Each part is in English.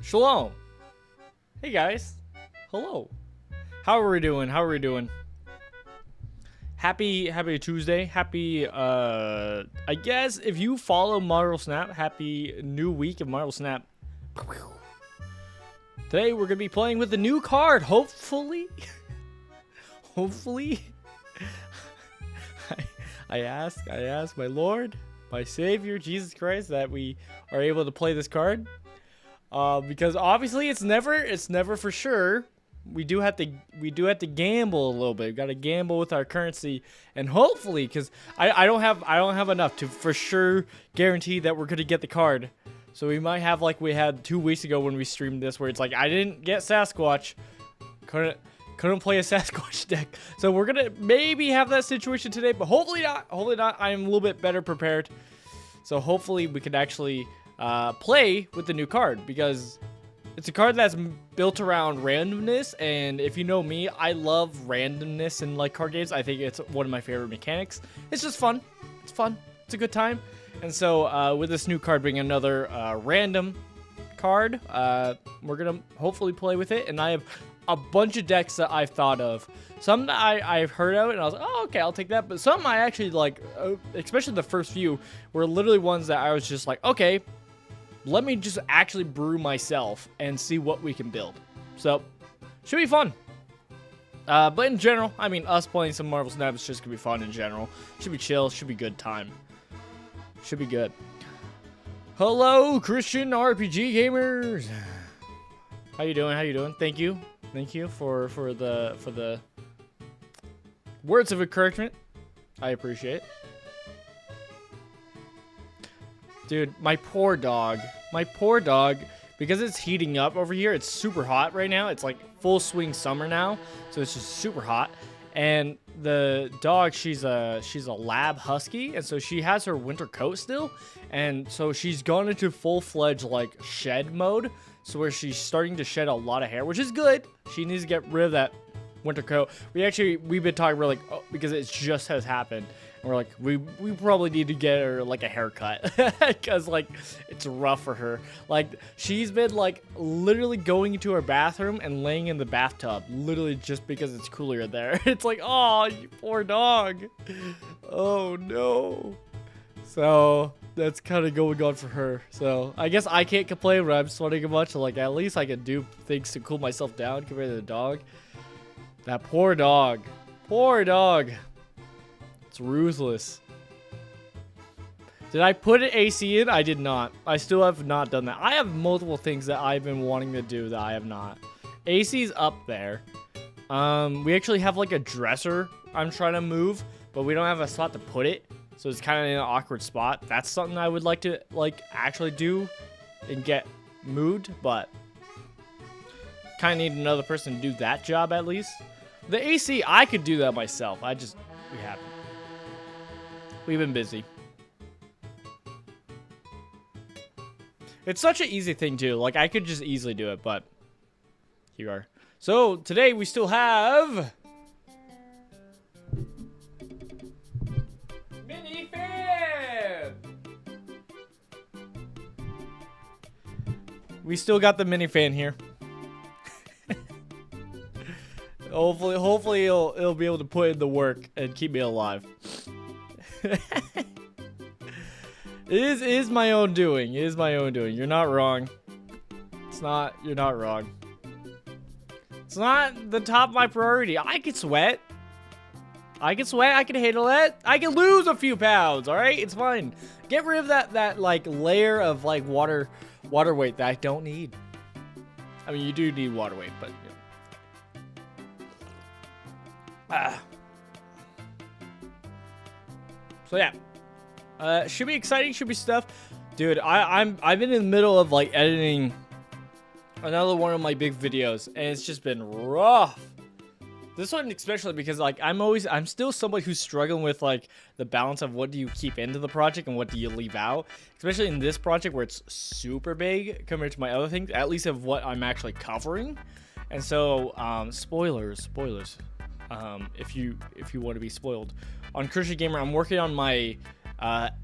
Shalom. Hey guys. Hello. How are we doing? How are we doing? Happy Tuesday. Happy I guess if you follow Marvel Snap, happy new week of Marvel Snap. Today we're going to be playing with the new card, hopefully. Hopefully. I ask my Lord, my Savior, Jesus Christ, that we are able to play this card. Because obviously it's never for sure. We do have to gamble a little bit. We got to gamble with our currency, and hopefully, because I don't have enough to for sure guarantee that we're gonna get the card. So we might have like we had 2 weeks ago when we streamed this, where it's like I didn't get Sasquatch, couldn't play a Sasquatch deck. So we're gonna maybe have that situation today, but hopefully not. Hopefully not. I'm a little bit better prepared. So hopefully we can actually play with the new card, because it's a card that's built around randomness, and if you know me, I love randomness in like card games. I think it's one of my favorite mechanics. It's just fun. It's fun. It's a good time. And so with this new card being another random card, we're gonna hopefully play with it. And I have a bunch of decks that I've thought of. Some that I've heard of, and I was like, oh, okay, I'll take that. But some I actually like, especially the first few, were literally ones that I was just like, okay, let me just actually brew myself and see what we can build. So, should be fun. But in general, I mean, us playing some Marvel Snap is just gonna be fun in general. Should be chill. Should be good time. Should be good. Hello, Christian RPG gamers. How you doing? How you doing? Thank you for the words of encouragement. I appreciate it. Dude, my poor dog, because it's heating up over here. It's super hot right now. It's like full swing summer now, so it's just super hot. And the dog, she's a lab husky, and so she has her winter coat still, and so she's gone into full-fledged like shed mode, so where she's starting to shed a lot of hair, which is good. She needs to get rid of that winter coat. We've been talking, we're like, oh, because it just has happened. And we're like, we probably need to get her like a haircut, because like it's rough for her. Like she's been like literally going into her bathroom and laying in the bathtub, literally just because it's cooler there. It's like, oh, you poor dog. Oh no. So that's kind of going on for her. So I guess I can't complain when I'm sweating a bunch. So like at least I can do things to cool myself down compared to the dog. That poor dog. Poor dog. It's ruthless. Did I put an AC in? I did not. I still have not done that. I have multiple things that I've been wanting to do that I have not. AC's up there. We actually have like a dresser I'm trying to move, but we don't have a spot to put it. So it's kind of in an awkward spot. That's something I would like to like actually do and get moved, but kind of need another person to do that job at least. The AC, I could do that myself. We haven't. We've been busy. It's such an easy thing too. Like I could just easily do it, but here we are. So today we still have mini fan. We still got the mini fan here. Hopefully it'll be able to put in the work and keep me alive. It is my own doing. It is my own doing. You're not wrong. You're not wrong. It's not the top of my priority. I can sweat. I can handle that. I can lose a few pounds, alright? It's fine. Get rid of that like layer of like water weight that I don't need. I mean, you do need water weight, but So yeah, should be exciting, should be stuff, dude. I've been in the middle of like editing another one of my big videos, and it's just been rough. This one especially because like I'm still somebody who's struggling with like the balance of what do you keep into the project and what do you leave out, especially in this project where it's super big compared to my other things, at least of what I'm actually covering. And so spoilers. If you want to be spoiled, on Christian Gamer, I'm working on my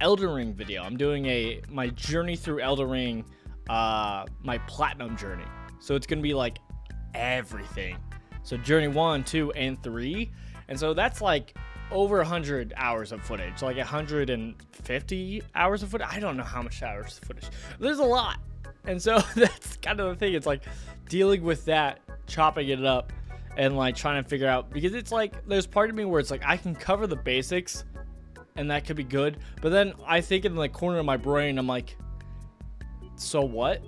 Elden Ring video. I'm doing my journey through Elden Ring my platinum journey. So it's gonna be like everything. So journey 1, 2, and 3, and so that's like over 100 hours of footage, like 150 hours of footage. I don't know how much hours of footage. There's a lot, and so that's kind of the thing. It's like dealing with that, chopping it up, and like trying to figure out, because it's like there's part of me where it's like I can cover the basics, and that could be good, but then I think in the corner of my brain, I'm like, so what?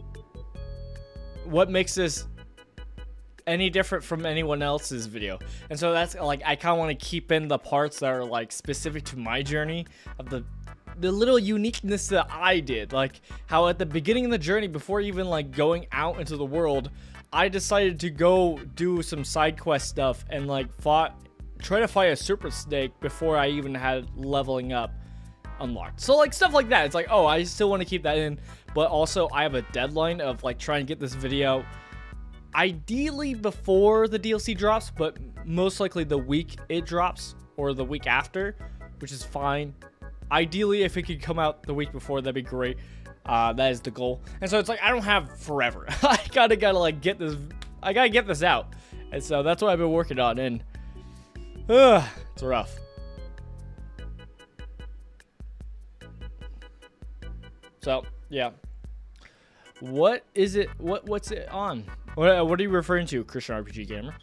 What makes this any different from anyone else's video? And so that's like, I kind of want to keep in the parts that are like specific to my journey, of the little uniqueness that I did, like how at the beginning of the journey, before even like going out into the world, I decided to go do some side quest stuff and like try to fight a super snake before I even had leveling up unlocked. So like stuff like that. It's like, oh, I still want to keep that in, but also I have a deadline of like trying to get this video ideally before the DLC drops, but most likely the week it drops or the week after, which is fine. Ideally, if it could come out the week before, that'd be great. That is the goal. And so it's like I don't have forever. I gotta like get this. I gotta get this out, and so that's what I've been working on. And it's rough. So yeah, what is it? What's it on? What are you referring to, Christian RPG gamer?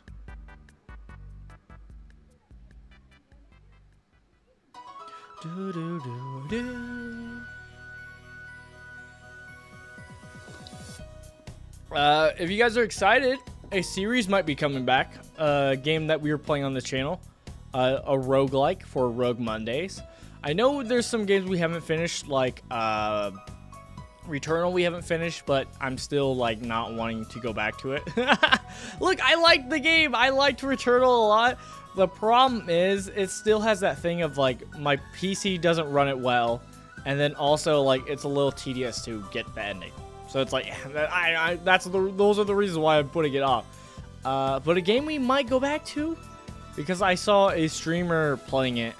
If you guys are excited, a series might be coming back. A game that we were playing on this channel, a roguelike for Rogue Mondays. I know there's some games we haven't finished, like Returnal we haven't finished, but I'm still like not wanting to go back to it. Look, I liked the game. I liked Returnal a lot. The problem is it still has that thing of like my PC doesn't run it well, and then also like it's a little tedious to get the ending. So it's like those are the reasons why I'm putting it off. But a game we might go back to, because I saw a streamer playing it,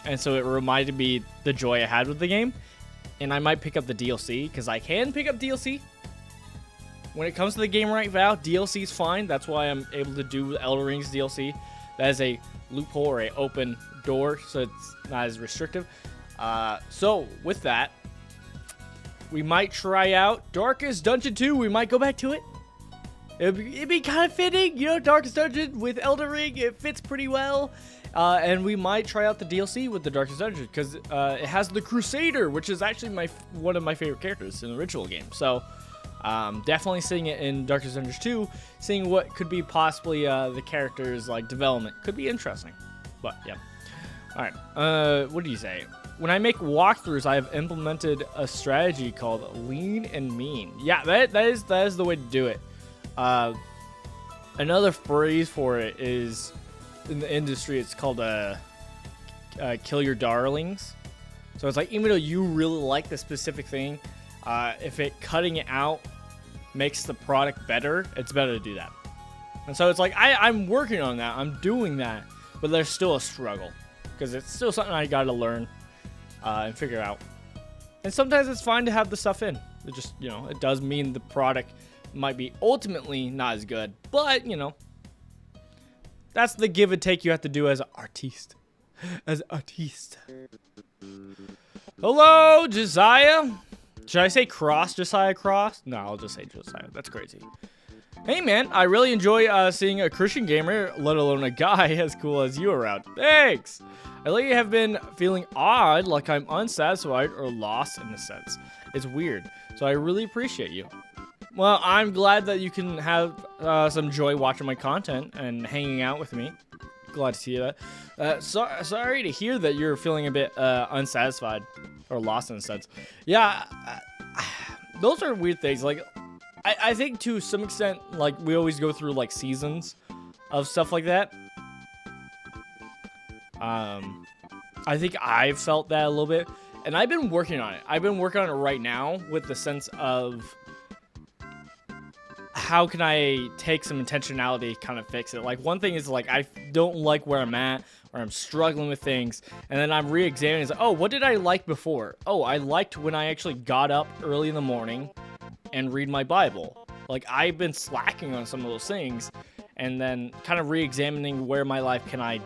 and so it reminded me the joy I had with the game. And I might pick up the DLC, because I can pick up DLC. When it comes to the game right now, DLC is fine. That's why I'm able to do Elden Ring's DLC. That is a loophole or a open door, so it's not as restrictive. So with that, we might try out Darkest Dungeon 2. We might go back to it. It'd be kind of fitting, you know, Darkest Dungeon with Elden Ring. It fits pretty well. And we might try out the DLC with the Darkest Dungeon, because it has the Crusader, which is actually one of my favorite characters in the original game. So definitely seeing it in Darkest Dungeon 2, seeing what could be possibly the character's like development could be interesting. But yeah. All right. What do you say? When I make walkthroughs, I have implemented a strategy called lean and mean. Yeah, that is the way to do it. Another phrase for it is, in the industry, it's called kill your darlings. So it's like, even though you really like the specific thing, if cutting it out makes the product better, it's better to do that. And so it's like I'm working on that, I'm doing that, but there's still a struggle, because it's still something I gotta learn and figure out. And sometimes it's fine to have the stuff in. It just, you know, it does mean the product might be ultimately not as good, but you know, that's the give and take you have to do as an artiste. As an artiste. Hello, Josiah. Should I say Cross, Josiah Cross? No, I'll just say Josiah. That's crazy. Hey, man, I really enjoy seeing a Christian gamer, let alone a guy as cool as you around. Thanks. I lately have been feeling odd, like I'm unsatisfied or lost in a sense. It's weird, so I really appreciate you. Well, I'm glad that you can have some joy watching my content and hanging out with me. Glad to see that. Sorry to hear that you're feeling a bit unsatisfied or lost in a sense. Yeah, those are weird things. Like, I think to some extent, like, we always go through like seasons of stuff like that. I think I've felt that a little bit, and I've been working on it. I've been working on it right now with the sense of how can I take some intentionality, kind of fix it. Like, one thing is like I don't like where I'm at, or I'm struggling with things, and then I'm re-examining. Like, oh, what did I like before? Oh, I liked when I actually got up early in the morning and read my Bible. Like, I've been slacking on some of those things, and then kind of re-examining where in my life can I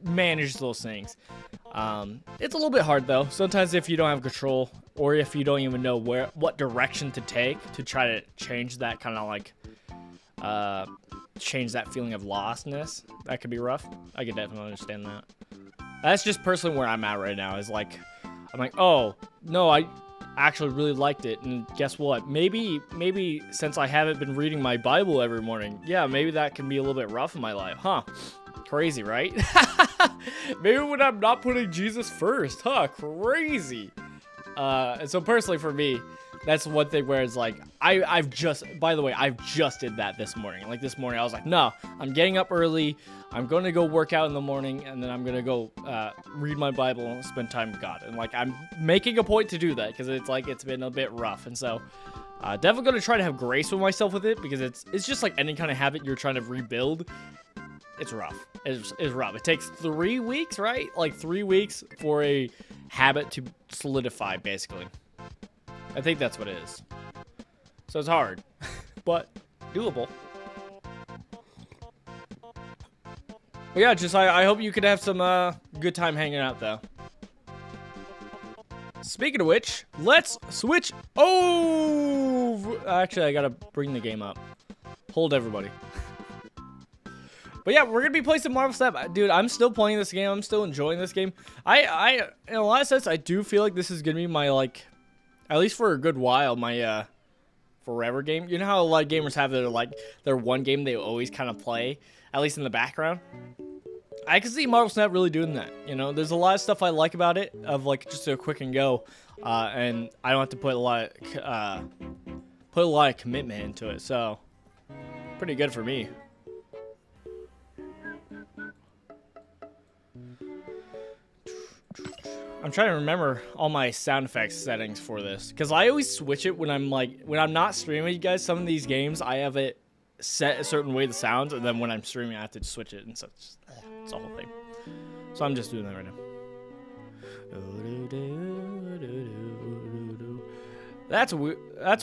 manage those things. It's a little bit hard though. Sometimes if you don't have control, or if you don't even know what direction to take to try to change that kind of like, change that feeling of lostness, that could be rough. I can definitely understand that. That's just personally where I'm at right now. Is like, I'm like, oh no, I actually really liked it, and guess what? Maybe since I haven't been reading my Bible every morning, yeah, maybe that can be a little bit rough in my life, huh? Crazy, right? Maybe when I'm not putting Jesus first, huh? Crazy. And so personally for me, that's one thing where it's like, I've just did that this morning. Like this morning, I was like, no, I'm getting up early. I'm going to go work out in the morning, and then I'm going to go read my Bible and spend time with God. And like, I'm making a point to do that because it's like, it's been a bit rough. And so definitely going to try to have grace with myself with it, because it's just like any kind of habit you're trying to rebuild. It's rough. It's rough. It takes 3 weeks, right? Like 3 weeks for a habit to solidify, basically. I think that's what it is. So it's hard, but doable. But yeah, just I hope you could have some good time hanging out, though. Speaking of which, let's switch. Oh, actually, I gotta bring the game up. Hold everybody. But yeah, we're gonna be playing some Marvel Snap. Dude, I'm still playing this game. I'm still enjoying this game. I in a lot of sense, I do feel like this is gonna be my, like, at least for a good while, my forever game. You know how a lot of gamers have their one game they always kind of play, at least in the background? I can see Marvel Snap really doing that. You know, there's a lot of stuff I like about it, of like just a quick and go, and I don't have to put a lot of commitment into it. So pretty good for me. I'm trying to remember all my sound effects settings for this, because I always switch it when I'm not streaming. You guys, some of these games I have it set a certain way the sounds, and then when I'm streaming I have to switch it, and such. It's a whole thing. So I'm just doing that right now. That's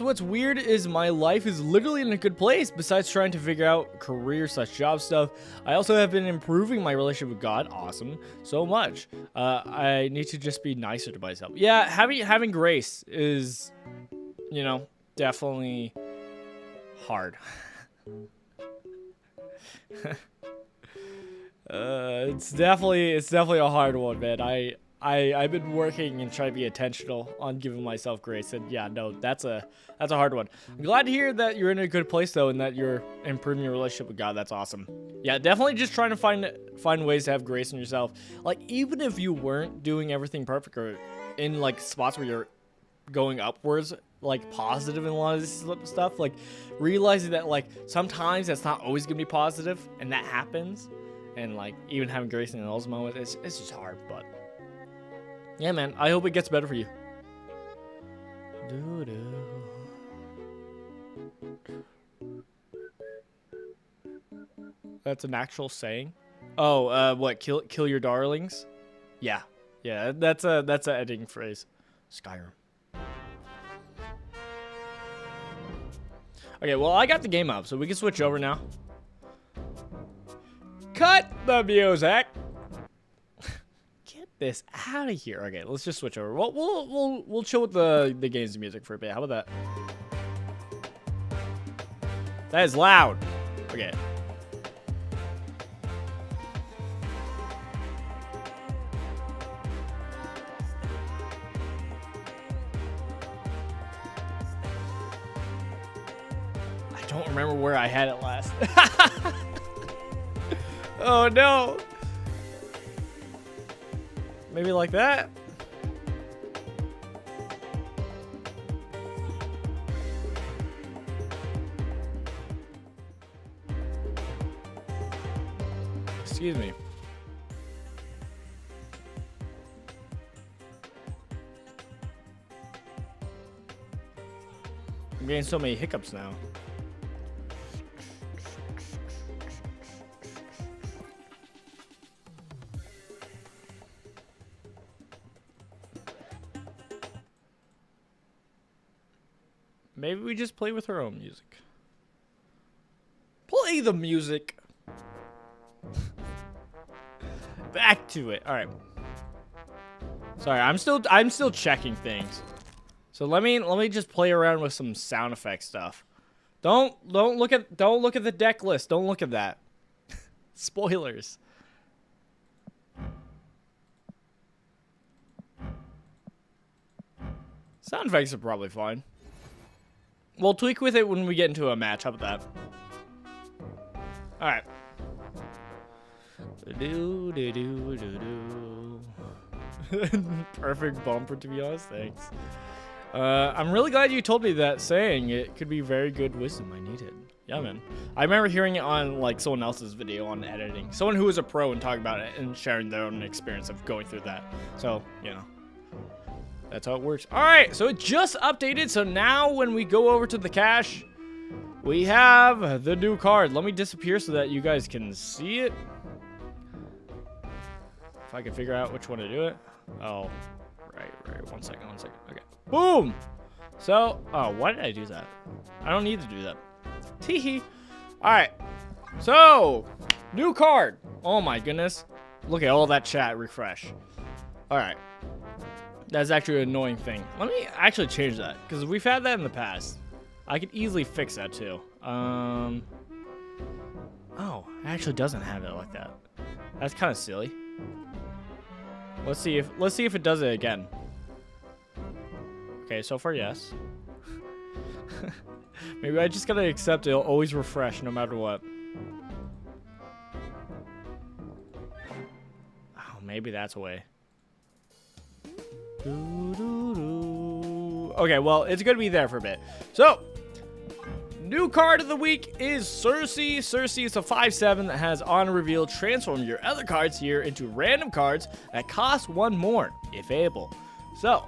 what's weird, is my life is literally in a good place. Besides trying to figure out career / job stuff, I also have been improving my relationship with God. Awesome, so much. I need to just be nicer to myself. Yeah, having grace is, you know, definitely hard. It's definitely a hard one, man. I've been working and trying to be intentional on giving myself grace, and yeah, no, that's a hard one. I'm glad to hear that you're in a good place though, and that you're improving your relationship with God. That's awesome. Yeah, definitely just trying to find ways to have grace in yourself. Like, even if you weren't doing everything perfect, or in like spots where you're going upwards, like positive in a lot of this stuff, like realizing that like sometimes that's not always gonna be positive, and that happens, and like even having grace in those moments, it's just hard, but. Yeah, man, I hope it gets better for you. That's an actual saying. Oh, what? Kill your darlings? Yeah, that's an editing phrase. Skyrim. Okay, well, I got the game up, so we can switch over now. Cut the music. This out of here. Okay, let's just switch over. We'll chill with the game's music for a bit. How about that? That is loud. Okay. I don't remember where I had it last. Oh no. Maybe like that. Excuse me. I'm getting so many hiccups now. Maybe we just play with our own music. Play the music. Back to it. All right. Sorry, I'm still checking things. So let me just play around with some sound effect stuff. Don't look at the deck list. Don't look at that. Spoilers. Sound effects are probably fine. We'll tweak with it when we get into a match. How about that? All right. Perfect bumper, to be honest. Thanks. I'm really glad you told me that saying. It could be very good wisdom. I need it. Yeah, man. I remember hearing it on like someone else's video on editing. Someone who was a pro and talking about it and sharing their own experience of going through that. So, you know. That's how it works. All right, so it just updated. So now when we go over to the cache, we have the new card. Let me disappear so that you guys can see it. If I can figure out which one to do it. Oh, right. 1 second. Okay. Boom. So, oh, why did I do that? I don't need to do that. Teehee. All right. So, new card. Oh my goodness. Look at all that chat. Refresh. All right. That's actually an annoying thing. Let me actually change that, because we've had that in the past. I could easily fix that too. Oh, it actually doesn't have it like that. That's kind of silly. Let's see if it does it again. Okay, so far yes. Maybe I just gotta accept it'll always refresh no matter what. Oh, maybe that's a way. Okay, well, it's gonna be there for a bit. So, new card of the week is Sersi. Sersi is a 5/7 that has on reveal transform your other cards here into random cards that cost 1 more, if able. So,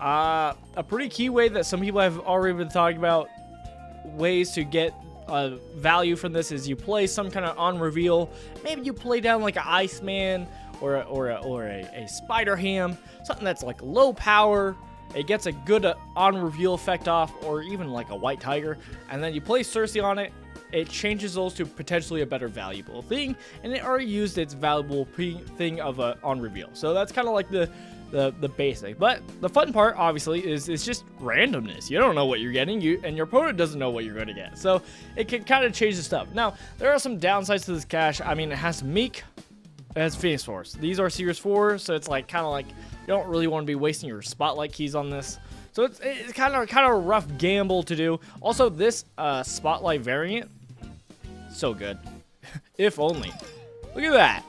a pretty key way that some people have already been talking about ways to get value from this is you play some kind of on reveal. Maybe you play down like an Iceman or a Spider Ham, something that's like low power. It gets a good on reveal effect off, or even like a White Tiger, and then you play Sersi on it. It changes those to potentially a better valuable thing, and it already used its valuable thing of a on reveal. So that's kind of like the basic. But the fun part, obviously, is it's just randomness. You don't know what you're getting, and your opponent doesn't know what you're going to get. So it can kind of change the stuff. Now, there are some downsides to this cache. I mean, it has Meek. It has Phoenix Force. These are Series 4, so it's like kind of like you don't really want to be wasting your spotlight keys on this. So it's kind of a rough gamble to do. Also, this spotlight variant, so good. If only. Look at that.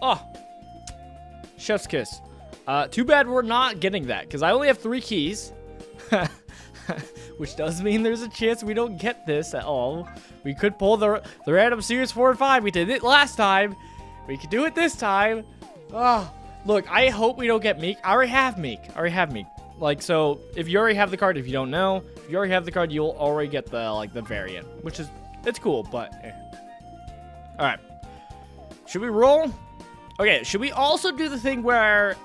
Oh, chef's kiss. Too bad we're not getting that, because I only have 3 keys. Which does mean there's a chance we don't get this at all. We could pull the random Series 4 and 5. We did it last time. We could do it this time. Oh, look, I hope we don't get Meek. I already have Meek. Like, so if you already have the card, if you don't know, if you already have the card, you'll already get the variant, which is, it's cool, but eh. All right. Should we roll? Okay, should we also do the thing where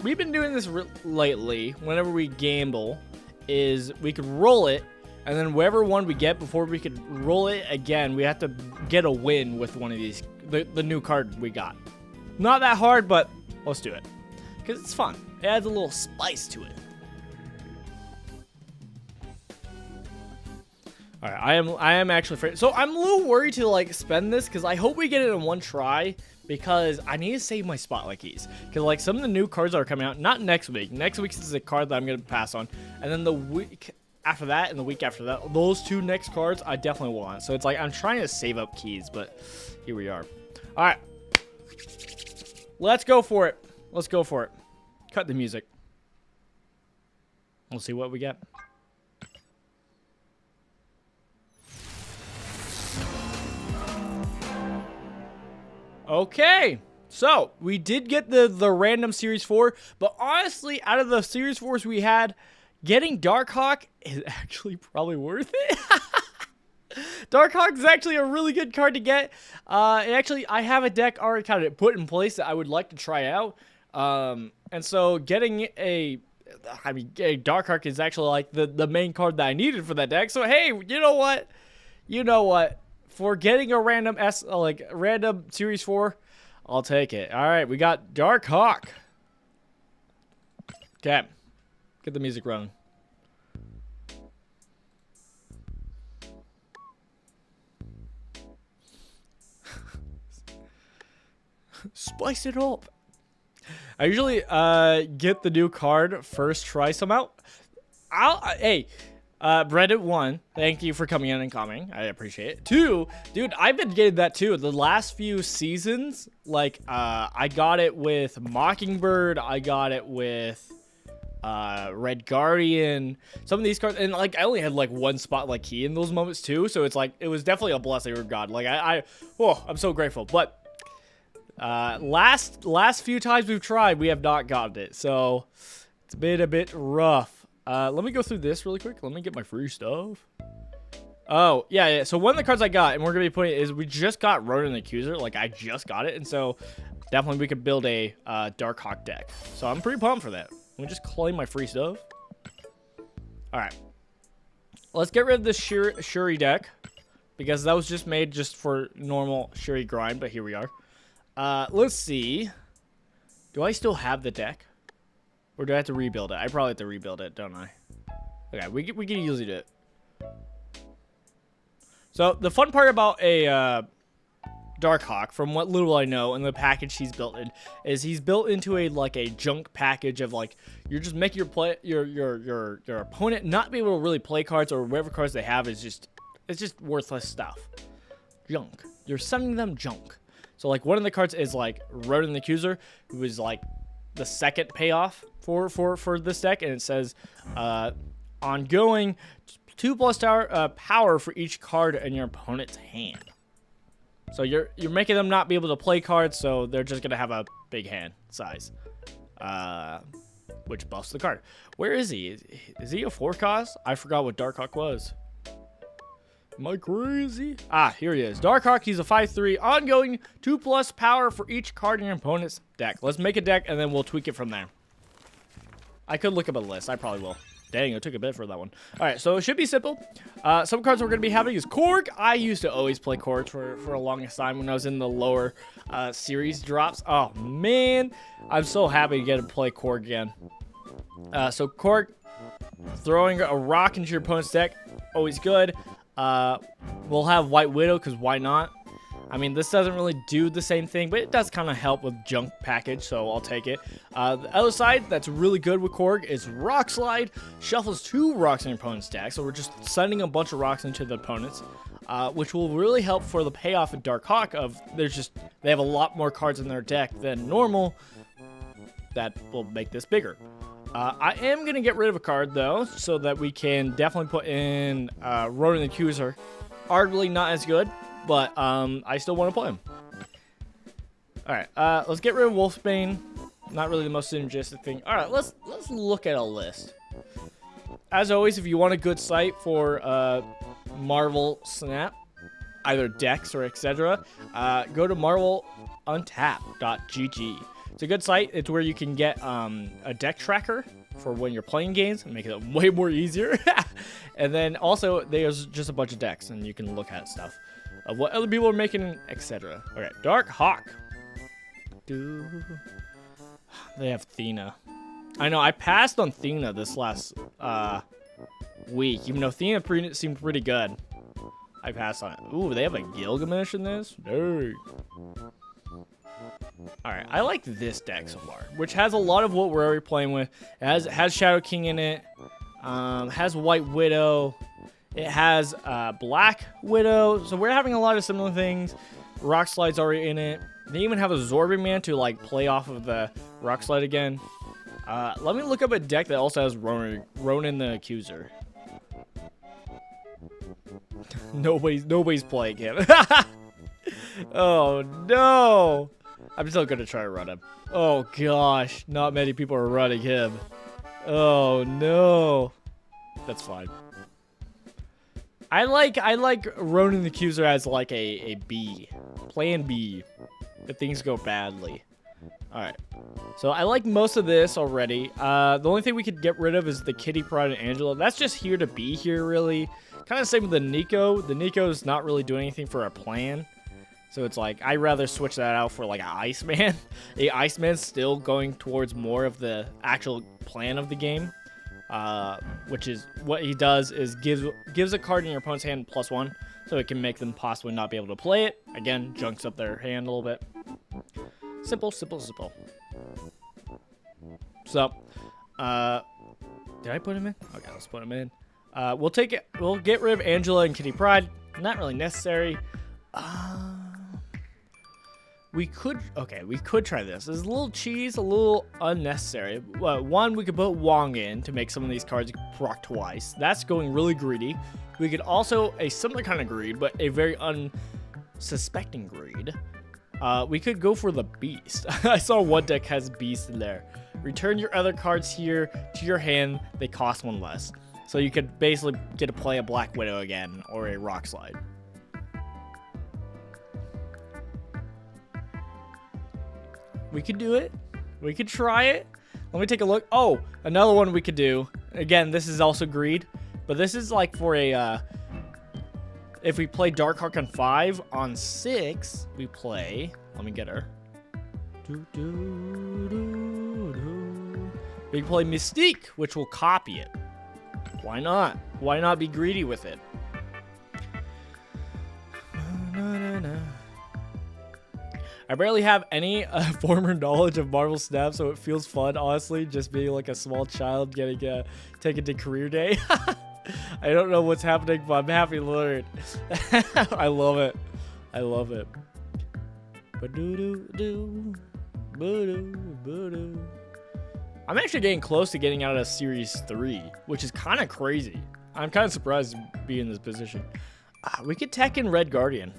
we've been doing this lately, whenever we gamble, is we could roll it, and then whatever one we get before we could roll it again, we have to get a win with one of these, the new card we got. Not that hard, but let's do it. Because it's fun. It adds a little spice to it. Alright, I am actually afraid. So I'm a little worried to like spend this, because I hope we get it in one try. Because I need to save my spotlight keys. Because like some of the new cards that are coming out, not next week. Next week is a card that I'm going to pass on. And then the week after that and the week after that, those 2 next cards I definitely want. So it's like I'm trying to save up keys, but here we are. All right. Let's go for it. Let's go for it. Cut the music. We'll see what we get. Okay, so we did get the random Series 4, but honestly, out of the Series 4s we had, getting DARKHAWK is actually probably worth it. DARKHAWK is actually a really good card to get. I have a deck already kind of put in place that I would like to try out. And so getting a I mean, DARKHAWK is actually like the main card that I needed for that deck. So hey, you know what? You know what? For getting a random random Series 4, I'll take it. All right, we got DARKHAWK. Okay, get the music running. Spice it up. I usually get the new card first try some out. Hey, Reddit 1, thank you for coming in and commenting. I appreciate it. 2, dude, I've been getting that too. The last few seasons, like I got it with Mockingbird, I got it with Red Guardian, some of these cards, and like I only had like one spotlight key in those moments too, so it's like it was definitely a blessing from God. Like I'm so grateful. But last few times we've tried, we have not gotten it, so it's been a bit rough. Let me go through this really quick. Let me get my free stuff. Oh, yeah. So one of the cards I got, and we're going to be putting it, is we just got Ronan the Accuser. Like, I just got it. And so, definitely we could build a DARKHAWK deck. So, I'm pretty pumped for that. Let me just claim my free stuff. All right. Let's get rid of this Shuri deck, because that was just made just for normal Shuri grind, but here we are. Let's see. Do I still have the deck? Or do I have to rebuild it? I probably have to rebuild it, don't I? Okay, we can usually do it. So, the fun part about a DARKHAWK, from what little I know, and the package he's built in, is he's built into a junk package of like you're just making your opponent not be able to really play cards, or whatever cards they have is just worthless stuff. Junk. You're sending them junk. So like one of the cards is like Ronan the Accuser, who is like the second payoff for this deck, and it says ongoing 2+ power for each card in your opponent's hand. So you're making them not be able to play cards, so they're just gonna have a big hand size, which buffs the card. Where is he? Is he a 4-cost? I forgot what DARKHAWK was. Am I crazy? Ah, here he is. DARKHAWK, he's a 5/3, ongoing 2+ power for each card in your opponent's deck. Let's make a deck, and then we'll tweak it from there. I could look up a list. I probably will. Dang, it took a bit for that one. All right, so it should be simple. Some cards we're going to be having is Korg. I used to always play Korg for a longest time when I was in the lower series drops. Oh, man. I'm so happy to get to play Korg again. So Korg, throwing a rock into your opponent's deck, always good. We'll have White Widow, because why not? I mean, this doesn't really do the same thing, but it does kind of help with junk package, so I'll take it. The other side that's really good with Korg is Rock Slide. Shuffles 2 rocks in your opponent's deck, so we're just sending a bunch of rocks into the opponents, which will really help for the payoff of DARKHAWK of they have a lot more cards in their deck than normal. That will make this bigger. I am going to get rid of a card, though, so that we can definitely put in Ronan the Accuser. Arguably not as good, but I still want to play him. Alright, let's get rid of Wolfsbane. Not really the most synergistic thing. Alright, let's look at a list. As always, if you want a good site for Marvel Snap, either decks or etc., go to marveluntap.gg. It's a good site. It's where you can get a deck tracker for when you're playing games and make it way more easier. And then also there's just a bunch of decks and you can look at stuff of what other people are making, etc. Okay, DARKHAWK. They have Thena. I know I passed on Thena this last week, even though Thena seemed pretty good. I passed on it. Ooh, they have a Gilgamesh in this? Dang. Alright, I like this deck so far, which has a lot of what we're already playing with. It has Shadow King in it, has White Widow, it has Black Widow, so we're having a lot of similar things. Rock Slide's already in it. They even have a Zorbing Man to like play off of the Rock Slide again. Let me look up a deck that also has Ronan the Accuser. Nobody's playing him. Oh no! I'm still gonna try to run him. Oh gosh, not many people are running him. Oh no, that's fine. I like Ronan the Accuser as like a B, plan B, if things go badly. All right. So I like most of this already. The only thing we could get rid of is the Kitty Pryde and Angela. That's just here to be here, really. Kind of same with the Nico. The Nico's not really doing anything for our plan. So it's like, I'd rather switch that out for like an Iceman. A Iceman's still going towards more of the actual plan of the game. Which is, what he does is gives a card in your opponent's hand +1. So it can make them possibly not be able to play it. Again, junks up their hand a little bit. Simple, simple, simple. So, did I put him in? Okay, let's put him in. We'll take it. We'll get rid of Angela and Kitty Pryde. Not really necessary. We could try this. It's a little cheese, a little unnecessary. Well, one, we could put Wong in to make some of these cards proc twice. That's going really greedy. We could also, a similar kind of greed, but a very unsuspecting greed. We could go for the Beast. I saw one deck has Beast in there. Return your other cards here to your hand. They cost 1 less. So you could basically get to play a Black Widow again or a Rock Slide. We could do it. We could try it. Let me take a look. Oh, another one we could do. Again, this is also greed. But this is like for a... if we play DARKHAWK on 5, on 6, we play... Let me get her. We play Mystique, which will copy it. Why not? Why not be greedy with it? I barely have any former knowledge of Marvel Snap, so it feels fun, honestly, just being like a small child getting taken to career day. I don't know what's happening, but I'm happy to learn. I love it. I love it. I'm actually getting close to getting out of Series 3, which is kind of crazy. I'm kind of surprised to be in this position. We could tech in Red Guardian.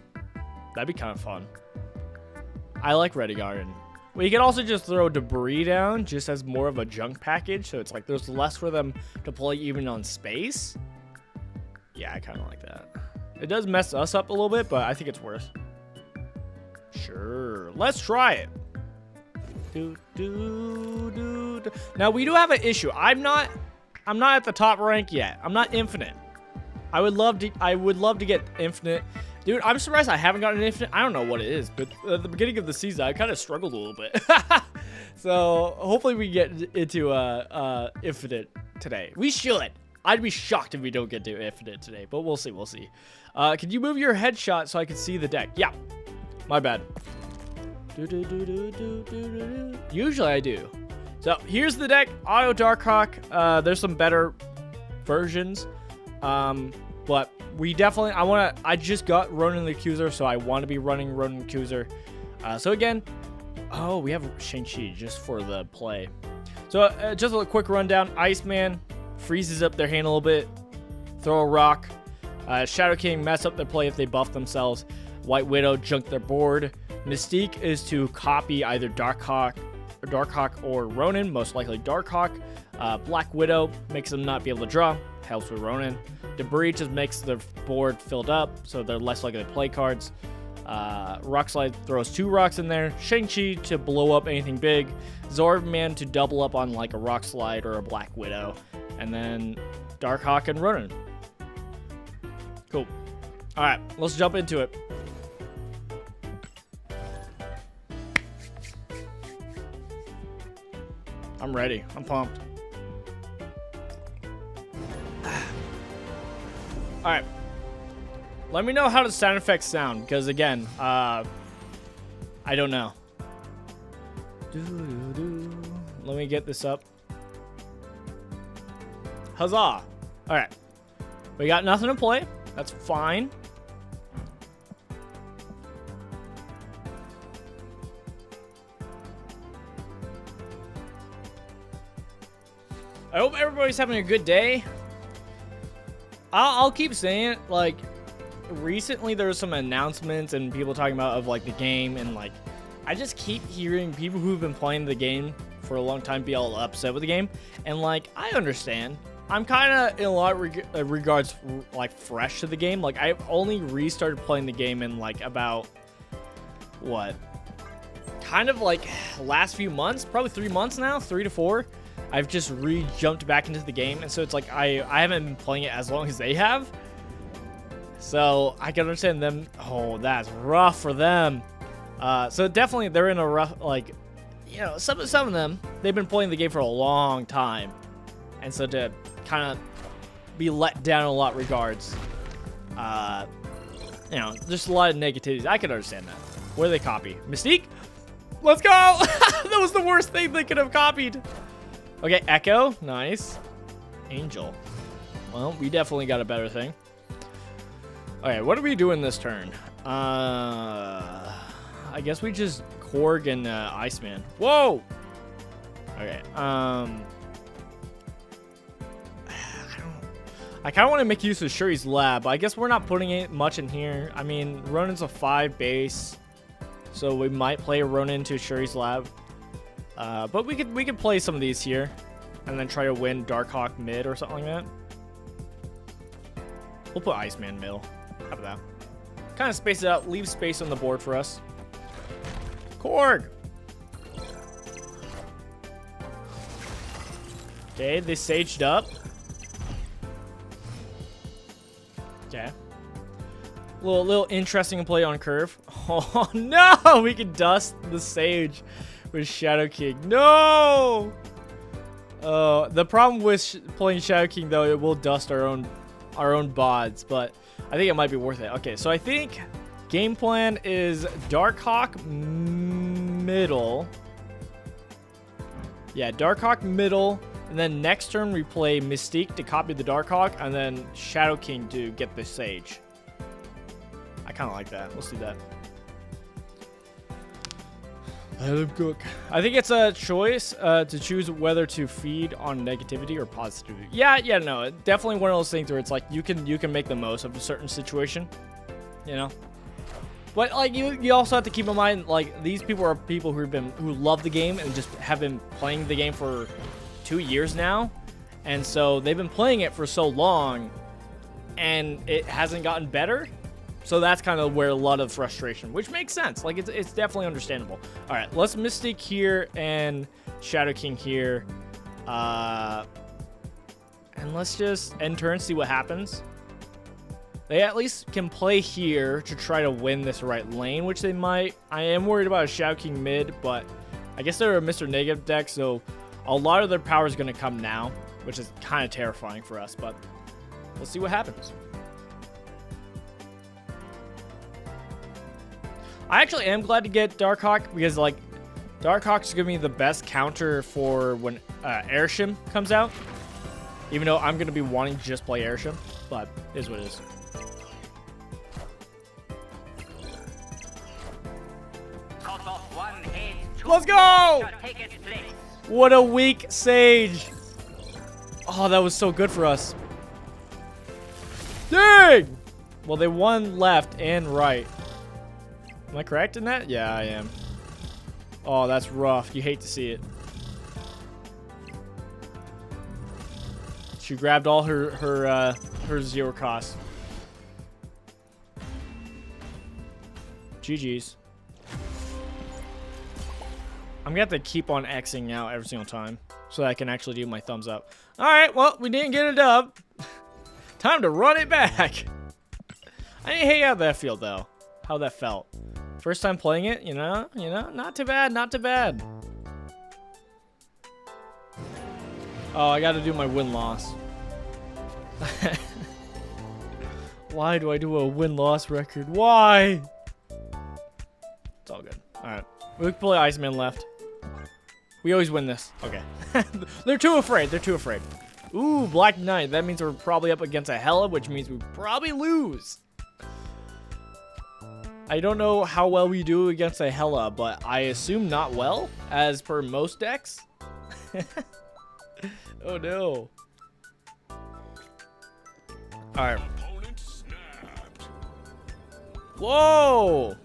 That'd be kind of fun. I like Red Guardian. We could also just throw Debris down just as more of a junk package. So it's like there's less for them to play even on space. Yeah, I kind of like that. It does mess us up a little bit, but I think it's worth. Sure. Let's try it. Now, we do have an issue. I'm not at the top rank yet. I'm not infinite. I would love to get infinite. Dude, I'm surprised I haven't gotten an infinite. I don't know what it is, but at the beginning of the season, I kind of struggled a little bit. So hopefully we get into infinite today. We should. I'd be shocked if we don't get to infinite today, but we'll see. We'll see. Can you move your headshot so I can see the deck? Yeah. My bad. Usually I do. So here's the deck. Auto DARKHAWK. There's some better versions. But we definitely, I just got Ronan the Accuser, so I want to be running Ronan the Accuser. So again, oh, we have Shang-Chi just for the play. So just a quick rundown. Iceman freezes up their hand a little bit. Throw a rock. Shadow King mess up their play if they buff themselves. White Widow junk their board. Mystique is to copy either DARKHAWK or Ronan, most likely DARKHAWK. Black Widow makes them not be able to draw, helps with Ronan. Debris just makes the board filled up, so they're less likely to play cards. Rock Slide throws 2 rocks in there. Shang-Chi to blow up anything big. Zorb-Man to double up on like a Rock Slide or a Black Widow. And then DARKHAWK and Ronan. Cool. Alright, let's jump into it. I'm ready. I'm pumped. Alright. Let me know how the sound effects sound, because again, I don't know. Let me get this up. Huzzah! Alright. We got nothing to play. That's fine. I hope everybody's having a good day. I'll keep saying it, like, recently there was some announcements and people talking about of like the game, and like I just keep hearing people who've been playing the game for a long time be all upset with the game, and like I understand. I'm kind of in a lot of regards like fresh to the game. Like I've only restarted playing the game in like about what, kind of like last few months, probably 3 months now, 3 to 4, I've just re-jumped back into the game. And so it's like I haven't been playing it as long as they have. So I can understand them. Oh, that's rough for them. So definitely they're in a rough, like, you know, some of them, they've been playing the game for a long time. And so to kind of be let down in a lot of regards, you know, just a lot of negativity. I can understand that. What do they copy? Mystique? Let's go! That was the worst thing they could have copied. Okay, Echo. Nice. Angel. Well, we definitely got a better thing. Okay, what are we doing this turn? I guess we just Korg and Iceman. Whoa! Okay, I kind of want to make use of Shuri's lab. I guess we're not putting it much in here. I mean, Ronin's a 5 base, so we might play Ronin into Shuri's lab. But we could play some of these here, and then try to win DARKHAWK mid or something like that. We'll put Iceman middle. How about that? Kind of space it out, leave space on the board for us. Korg! Okay, they saged up. Okay. Little interesting play on curve. Oh no! We can dust the sage with Shadow King. No! The problem with playing Shadow King though, it will dust our own bods, but I think it might be worth it. Okay, so I think game plan is DARKHAWK middle. Yeah, DARKHAWK middle. And then next turn we play Mystique to copy the DARKHAWK, and then Shadow King to get the Sage. I kind of like that. Let's do that. Let him cook. I think it's a choice to choose whether to feed on negativity or positivity. Yeah, no, definitely one of those things where it's like you can make the most of a certain situation, you know. But like you also have to keep in mind, like, these people are people who love the game and just have been playing the game for 2 years now, and so they've been playing it for so long and it hasn't gotten better. So that's kind of where a lot of frustration, which makes sense. Like, it's definitely understandable. All right, let's Mystique here and Shadow King here, and let's just end turn, see what happens. They at least can play here to try to win this right lane, which they might. I am worried about a Shadow King mid, but I guess they're a Mr. Negative deck, so a lot of their power is going to come now, which is kind of terrifying for us, but we'll see what happens. I actually am glad to get DARKHAWK, because, like, DARKHAWK's giving me the best counter for when Airshim comes out. Even though I'm going to be wanting to just play Airshim, but it is what it is. Let's go! What a weak Sage. Oh, that was so good for us. Dang! Well, they won left and right. Am I correct in that? Yeah, I am. Oh, that's rough. You hate to see it. She grabbed all her zero cost. GG's. I'm gonna have to keep on Xing out every single time so that I can actually do my thumbs up. All right, well, we didn't get it up. Time to run it back. I didn't hate how that felt though. How that felt. First time playing it, you know, not too bad, not too bad. Oh, I got to do my win-loss. Why do I do a win-loss record? Why? It's all good. All right, we can play Iceman left. We always win this. Okay. They're too afraid. They're too afraid. Ooh, Black Knight. That means we're probably up against a Hela, which means we probably lose. I don't know how well we do against a Hela, but I assume not well, as per most decks. Oh no. Alright. Whoa!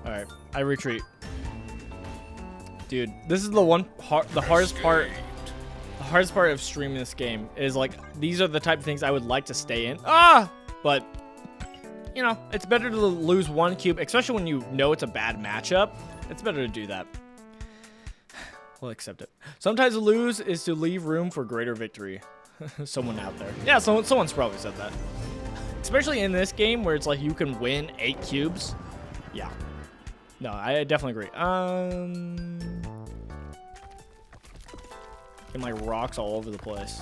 Alright, I retreat. Dude, this is the hardest part. The hardest part of streaming this game is, like, these are the type of things I would like to stay in. Ah! But you know, it's better to lose one cube, especially when you know it's a bad matchup, It's better to do that. We'll accept it. Sometimes to lose is to leave room for greater victory. Someone out there. Yeah, someone's probably said that. Especially in this game where it's like you can win 8 cubes. Yeah. No, I definitely agree. Get my rocks all over the place.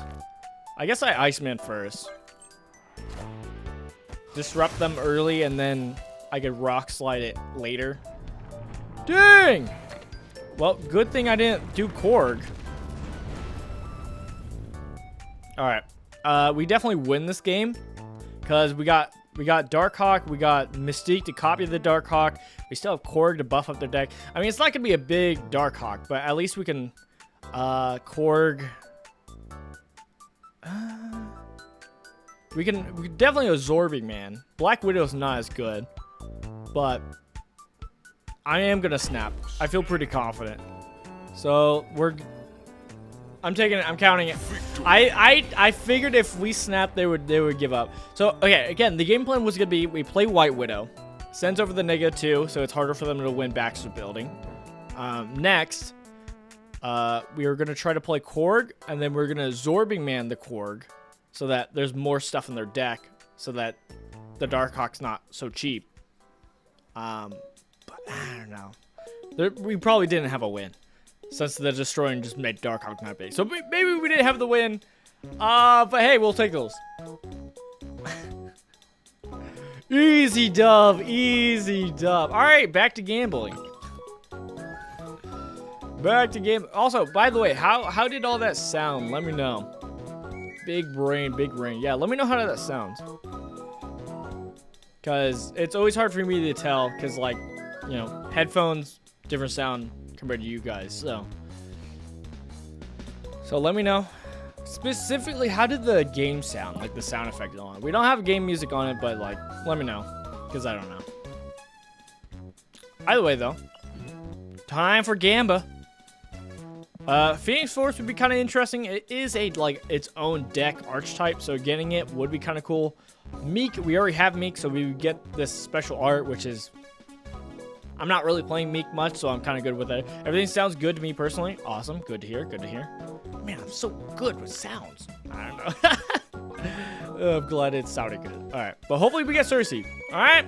I guess I Iceman first. Disrupt them early and then I could rock slide it later. Dang! Well, good thing I didn't do Korg. Alright. We definitely win this game. Because we got DARKHAWK, we got Mystique to copy the DARKHAWK. We still have Korg to buff up their deck. I mean, it's not going to be a big DARKHAWK, but at least we can Korg. We can definitely absorbing, man. Black Widow's not as good, but I am gonna snap. I feel pretty confident. So I'm counting it. I figured if we snap, they would give up. So okay, again, the game plan was gonna be we play White Widow, sends over the -2, so it's harder for them to win back to the building. Next, we are gonna try to play Korg, and then we're gonna Absorbing Man the Korg, so that there's more stuff in their deck, so that the DARKHAWK's not so cheap. But I don't know. We probably didn't have a win, since the Destroying just made DARKHAWK not big. So maybe we didn't have the win. But hey, we'll take those. Easy dub, easy dub. All right, back to gambling. Back to game. Also, by the way, how did all that sound? Let me know. Big brain, big brain. Yeah, let me know how that sounds. Because it's always hard for me to tell. Because, like, you know, headphones, different sound compared to you guys. So let me know. Specifically, how did the game sound? Like, the sound effect on it. We don't have game music on it, but, like, let me know. Because I don't know. Either way, though. Time for Gamba. Phoenix Force would be kind of interesting. It is its own deck archetype, so getting it would be kind of cool. Meek, we already have Meek, so we would get this special art, which is... I'm not really playing Meek much, so I'm kind of good with it. Everything sounds good to me personally. Awesome. Good to hear. Good to hear. Man, I'm so good with sounds. I don't know. I'm glad it sounded good. All right. But hopefully we get Sersi. All right.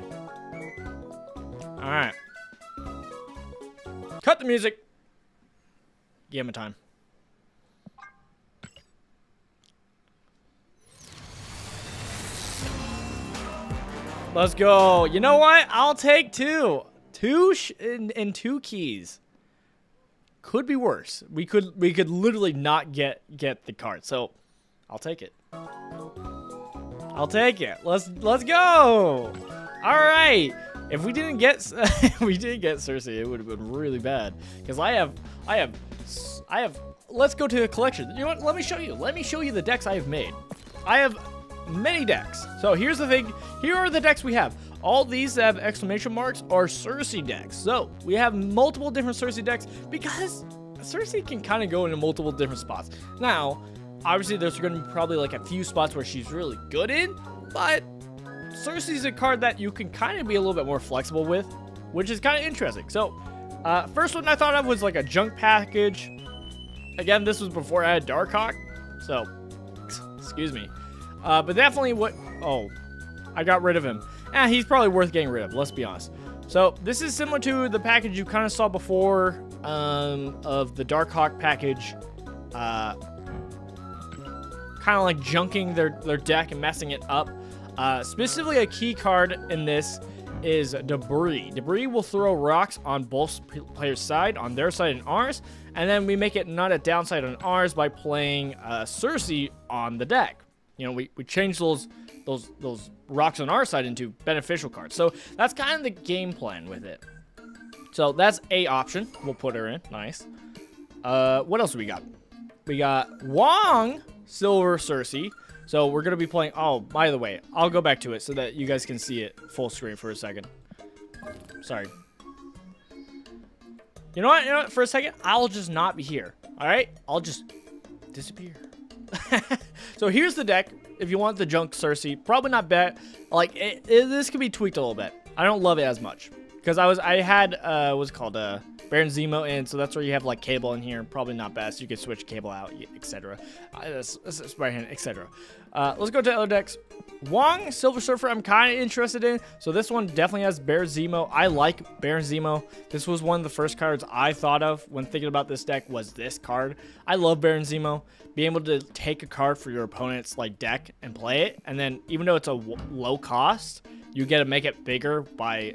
All right. Cut the music. Gamma time. Let's go. You know what? I'll take 2. 2 in 2 keys. Could be worse. We could literally not get the card. So I'll take it. I'll take it. Let's go. All right. If we didn't get Sersi, it would have been really bad. Because I have. Let's go to the collection. You know what? Let me show you. Let me show you the decks I have made. I have many decks. So here's the thing. Here are the decks we have. All these that have exclamation marks are Sersi decks. So we have multiple different Sersi decks because Sersi can kind of go into multiple different spots. Now, obviously, there's going to be probably like a few spots where she's really good in, but Sersi's a card that you can kind of be a little bit more flexible with, which is kind of interesting. So, first one I thought of was like a junk package. Again, this was before I had DARKHAWK, so excuse me. But definitely I got rid of him. He's probably worth getting rid of, let's be honest. So this is similar to the package you kind of saw before of the DARKHAWK package. Kind of like junking their deck and messing it up. Specifically, a key card in this is Debris. Debris will throw rocks on both players' side, on their side and ours, and then we make it not a downside on ours by playing Sersi on the deck. You know, we change those rocks on our side into beneficial cards. So that's kind of the game plan with it. So that's a option. We'll put her in. Nice. What else do we got? We got Wong Silver Sersi. So we're going to be playing... Oh, by the way, I'll go back to it so that you guys can see it full screen for a second. Sorry. You know what? For a second, I'll just not be here. All right? I'll just disappear. So here's the deck. If you want the junk Sersi, probably not bad. Like, this could be tweaked a little bit. I don't love it as much. because I had what's it called Baron Zemo in, so that's where you have like Cable in here. Probably not best. You could switch Cable out, etc. That's right hand, etc. Let's go to other decks. Wong, Silver Surfer, I'm kind of interested in. So this one definitely has Baron Zemo. I like Baron Zemo. This was one of the first cards I thought of when thinking about this deck was this card. I love Baron Zemo. Being able to take a card for your opponent's like deck and play it, and then even though it's a low cost, you get to make it bigger by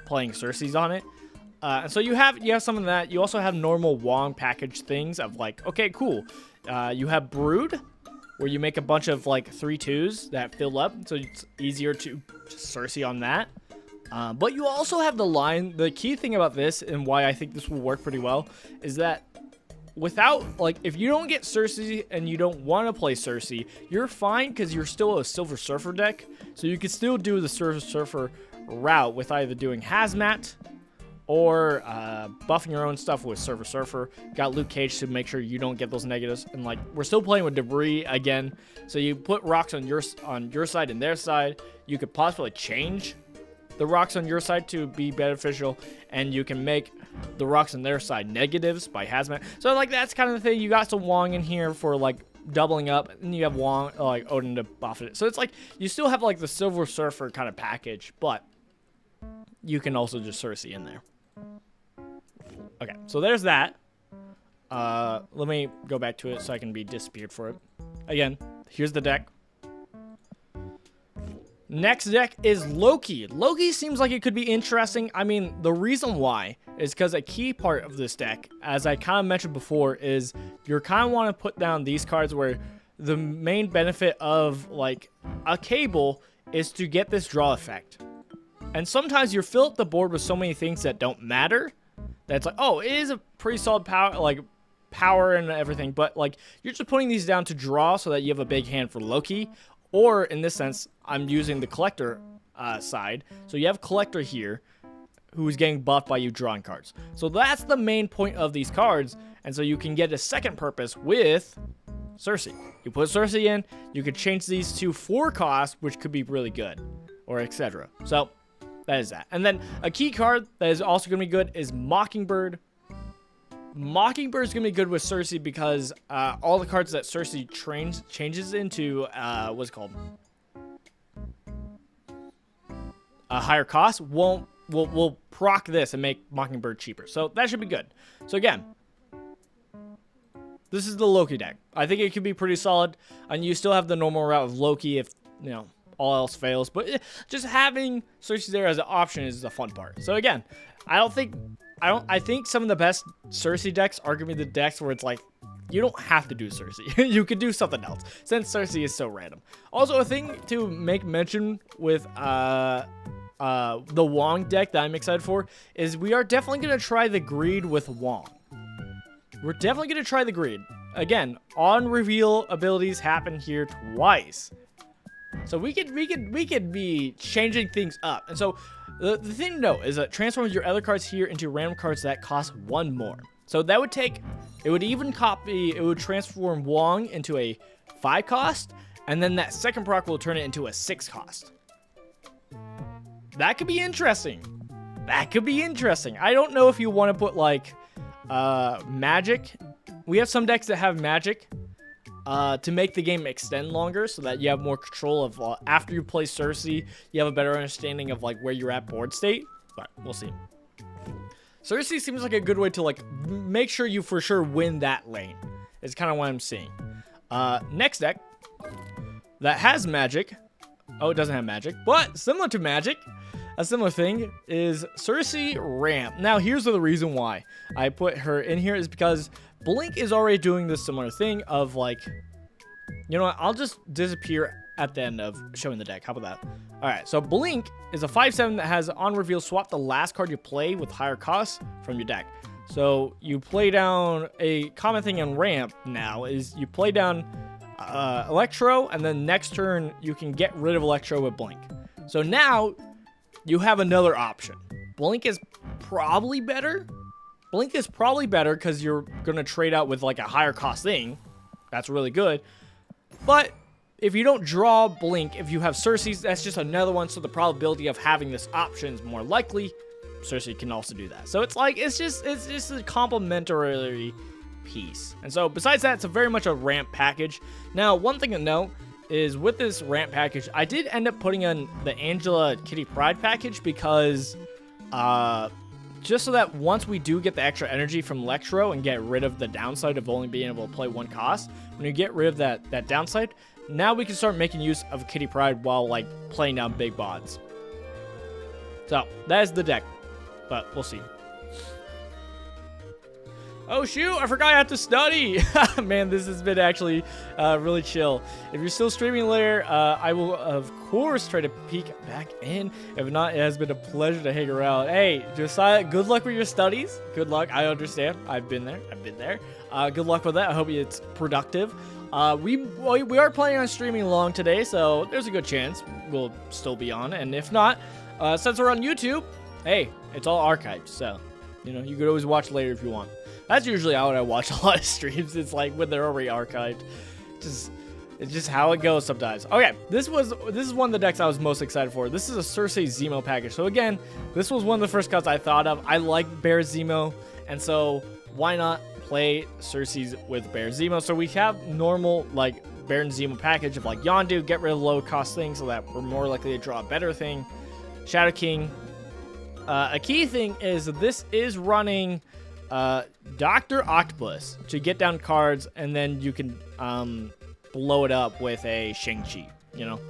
playing Sersi's on it. And so you have some of that. You also have normal Wong package things of like, okay, cool. You have Brood, where you make a bunch of like 3/2s that fill up, so it's easier to Sersi on that. But you also have the line. The key thing about this and why I think this will work pretty well is that without, like, if you don't get Sersi and you don't want to play Sersi, you're fine because you're still a Silver Surfer deck. So you can still do the Silver Surfer route with either doing Hazmat or buffing your own stuff with Silver Surfer. Got Luke Cage to make sure you don't get those negatives. And like, we're still playing with debris again. So you put rocks on your side and their side. You could possibly change the rocks on your side to be beneficial, and you can make the rocks on their side negatives by Hazmat. So like, that's kind of the thing. You got some Wong in here for like doubling up, and you have Wong, like Odin to buff it. So it's like you still have like the Silver Surfer kind of package, but you can also just Sersi in there. Okay, so there's that. Let me go back to it so I can be disappeared for it. Again, here's the deck. Next deck is Loki. Loki seems like it could be interesting. I mean, the reason why is because a key part of this deck, as I kind of mentioned before, is you kind of want to put down these cards where the main benefit of like a Cable is to get this draw effect. And sometimes you fill up the board with so many things that don't matter. That's like, oh, it is a pretty solid power and everything, but like you're just putting these down to draw so that you have a big hand for Loki. Or in this sense, I'm using the collector side. So you have collector here who is getting buffed by you drawing cards. So that's the main point of these cards. And so you can get a second purpose with Sersi. You put Sersi in, you could change these to 4 costs, which could be really good, or etc. So that is that. And then a key card that is also going to be good is Mockingbird. Mockingbird is going to be good with Sersi because all the cards that Sersi changes into, what's it called? A higher cost will proc this and make Mockingbird cheaper. So that should be good. So again, this is the Loki deck. I think it could be pretty solid. And you still have the normal route of Loki if, you know, all else fails. But just having Sersi there as an option is the fun part. So again, I think some of the best Sersi decks are going to be the decks where it's like, you don't have to do Sersi. You could do something else, since Sersi is so random. Also, a thing to make mention with the Wong deck that I'm excited for is we are definitely going to try the Greed with Wong. We're definitely going to try the Greed. Again, on-reveal abilities happen here twice. So we could be changing things up. And so the thing to know is that transform your other cards here into random cards that cost 1 more. So that would take, it would transform Wong into a 5 cost, and then that second proc will turn it into a 6 cost. That could be interesting. That could be interesting. I don't know if you want to put like magic. We have some decks that have magic to make the game extend longer so that you have more control of after you play Sersi, you have a better understanding of like where you're at board state, but we'll see. Sersi seems like a good way to like make sure you for sure win that lane. Is kind of what I'm seeing. Next deck that has magic. Oh, it doesn't have magic, but similar to magic, a similar thing is Sersi Ramp. Now, here's the reason why I put her in here is because Blink is already doing this similar thing of like, you know what, I'll just disappear at the end of showing the deck. How about that? All right, so Blink is a 5/7 that has on reveal swap the last card you play with higher costs from your deck. So you play down a common thing in Ramp now is you play down Electro, and then next turn you can get rid of Electro with Blink. So now you have another option. Blink is probably better. Blink is probably better because you're going to trade out with like a higher cost thing. That's really good. But if you don't draw Blink, if you have Sersi's, that's just another one. So the probability of having this option is more likely. Sersi can also do that. So it's like, it's just a complementary piece. And so besides that, it's very much a ramp package. Now, one thing to note is with this ramp package, I did end up putting in the Angela Kitty Pryde package because just so that once we do get the extra energy from Electro and get rid of the downside of only being able to play one cost, when you get rid of that downside, now we can start making use of Kitty Pryde while like playing down big bods. So that is the deck, but we'll see. Oh shoot, I forgot I have to study. Man, this has been actually really chill. If you're still streaming later, I will of course try to peek back in. If not, it has been a pleasure to hang around. Hey, Josiah, good luck with your studies. Good luck, I understand. I've been there. Good luck with that. I hope it's productive. We are planning on streaming long today, so there's a good chance we'll still be on. And if not, since we're on YouTube, hey, it's all archived, so you know, you could always watch later if you want. That's usually how I watch a lot of streams. It's like when they're already archived. It's just how it goes sometimes. Okay, this is one of the decks I was most excited for. This is a Sersi Zemo package. So again, this was one of the first cards I thought of. I like Bear Zemo, and so why not play Sersi's with Bear Zemo? So we have normal like Bear and Zemo package of like Yondu, get rid of low cost things so that we're more likely to draw a better thing. Shadow King. A key thing is this is running Dr. Octopus to get down cards, and then you can blow it up with a Shang-Chi, you know?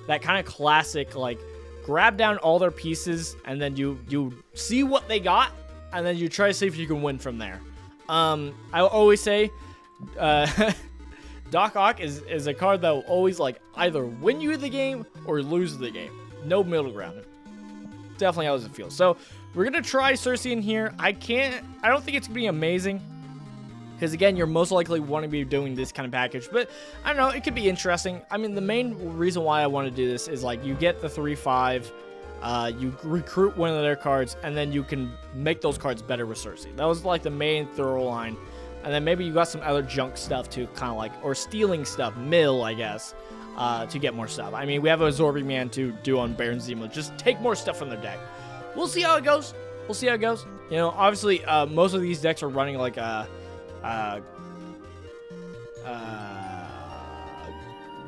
That kind of classic, like, grab down all their pieces, and then you see what they got, and then you try to see if you can win from there. I always say, DARKHAWK is a card that will always, like, either win you the game or lose the game. No middle ground. Definitely how it feels. So, we're going to try Sersi in here. I don't think it's going to be amazing. Because, again, you're most likely want to be doing this kind of package. But, I don't know, it could be interesting. I mean, the main reason why I want to do this is, like, you get the 3/5. You recruit one of their cards. And then you can make those cards better with Sersi. That was, like, the main thorough line. And then maybe you got some other junk stuff to kind of, like, or stealing stuff. Mill, I guess. To get more stuff. I mean, we have a Absorbing Man to do on Baron Zemo. Just take more stuff from their deck. We'll see how it goes. You know, obviously, most of these decks are running like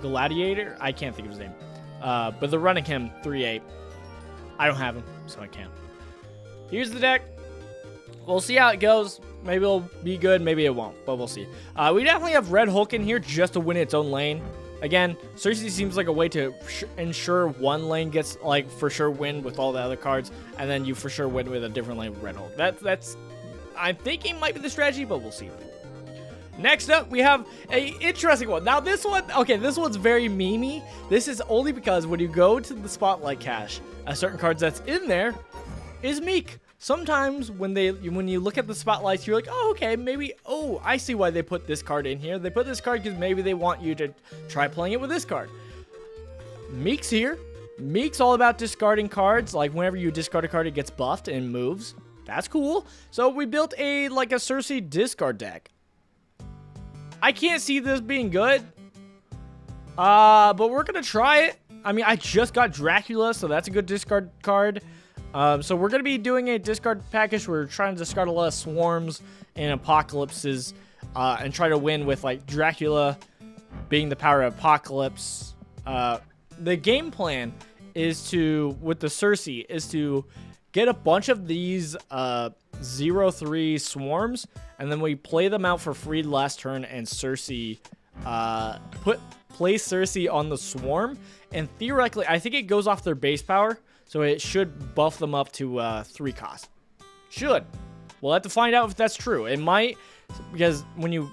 Gladiator. I can't think of his name. But they're running him 3/8. I don't have him, so I can't. Here's the deck. We'll see how it goes. Maybe it'll be good, maybe it won't, but we'll see. We definitely have Red Hulk in here just to win its own lane. Again, Sersi seems like a way to ensure one lane gets, like, for sure win with all the other cards, and then you for sure win with a different lane with Red Hulk. That's I'm thinking might be the strategy, but we'll see. Next up, we have a interesting one. Now, this one, okay, this one's very memey. This is only because when you go to the Spotlight cache, a certain cards that's in there is Meek. Sometimes when you look at the spotlights, you're like, oh, okay, maybe, oh, I see why they put this card in here. They put this card because maybe they want you to try playing it with this card. Meek's here. Meek's all about discarding cards. Like, whenever you discard a card, it gets buffed and moves. That's cool. So we built a Sersi discard deck. I can't see this being good. But we're going to try it. I mean, I just got Dracula, so that's a good discard card. So we're going to be doing a discard package. We're trying to discard a lot of swarms and apocalypses and try to win with, like, Dracula being the power of apocalypse. The game plan is to, with the Sersi, is to get a bunch of these 0/3 swarms, and then we play them out for free last turn, and Sersi, place Sersi on the swarm, and theoretically, I think it goes off their base power, so it should buff them up to 3 cost. Should. We'll have to find out if that's true. It might, because when you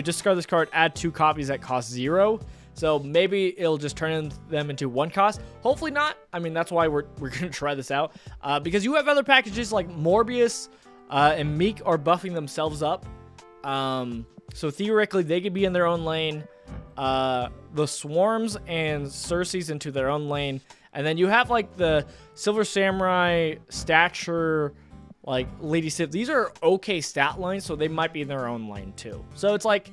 discard this card, add 2 copies that cost 0. So maybe it'll just turn them into 1 cost. Hopefully not. I mean, that's why we're going to try this out. Because you have other packages like Morbius and Meek are buffing themselves up. So theoretically, they could be in their own lane. The Swarms and Sersi's into their own lane. And then you have, like, the Silver Samurai, Stature, like, Lady Sif. These are okay stat lines, so they might be in their own lane, too. So it's like,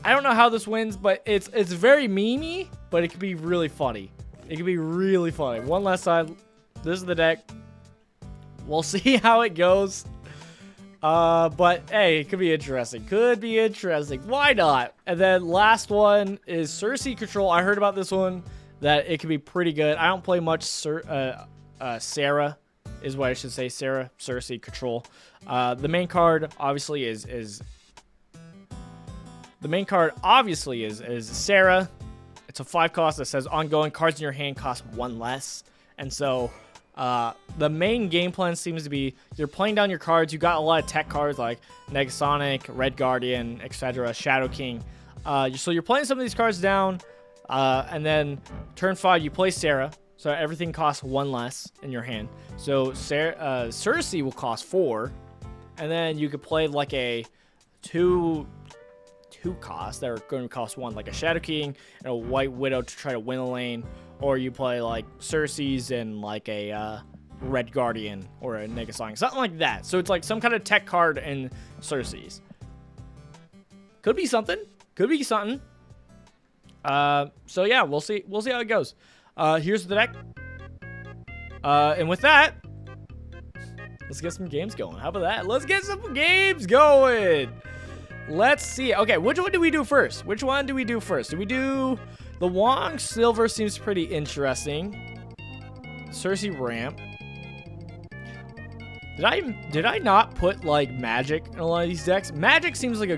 I don't know how this wins, but it's very memey, but it could be really funny. It could be really funny. One last time. This is the deck. We'll see how it goes. But hey, it could be interesting. Could be interesting. Why not? And then last one is Sersi control. I heard about this one that it could be pretty good. I don't play much Sarah is what I should say. Sersi control. The main card obviously is Sarah. It's a 5 cost that says ongoing. Cards in your hand cost 1 less. And so the main game plan seems to be you're playing down your cards. You got a lot of tech cards like Negasonic, Red Guardian, etc., Shadow King. So you're playing some of these cards down, and then turn 5 you play Sarah. So everything costs 1 less in your hand. So Sersi will cost 4, and then you could play like a two costs that are going to cost 1, like a Shadow King and a White Widow to try to win a lane. Or you play like Sersi's and like a Red Guardian or a Negasonic, something like that. So it's like some kind of tech card in Sersi's. Could be something. Could be something. So yeah, we'll see. We'll see how it goes. Here's the deck. And with that, let's get some games going. How about that? Let's get some games going. Let's see. Okay, which one do we do first? Do we do the Wong Silver? Seems pretty interesting. Sersi Ramp. Did I not put like Magic in a lot of these decks? Magic seems like a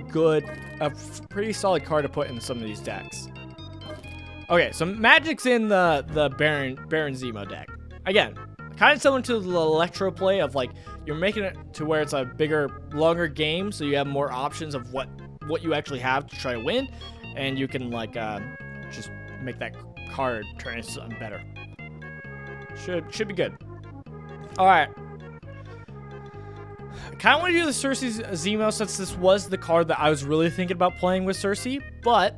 pretty solid card to put in some of these decks. Okay, so Magic's in the Baron Zemo deck. Again, kind of similar to the Electro play of like you're making it to where it's a bigger, longer game, so you have more options of what you actually have to try to win, and you can like just make that card turn into something better. Should be good. All right. I kind of want to do the Sersi's Zemo since this was the card that I was really thinking about playing with Sersi, but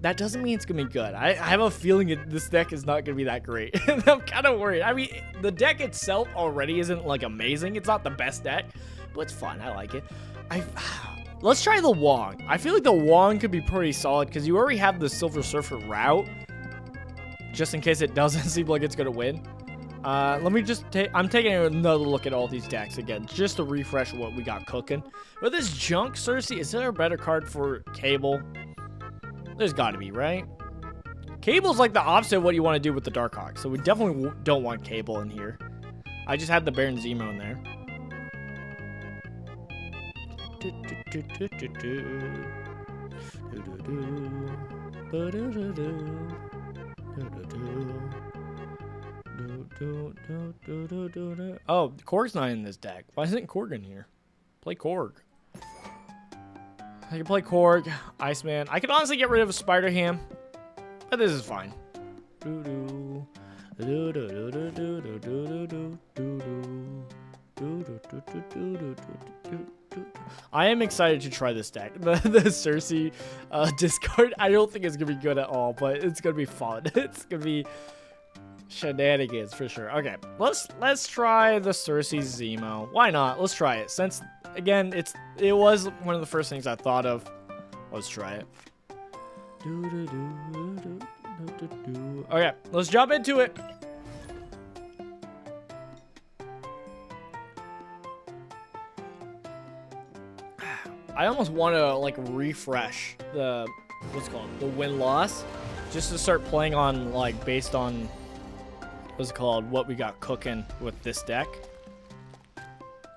that doesn't mean it's going to be good. I have a feeling this deck is not going to be that great. I'm kind of worried. I mean, the deck itself already isn't like amazing. It's not the best deck, but it's fun. I like it. Let's try the Wong. I feel like the Wong could be pretty solid because you already have the Silver Surfer route, just in case it doesn't seem like it's going to win. Let me just I'm taking another look at all these decks again, just to refresh what we got cooking. With this junk Sersi, is there a better card for Cable? There's got to be, right? Cable's like the opposite of what you want to do with the Darkhawk, so we definitely don't want Cable in here. I just had the Baron Zemo in there. Oh, Korg's not in this deck. Why isn't Korg in here? Play Korg. I can play Korg, Iceman. I could honestly get rid of a Spider Ham, but this is fine. I am excited to try this deck. The Sersi discard, I don't think it's going to be good at all, but it's going to be fun. It's going to be shenanigans for sure. Okay, let's try the Sersi Zemo. Why not? Let's try it. Since again, it was one of the first things I thought of. Let's try it. Okay, let's jump into it. I almost want to like refresh the the win-loss, just to start playing on like based on what we got cooking with this deck.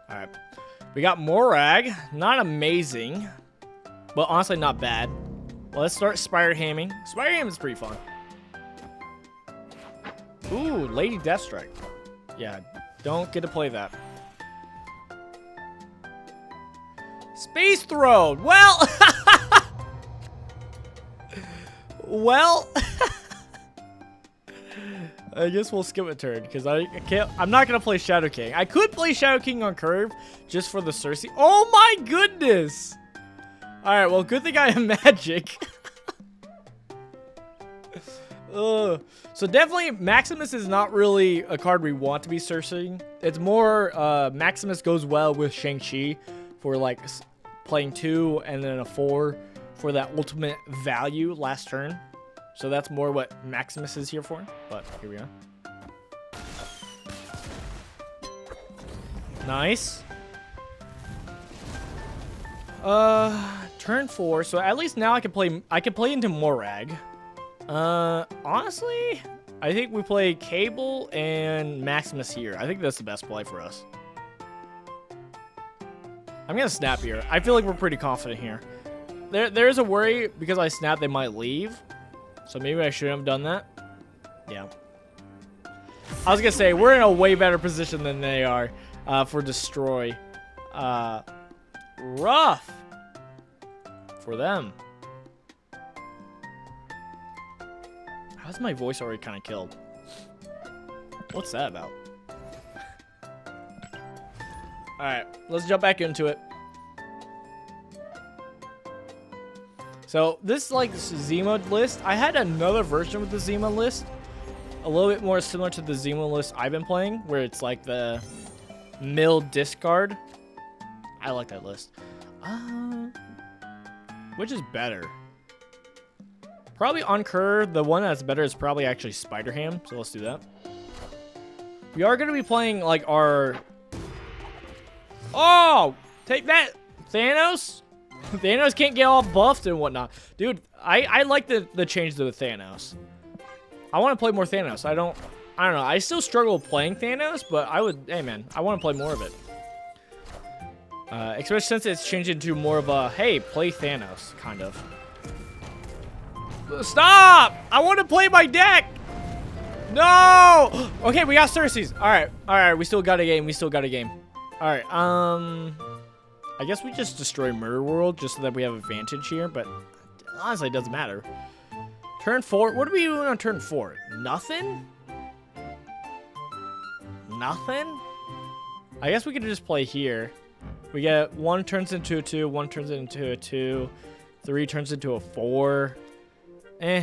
All right, we got Morag, not amazing, but honestly not bad. Well, let's start Spider Hamming. Spider Ham is pretty fun. Ooh, Lady Deathstrike. Yeah, don't get to play that. Space Throne. Well, well, I guess we'll skip a turn because I'm not gonna play Shadow King. I could play Shadow King on curve just for the Sersi. Oh my goodness! All right, well, good thing I have Magic. So definitely Maximus is not really a card we want to be Sersi. It's more Maximus goes well with Shang-Chi for like playing 2 and then a 4 for that ultimate value last turn. So that's more what Maximus is here for, but here we are. Nice. Turn 4. So at least now I can play into Morag. Honestly, I think we play Cable and Maximus here. I think that's the best play for us. I'm gonna snap here. I feel like we're pretty confident here. There's a worry because I snap they might leave. So maybe I shouldn't have done that. Yeah. I was gonna say we're in a way better position than they are for destroy. Rough for them. How's my voice already kind of killed? What's that about? Alright, let's jump back into it. So, this, like, Zemo list, I had another version with the Zemo list. A little bit more similar to the Zemo list I've been playing, where it's like the mill discard. I like that list. Which is better? Probably on Kerr, the one that's better is probably actually Spider-Ham, so let's do that. We are going to be playing, like, our... Oh! Take that, Thanos! Thanos can't get all buffed and whatnot. Dude, I like the change to the Thanos. I want to play more Thanos. I don't know. I still struggle playing Thanos, but hey man, I want to play more of it. Especially since it's changed into more of a, hey, play Thanos, kind of. Stop! I want to play my deck! No! Okay, we got Sersi's. Alright, we still got a game. Alright, I guess we just destroy Murder World just so that we have advantage here, but honestly, it doesn't matter. Turn 4. What are we doing on turn 4? Nothing? Nothing? I guess we could just play here. We get 1 turns into a 2, 1 turns into a 2, 3 turns into a 4.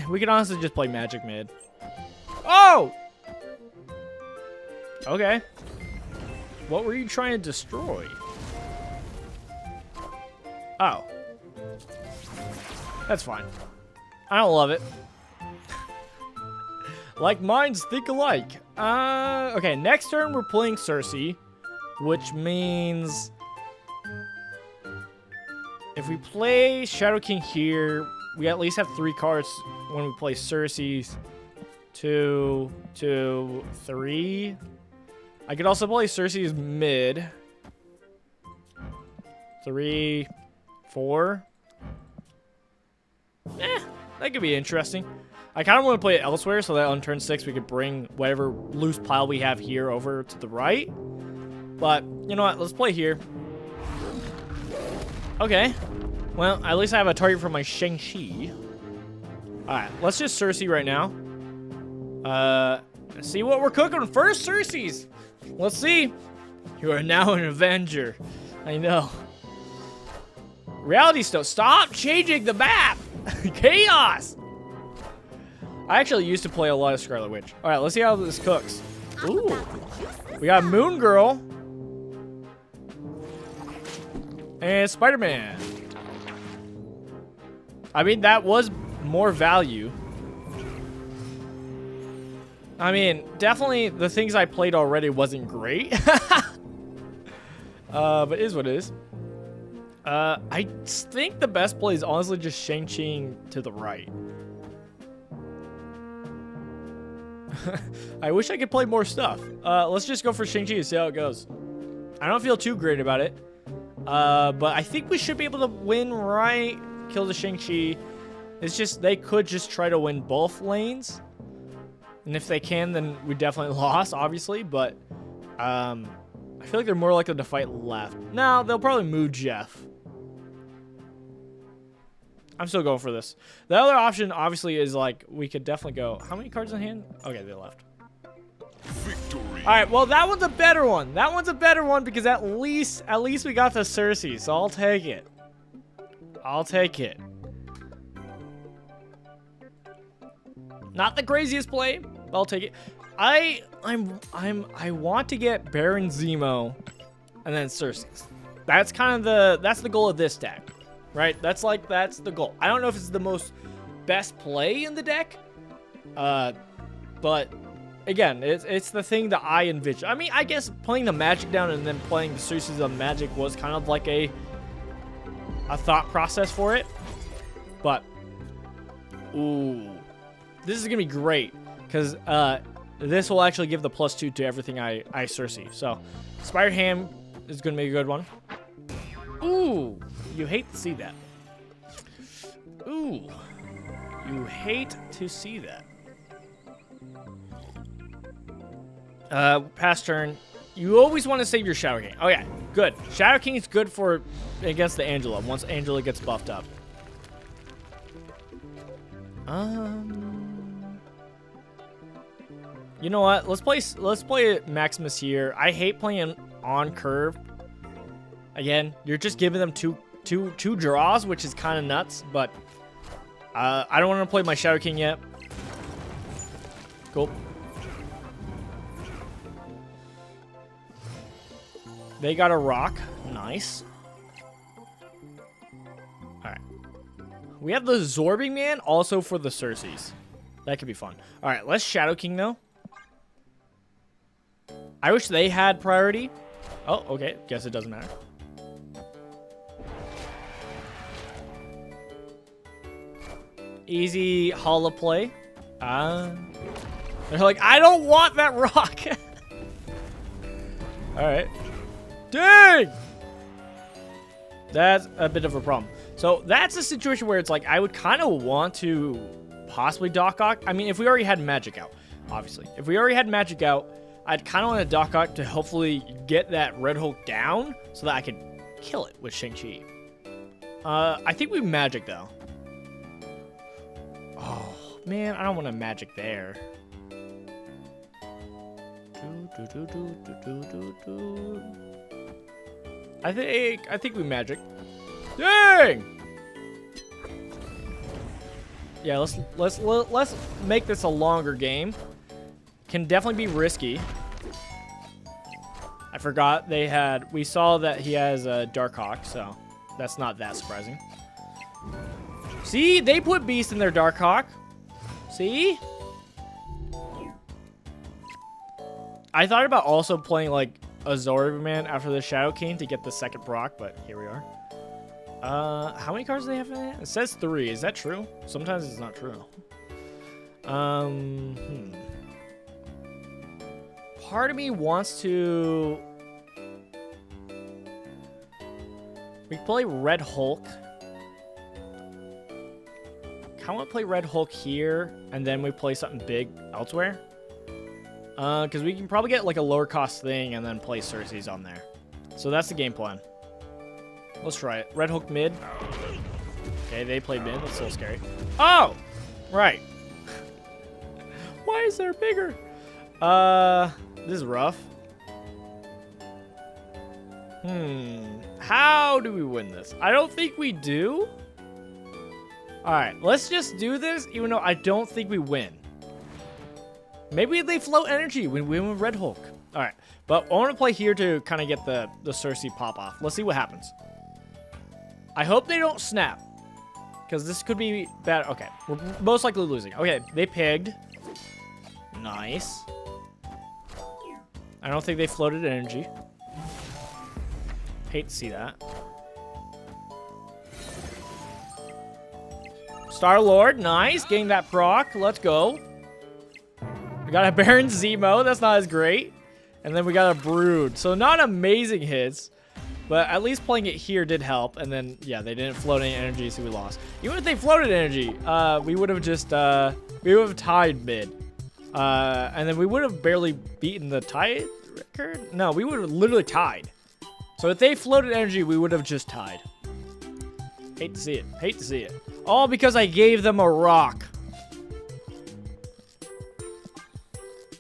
We could honestly just play Magic mid. Oh! Okay. What were you trying to destroy? Oh. That's fine. I don't love it. Like minds think alike. Okay, next turn we're playing Sersi, which means if we play Shadow King here, we at least have 3 cards when we play Sersi's. 2, 2, 3. I could also play Sersi's mid. 3, 4. That could be interesting. I kind of want to play it elsewhere so that on turn 6 we could bring whatever loose pile we have here over to the right. But, you know what? Let's play here. Okay. Well, at least I have a target for my Shang-Chi. Alright, let's just Sersi right now. Let's see what we're cooking. First Sersi's. Let's see. You are now an Avenger. I know. Reality Stone. Stop changing the map. Chaos. I actually used to play a lot of Scarlet Witch. All right, let's see how this cooks. Ooh. We got Moon Girl. And Spider-Man. I mean, that was more value. I mean, definitely the things I played already wasn't great. But it is what it is. I think the best play is honestly just Shang-Chi to the right. I wish I could play more stuff. Let's just go for Shang-Chi and see how it goes. I don't feel too great about it. But I think we should be able to win, right? Kill the Shang-Chi. It's just, they could just try to win both lanes. And if they can, then we definitely lost, obviously. But I feel like they're more likely to fight left. No, they'll probably move Jeff. I'm still going for this. The other option, obviously, is like, we could definitely go. How many cards in hand? Okay, they left. Victory. All right, well, that one's a better one. That one's a better one because at least we got the Sersi, so I'll take it. I'll take it. Not the craziest play, but I'll take it. I want to get Baron Zemo and then Sersi's. That's kind of that's the goal of this deck. Right? That's the goal. I don't know if it's the most best play in the deck. But again, it's the thing that I envision. I mean, I guess playing the magic down and then playing the Sersis on magic was kind of like a thought process for it. But, ooh, this is gonna be great because this will actually give the +2 to everything I Sersi. So, Spider Ham is gonna be a good one. Ooh, you hate to see that. Ooh, you hate to see that. Pass turn. You always want to save your Shadow King. Oh yeah, good. Shadow King is good for against the Angela once Angela gets buffed up. You know what? Let's play Maximus here. I hate playing on curve. Again, you're just giving them two draws, which is kind of nuts. But I don't want to play my Shadow King yet. Cool. They got a rock. Nice. Alright. We have the Zorbing Man also for the Sersis. That could be fun. Alright, let's Shadow King though. I wish they had priority. Oh, okay. Guess it doesn't matter. Easy hollow play. They're like, I don't want that rock. Alright. Dang! That's a bit of a problem. So that's a situation where it's like I would kind of want to possibly DARKHAWK. I mean, if we already had magic out, obviously. If we already had magic out, I'd kind of want to DARKHAWK to hopefully get that Red Hulk down so that I could kill it with Shang-Chi. I think we magic though. Oh, man, I don't want to magic there. I think we magic. Dang! Yeah, let's make this a longer game. Can definitely be risky. I forgot we saw that he has a DARKHAWK, so that's not that surprising. See, they put Beast in their DARKHAWK. See? I thought about also playing like a Zorbing Man after the Shadow King to get the second proc, but here we are. How many cards do they have in it? It says 3. Is that true? Sometimes it's not true. Part of me wants to... We play Red Hulk. I want to play Red Hulk here, and then we play something big elsewhere. Because we can probably get like a lower cost thing and then play Sersis on there. So that's the game plan. Let's try it. Red Hulk mid. Okay, they played mid. That's so scary. Oh! Right. Why is there bigger? This is rough. How do we win this? I don't think we do. Alright, let's just do this, even though I don't think we win. Maybe they float energy when we win with Red Hulk. Alright, but I want to play here to kind of get the Sersi pop off. Let's see what happens. I hope they don't snap. Because this could be bad. Okay, we're most likely losing. Okay, they pigged. Nice. I don't think they floated energy. Hate to see that. Star-Lord, nice. Getting that proc. Let's go. We got a Baron Zemo. That's not as great. And then we got a Brood. So not amazing hits. But at least playing it here did help. And then, yeah, they didn't float any energy, so we lost. Even if they floated energy, we would have just... we would have tied mid. And then we would have barely beaten the tie record. No, we would have literally tied. So if they floated energy, we would have just tied. Hate to see it. Hate to see it. All because I gave them a rock.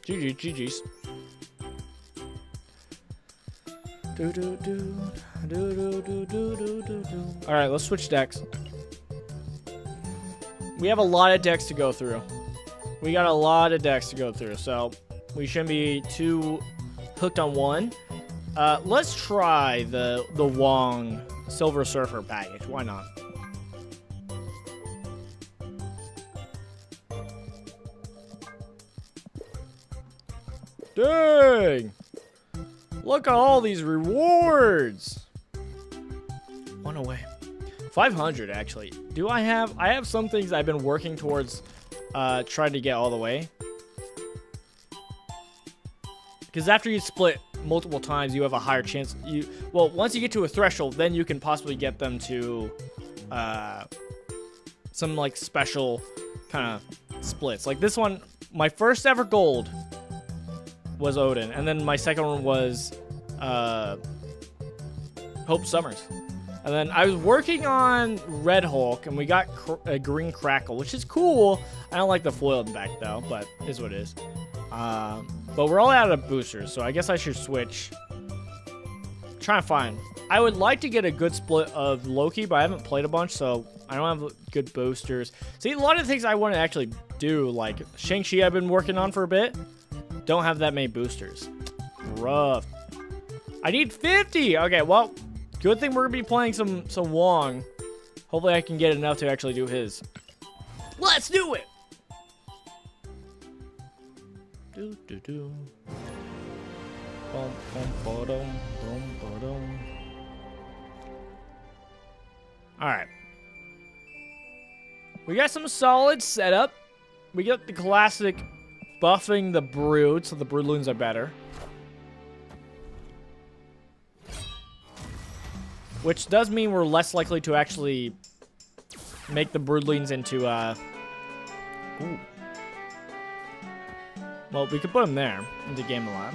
GG's. Alright, let's switch decks. We have a lot of decks to go through. We got a lot of decks to go through, so we shouldn't be too hooked on one. Let's try the Wong Silver Surfer package. Why not? Dang! Look at all these rewards. One away. 500 actually. Do I have some things I've been working towards trying to get all the way. Because after you split multiple times, you have a higher chance. Well, once you get to a threshold, then you can possibly get them to some like special kind of splits. Like this one, my first ever gold was Odin, and then my second one was Hope Summers. And then I was working on Red Hulk, and we got a green crackle, which is cool. I don't like the foil in the back, though, but it is what it is. But we're all out of boosters, so I guess I should switch. Trying to find. I would like to get a good split of Loki, but I haven't played a bunch, so I don't have good boosters. See, a lot of the things I want to actually do, like Shang-Chi I've been working on for a bit, don't have that many boosters. Rough. I need 50! Okay, well... Good thing we're gonna be playing some Wong. Hopefully I can get enough to actually do his. Let's do it! Do do do. Bum bum ba-dum, bum ba-dum. Alright. We got some solid setup. We got the classic buffing the brood, so the broodlings are better. Which does mean we're less likely to actually make the broodlings into, Ooh. Well, we could put them there, into Game Lab.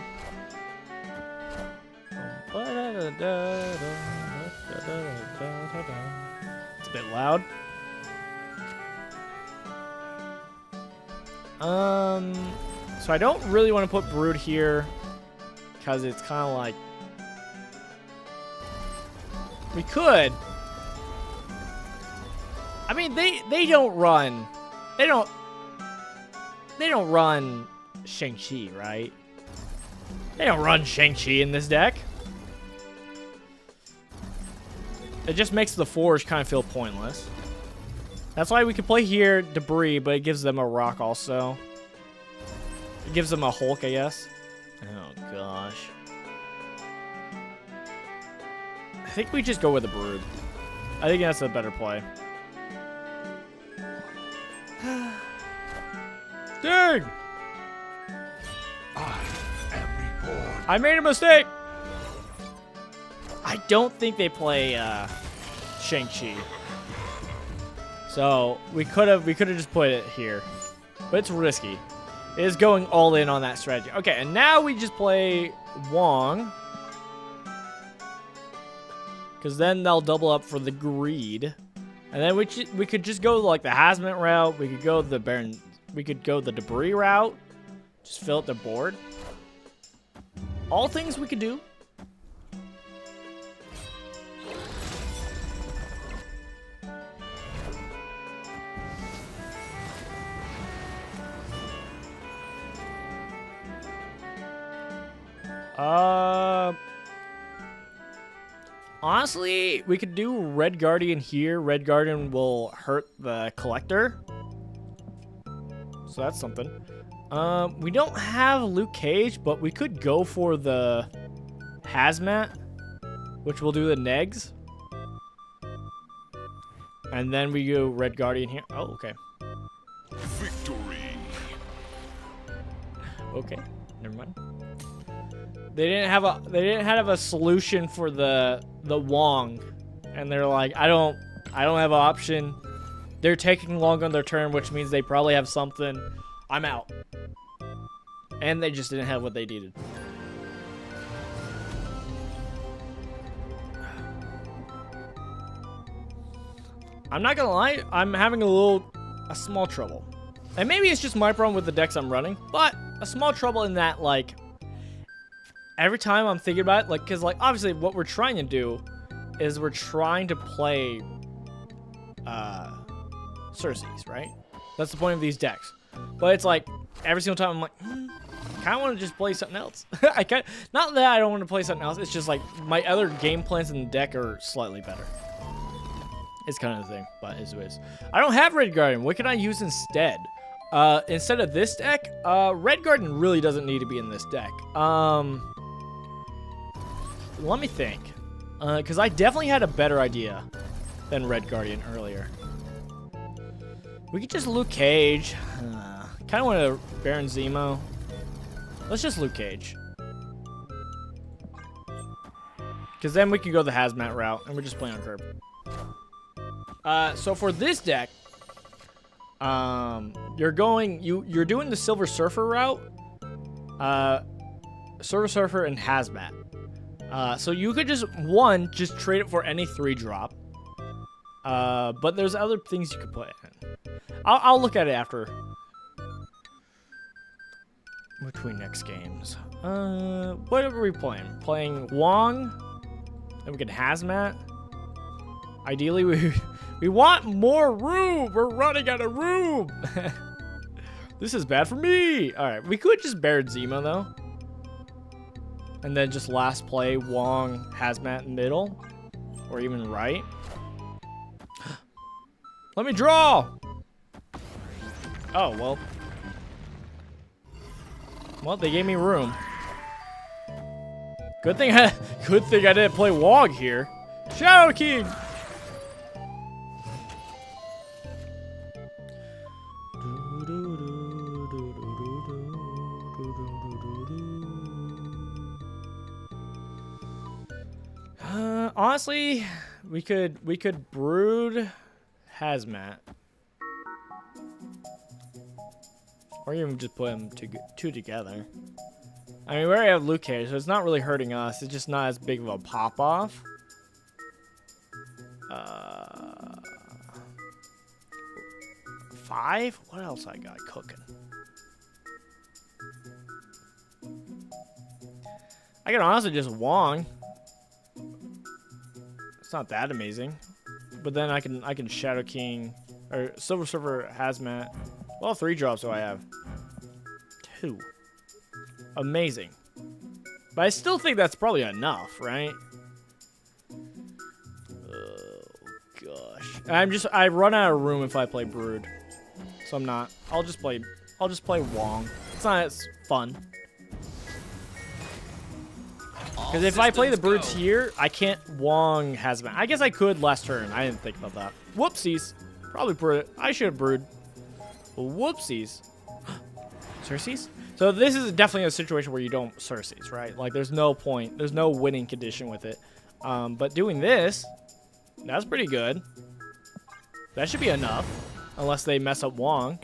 It's a bit loud. So I don't really want to put brood here, because it's kind of like... We could. I mean, they don't run. They don't run Shang-Chi, right? They don't run Shang-Chi in this deck. It just makes the forge kind of feel pointless. That's why we could play here Debris, but it gives them a rock also. It gives them a Hulk, I guess. Oh gosh. I think we just go with the brood. I think that's a better play. Dang! I am reborn. I made a mistake! I don't think they play Shang-Chi. So we could have just put it here. But it's risky. It is going all in on that strategy. Okay, and now we just play Wong. Because then they'll double up for the greed. And then we could just go like the Hazmat route. We could go the Baron. We could go the Debris route. Just fill up the board. All things we could do. Honestly, we could do Red Guardian here. Red Guardian will hurt the Collector. So that's something. We don't have Luke Cage, but we could go for the Hazmat, which will do the Negs. And then we go Red Guardian here. Oh, okay. Victory. Okay, never mind. They didn't have a solution for the Wong, and they're like, I don't have an option. They're taking long on their turn, which means they probably have something. I'm out. And they just didn't have what they needed. I'm not gonna lie, I'm having a small trouble. And maybe it's just my problem with the decks I'm running, but a small trouble in that, like, every time I'm thinking about it, like, because, like, obviously what we're trying to do is we're trying to play Sersi's, right? That's the point of these decks. But it's like, every single time I'm like, I kind of want to just play something else. Not that I don't want to play something else, it's just like, my other game plans in the deck are slightly better. It's kind of the thing, but it is. I don't have Red Guardian. What can I use instead? instead of this deck, Red Garden really doesn't need to be in this deck. Let me think. Because I definitely had a better idea than Red Guardian earlier. We could just Luke Cage. Kind of want to Baron Zemo. Let's just Luke Cage. Because then we can go the Hazmat route, and we're just playing on curb. So for this deck, you're doing the Silver Surfer route. Silver Surfer and Hazmat. So you could just trade it for any 3-drop. But there's other things you could play in. I'll look at it after. Between next games. What are we playing? Playing Wong. Then we can Hazmat. Ideally, we want more room. We're running out of room. This is bad for me. All right, we could just Baron Zemo though. And then just last play Wong, Hazmat middle. Or even right. Let me draw. Oh, well. Well, they gave me room. Good thing I didn't play Wong here. Shadow King. Honestly, we could Brood Hazmat. Or even just put them two together. I mean, we already have Luke Cage, so it's not really hurting us. It's just not as big of a pop-off. 5? What else I got cooking? I can honestly just Wong. It's not that amazing. But then I can Shadow King or Silver Surfer Hazmat. Well, 3 drops do I have? 2. Amazing. But I still think that's probably enough, right? Oh gosh. I run out of room if I play Brood. So I'm not. I'll just play Wong. It's not as fun. Because if I play the Broods here, I can't Wong Hazmat. I guess I could last turn. I didn't think about that. Whoopsies. Probably Brood. I should have Brood. Whoopsies. Sersi's? So this is definitely a situation where you don't Sersi's, right? Like there's no point. There's no winning condition with it. But doing this, that's pretty good. That should be enough. Unless they mess up Wong.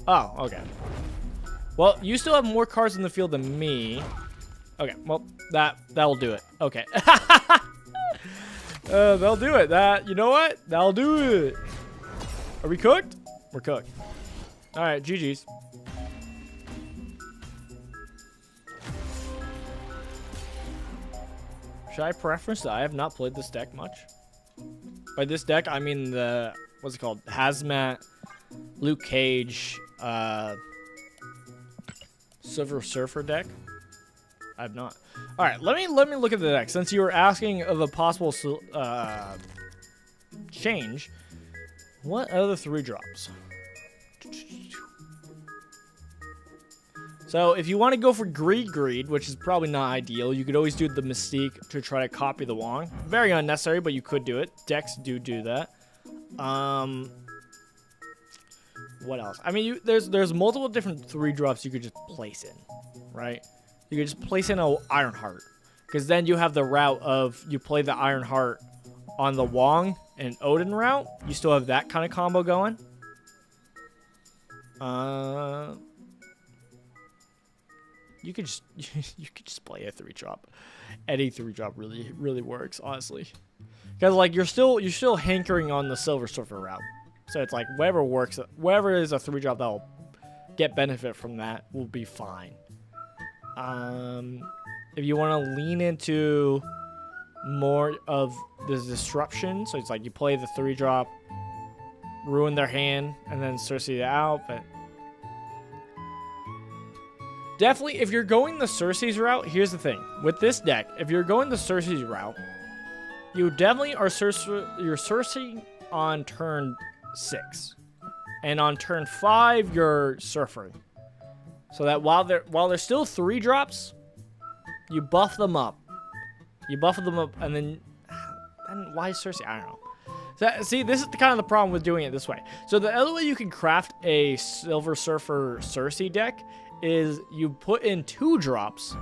Oh, okay. Well, you still have more cards in the field than me. Okay, well, that'll do it. Okay. That'll do it. You know what? That'll do it. Are we cooked? We're cooked. All right, GG's. Should I preference that I have not played this deck much? By this deck, I mean the, what's it called? Hazmat, Luke Cage, Silver Surfer deck. I have not. All right, let me look at the deck. Since you were asking of a possible change, what other 3 drops? So if you want to go for Greed, which is probably not ideal, you could always do the Mystique to try to copy the Wong. Very unnecessary, but you could do it. Decks do that. What else? I mean, there's multiple different 3 drops you could just place in, right? You could just place in a Ironheart, because then you have the route of you play the Ironheart on the Wong and Odin route. You still have that kind of combo going. You could just play a 3-drop. Any 3-drop really works, honestly. Because like you're still hankering on the Silver Surfer route. So it's like whatever works, whatever is a 3-drop that'll get benefit from that will be fine. If you want to lean into more of the disruption, so it's like you play the 3-drop, ruin their hand, and then Sersi it out, but definitely, if you're going the Sersi's route, here's the thing. With this deck, if you're going the Sersi's route, you definitely are Sersi on turn 6. and on turn 5 you're Surfer. So that while they're still 3 drops, you buff them up. You buff them up, and then why Sersi? I don't know. So, see, this is kind of the problem with doing it this way. So the other way you can craft a Silver Surfer Sersi deck is you put in 2 drops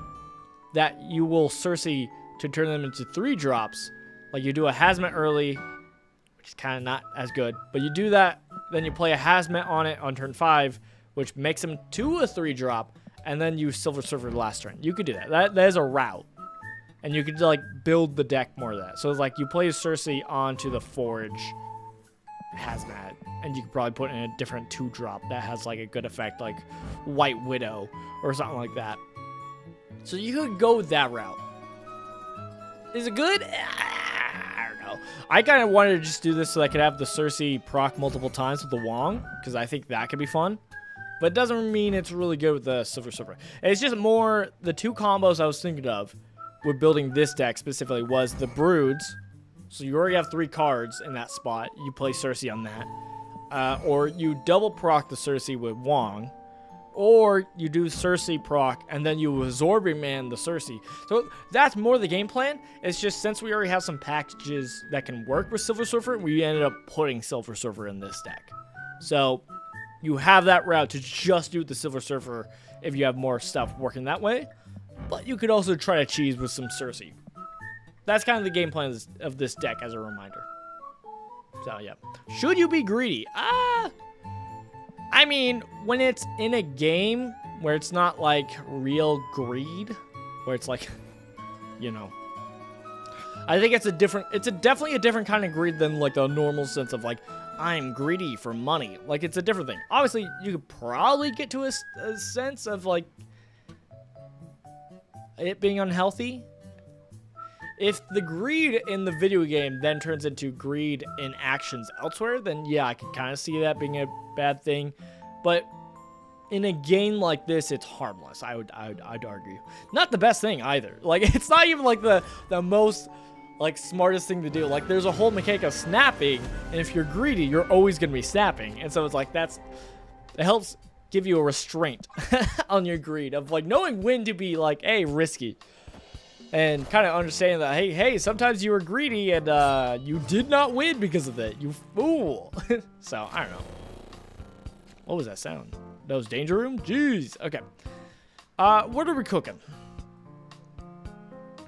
that you will Sersi to turn them into 3 drops. Like you do a Hazmat early, which is kind of not as good, but you do that, then you play a Hazmat on it on turn 5, which makes them to a 3 drop, and then you Silver Surfer the last turn. You could do that. That is a route. And you could like build the deck more of that. So it's like you play Sersi onto the Forge Hazmat, and you could probably put in a different 2 drop that has like a good effect, like White Widow or something like that. So you could go that route. Is it good? I don't know. I kind of wanted to just do this so I could have the Sersi proc multiple times with the Wong, because I think that could be fun. But it doesn't mean it's really good with the Silver Surfer. It's just more the 2 combos I was thinking of with building this deck specifically was the Broods. So you already have 3 cards in that spot. You play Sersi on that. Or you double proc the Sersi with Wong. Or you do Sersi proc and then you Absorbing Man the Sersi. So that's more the game plan. It's just since we already have some packages that can work with Silver Surfer, we ended up putting Silver Surfer in this deck. So you have that route to just do the Silver Surfer if you have more stuff working that way. But you could also try to cheese with some Sersi. That's kind of the game plan of this deck as a reminder. So, yeah. Should you be greedy? I mean, when it's in a game where it's not, like, real greed, where it's, like, you know. I think it's definitely a different kind of greed than, like, the normal sense of, like, I'm greedy for money. Like, it's a different thing. Obviously, you could probably get to a sense of, like, it being unhealthy. If the greed in the video game then turns into greed in actions elsewhere, then yeah, I can kind of see that being a bad thing. But in a game like this, it's harmless. I'd argue. Not the best thing either. Like, it's not even like the most like smartest thing to do. Like, there's a whole mechanic of snapping, and if you're greedy, you're always gonna be snapping. And so it's like it helps give you a restraint on your greed of like knowing when to be like, hey, risky. And kind of understanding that, hey, sometimes you were greedy and you did not win because of that. You fool. So, I don't know. What was that sound? That was Danger Room? Jeez. Okay. What are we cooking?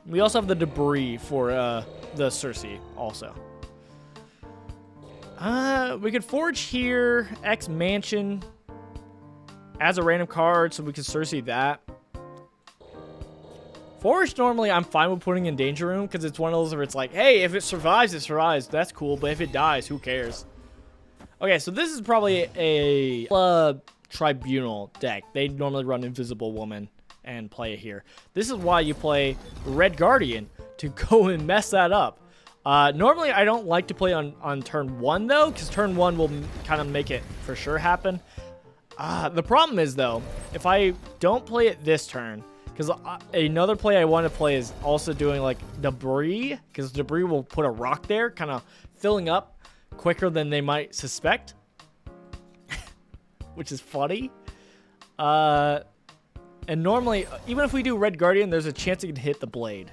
We also have the debris for the Sersi also. We could forge here. X Mansion as a random card so we can Sersi that. Forge, normally, I'm fine with putting in Danger Room because it's one of those where it's like, hey, if it survives, it survives. That's cool, but if it dies, who cares? Okay, so this is probably a Tribunal deck. They normally run Invisible Woman and play it here. This is why you play Red Guardian, to go and mess that up. Normally, I don't like to play on turn 1, though, because turn 1 will kind of make it for sure happen. The problem is, though, if I don't play it this turn, because another play I want to play is also doing, like, Debris. Because Debris will put a rock there, kind of filling up quicker than they might suspect. Which is funny. And normally, even if we do Red Guardian, there's a chance it can hit the blade.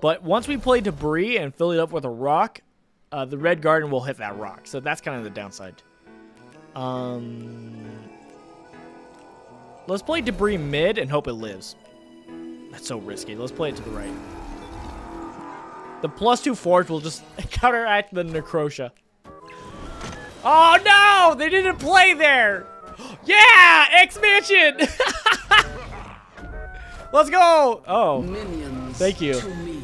But once we play Debris and fill it up with a rock, the Red Guardian will hit that rock. So that's kind of the downside. Let's play Debris mid and hope it lives. That's so risky. Let's play it to the right. The +2 Forge will just counteract the Necrotia. Oh no! They didn't play there! Yeah! X-Mansion! Let's go! Oh. Minions thank you. to me.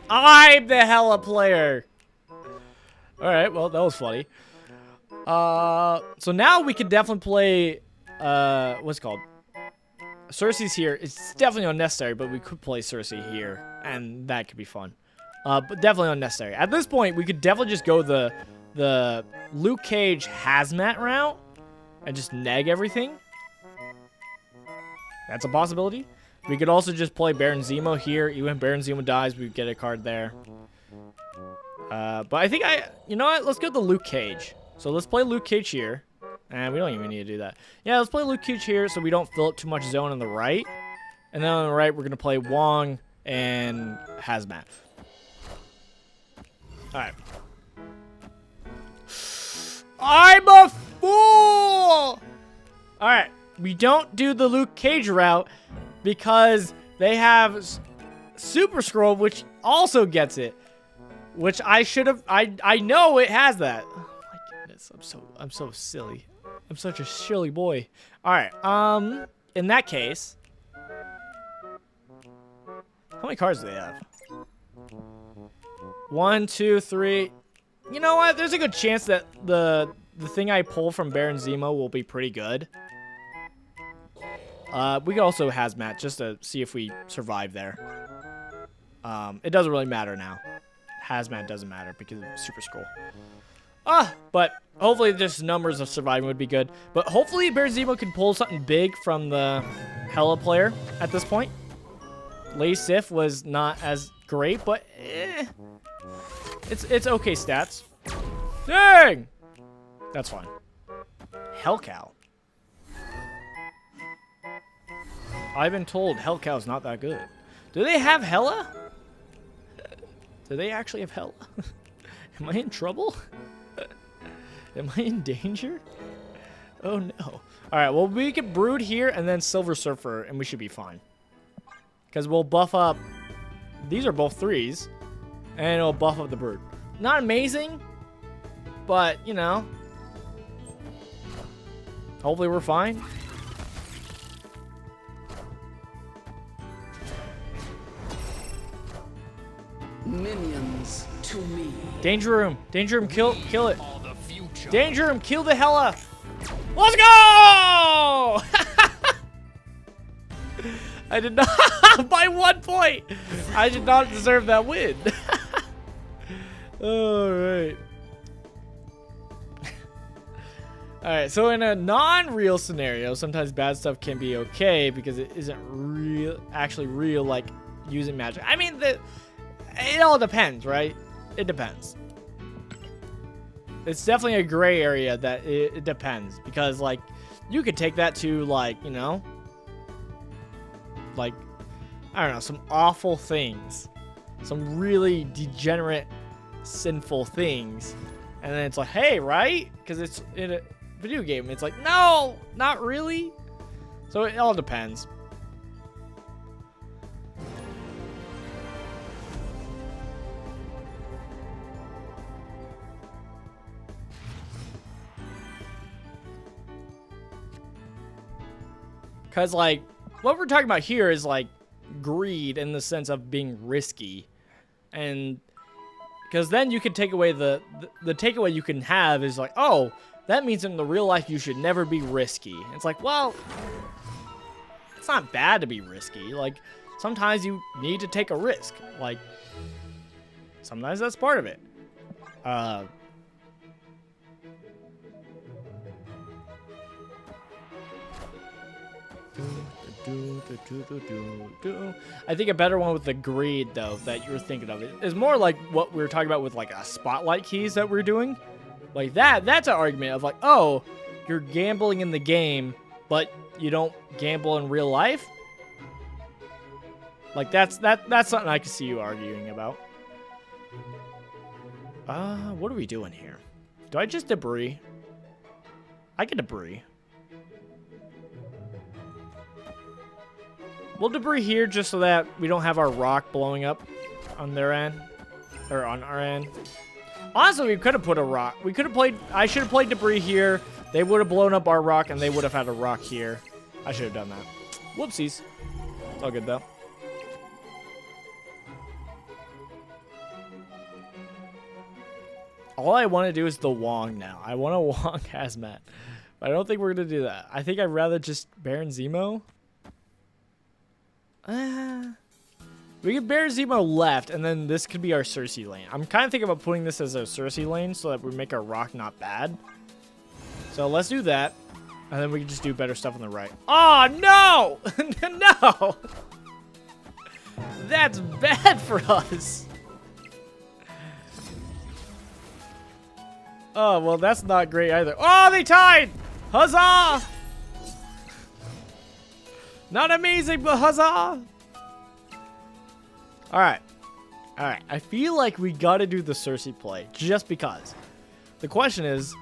I'm the hella player. Alright, well, that was funny. So now we could definitely play, what's it called? Sersi's here. It's definitely unnecessary, but we could play Sersi here, and that could be fun. But definitely unnecessary. At this point, we could definitely just go the Luke Cage Hazmat route and just neg everything. That's a possibility. We could also just play Baron Zemo here. Even if Baron Zemo dies, we get a card there. But I think you know what? Let's go to Luke Cage. So let's play Luke Cage here. And we don't even need to do that. Yeah, let's play Luke Cage here so we don't fill up too much zone on the right. And then on the right, we're going to play Wong and Hazmat. Alright. I'm a fool! Alright, we don't do the Luke Cage route because they have Super Scroll, which also gets it. Which I should have... I know it has that. Oh my goodness, I'm so silly. I'm such a silly boy. Alright, in that case... How many cards do they have? 1, 2, 3. You know what? There's a good chance that the thing I pull from Baron Zemo will be pretty good. We could also Hazmat just to see if we survive there. It doesn't really matter now. Hazmat doesn't matter because of Super Scroll. But hopefully just numbers of surviving would be good. But hopefully Baron Zemo can pull something big from the Hela player at this point. Lay Sif was not as great, but it's okay stats. Dang! That's fine. Hellcow. I've been told Hellcow's not that good. Do they have Hela? Do they actually have Hela? Am I in trouble? Am I in danger? Oh no. Alright, well we get Brood here and then Silver Surfer and we should be fine. Because we'll buff up... These are both 3s. And it'll buff up the Brood. Not amazing. But, you know. Hopefully we're fine. Minions to me. Danger Room. Danger Room, kill it. Danger Room, kill the Hela. Let's go! I did not... by 1 point! I did not deserve that win. Alright. Alright, so in a non-real scenario, sometimes bad stuff can be okay because it isn't real, actually real, like using magic. I mean, it all depends, right? It depends. It's definitely a gray area that it depends because, like, you could take that to, like, you know, like, I don't know, some awful things, some really degenerate, sinful things, and then it's like, hey, right? Because it's in a video game. It's like, no, not really. So it all depends. Because, like, what we're talking about here is, like, greed in the sense of being risky. And because then you can take away the takeaway you can have is like, oh, that means in the real life you should never be risky. It's like, well, it's not bad to be risky. Like, sometimes you need to take a risk. Like, sometimes that's part of it. I think a better one with the greed, though, that you were thinking of is more like what we were talking about with, like, a spotlight keys that we're doing. Like, that's an argument of, like, oh, you're gambling in the game, but you don't gamble in real life. Like, that's something I can see you arguing about. What are we doing here? Do I just debris? I get debris. We'll debris here just so that we don't have our rock blowing up on their end. Or on our end. Honestly, we could have put a rock. We could have played... I should have played debris here. They would have blown up our rock, and they would have had a rock here. I should have done that. Whoopsies. It's all good, though. All I want to do is the Wong now. I want a Wong Hazmat. But I don't think we're going to do that. I think I'd rather just Baron Zemo. We get Baron Zemo left, and then this could be our Sersi lane. I'm kind of thinking about putting this as a Sersi lane so that we make our rock not bad. So let's do that. And then we can just do better stuff on the right. Oh, no! No! That's bad for us. Oh, well, that's not great either. Oh, they tied! Huzzah! Not amazing, but huzzah! Alright. Alright. I feel like we gotta do the Sersi play, just because. The question is,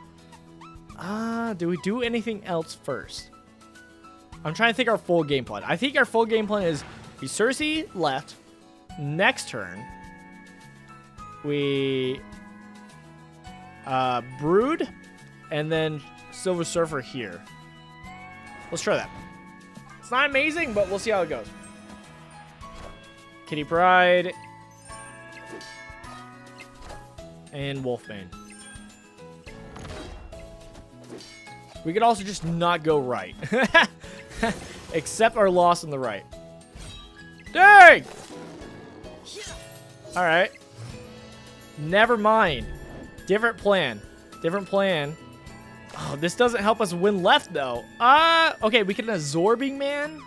do we do anything else first? I'm trying to think our full game plan. I think our full game plan is we Sersi left. Next turn, we Brood, and then Silver Surfer here. Let's try that. It's not amazing, but we'll see how it goes. Kitty Pride and Wolfbane. We could also just not go right. Accept our loss on the right. Dang! Alright. Never mind. Different plan. Different plan. Oh, this doesn't help us win left, though. Okay, we can Absorbing Man.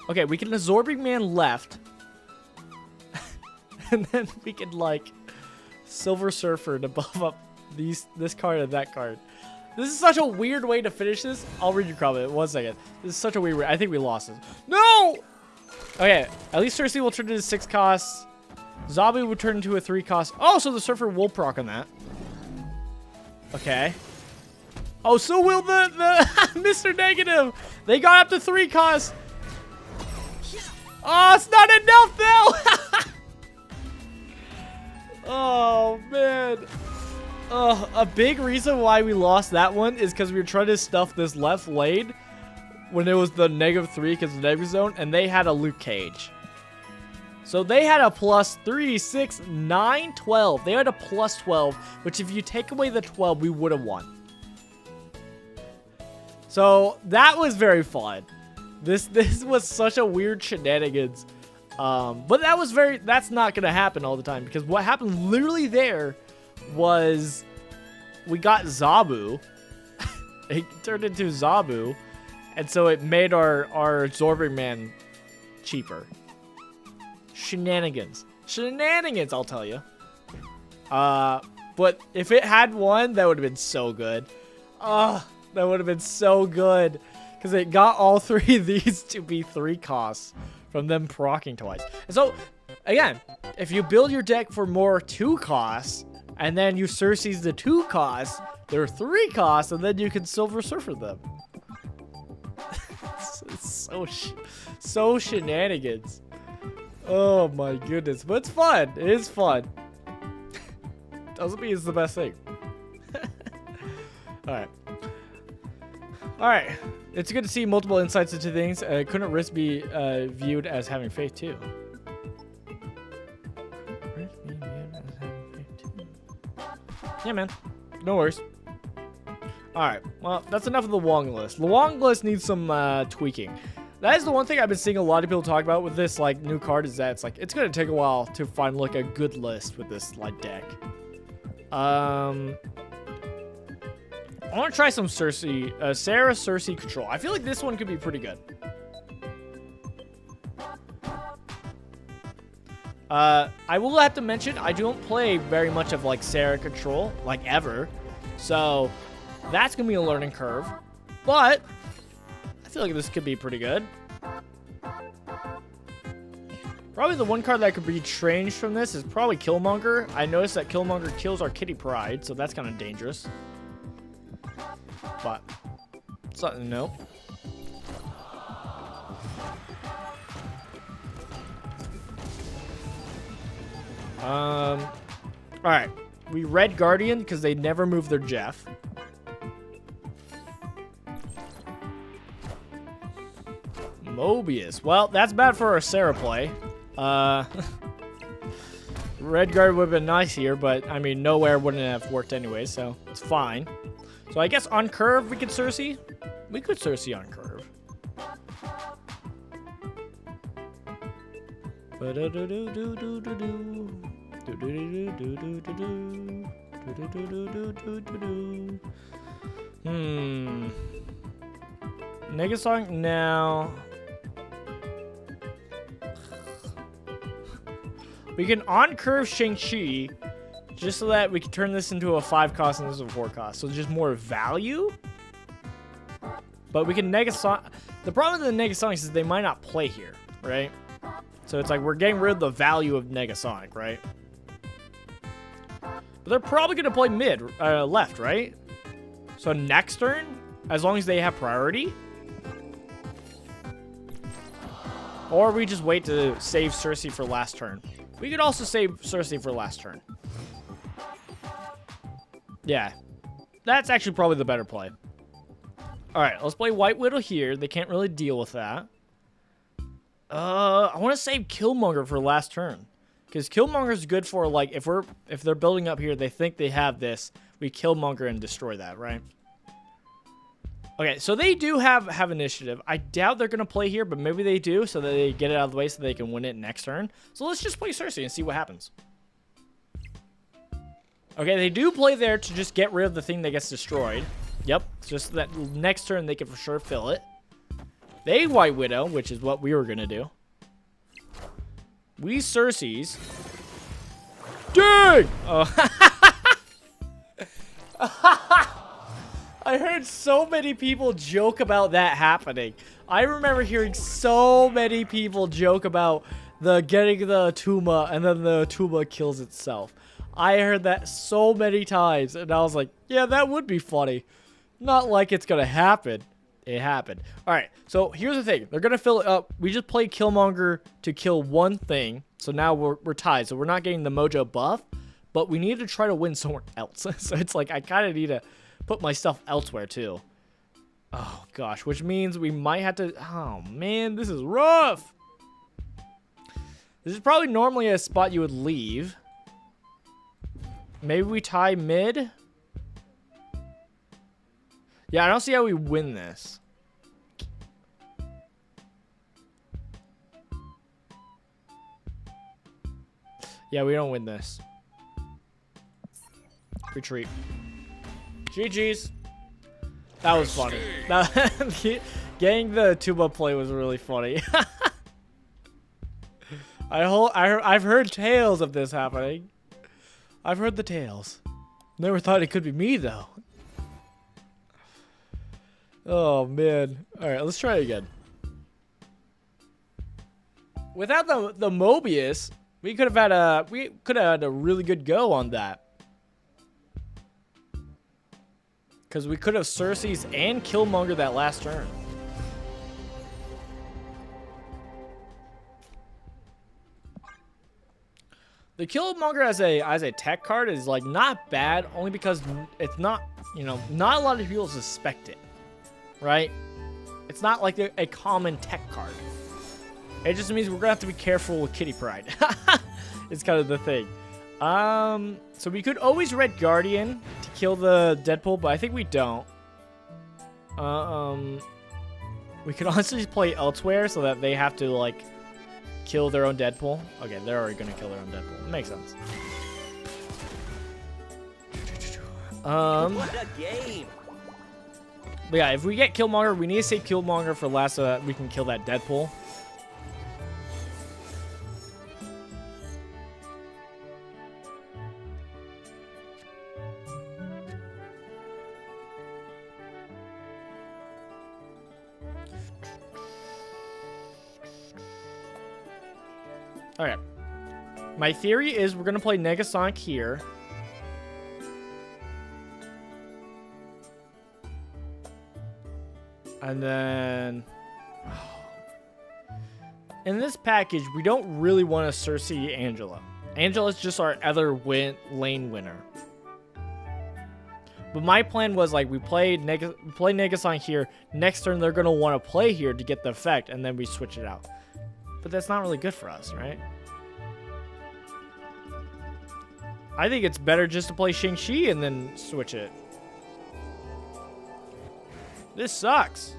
Okay, we can Absorbing Man left. And then we can, like, Silver Surfer to buff up this card and that card. This is such a weird way to finish this. I'll read your comment. 1 second. This is such a weird way. I think we lost this. No! Okay, at least Sersi will turn into 6 costs. Zabu will turn into a 3 cost. Oh, so the Surfer will proc on that. Okay. Oh, so will the Mr. Negative. They got up to 3 costs. Oh, it's not enough, though. Oh, man. A big reason why we lost that one is because we were trying to stuff this left lane when it was the -3 because of the negative zone, and they had a Luke Cage. So they had a +3, 6, 9, 12. They had a +12, which if you take away the 12, we would have won. So that was very fun. This was such a weird shenanigans. But that's not going to happen all the time, because what happened literally there was we got Zabu. It turned into Zabu, and so it made our Absorbing Man cheaper. Shenanigans, I'll tell you. But if it had won, that would have been so good. That would have been so good, because it got all 3 of these to be 3 costs from them proccing twice. And so again, if you build your deck for more 2 costs, and then you Sersi's the 2 costs, they're 3 costs, and then you can Silver Surfer them. It's so shenanigans. Oh my goodness, but it's fun. It is fun. Doesn't mean it's the best thing. All right. It's good to see multiple insights into things. Couldn't risk be viewed as having faith too. Yeah, man. No worries. Alright. Well, that's enough of the Wong list. The Wong list needs some tweaking. That is the one thing I've been seeing a lot of people talk about with this like new card, is that it's going to take a while to find like a good list with this like deck. I want to try some Sersi, Sarah Sersi control. I feel like this one could be pretty good. I will have to mention, I don't play very much of like Sarah control, like ever. So that's going to be a learning curve. But I feel like this could be pretty good. Probably the one card that could be changed from this is probably Killmonger. I noticed that Killmonger kills our Kitty Pride, so that's kind of dangerous. But something to know. Alright. We Red Guardian because they never move their Jeff. Mobius. Well, that's bad for our Sarah play. Red Guard would have been nice here, but I mean, nowhere wouldn't have worked anyway, so it's fine. So I guess on curve we could Sersi. We could Sersi on curve. Negasong now. We can on curve Shang-Chi just so that we can turn this into a 5 cost and this is a 4 cost. So just more value. But we can Negasonic. The problem with the Negasonics is they might not play here, right? So it's like we're getting rid of the value of Negasonic, right? But they're probably going to play mid, left, right? So next turn, as long as they have priority. Or we just wait to save Sersi for last turn. We could also save Sersi for last turn. Yeah. That's actually probably the better play. Alright, let's play White Widow here. They can't really deal with that. I want to save Killmonger for last turn. Because Killmonger is good for, like, if they're building up here, they think they have this, we Killmonger and destroy that, right? Okay, so they do have initiative. I doubt they're going to play here, but maybe they do, so that they get it out of the way so they can win it next turn. So let's just play Sersi and see what happens. Okay, they do play there to just get rid of the thing that gets destroyed. Yep, just that next turn they can for sure fill it. They White Widow, which is what we were going to do. We Sersi's. Dang! I heard so many people joke about that happening. I remember hearing so many people joke about getting the Tuma and then the Tuma kills itself. I heard that so many times and I was like, yeah, that would be funny. Not like it's gonna happen. It happened. Alright, so here's the thing. They're gonna fill it up. We just play Killmonger to kill one thing. So now we're tied. So we're not getting the Mojo buff. But we need to try to win somewhere else. So it's like I kind of need to put my stuff elsewhere too. Oh gosh, which means we might have to. Oh man, this is rough. This is probably normally a spot you would leave. Maybe we tie mid. Yeah, I don't see how we win this. Yeah, we don't win this. Retreat. GG's. That was funny. Getting the tuba play was really funny. I've heard tales of this happening. I've heard the tales. Never thought it could be me though. Oh man. Alright, let's try it again. Without the Mobius, we could have had a really good go on that. Because we could have Sersi's and Killmonger that last turn. The Killmonger as a tech card is like not bad, only because it's not, you know, not a lot of people suspect it, right? It's not like a common tech card. It just means we're gonna have to be careful with Kitty Pryde. It's kind of the thing. So we could always Red Guardian to kill the Deadpool, but I think we don't. We could honestly just play elsewhere so that they have to like kill their own Deadpool. Okay, they're already gonna kill their own Deadpool. It makes sense. What a game! But yeah, if we get Killmonger, we need to save Killmonger for last so that we can kill that Deadpool. Alright. My theory is we're going to play Negasonic here. And then... in this package, we don't really want to Sersi Angela. Angela's just our other lane winner. But my plan was like we play Negasonic here. Next turn, they're going to want to play here to get the effect. And then we switch it out. But that's not really good for us, right? I think it's better just to play Shang-Chi and then switch it. This sucks.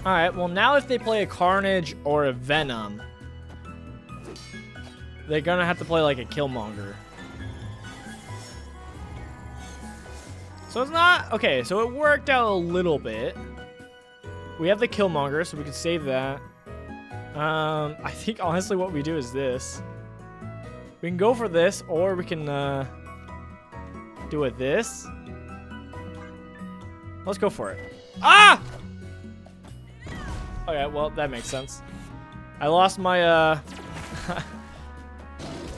Alright, well now if they play a Carnage or a Venom, they're gonna have to play like a Killmonger. So it's not... Okay, so it worked out a little bit. We have the Killmonger, so we can save that. I think, honestly, what we do is this. We can go for this, or we can do it this. Let's go for it. Ah! Okay, well, that makes sense. I lost my...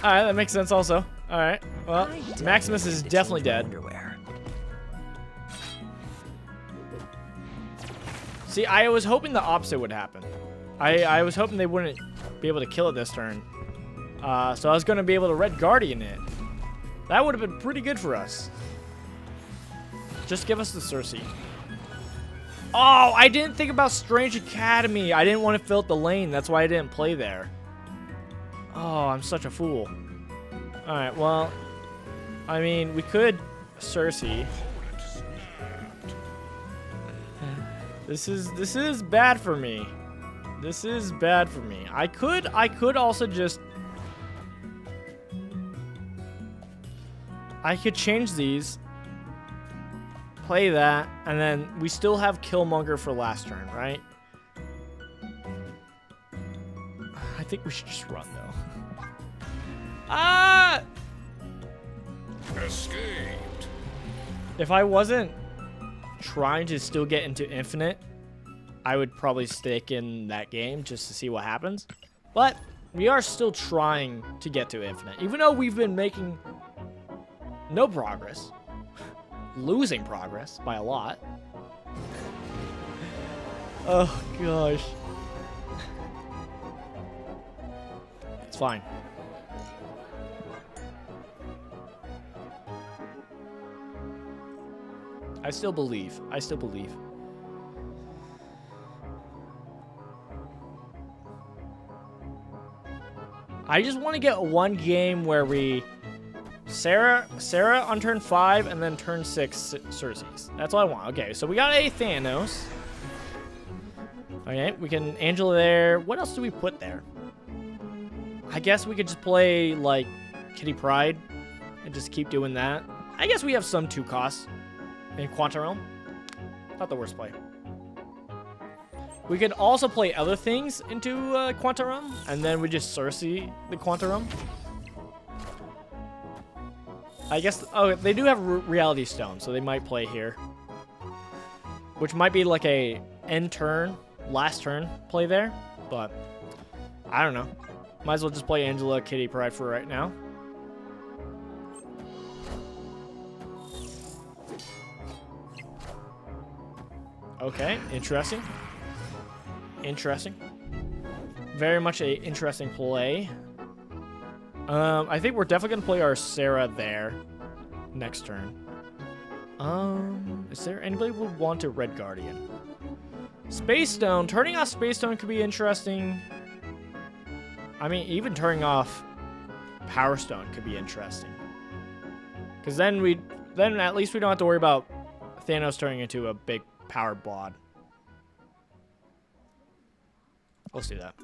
Alright, that makes sense also. Alright, well, Maximus is definitely dead. See, I was hoping the opposite would happen. I was hoping they wouldn't be able to kill it this turn. So I was going to be able to Red Guardian it. That would have been pretty good for us. Just give us the Sersi. Oh, I didn't think about Strange Academy. I didn't want to fill up the lane. That's why I didn't play there. Oh, I'm such a fool. Alright, well, I mean, we could Sersi. This is bad for me. This is bad for me. I could also just... I could change these. Play that. And then we still have Killmonger for last turn, right? I think we should just run, though. Ah! Escaped. If I wasn't trying to still get into Infinite, I would probably stick in that game just to see what happens. But we are still trying to get to Infinite, even though we've been making no progress, losing progress by a lot. Oh gosh, it's fine. I still believe. I still believe. I just want to get one game where we Sarah on turn 5 and then turn 6 Sersi's. That's all I want. Okay, so we got a Thanos. Okay, we can Angela there. What else do we put there? I guess we could just play like Kitty Pryde and just keep doing that. I guess we have some 2 costs. In Quantum Realm, not the worst play. We could also play other things into Quantum Realm, and then we just Sersi the Quantum Realm. I guess. Oh, they do have Reality Stone, so they might play here, which might be like a end turn, last turn play there. But I don't know. Might as well just play Angela Kitty Pryde for right now. Okay, interesting. Interesting. Very much a interesting play. I think we're definitely gonna play our Sarah there next turn. Is there anybody who would want a Red Guardian? Space Stone. Turning off Space Stone could be interesting. I mean, even turning off Power Stone could be interesting. Because then at least we don't have to worry about Thanos turning into a big power bod. Let's do that.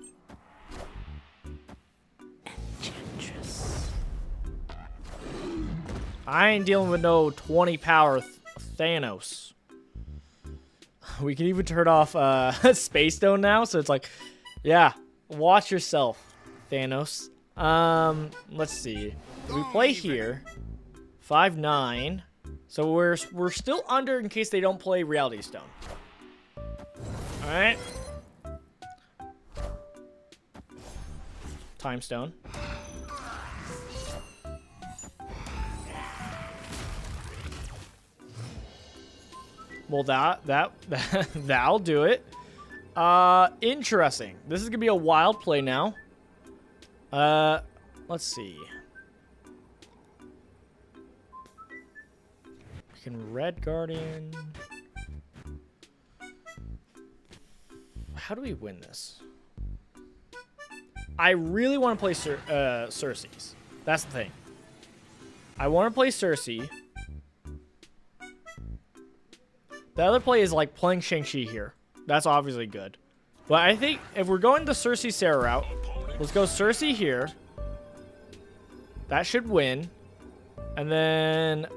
I ain't dealing with no 20 power Thanos. We can even turn off Space Stone now, so it's like, yeah, watch yourself, Thanos. Let's see. We play here. 5-9. So we're still under in case they don't play Reality Stone. All right. Time Stone. Well, that'll do it. Interesting. This is gonna be a wild play now. Let's see. We can Red Guardian. How do we win this? I really want to play Sersi's. That's the thing. I want to play Sersi. The other play is like playing Shang-Chi here. That's obviously good. But I think if we're going the Sersi Sarah route, let's go Sersi here. That should win. And then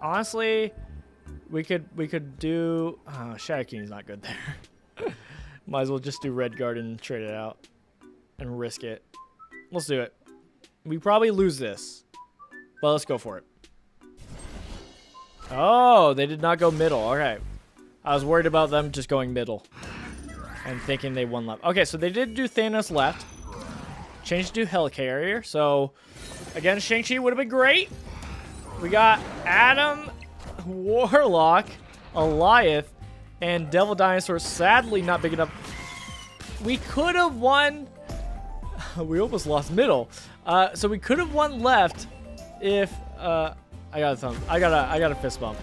honestly, we could do. Shadow King's not good there. Might as well just do Red Guard and trade it out and risk it. Let's do it. We probably lose this, but let's go for it. Oh, they did not go middle. All right. I was worried about them just going middle and thinking they won left. Okay, so they did do Thanos left. Changed to Helicarrier. So, again, Shang-Chi would have been great. We got Adam, Warlock, Eliath, and Devil Dinosaur. Sadly, not big enough. We could have won. We almost lost middle. So we could have won left if I got a thumb. I got a fist bump.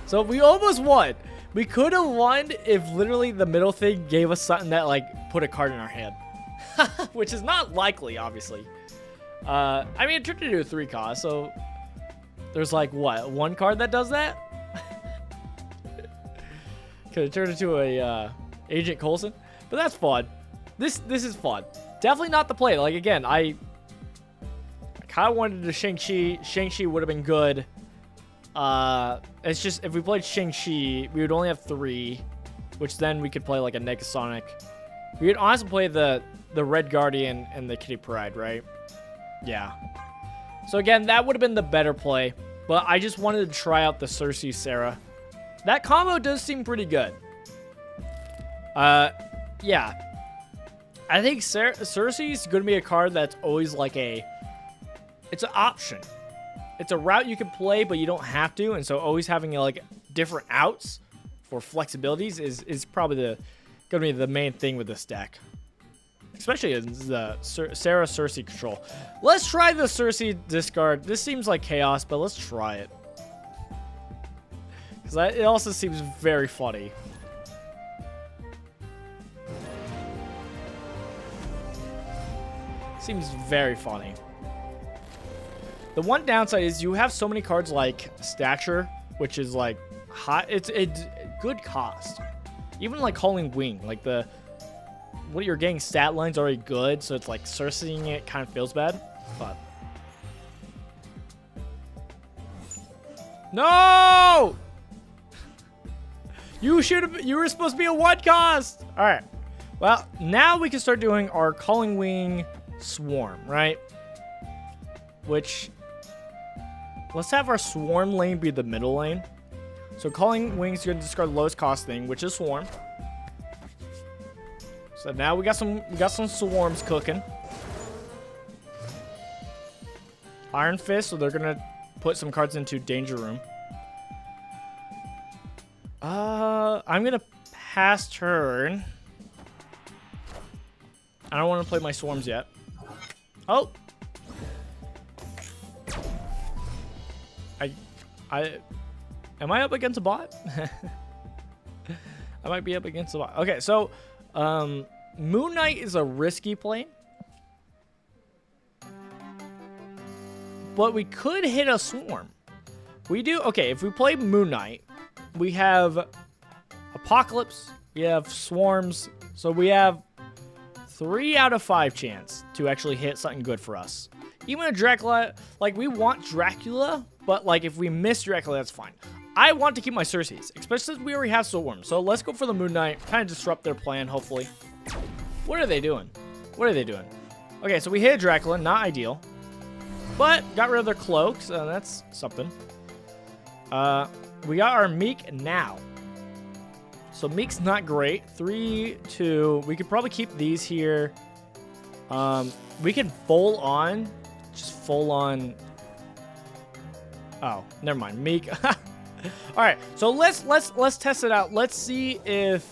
So we almost won. We could have won if literally the middle thing gave us something that like put a card in our hand, which is not likely, obviously. I mean, it turned into a 3-cost, so there's like what, 1 card that does that? Could have turned into a Agent Coulson, but that's fun. This is fun. Definitely not the play. Like again, I kind of wanted to Shang-Chi. Shang-Chi would have been good. It's just if we played Shang-Chi, we would only have 3, which then we could play like a Negasonic. We would honestly play the Red Guardian and the Kitty Pryde, right? Yeah. So again, that would have been the better play, but I just wanted to try out the Sersi Sarah. That combo does seem pretty good. Yeah. I think Sersi's going to be a card that's always like it's an option. It's a route you can play, but you don't have to, and so always having like different outs for flexibilities is probably going to be the main thing with this deck. Especially in the Sarah Sersi control. Let's try the Sersi discard. This seems like chaos, but let's try it. Because it also seems very funny. Seems very funny. The one downside is you have so many cards like Stature, which is like high. It's a good cost. Even like Calling Wing, like what you're getting stat line's already good, so it's like Cersiing it kind of feels bad. But no, you were supposed to be a 1-cost. All right. Well, now we can start doing our Calling Wing Swarm, right? Which, let's have our Swarm lane be the middle lane. So Calling Wing's going to discard the lowest cost thing, which is Swarm. So now we got some Swarms cooking. Iron Fist, so they're going to put some cards into Danger Room. I'm going to pass turn. I don't want to play my Swarms yet. Oh. Am I up against a bot? I might be up against a bot. Okay, so Moon Knight is a risky play. But we could hit a Swarm. We do. Okay, if we play Moon Knight, we have Apocalypse, we have Swarms, so we have 3 out of 5 chance to actually hit something good for us. Even a Dracula, like we want Dracula, but like if we miss Dracula, that's fine. I want to keep my Cersis, especially since we already have Swarm. So let's go for the Moon Knight, kind of disrupt their plan, hopefully. What are they doing? What are they doing? Okay, so we hit Dracula, not ideal. But got rid of their cloaks, that's something. We got our Meek now. So Meek's not great. 3, 2. We could probably keep these here. We can full on. Just full on. Oh, never mind. Meek. All right. So let's test it out. Let's see if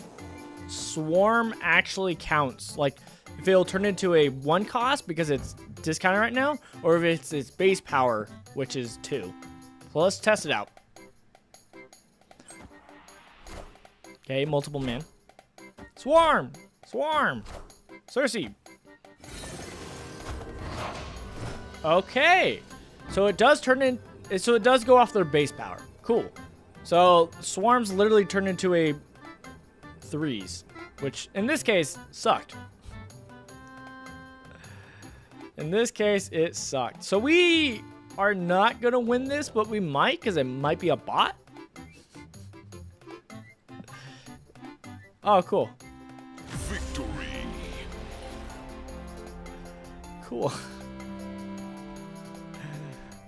Swarm actually counts. Like if it'll turn into a 1-cost because it's discounted right now, or if it's its base power, which is 2. So let's test it out. Okay, multiple man. Swarm! Swarm! Sersi! Okay. So it does turn in... So it does go off their base power. Cool. So Swarms literally turn into a 3s, which in this case sucked. In this case, it sucked. So we are not gonna win this, but we might, because it might be a bot. Oh, cool. Victory. Cool.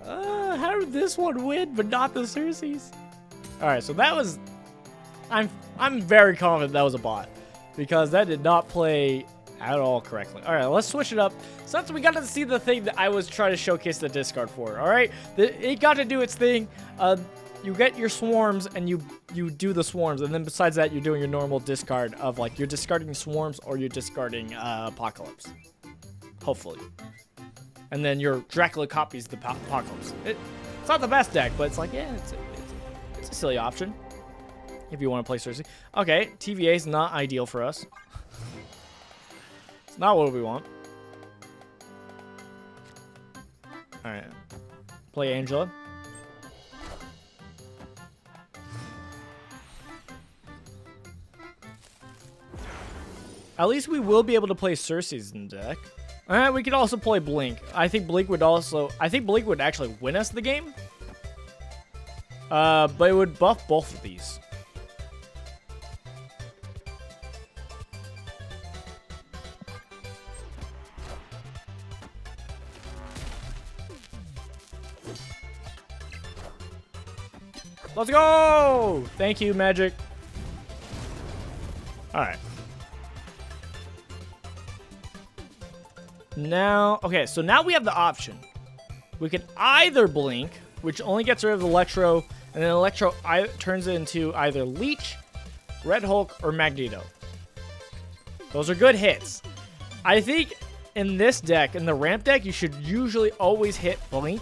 How did this one win, but not the Sersi's? All right, so that was. I'm very confident that was a bot, because that did not play at all correctly. All right, let's switch it up. Since we got to see the thing that I was trying to showcase the discard for. All right, it got to do its thing. You get your swarms and you do the swarms, and then besides that, you're doing your normal discard of like you're discarding swarms or you're discarding apocalypse. Hopefully. And then your Dracula copies the apocalypse. It's not the best deck, but it's like, yeah, it's a silly option if you want to play Sersi. Okay, TVA is not ideal for us. It's not what we want. All right, play Angela. At least we will be able to play Sersi's in the deck. We could also play Blink. I think Blink would actually win us the game. But it would buff both of these. Let's go! Thank you, Magic. All right. Now, okay, so now we have the option. We can either Blink, which only gets rid of Electro, and then Electro turns it into either Leech, Red Hulk, or Magneto. Those are good hits. I think in this deck, in the ramp deck, you should usually always hit Blink.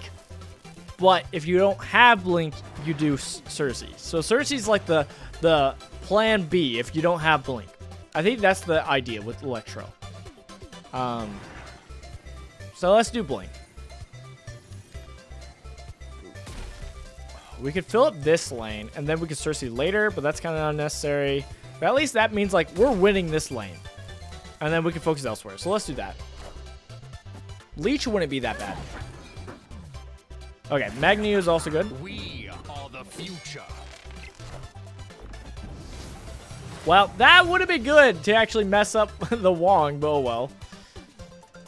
But if you don't have Blink, you do Sersi. So Sersi's like the plan B if you don't have Blink. I think that's the idea with Electro. So let's do Blink. We could fill up this lane, and then we could Sersi later, but that's kind of unnecessary. But at least that means, like, we're winning this lane. And then we can focus elsewhere. So let's do that. Leech wouldn't be that bad. Okay, Magneto is also good. We are the future. Well, that would have been good to actually mess up the Wong, but oh well.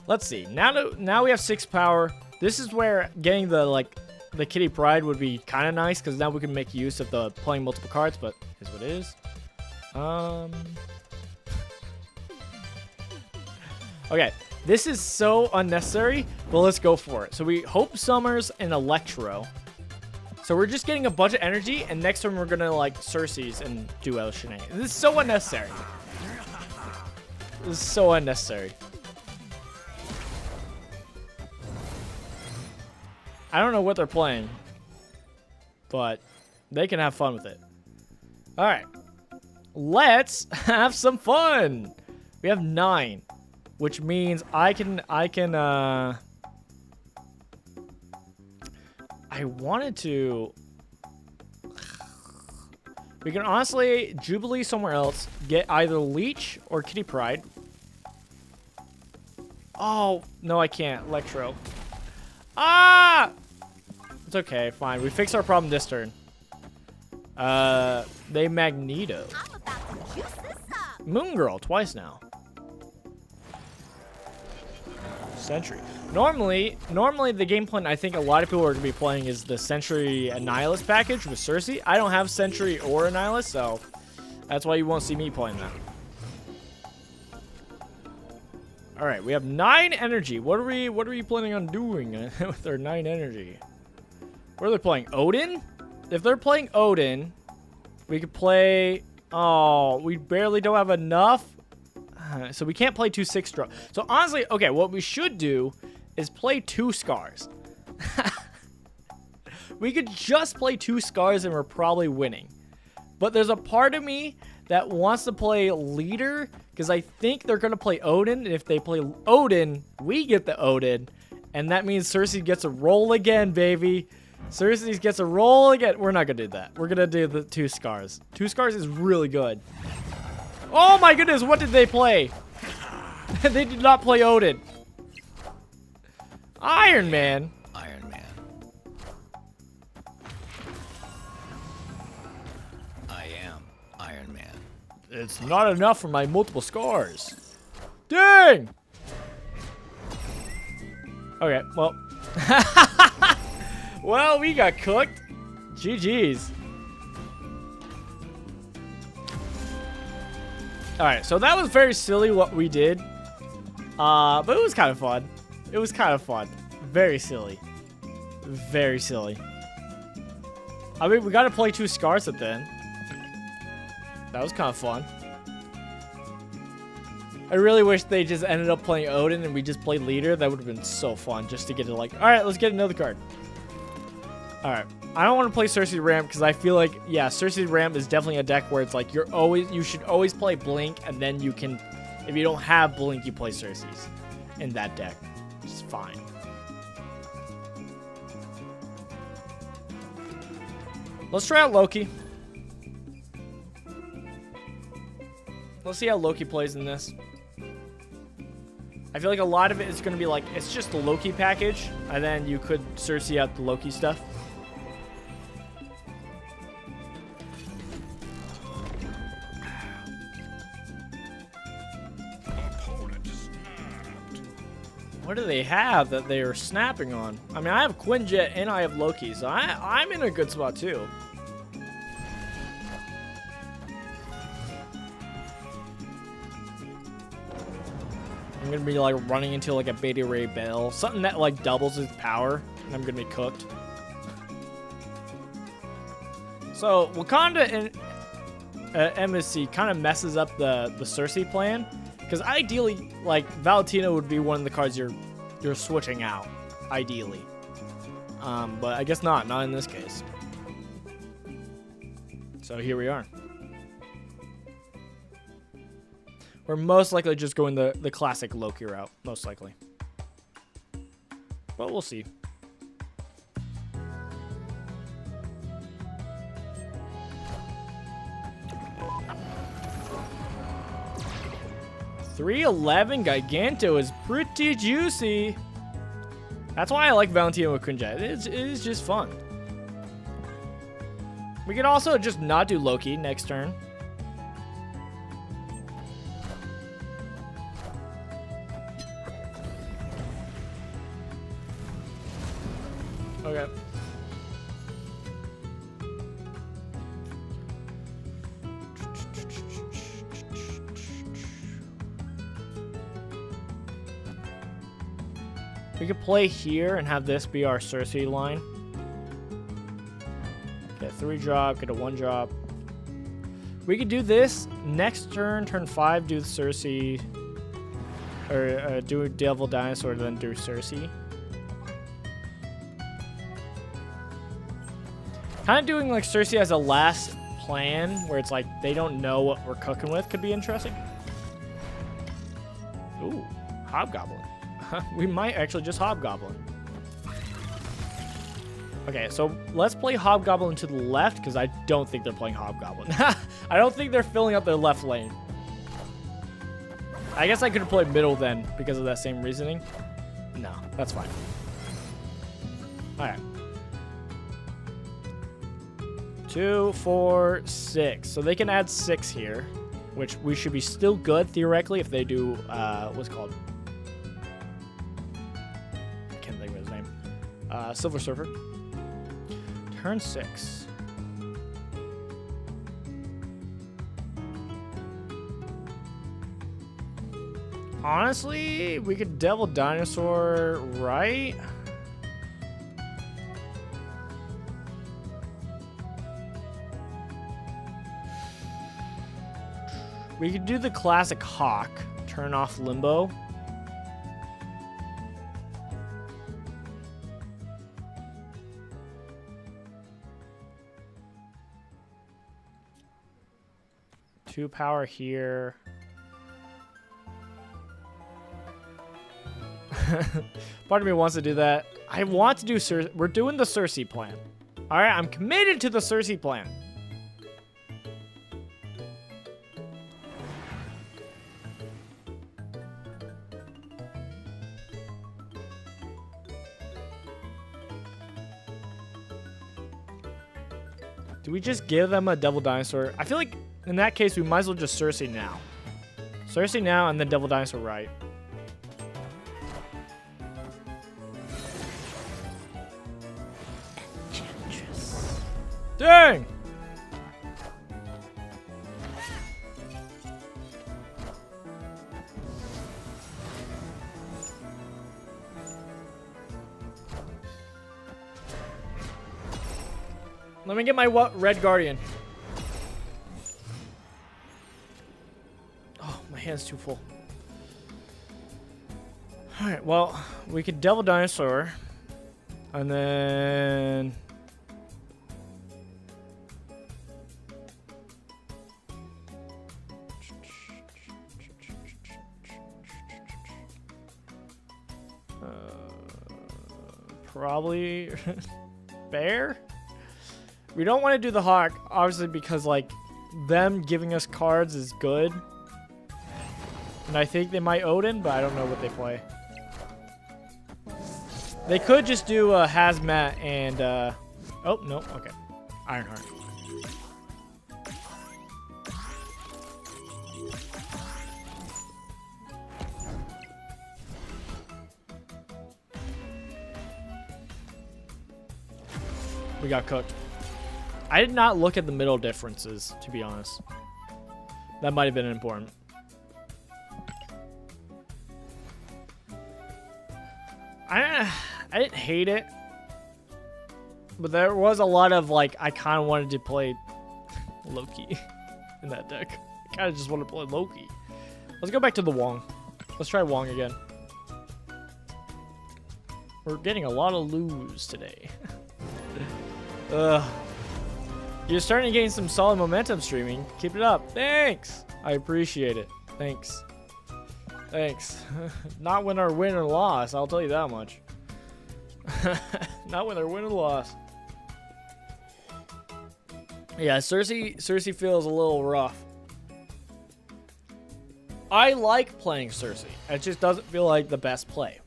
Let's see. Now we have 6 power. This is where getting the Kitty Pride would be kind of nice, because now we can make use of the playing multiple cards, but is what it is. Okay, this is so unnecessary, but let's go for it. So we Hope Summers and Electro. So we're just getting a bunch of energy, and next turn we're gonna like Sersi's and do El Shenanigans. This is so unnecessary. This is so unnecessary. I don't know what they're playing, but they can have fun with it. All right, let's have some fun. We have 9, which means I wanted to. We can honestly Jubilee somewhere else, get either Leech or Kitty Pride. Oh, no, I can't. Electro. Ah! It's okay, fine. We fix our problem this turn. They Magneto. I'm about to juice this up. Moon Girl, twice now. Sentry. Normally the game plan I think a lot of people are going to be playing is the Sentry Annihilus package with Sersi. I don't have Sentry or Annihilus, so that's why you won't see me playing that. All right, we have 9 energy. What are we planning on doing with our 9 energy? What are they playing? Odin? If they're playing Odin, we could play. Oh, we barely don't have enough. So we can't play 2 6-drop. So honestly, okay, what we should do is play 2 Scars. We could just play 2 Scars and we're probably winning. But there's a part of me that wants to play Leader, because I think they're going to play Odin. And if they play Odin, we get the Odin. And that means Sersi gets a roll again, baby. Sersi gets a roll again. We're not going to do that. We're going to do the 2 Scars. 2 Scars is really good. Oh my goodness, what did they play? They did not play Odin. Iron Man. Iron Man. It's not enough for my multiple scars. Dang! Okay, well. Well, we got cooked. GG's. Alright, so that was very silly what we did. But it was kind of fun. It was kind of fun. Very silly. Very silly. I mean, we got to play 2 scars at the end. That was kind of fun. I really wish they just ended up playing Odin and we just played leader. That would have been so fun just to get to like, all right, let's get another card. All right. I don't want to play Sersi Ramp because I feel like, yeah, Sersi Ramp is definitely a deck where it's like you should always play Blink, and then you can, if you don't have Blink, you play Sersi's in that deck. Which is fine. Let's try out Loki. Let's see how Loki plays in this. I feel like a lot of it is going to be like, it's just the Loki package, and then you could Sersi out the Loki stuff. What do they have that they are snapping on? I mean, I have Quinjet and I have Loki, so I'm in a good spot too. I'm gonna be like running into like a Beta Ray Bell, something that like doubles its power, and I'm gonna be cooked. So Wakanda and MSC kind of messes up the Sersi plan. Because ideally, like, Valentina would be one of the cards you're switching out, ideally. But I guess not in this case. So here we are. We're most likely just going the classic Loki route, most likely. But we'll see. $311 Giganto is pretty juicy. That's why I like Valentina with Quinjet. It is just fun. We could also just not do Loki next turn. Okay. We could play here and have this be our Sersi line. Get a 3-drop, get a 1-drop. We could do this next turn, turn 5, do the Sersi. Or do a Devil Dinosaur, then do Sersi. Kind of doing like Sersi as a last plan, where it's like they don't know what we're cooking with, could be interesting. Ooh, Hobgoblin. We might actually just Hobgoblin. Okay, so let's play Hobgoblin to the left, because I don't think they're playing Hobgoblin. I don't think they're filling up their left lane. I guess I could have played middle then, because of that same reasoning. No, that's fine. Alright. 2, 4, 6. So they can add 6 here, which we should be still good, theoretically, if they do, what's it called? Silver Surfer. Turn 6. Honestly, we could Devil Dinosaur, right? We could do the classic Hawk. Turn off Limbo. Two power here. Part of me wants to do that. I want to do Sersi. We're doing the Sersi plan. All right, I'm committed to the Sersi plan. Do we just give them a Devil Dinosaur? I feel like In that case, we might as well just Sersi now. Sersi now and then Devil Dinosaur right. Dang! Let me get my red guardian. Oh, my hand's too full. Alright, well, we could Devil Dinosaur. And then... probably... Bear? We don't want to do the Hawk, obviously, because, like, them giving us cards is good. And I think they might Odin, but I don't know what they play. They could just do Hazmat and, oh, no, okay. Ironheart. We got cooked. I did not look at the middle differences, to be honest. That might have been important. I didn't hate it. But there was a lot of, like, I kind of wanted to play Loki in that deck. I kind of just want to play Loki. Let's go back to the Wong. Let's try Wong again. We're getting a lot of lose today. Ugh. You're starting to gain some solid momentum streaming. Keep it up. Thanks. I appreciate it. Thanks. Thanks. Not when our win or loss, I'll tell you that much. Not when our win or loss. Yeah, Sersi feels a little rough. I like playing Sersi. It just doesn't feel like the best play.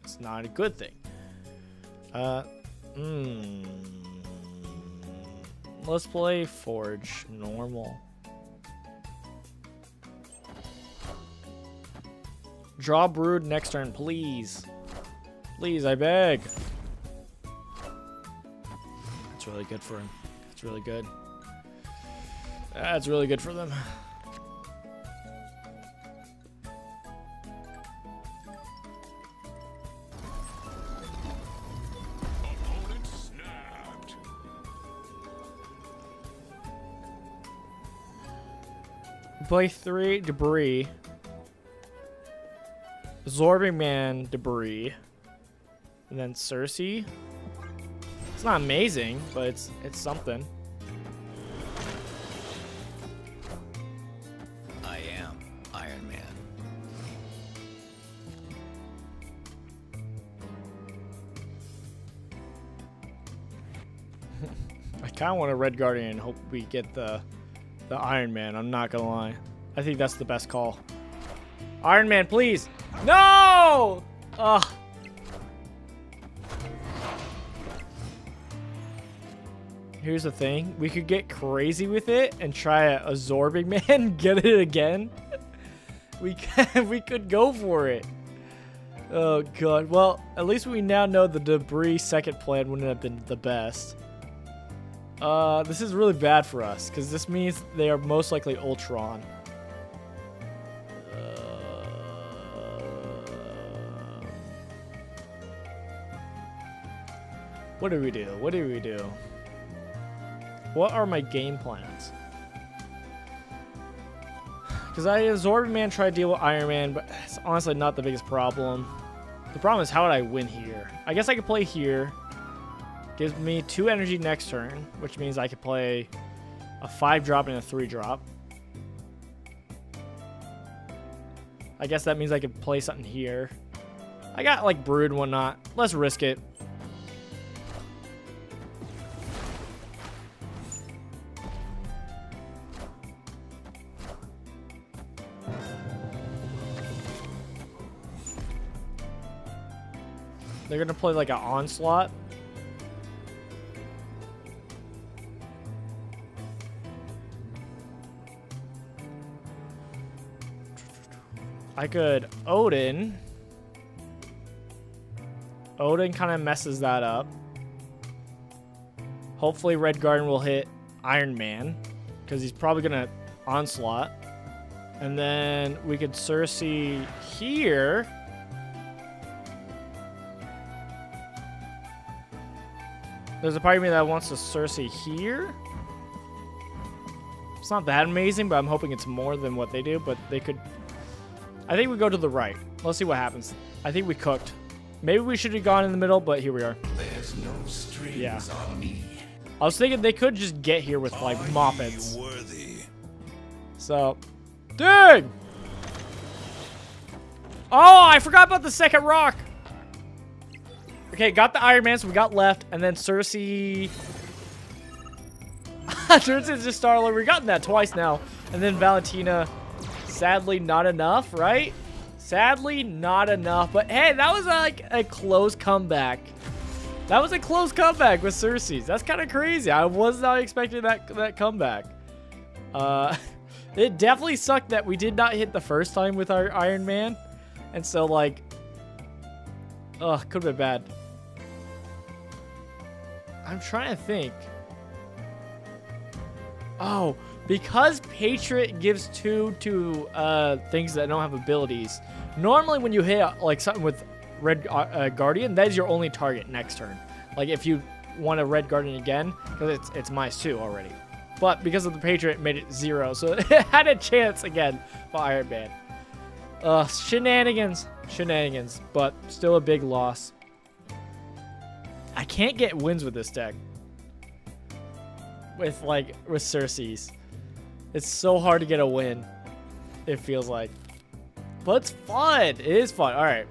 It's not a good thing. Let's play Forge normal. Draw Brood next turn, please. Please, I beg. That's really good for him. That's really good. That's really good for them. Play 3 Debris. Absorbing Man Debris. And then Sersi. It's not amazing, but it's something. I am Iron Man. I kind of want a Red Guardian and hope we get the Iron Man. I'm not gonna lie. I think that's the best call. Iron Man, please. No! Ugh. Here's the thing. We could get crazy with it and try a Absorbing Man. Get it again. We could go for it. Oh, God. Well, at least we now know the Debris second plan wouldn't have been the best. This is really bad for us, because this means they are most likely Ultron. What do we do? What do we do? What are my game plans? Because I Absorbing Man tried to deal with Iron Man, but it's honestly not the biggest problem. The problem is, how would I win here? I guess I could play here. Gives me 2 energy next turn, which means I could play a 5-drop and a 3-drop. I guess that means I could play something here. I got like Brood and whatnot. Let's risk it. They're gonna play like an Onslaught. I could Odin. Odin kind of messes that up. Hopefully Red Guardian will hit Iron Man, because he's probably going to Onslaught. And then we could Sersi here. There's a part of me that wants to Sersi here. It's not that amazing, but I'm hoping it's more than what they do. But they could... I think we go to the right. Let's see what happens. I think we cooked. Maybe we should have gone in the middle, but here we are. There's no strings on me. I was thinking they could just get here with, like, moppets. So, dude! Oh, I forgot about the second rock. Okay, got the Iron Man, so we got left, and then Sersi. Sersi's just Star-Lord. We've gotten that twice now. And then Valentina. Sadly, not enough, right? Sadly, not enough. But hey, that was like a close comeback. That was a close comeback with Sersi's. That's kind of crazy. I was not expecting that comeback. It definitely sucked that we did not hit the first time with our Iron Man. And so, like, could have been bad. I'm trying to think. Oh, because Patriot gives 2 to things that don't have abilities. Normally, when you hit like something with Red Guardian, that is your only target next turn. Like if you want a Red Guardian again, because it's -2 already. But because of the Patriot, it made it 0, so it had a chance again for Iron Man. Shenanigans, but still a big loss. I can't get wins with this deck. With Sersi's. It's so hard to get a win. It feels like. But it's fun. It is fun. All right.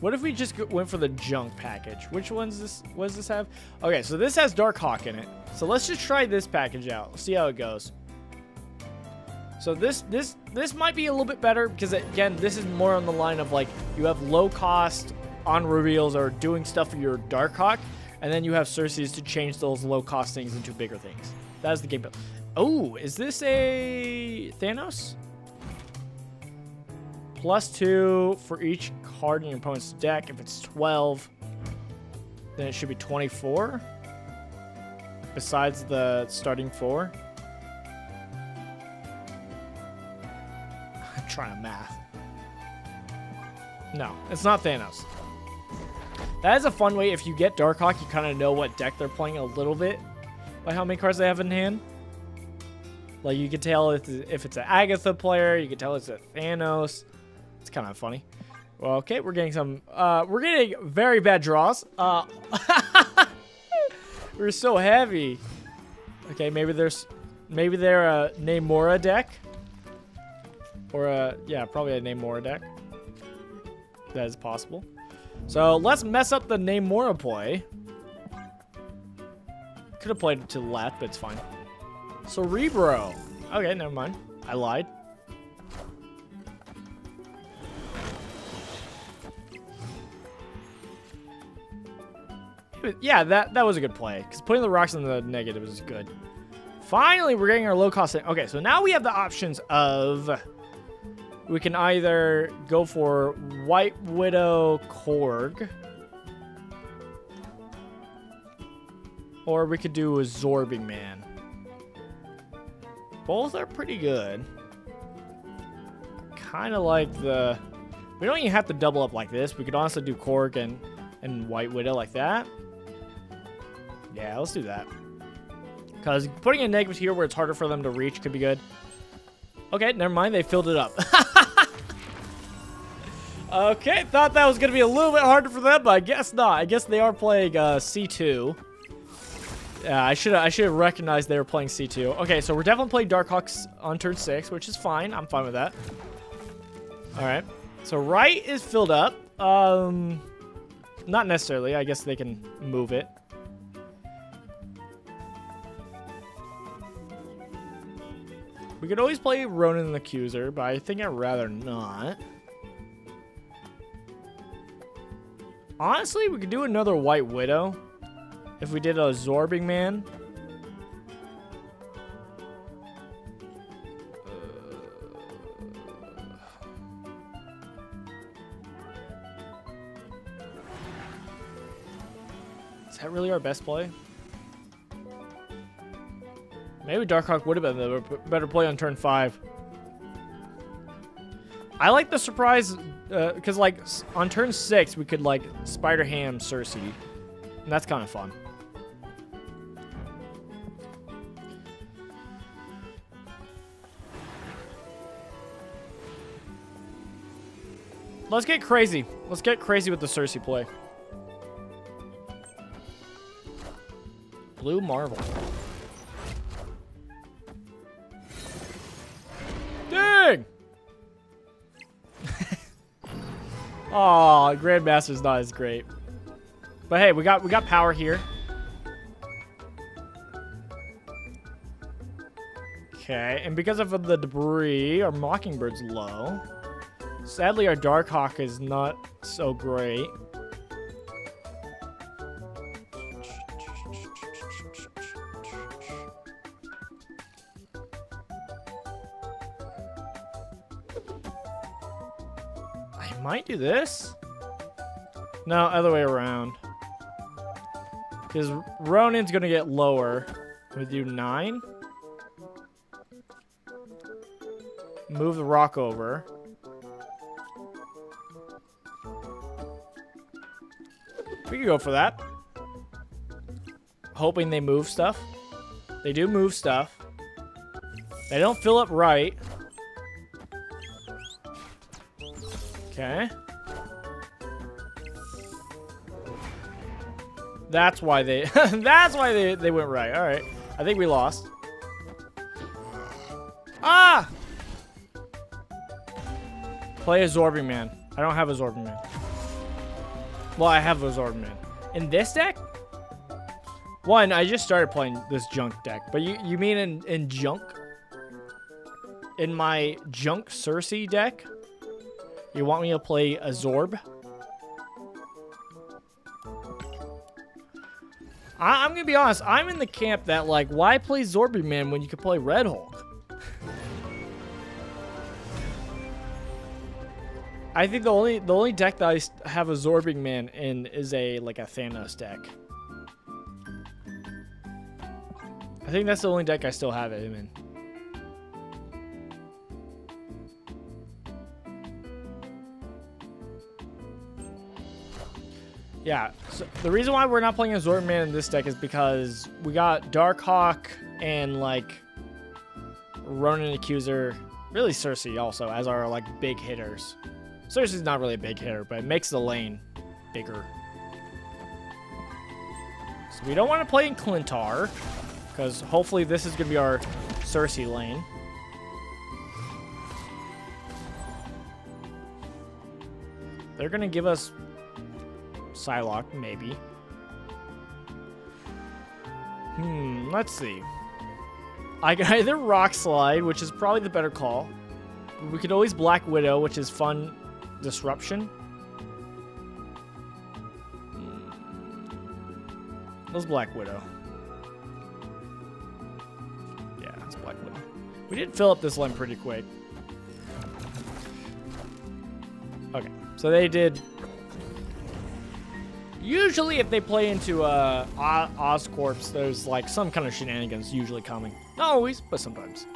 What if we just went for the junk package? Which one's this? What does this have? Okay, so this has DARKHAWK in it. So let's just try this package out. See how it goes. So this might be a little bit better because again, this is more on the line of like you have low cost on reveals or doing stuff for your DARKHAWK, and then you have Sersi's to change those low cost things into bigger things. That's the game build. Oh, is this a Thanos? +2 for each card in your opponent's deck. If it's 12, then it should be 24. Besides the starting 4. I'm trying to math. No, it's not Thanos. That is a fun way. If you get DARKHAWK, you kind of know what deck they're playing a little bit by how many cards they have in hand. Like, you can tell if it's an Agatha player. You can tell it's a Thanos. It's kind of funny. Well, okay, we're getting some... we're getting very bad draws. We're so heavy. Okay, maybe they're a Namora deck. Or a... Yeah, probably a Namora deck. That is possible. So, let's mess up the Namora play. Could have played it to the left, but it's fine. Cerebro. Okay, never mind. I lied. Yeah, that was a good play. Because putting the rocks in the negative is good. Finally, we're getting our low cost thing. Okay, so now we have the options of... We can either go for White Widow Korg. Or we could do Absorbing Man. Both are pretty good. Kind of like the... We don't even have to double up like this. We could also do Korg and White Widow like that. Yeah, let's do that. Because putting a negative here where it's harder for them to reach could be good. Okay, never mind. They filled it up. Okay, thought that was going to be a little bit harder for them, but I guess not. I guess they are playing C2. Yeah, I should have recognized they were playing C2. Okay, so we're definitely playing DARKHAWKs on turn 6, which is fine. I'm fine with that. All right. So right is filled up. Not necessarily. I guess they can move it. We could always play Ronan the Accuser, but I think I'd rather not. Honestly, we could do another White Widow. If we did a Absorbing Man. that really our best play? Maybe DARKHAWK would have been the better play on turn 5. I like the surprise, because like on turn 6 we could like Spider Ham Sersi, and that's kind of fun. Let's get crazy. Let's get crazy with the Sersi play. Blue Marvel. Dang! Oh, Grandmaster's not as great. But hey, we got power here. Okay, and because of the debris, our Mockingbird's low. Sadly, our DARKHAWK is not so great. I might do this. No, other way around. Because Ronin's going to get lower. We do 9. Move the rock over. We could go for that. Hoping they move stuff. They do move stuff. They don't fill up right. Okay. That's why they that's why they went right. All right. I think we lost. Ah! Play a Zorbing Man. I don't have a Zorbing Man. Well, I have a Zorbing Man. In this deck? One, I just started playing this junk deck. But you mean in junk? In my junk Sersi deck? You want me to play a Zorb? I'm going to be honest. I'm in the camp that, like, why play Zorbing Man when you can play Red Hulk? I think the only deck that I have a Zorbing Man in is a Thanos deck. I think that's the only deck I still have him in. Yeah, so the reason why we're not playing a Zorbing Man in this deck is because we got DARKHAWK and like Ronin Accuser, really Sersi also as our like big hitters. Sersi's not really a big hitter, but it makes the lane bigger. So we don't want to play in Clintar, because hopefully this is going to be our Sersi lane. They're going to give us Psylocke, maybe. Let's see. I can either Rock Slide, which is probably the better call. We could always Black Widow, which is fun disruption. Let's Black Widow. Yeah, it's Black Widow. We did fill up this lane pretty quick. Okay, so they did. Usually if they play into Oscorp's, there's like some kind of shenanigans usually coming. Not always, but sometimes.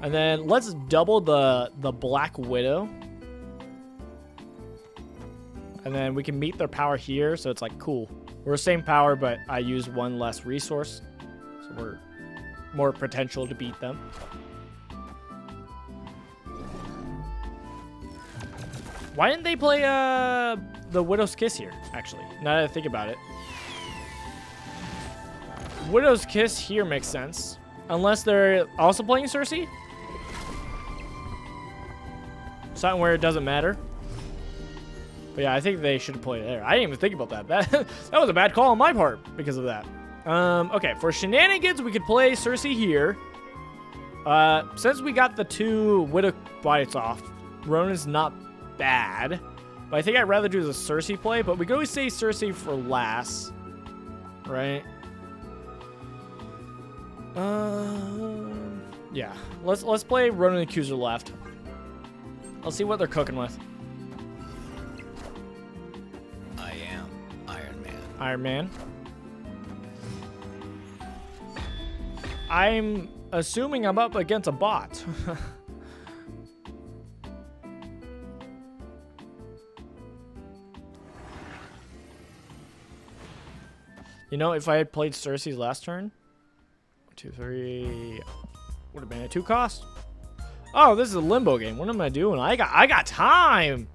And then let's double the Black Widow. And then we can meet their power here, so it's like cool. We're the same power, but I use one less resource. So we're more potential to beat them. Why didn't they play the Widow's Kiss here, actually? Now that I think about it. Widow's Kiss here makes sense. Unless they're also playing Sersi? Something where it doesn't matter. But yeah, I think they should have played it there. I didn't even think about that. That was a bad call on my part because of that. Okay, for shenanigans, we could play Sersi here. Since we got the 2 Widow bites off, Ronin's not bad. But I think I'd rather do the Sersi play, but we could always say Sersi for last. Right? Yeah. Let's play Ronin Accuser left. Let's see what they're cooking with. I am Iron Man. Iron Man. I'm assuming I'm up against a bot. You know, if I had played Sersi's last turn, 1, 2, 3, would have been a 2 cost. Oh, this is a limbo game. What am I doing? I got time.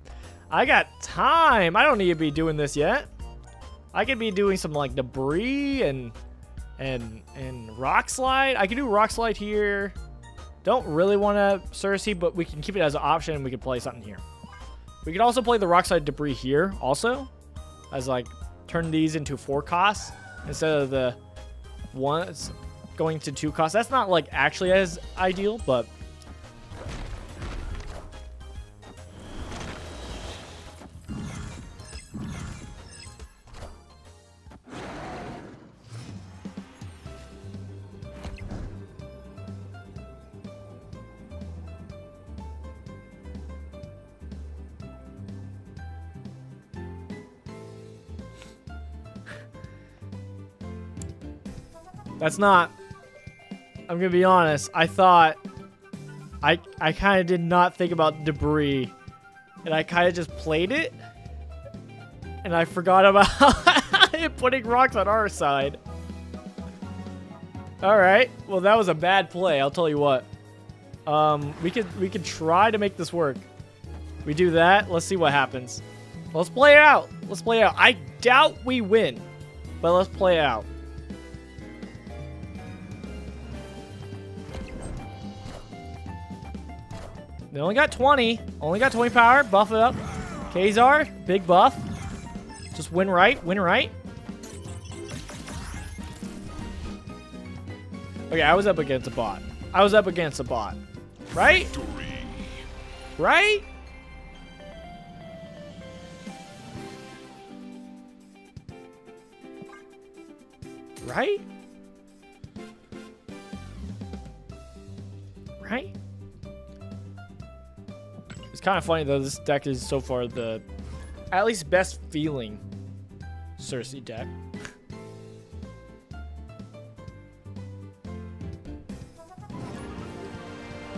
I got time. I don't need to be doing this yet. I could be doing some like debris and rock slide. I can do rock slide here. Don't really want to Sersi, but we can keep it as an option and we can play something here. We could also play the rock slide debris here also, as like turn these into 4 costs instead of the ones going to 2 costs. That's not like actually as ideal, but that's not, I'm gonna be honest, I thought, I kind of did not think about debris, and I kind of just played it, and I forgot about it putting rocks on our side. Alright, well that was a bad play, I'll tell you what. We could try to make this work. We do that, let's see what happens. Let's play it out, let's play it out. I doubt we win, but let's play it out. They only got 20. Only got 20 power. Buff it up. Kazar, big buff. Just win right. Win right. Okay, I was up against a bot. I was up against a bot. Right? Right? Right? Right? It's kind of funny though, this deck is so far the at least best feeling Sersi deck.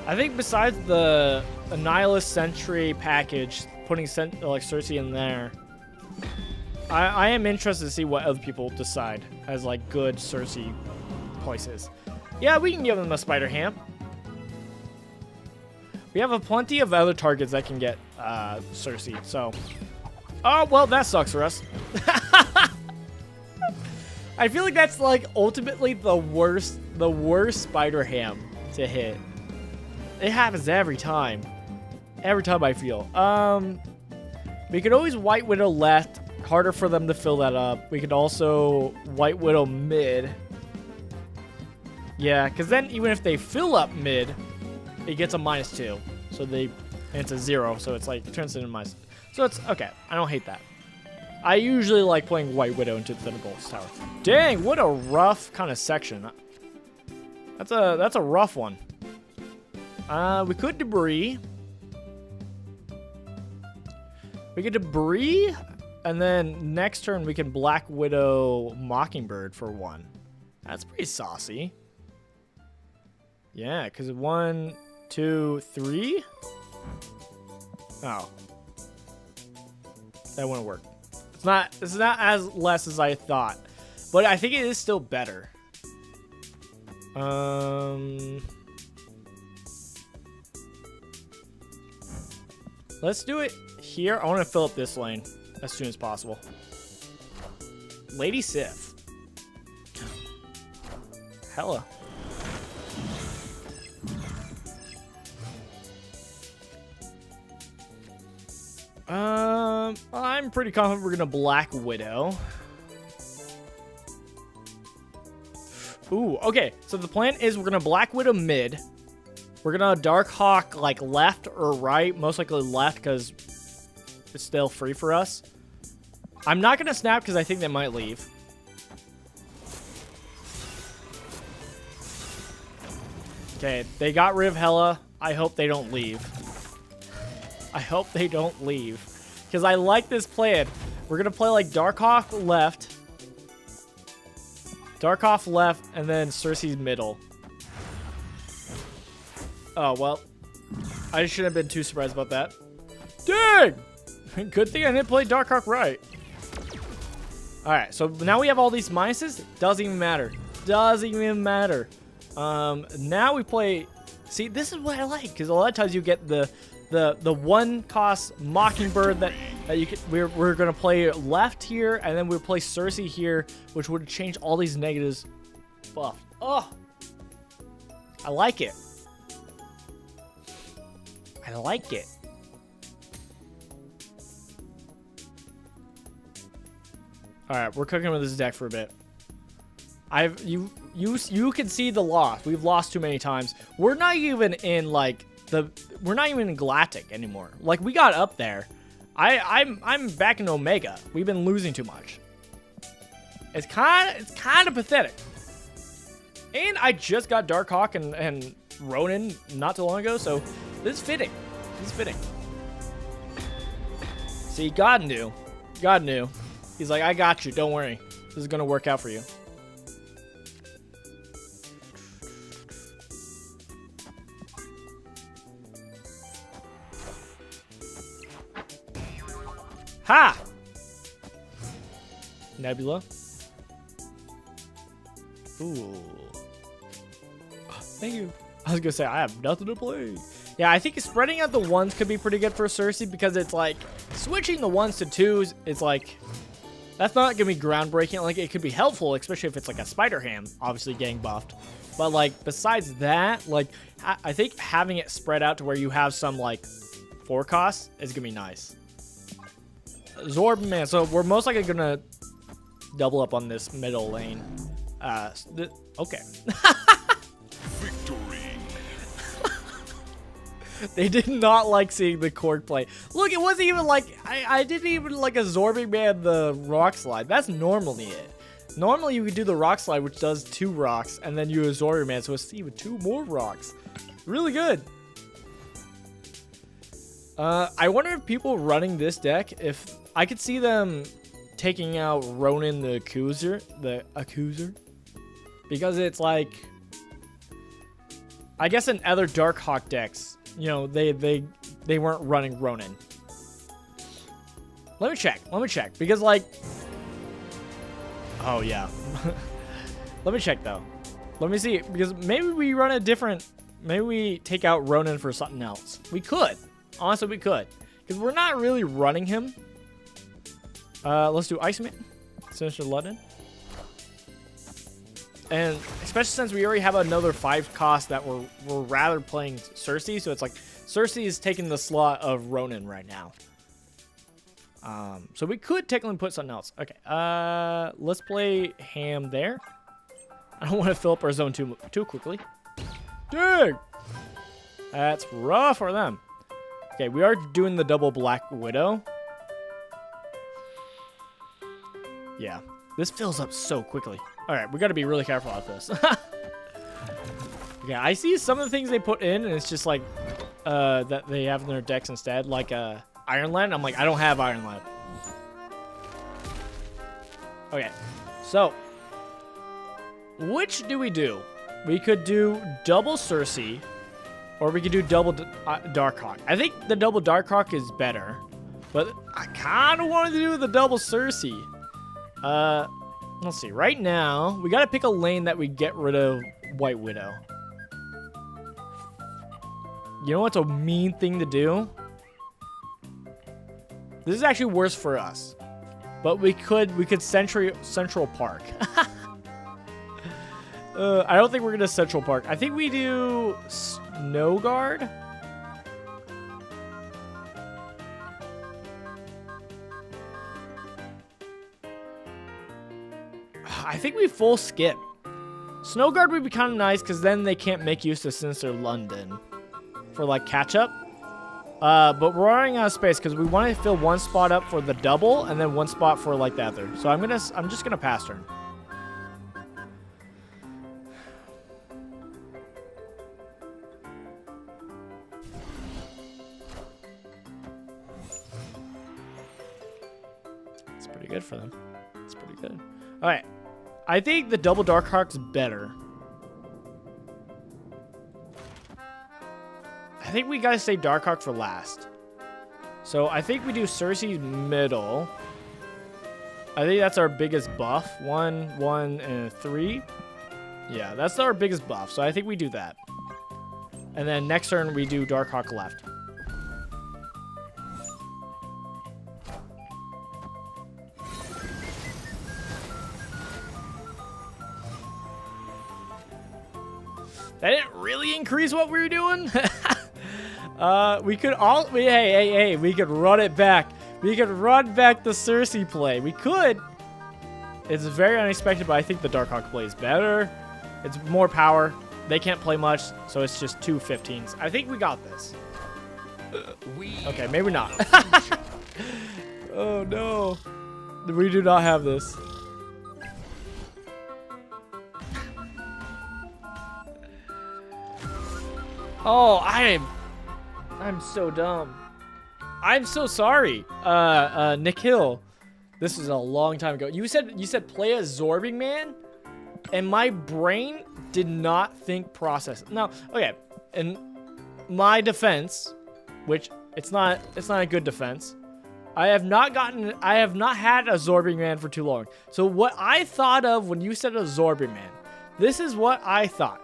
I think besides the Annihilus Sentry package, putting like Sersi in there, I am interested to see what other people decide as like good Sersi places. Yeah, we can give them a Spider Ham. We have plenty of other targets that can get Sersi, so... Oh, well, that sucks for us. I feel like that's, like, ultimately the worst Spider Ham to hit. It happens every time. Every time, I feel. We could always White Widow left. Harder for them to fill that up. We could also White Widow mid. Yeah, because then even if they fill up mid... it gets a -2, so and it's a 0, so it's like, it turns into minus. So it's, okay, I don't hate that. I usually like playing White Widow into the Thunderbolt's tower. Dang, what a rough kind of section. That's a rough one. We could debris. We could debris, and then next turn we can Black Widow Mockingbird for 1. That's pretty saucy. Yeah, because 1, 2, 3. Oh, that wouldn't work. It's not as less as I thought, but I think it is still better. Let's do it here. I want to fill up this lane as soon as possible. Lady Sif. Hella. I'm pretty confident we're gonna Black Widow. Ooh, okay. So the plan is we're gonna Black Widow mid. We're gonna DARKHAWK like left or right, most likely left because it's still free for us. I'm not gonna snap because I think they might leave. Okay, they got rid of Hela. I hope they don't leave. I hope they don't leave. Because I like this plan. We're going to play like DARKHAWK left. DARKHAWK left, and then Sersi's middle. Oh, well. I shouldn't have been too surprised about that. Dang! Good thing I didn't play DARKHAWK right. Alright, so now we have all these minuses. Doesn't even matter. Doesn't even matter. Now we play... See, this is what I like, because a lot of times you get the one cost Mockingbird that you could, we're gonna play left here, and then we'll play Sersi here, which would change all these negatives buff. Oh, I like it. I like it. All right, we're cooking with this deck for a bit. You can see the loss. We've lost too many times. We're not even in like we're not even in Galactic anymore. Like we got up there. I'm back in Omega. We've been losing too much. It's kind of pathetic. And I just got DARKHAWK and Ronin not too long ago, so this is fitting. This is fitting. See, God knew. God knew. He's like, I got you. Don't worry. This is gonna work out for you. Ha! Nebula. Ooh. Thank you. I was gonna say, I have nothing to play. Yeah, I think spreading out the ones could be pretty good for Sersi because it's like, switching the ones to twos, it's like, that's not gonna be groundbreaking. Like, it could be helpful, especially if it's like a Spider Ham, obviously getting buffed. But like, besides that, like, I think having it spread out to where you have some like 4 costs is gonna be nice. Zorb, man, so we're most likely gonna double up on this middle lane. Okay. Victory. They did not like seeing the Korg play. Look, it wasn't even like, I didn't even like a Zorbing Man the rock slide. That's normally it. Normally you would do the rock slide, which does 2 rocks, and then you a Zorbing Man, so it's even 2 more rocks. Really good. I wonder if people running this deck, if I could see them taking out Ronin the Accuser, because it's like, I guess in other DARKHAWK decks, you know, they weren't running Ronin. Let me check, because like, oh yeah. Let me check though. Let me see, because maybe we run a different, maybe we take out Ronin for something else. We could. Honestly, we could. Because we're not really running him. Let's do Iceman. Sinister London. And especially since we already have another 5 cost that we're rather playing Sersi. So it's like, Sersi is taking the slot of Ronin right now. So we could technically put something else. Okay. Let's play Ham there. I don't want to fill up our zone too quickly. Dang! That's rough for them. Okay, we are doing the double Black Widow. Yeah, this fills up so quickly. All right, we got to be really careful with this. Yeah, I see some of the things they put in, and it's just like that they have in their decks instead, like Iron Land. I'm like, I don't have Iron Land. Okay, so which do we do? We could do double Sersi. Or we could do double DARKHAWK. I think the double DARKHAWK is better. But I kind of wanted to do the double Sersi. Let's see. Right now, we got to pick a lane that we get rid of White Widow. You know what's a mean thing to do? This is actually worse for us. But we could Central Park. I don't think we're going to Central Park. I think we do Snow Guard. I think we full skip. Snow Guard would be kind of nice because then they can't make use of Sinister London for like catch up. But we're running out of space because we want to fill 1 spot up for the double and then 1 spot for like the other. So I'm just gonna pass turn. It's pretty good for them. It's pretty good. All right, I think the double DARKHAWK's better. I think we gotta say Darkhawk for last. So I think we do Sersi's middle. I think that's our biggest buff. 1, 1, and 3. Yeah, that's our biggest buff. So I think we do that. And then next turn we do Darkhawk left. That didn't really increase what we were doing. We could all, hey, we could run it back. We could run back the Sersi play. We could. It's very unexpected, but I think the Darkhawk play is better. It's more power. They can't play much, so it's just 2 15s. I think we got this. Okay, maybe not. Oh no. We do not have this. Oh, I'm so dumb. I'm so sorry. Nick Hill. This is a long time ago. You said play a Zorbing Man, and my brain did not think process. No, okay. In my defense, which it's not a good defense. I have not had a Zorbing Man for too long. So what I thought of when you said a Zorbing Man, this is what I thought.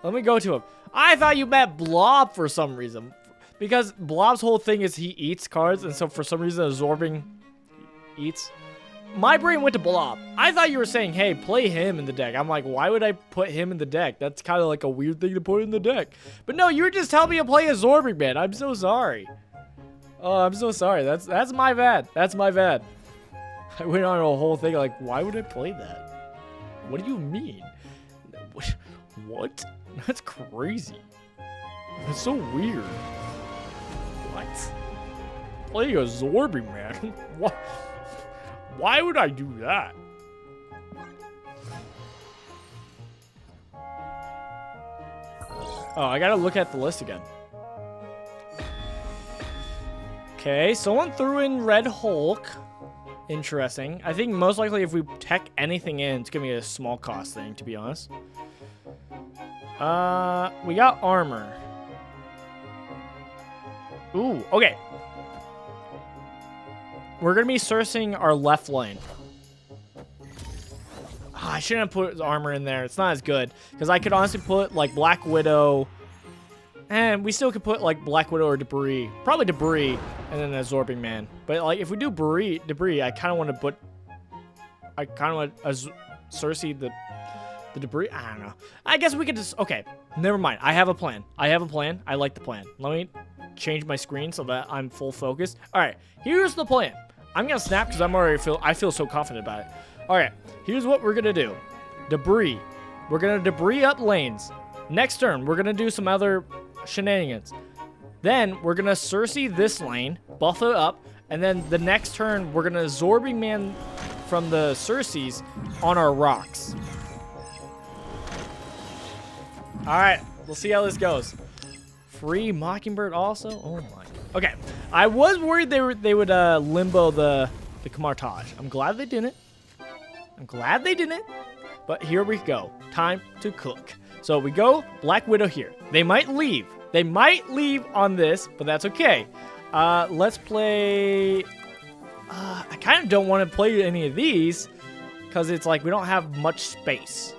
Let me go to him. I thought you meant Blob for some reason. Because Blob's whole thing is he eats cards, and so for some reason Absorbing eats. My brain went to Blob. I thought you were saying, hey, play him in the deck. I'm like, why would I put him in the deck? That's kind of like a weird thing to put in the deck. But no, you were just telling me to play Absorbing Man. I'm so sorry. Oh, I'm so sorry. That's my bad. That's my bad. I went on a whole thing like, why would I play that? What do you mean? What? That's crazy. That's so weird. What? Playing a Zorbing Man? What? Why would I do that? Oh, I gotta look at the list again. Okay, someone threw in Red Hulk. Interesting. I think most likely if we tech anything in, it's gonna be a small cost thing, to be honest. We got armor. Ooh, okay. We're gonna be Cersing our left lane. I shouldn't have put armor in there. It's not as good. Because I could honestly put, like, Black Widow. And we still could put, like, Black Widow or Debris. Probably Debris. And then Absorbing Man. But, like, if we do Debris, I kind of want to put... I kind of want Cersei the Debris. I don't know. I guess we could just... Okay. Never mind. I have a plan. I like the plan. Let me change my screen so that I'm full focus. All right. Here's the plan. I'm going to snap because I feel so confident about it. All right. Here's what we're going to do. Debris. We're going to Debris up lanes. Next turn, we're going to do some other shenanigans. Then, we're going to Cersei this lane, buff it up, and then the next turn, we're going to Absorbing Man from the Cerseis on our rocks. All right, we'll see how this goes. Free Mockingbird also? Oh my. Okay, I was worried they would limbo the Camartage. I'm glad they didn't. But here we go. Time to cook. So we go Black Widow here. They might leave. They might leave on this, but that's okay. Let's play... I kind of don't want to play any of these because it's like we don't have much space.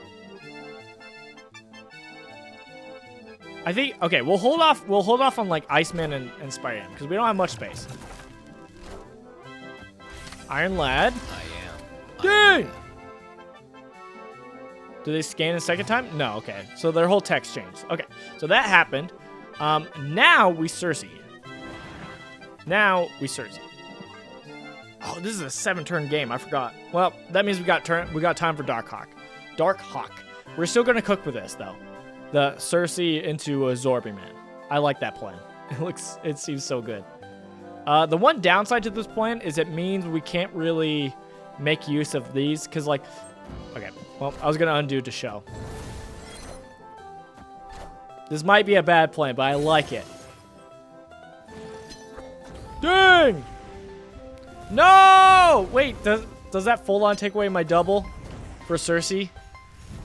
I think... Okay, we'll hold off on like Iceman and Spider-Man because we don't have much space. Iron Lad. Dang! Do they scan a second time? No, okay. So their whole text changed. Okay, so that happened. Now we Cersei. Oh, this is a 7-turn game. I forgot. Well, that means we got time for Darkhawk. Darkhawk. We're still gonna cook with this though. The Cersei into a Absorbing Man. I like that plan. It seems so good. The one downside to this plan is it means we can't really make use of these because like, okay. Well, I was going to undo to show. This might be a bad plan, but I like it. Dang! No! Wait, does that full on take away my double for Cersei?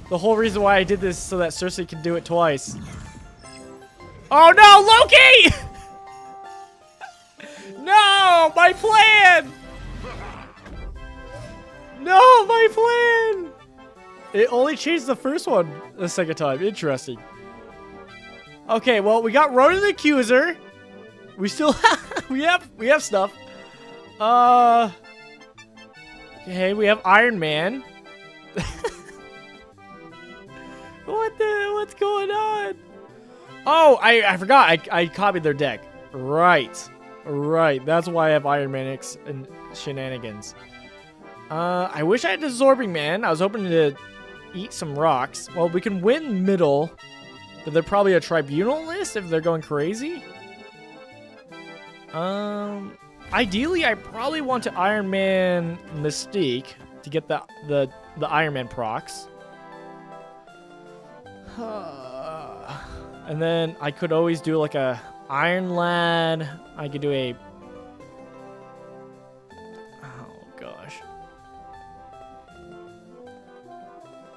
The whole reason why I did this is so that Cersei can do it twice. Oh no, Loki! No, my plan! No, my plan! It only changed the first one the second time. Interesting. Okay, well, we got Ronan the Accuser. We still we have stuff. Okay, we have Iron Man. What's going on? Oh, I forgot. I copied their deck. Right. That's why I have Iron Man X and shenanigans. I wish I had the Absorbing Man. I was hoping to eat some rocks. Well, we can win middle, but they're probably a tribunal list if they're going crazy. Ideally, I probably want to Iron Man Mystique to get the Iron Man procs. And then I could always do like a Iron Lad. I could do a... Oh, gosh.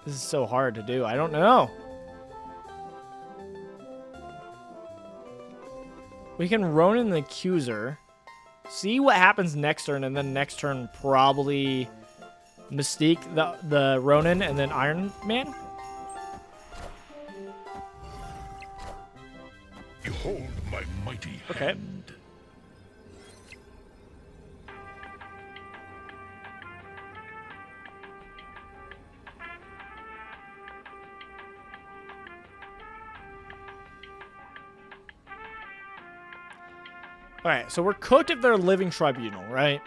This is so hard to do. I don't know. We can Ronan the Accuser. See what happens next turn, and then next turn probably Mystique the Ronan, and then Iron Man. Behold my mighty Okay. hand. Alright, so we're cooked if they're a living tribunal, right?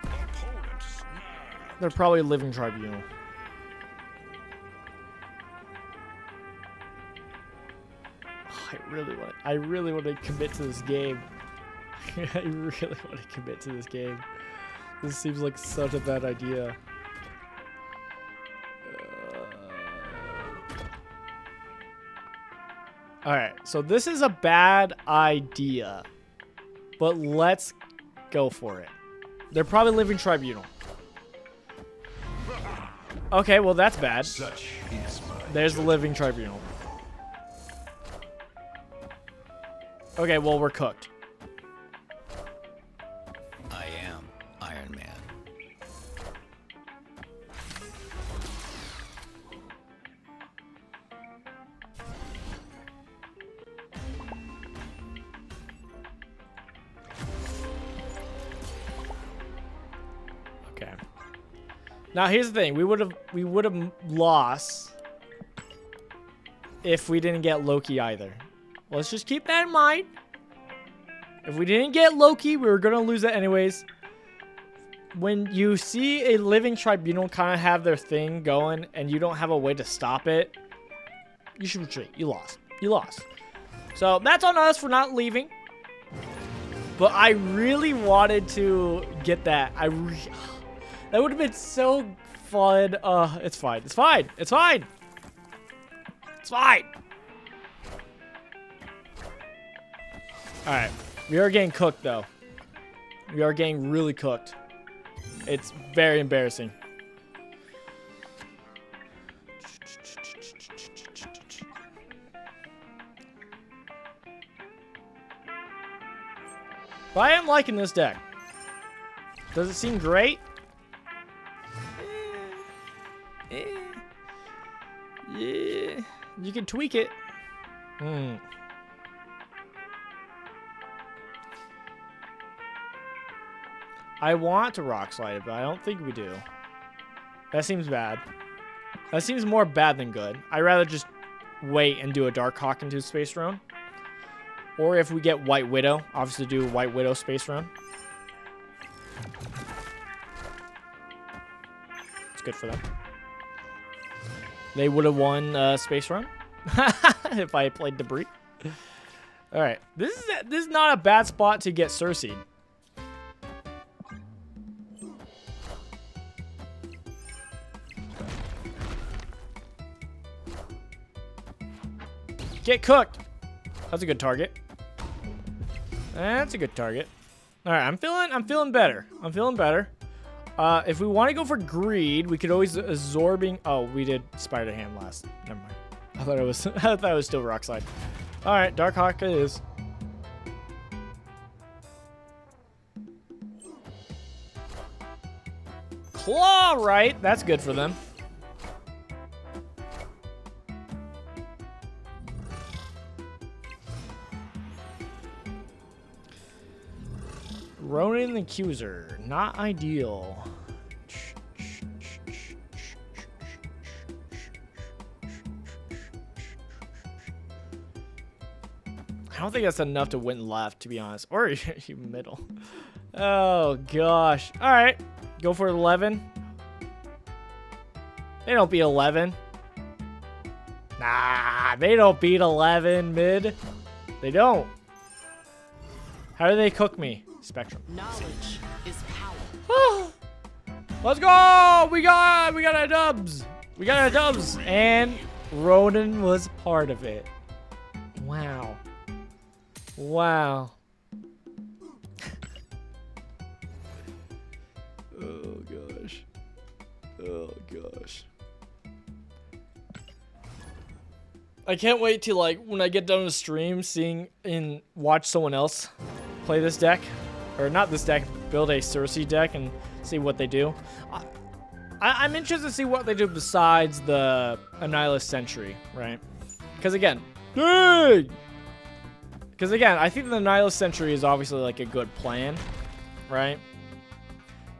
Opponent snared. They're probably a living tribunal. Oh, I really want to commit to this game. I really want to commit to this game. This seems like such a bad idea. Alright, so this is a bad idea. But let's go for it. They're probably living tribunal. Okay, well that's bad. Such is my There's the living tribunal. Okay, well we're cooked. I am Iron Man. Okay. Now here's the thing: we would have lost if we didn't get Loki either. Let's just keep that in mind. If we didn't get Loki, we were gonna lose it anyways. When you see a living tribunal kind of have their thing going and you don't have a way to stop it, you should retreat. You lost. You lost. So that's on us for not leaving. But I really wanted to get that. That would have been so fun. It's fine. It's fine. It's fine. It's fine. All right. We are getting cooked, though. We are getting really cooked. It's very embarrassing. But I am liking this deck. Does it seem great? Yeah. You can tweak it. I want to rock slide it, but I don't think we do. That seems bad. That seems more bad than good. I'd rather just wait and do a DARKHAWK into Space Drone. Or if we get White Widow, obviously do White Widow Space Run. It's good for them. They would have won Space Run if I had played Debris. All right, this is not a bad spot to get Sersi. Get cooked. That's a good target. That's a good target. All right, I'm feeling better. I'm feeling better. If we want to go for greed, we could always absorbing. Oh, we did Spider Ham last. Never mind. thought it was I thought it was still Rockside. All right, DARKHAWK it is. Claw, right? That's good for them. Ronin the Accuser, not ideal. I don't think that's enough to win left, to be honest. Or even middle. Oh, gosh. All right. Go for 11. They don't beat 11. Nah, they don't beat 11 mid. They don't. How do they cook me? Spectrum. Knowledge is power. Let's go! We got our dubs. We got our dubs. And Ronin was part of it. Wow. Wow. Oh gosh. Oh gosh. I can't wait to, like, when I get done with stream, watch someone else play this deck. Or not this deck, build a Sersi deck and see what they do. I'm interested to see what they do besides the Annihilus Sentry, right? Because again, I think the Annihilus Sentry is obviously like a good plan, right?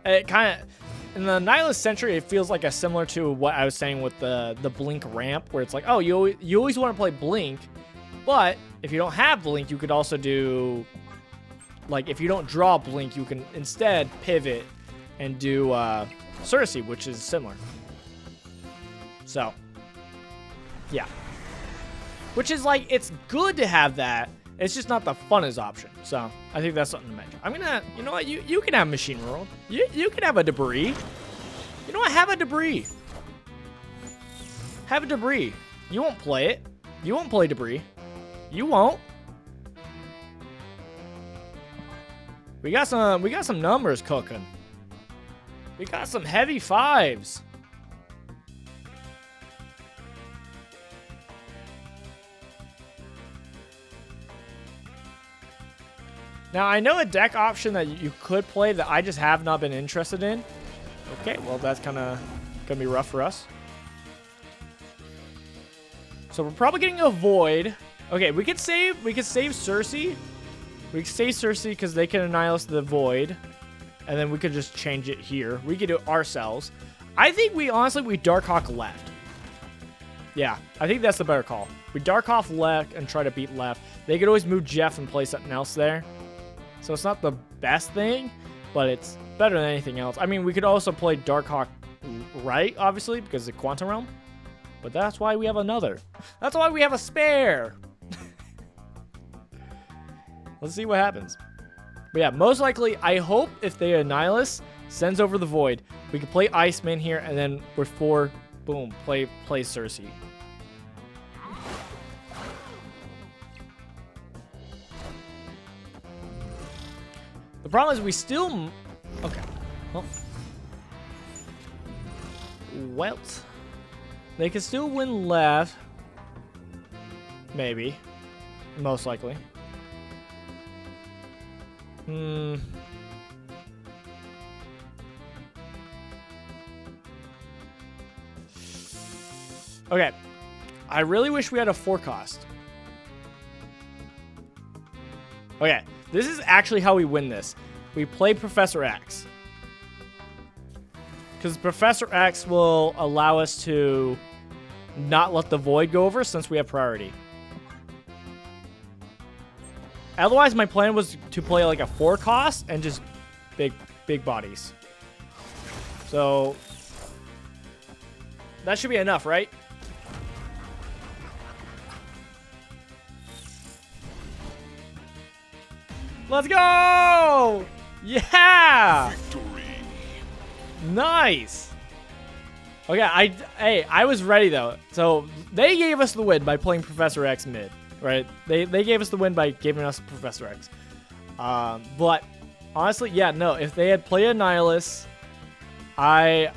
It kind of, in the Annihilus Sentry, it feels like similar to what I was saying with the Blink ramp, where it's like, oh, you always want to play Blink, but if you don't have Blink, you could also do, like, if you don't draw Blink, you can instead pivot and do Sersi, which is similar. So, yeah. Which is like, it's good to have that. It's just not the funnest option. So, I think that's something to mention. I'm gonna, you know what? You can have Machine World. You can have a Debris. You know what? Have a Debris. Have a Debris. You won't play it. You won't play Debris. You won't. We got some numbers cooking. We got some heavy fives. Now, I know a deck option that you could play that I just have not been interested in. Okay, well, that's kind of going to be rough for us. So we're probably getting a Void. Okay, we could save Sersi. We could save Sersi because they can Annihilate the Void. And then we could just change it here. We could do it ourselves. I think we DARKHAWK left. Yeah, I think that's the better call. We DARKHAWK left and try to beat left. They could always move Jeff and play something else there. So it's not the best thing, but it's better than anything else. I mean, we could also play DARKHAWK right, obviously, because of the Quantum Realm. But that's why we have another. That's why we have a spare. Let's see what happens. But yeah, most likely, I hope if they Annihilus sends over the Void, we can play Iceman here, and then with 4, boom, play Sersi. The problem is we still... Okay. Well, they can still win left. Maybe. Most likely. Okay. I really wish we had a 4 cost. Okay. This is actually how we win this. We play Professor X. Because Professor X will allow us to not let the Void go over since we have priority. Otherwise, my plan was to play like a 4 cost and just big bodies. So that should be enough, right? Let's go! Yeah! Victory. Nice. Okay, I was ready though. So they gave us the win by playing Professor X mid, right? They gave us the win by giving us Professor X. But honestly, yeah, no. If they had played Annihilus, I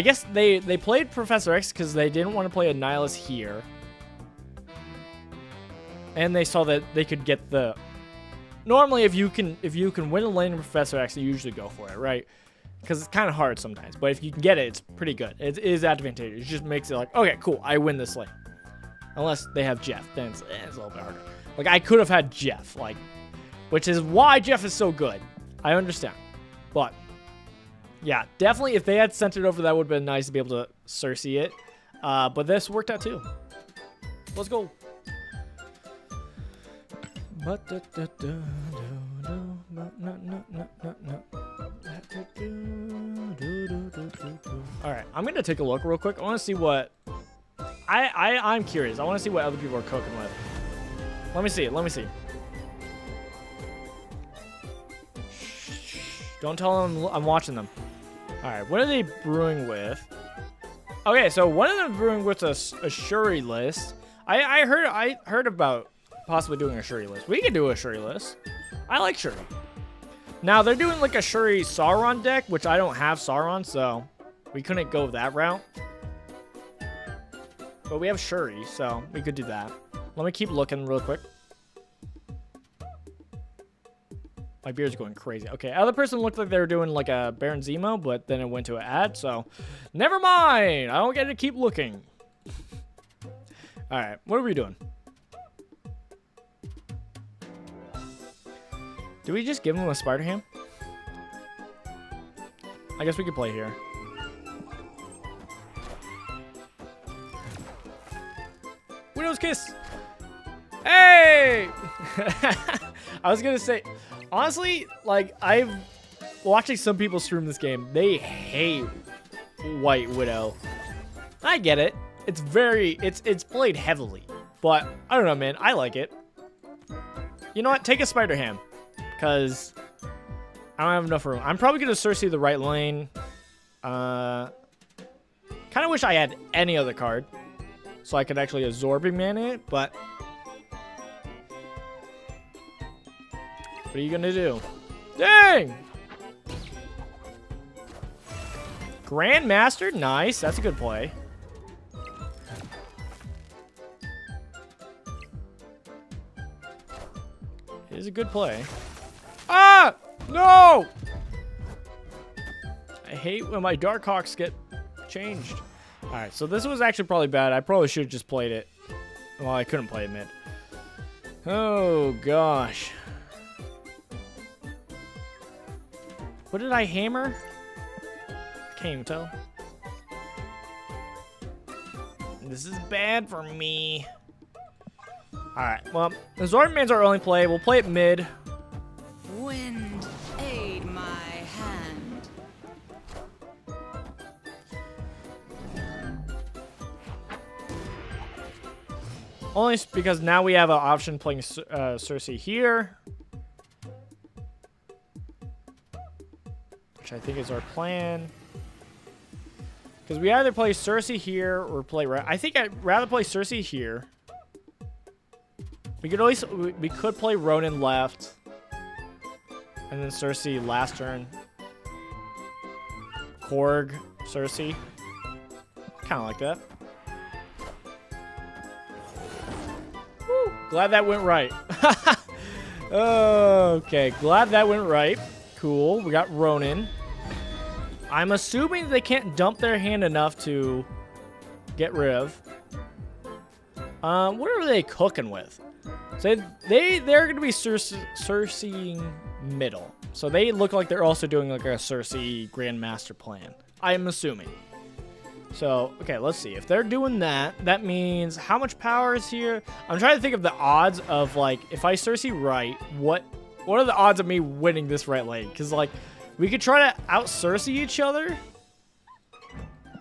guess they played Professor X because they didn't want to play Annihilus here. and they saw that they could get the. Normally, if you can win a lane in Professor X, you usually go for it, right? Because it's kind of hard sometimes. But if you can get it, it's pretty good. It is advantageous. It just makes it like, okay, cool, I win this lane. Unless they have Jeff, then it's a little bit harder. Like I could have had Jeff, like, which is why Jeff is so good. I understand, but yeah, definitely if they had sent it over, that would have been nice to be able to Sersi it. But this worked out too. Let's go. All right, I'm gonna take a look real quick. I want to see what I'm curious. I want to see what other people are cooking with. Let me see. Let me see. Don't tell them I'm watching them. All right, what are they brewing with? Okay, so one of them brewing with a Shuri list. I heard about possibly doing a Shuri list. We could do a Shuri list. I like Shuri. Now they're doing like a Shuri Sauron deck, which I don't have Sauron, so we couldn't go that route. But we have Shuri, so we could do that. Let me keep looking real quick. My beard's going crazy. Okay, other person looked like they were doing like a Baron Zemo, but then it went to an ad, so never mind. I don't get to keep looking. All right, what are we doing? Do we just give him a Spider Ham? I guess we could play here. Widow's Kiss! Hey! I was gonna say, honestly, like, I've watching some people stream this game, they hate White Widow. I get it. It's played heavily, but I don't know, man. I like it. You know what? Take a Spider Ham, because I don't have enough room. I'm probably gonna Sersi the right lane. Kind of wish I had any other card, so I could actually absorb mana it, but what are you gonna do? Dang! Grandmaster, nice. That's a good play. It is a good play. Ah! No! I hate when my Darkhawks get changed. Alright, so this was actually probably bad. I probably should have just played it. Well, I couldn't play it mid. Oh, gosh. What did I hammer? Can't even tell. This is bad for me. Alright, well, the Zordman's our only play. We'll play it mid. Wind, aid my hand. Only because now we have an option playing Sersi here. Which I think is our plan. Because we either play Sersi here or play... I think I'd rather play Sersi here. We could play Ronin left. And then Sersi last turn. Korg, Sersi. Kind of like that. Woo, glad that went right. Okay, glad that went right. Cool, we got Ronin. I'm assuming they can't dump their hand enough to get rid of. What are they cooking with? So they're going to be Sersiing middle. So they look like they're also doing like a Sersi Grandmaster plan. I'm assuming. So, okay, let's see. If they're doing that, that means how much power is here? I'm trying to think of the odds of, like, if I Sersi right, what are the odds of me winning this right lane? Because, like, we could try to out-Sersi each other.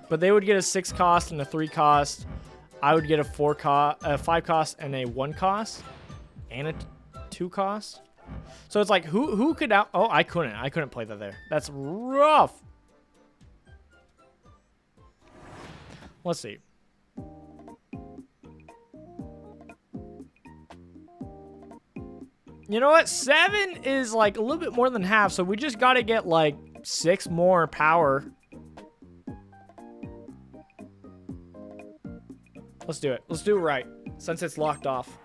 But they would get a 6 cost and a 3 cost. I would get a 5 cost and a 1 cost. And a 2 cost. So it's like, who could out... Oh, I couldn't play that there. That's rough. Let's see. You know what? 7 is like a little bit more than half, so we just got to get like 6 more power. Let's do it. Let's do it right, since it's locked off.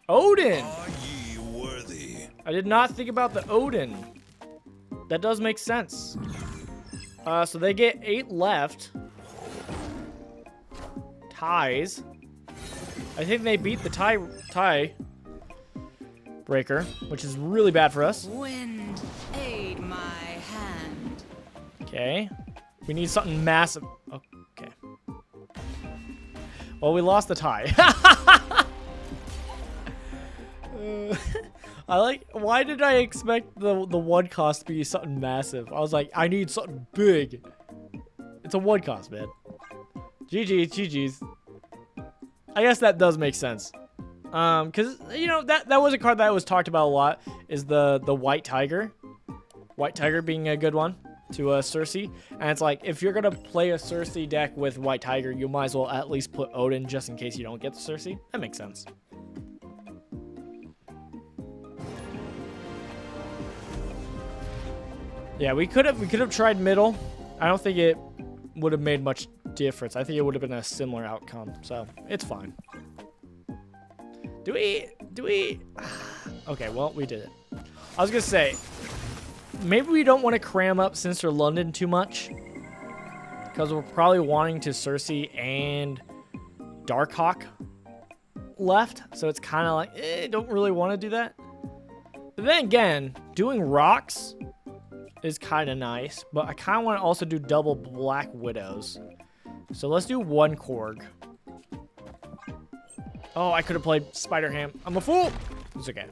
Odin. Are ye worthy? I did not think about the Odin. That does make sense. So they get 8 left. Ties. I think they beat the tie breaker, which is really bad for us. Wind, aid my hand. Okay. We need something massive. Okay. Well, we lost the tie. I like, why did I expect the one cost to be something massive? I was like, I need something big. It's a one cost, man. GG's. I guess that does make sense. Cause you know, that was a card that was talked about a lot, is the White Tiger. White Tiger being a good one to Sersi. And it's like, if you're gonna play a Sersi deck with White Tiger, you might as well at least put Odin just in case you don't get the Sersi. That makes sense. Yeah, we could have tried middle. I don't think it would have made much difference. I think it would have been a similar outcome. So it's fine. Do we? Okay, well, we did it. I was gonna say, maybe we don't want to cram up Sinister London too much, because we're probably wanting to Sersi and DARKHAWK left. So it's kind of like, don't really want to do that. But then again, doing rocks is kind of nice, but I kind of want to also do double Black Widows. So let's do 1 Korg. Oh, I could have played Spider-Ham. I'm a fool. It's okay.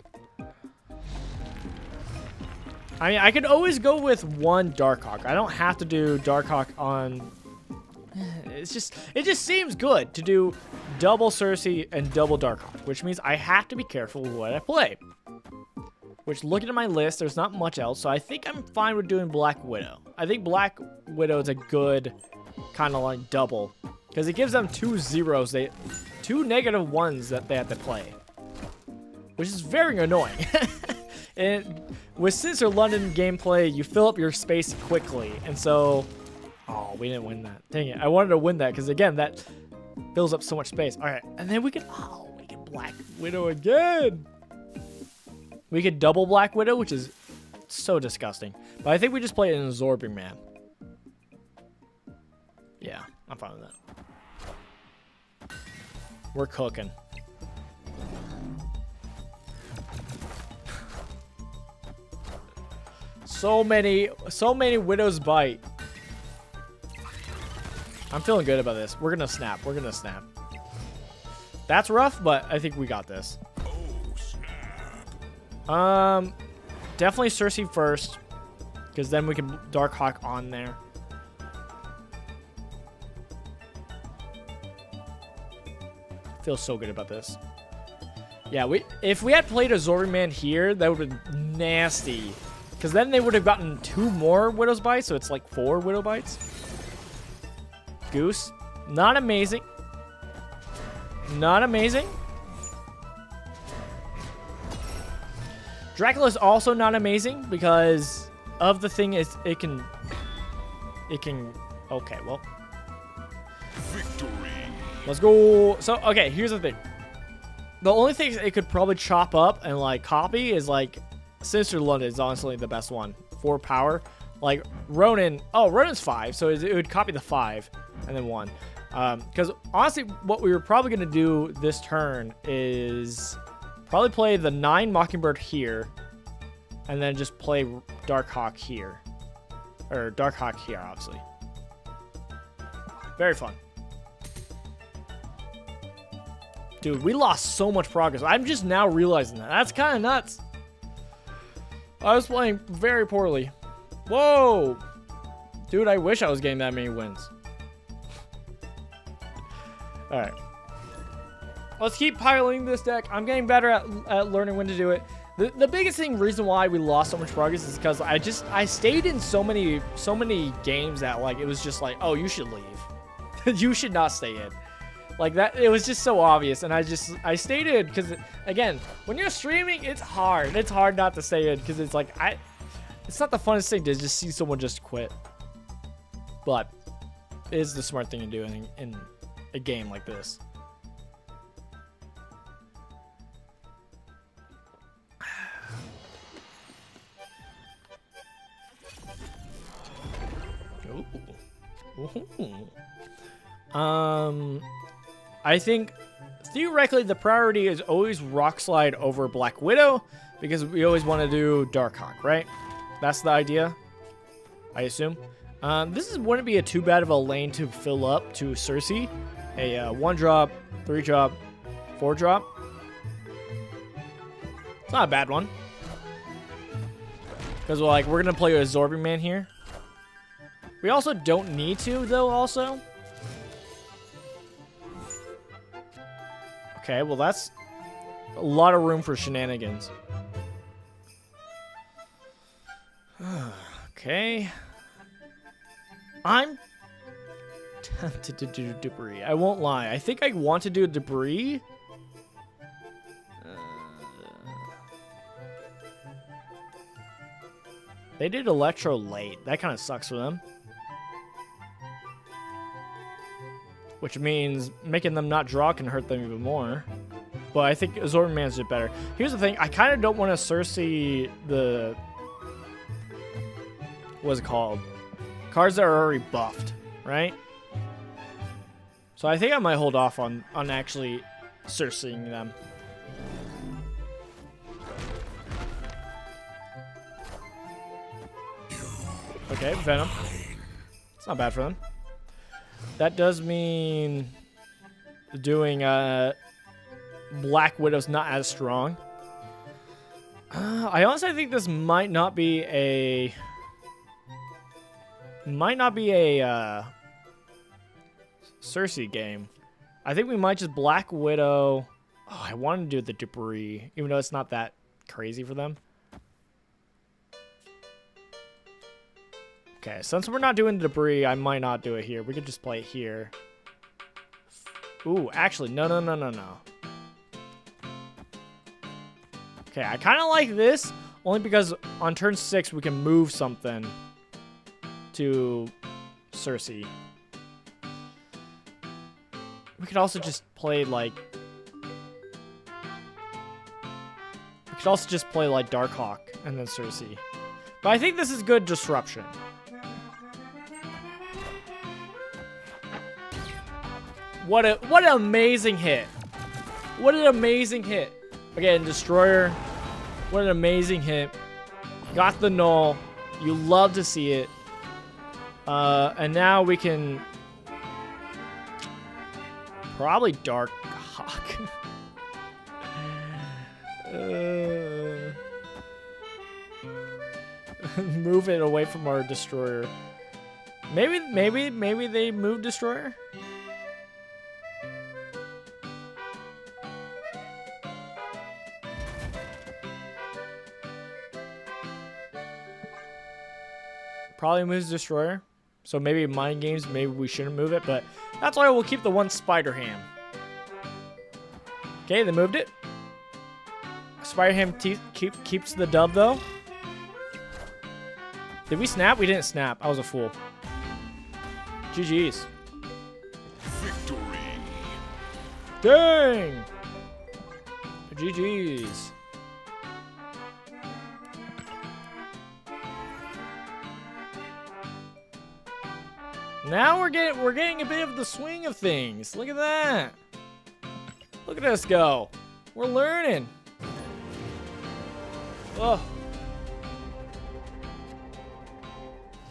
I mean, I could always go with 1 DARKHAWK. I don't have to do DARKHAWK on... it just seems good to do double Sersi and double DARKHAWK, which means I have to be careful with what I play. Which, looking at my list, there's not much else, so I think I'm fine with doing Black Widow. I think Black Widow is a good kind of like double, because it gives them 2 zeros, 2 negative 1s that they have to play, which is very annoying. And with Sinister London gameplay, you fill up your space quickly, and so, oh, we didn't win that. Dang it! I wanted to win that because again, that fills up so much space. All right, and then we can Black Widow again. We could double Black Widow, which is so disgusting. But I think we just play an Absorbing Man. Yeah, I'm fine with that. We're cooking. So many Widow's Bite. I'm feeling good about this. We're gonna snap. We're gonna snap. That's rough, but I think we got this. Definitely Sersi first, because then we can DARKHAWK on there. Feel so good about this. Yeah, if we had played a Absorbing Man here, that would have been nasty, because then they would have gotten 2 more Widow's Bites, so it's like 4 Widow Bites. Goose, not amazing. Not amazing. Dracula's also not amazing because of the thing is it can okay, well. Victory. Let's go. So, okay, here's the thing. The only thing it could probably chop up and like copy is like Sinister London is honestly the best one for power. Like Ronin, Ronin's 5, so it would copy the 5 and then 1. Because honestly, what we were probably gonna do this turn is probably play the 9 Mockingbird here, and then just play DARKHAWK here. Or DARKHAWK here, obviously. Very fun. Dude, we lost so much progress. I'm just now realizing that. That's kind of nuts. I was playing very poorly. Whoa! Dude, I wish I was getting that many wins. Alright. Let's keep piloting this deck. I'm getting better at learning when to do it. The biggest reason why we lost so much progress is because I stayed in so many games that like it was just like, oh, you should leave. You should not stay in. Like that, it was just so obvious, and I stayed in because again, when you're streaming, it's hard. It's hard not to stay in because it's like it's not the funnest thing to just see someone just quit. But it is the smart thing to do in a game like this. I think theoretically the priority is always Rock Slide over Black Widow because we always want to do DARKHAWK, right? That's the idea, I assume. This wouldn't be too bad of a lane to fill up to Sersi. A 1-drop, 3-drop, 4-drop. It's not a bad one. Because we're going to play a Absorbing Man here. We also don't need to, though, also. Okay, well, that's a lot of room for shenanigans. Okay. I'm tempted to do debris. I won't lie. I think I want to do debris. They did Electro late. That kind of sucks for them. Which means making them not draw can hurt them even more. But I think Absorbing Man's did better. Here's the thing. I kind of don't want to Sersi the... What's it called? Cards that are already buffed, right? So I think I might hold off on actually Sersiing them. Okay, Venom. It's not bad for them. That does mean doing Black Widow's not as strong. I honestly think this might not be a Sersi game. I think we might just Black Widow. Oh, I wanted to do the debris, even though it's not that crazy for them. Okay, since we're not doing the debris, I might not do it here. We could just play it here. Ooh, actually, no. Okay, I kind of like this, only because on turn 6, we can move something to Sersi. We could also just play, like... We could also just play, like, DARKHAWK and then Sersi. But I think this is good disruption. What an amazing hit. What an amazing hit. Again, Destroyer. What an amazing hit. Got the null. You love to see it. And now we can probably DARKHAWK. Move it away from our Destroyer. Maybe they move Destroyer? Probably moves Destroyer. So maybe Mind Games, maybe we shouldn't move it, but that's why we'll keep the one Spider Ham. Okay, they moved it. Spider Ham keeps the dub, though. Did we snap? We didn't snap. I was a fool. GG's. Victory. Dang! GG's. Now we're getting a bit of the swing of things. Look at that. Look at us go. We're learning. Oh.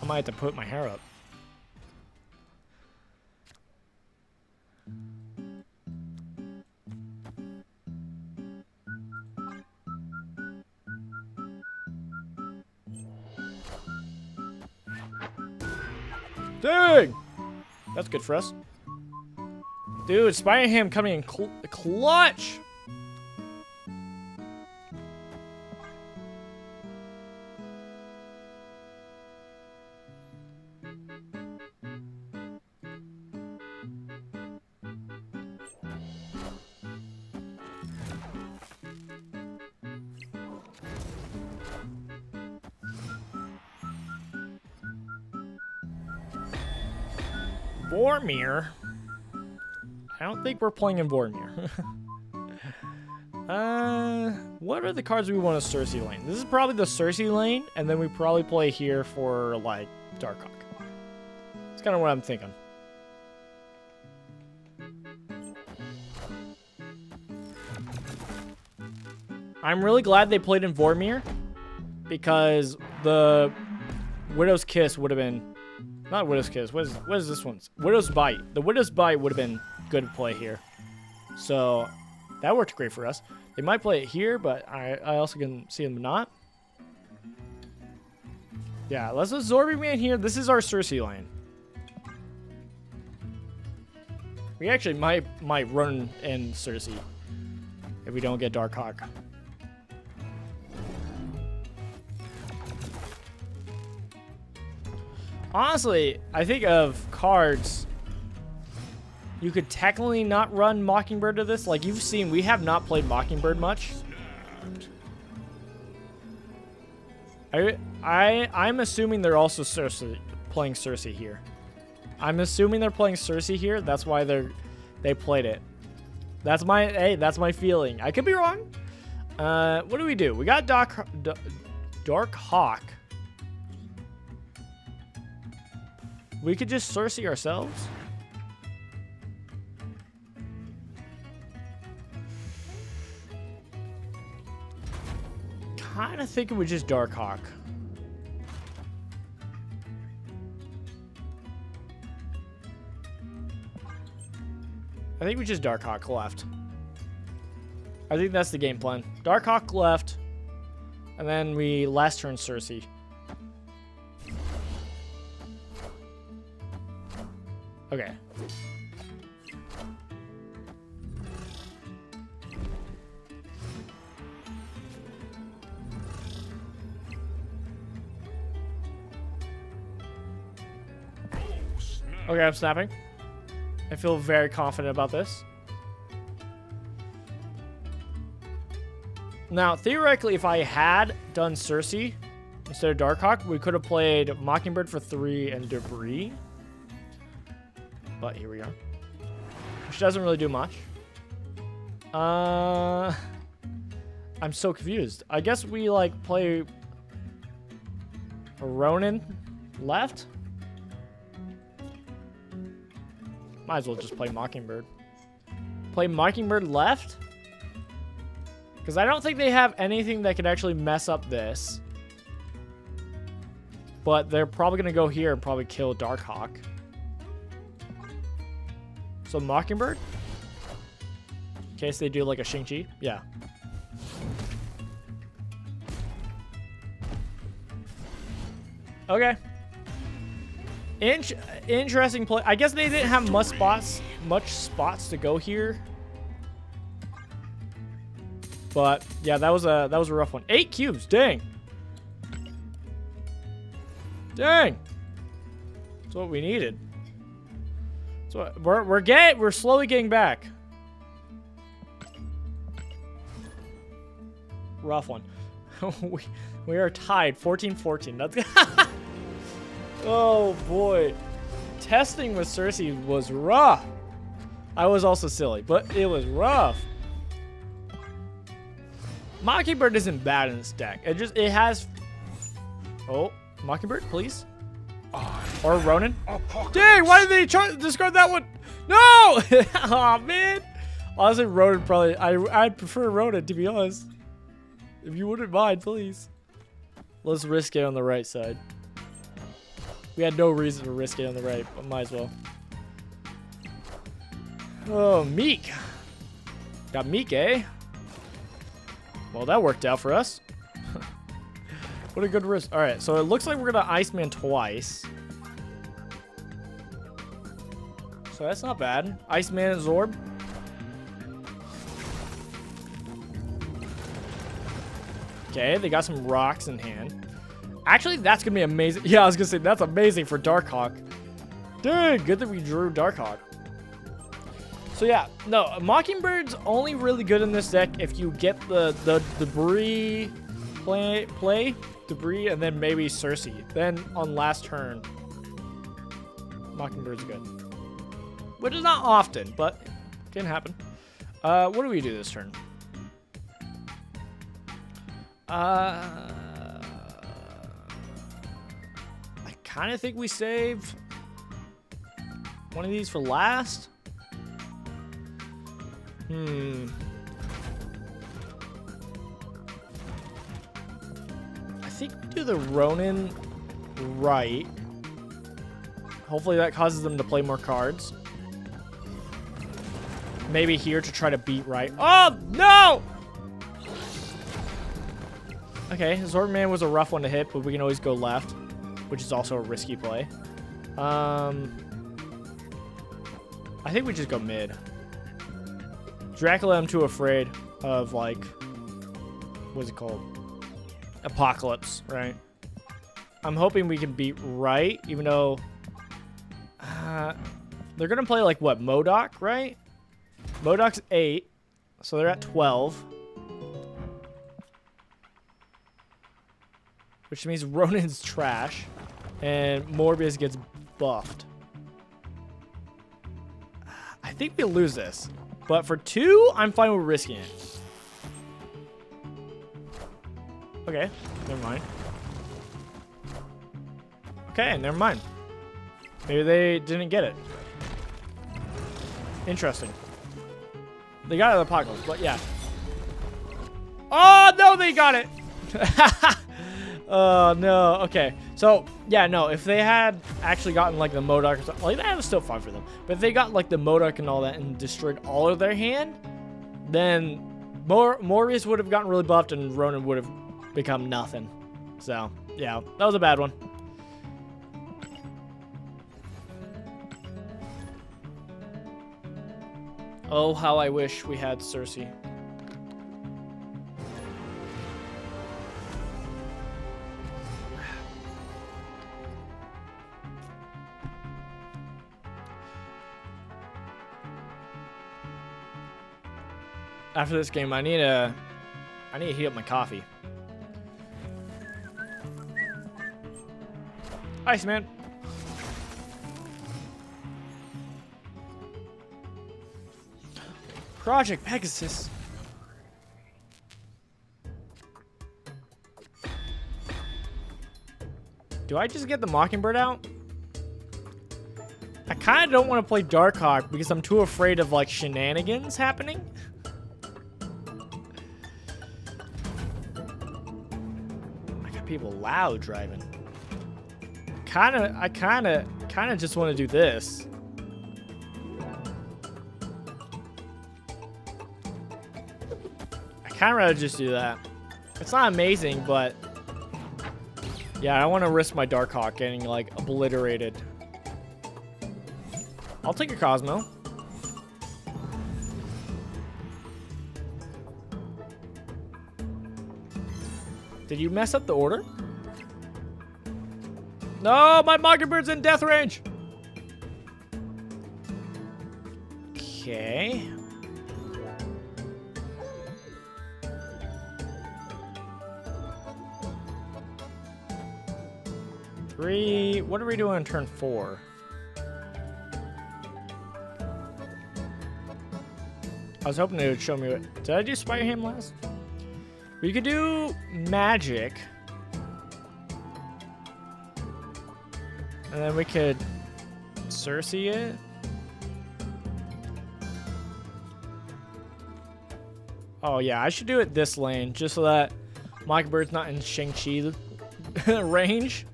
I might have to put my hair up. Dang! That's good for us. Dude, Spider Ham coming in clutch! Vormir. I don't think we're playing in Vormir. What are the cards we want to Sersi lane? This is probably the Sersi lane, and then we probably play here for, like, DARKHAWK. That's kind of what I'm thinking. I'm really glad they played in Vormir, because the Widow's Kiss would have been... Not Widow's Kiss. What is this one? Widow's Bite. The Widow's Bite would have been good to play here. So that worked great for us. They might play it here, but I also can see them not. Yeah, let's absorb him in here. This is our Sersi lane. We actually might run in Sersi if we don't get DARKHAWK. Honestly, I think of cards, you could technically not run Mockingbird to this. Like you've seen, we have not played Mockingbird much. I'm assuming they're also playing Sersi here. I'm assuming they're playing Sersi here. That's why they played it. That's my feeling. I could be wrong. What do? We got DARKHAWK. We could just Sersi ourselves. Kind of thinking we just DARKHAWK. I think we just DARKHAWK left. I think that's the game plan. DARKHAWK left, and then we last turn Sersi. Okay. Okay, I'm snapping. I feel very confident about this. Now, theoretically, if I had done Sersi instead of DARKHAWK, we could have played Mockingbird for 3 and Debris. But here we go. Which doesn't really do much. I'm so confused. I guess we like play Ronin left. Might as well just play Mockingbird. Play Mockingbird left? Because I don't think they have anything that could actually mess up this. But they're probably going to go here and probably kill DARKHAWK. So Mockingbird? In case they do like a Shang-Chi? Yeah. Okay. Interesting play. I guess they didn't have much spots to go here. But yeah, that was a rough one. 8 cubes, dang. Dang. That's what we needed. So we're slowly getting back. Rough one. we are tied 14-14. That's oh boy. Testing with Sersi was rough. I was also silly, but it was rough. Mockingbird isn't bad in this deck. It has. Oh, Mockingbird, please. Or Ronin. Dang, why did they discard that one? No! Aw, man. Honestly, Ronin probably... I'd prefer Ronin, to be honest. If you wouldn't mind, please. Let's risk it on the right side. We had no reason to risk it on the right, but might as well. Oh, Meek. Got Meek, eh? Well, that worked out for us. What a good risk. All right, so it looks like we're going to Iceman twice. So that's not bad. Iceman and Zorb. Okay, they got some rocks in hand. Actually, that's going to be amazing. Yeah, I was going to say, that's amazing for DARKHAWK. Dude, good that we drew DARKHAWK. So yeah, no, Mockingbird's only really good in this deck if you get the Debris play, Debris, and then maybe Sersi. Then on last turn, Mockingbird's good. Which is not often, but can happen. What do we do this turn? I kind of think we save. one of these for last. I think we do the Ronin right. Hopefully that causes them to play more cards. Maybe here to try to beat right. Oh, no! Okay, Swordman was a rough one to hit, but we can always go left, which is also a risky play. I think we just go mid. Dracula, I'm too afraid of, like, what's it called? Apocalypse, right? I'm hoping we can beat right, even though they're going to play, like, what, MODOK, right? MODOK's 8, so they're at 12. Which means Ronin's trash, and Morbius gets buffed. I think we lose this, but for 2, I'm fine with risking it. Okay, never mind. Okay, never mind. Maybe they didn't get it. Interesting. They got it in the apocalypse, but yeah. Oh, no, they got it. Oh, no. Okay. So, yeah, no. If they had actually gotten, like, the MODOK or something, like, that was still fine for them. But if they got, like, the MODOK and all that and destroyed all of their hand, then Morbius would have gotten really buffed and Ronin would have become nothing. So, yeah. That was a bad one. Oh, how I wish we had Sersi. After this game, I need to heat up my coffee. Ice man. Project Pegasus. Do I just get the Mockingbird out? I kind of don't want to play DARKHAWK because I'm too afraid of, like, shenanigans happening. I got people loud driving. I kind of just want to do this. I kind of rather just do that. It's not amazing, but yeah, I don't want to risk my DARKHAWK getting, like, obliterated. I'll take a Cosmo. Did you mess up the order? No, my Mockingbird's in death range. Okay. What are we doing on turn 4? I was hoping it would show me what... Did I do Spire Ham last? We could do magic. And then we could Sersi it. Oh yeah, I should do it this lane just so that Mockbird's not in Shang-Chi range.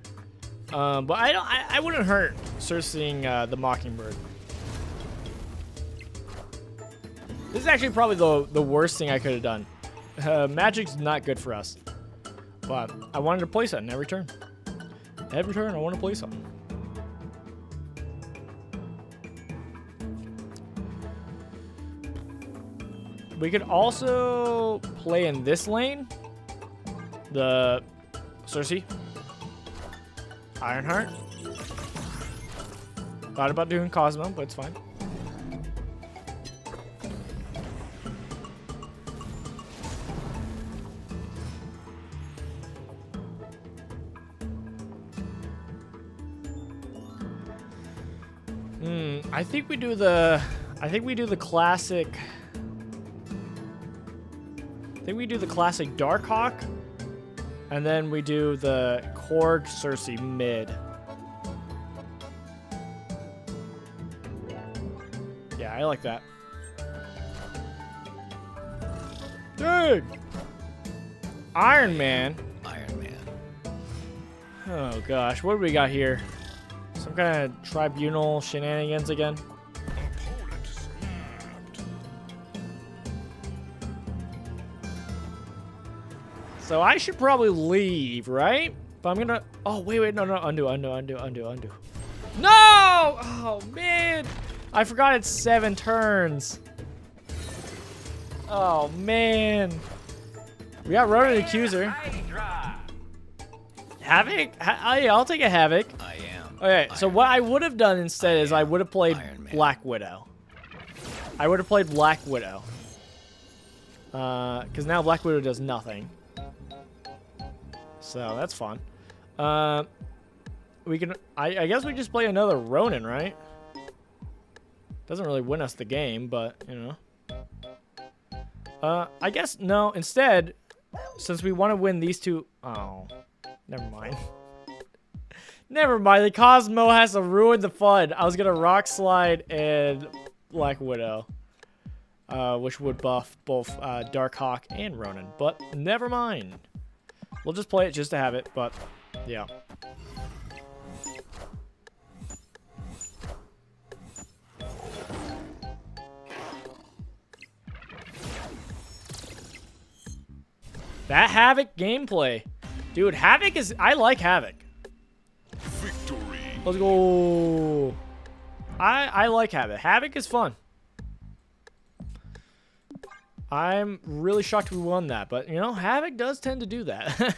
But I wouldn't hurt Sersiing the Mockingbird. This is actually probably the worst thing I could have done. Magic's not good for us. But I wanted to play something every turn. Every turn I want to play something. We could also play in this lane. The Sersi. Ironheart. Thought about doing Cosmo, but it's fine. I think we do the classic. I think we do the classic DARKHAWK, and then we do the Korg Sersi mid. I like that. Dude! Iron Man. Iron Man. Oh gosh, what do we got here? Some kind of tribunal shenanigans again? Opponent snapped. So I should probably leave, right? But I'm gonna... Oh, wait, no, undo. No! Oh, man! I forgot it's 7 turns. Oh, man. We got Ronan Accuser. Havoc? I'll take a Havoc. I am. Okay, so Iron what I would have done instead is I would have played Iron Man. Black Widow. Because now Black Widow does nothing. So that's fun. We can... I guess we just play another Ronin, right? Doesn't really win us the game, but, you know. I guess, no, instead, since we want to win these two... Oh, never mind. Never mind, the Cosmo has to ruin the fun. I was going to Rock Slide and Black Widow, which would buff both DARKHAWK and Ronin, but never mind. We'll just play it just to have it, but, yeah. That Havoc gameplay. Dude, Havoc is... I like Havoc. Victory. Let's go. I like Havoc. Havoc is fun. I'm really shocked we won that. But, you know, Havoc does tend to do that.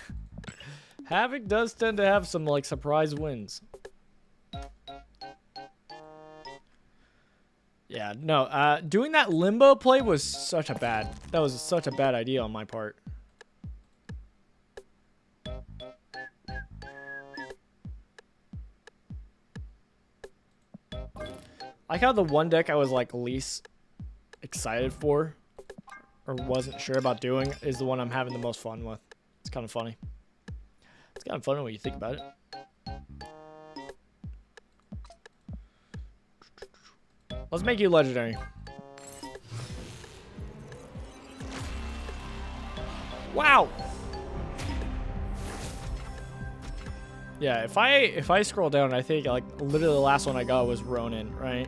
Havoc does tend to have some, like, surprise wins. Yeah, no. Doing that limbo play was such a bad... That was such a bad idea on my part. I like how the one deck I was like least excited for or wasn't sure about doing is the one I'm having the most fun with. It's kind of funny. It's kind of funny when you think about it. Let's make you legendary. Wow. Yeah, if I scroll down, I think like literally the last one I got was Ronin, right?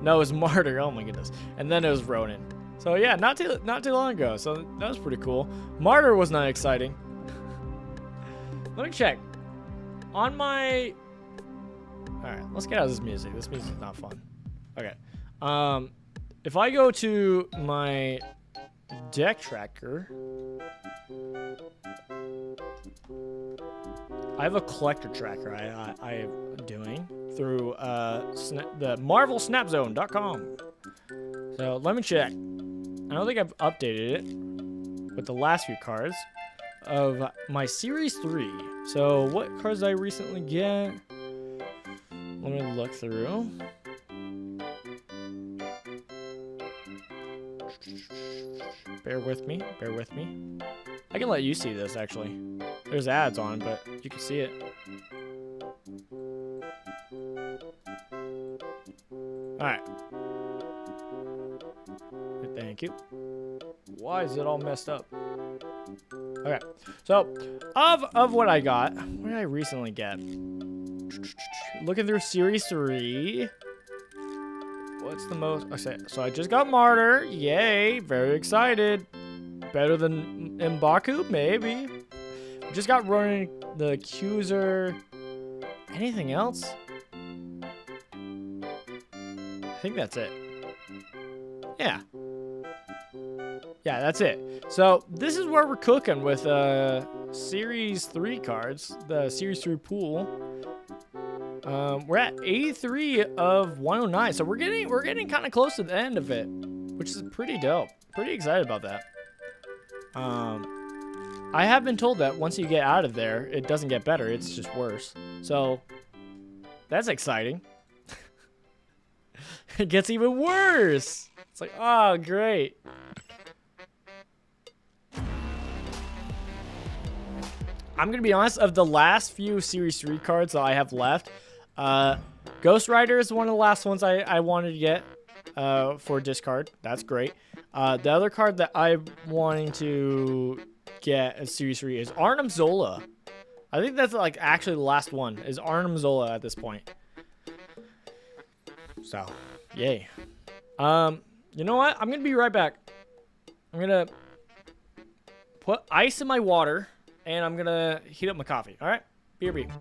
No, it was Martyr. Oh my goodness. And then it was Ronin. So yeah, not too long ago. So that was pretty cool. Martyr was not exciting. Let me check. On my... Alright, let's get out of this music. This music is not fun. Okay. If I go to my deck tracker... I have a collector tracker I am doing through the MarvelSnapZone.com. So let me check. I don't think I've updated it with the last few cards of my Series 3. So what cards did I recently get? Let me look through. Bear with me. Bear with me. I can let you see this, actually. There's ads on, but you can see it. Alright. Thank you. Why is it all messed up? Okay. So, of what I got, what did I recently get? Looking through Series 3. What's the most... Okay, so I just got Martyr. Yay. Very excited. Better than M'Baku? Maybe. Just got Ronin the Accuser. Anything else? I think that's it. Yeah. Yeah, that's it. So this is where we're cooking with Series 3 cards. The Series 3 pool. We're at 83 of 109. So we're getting kind of close to the end of it, which is pretty dope. Pretty excited about that. I have been told that once you get out of there, it doesn't get better. It's just worse. So, that's exciting. It gets even worse. It's like, oh, great. I'm going to be honest, of the last few Series 3 cards that I have left, Ghost Rider is one of the last ones I wanted to get. for discard. That's great. The other card that I'm wanting to get as Series 3 is Arnim Zola. I think that's like actually the last one is Arnim Zola at this point. So, yay. You know what? I'm gonna be right back. I'm gonna put ice in my water, and I'm gonna heat up my coffee. All right, BRB.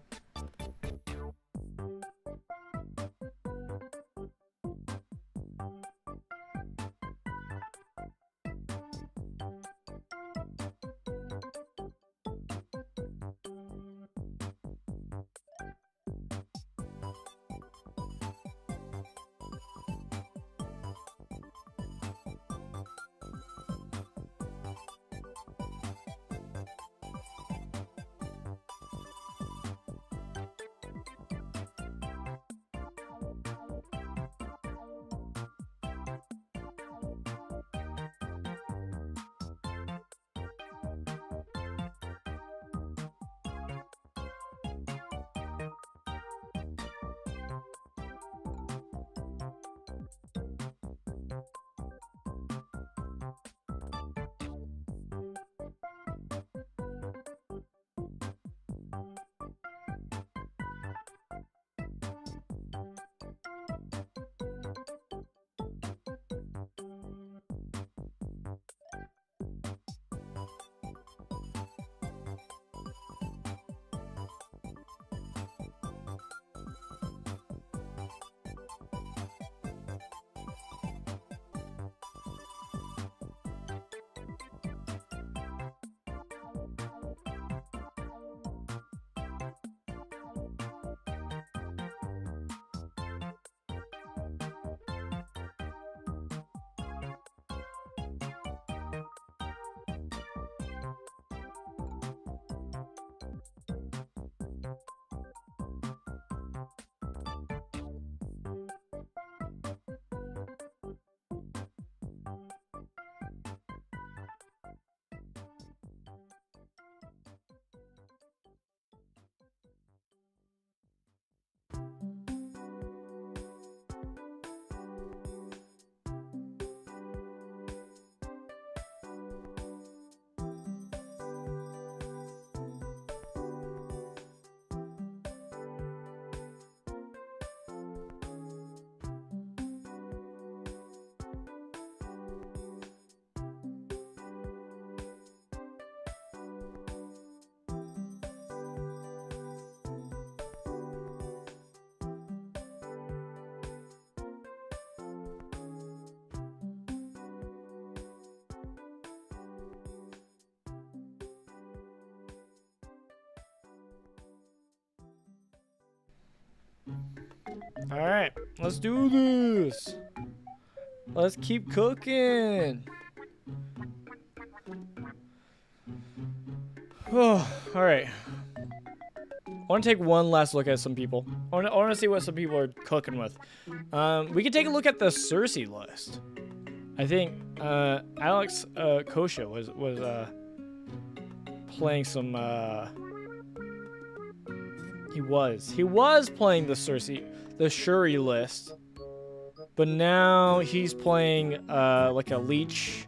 All right, let's do this. Let's keep cooking. Oh, all right. I want to take one last look at some people. I want to see what some people are cooking with. We can take a look at the Sersi list. I think Alex Kosha was playing some. He was playing the Sersi, the Shuri list, but now he's playing like a leech.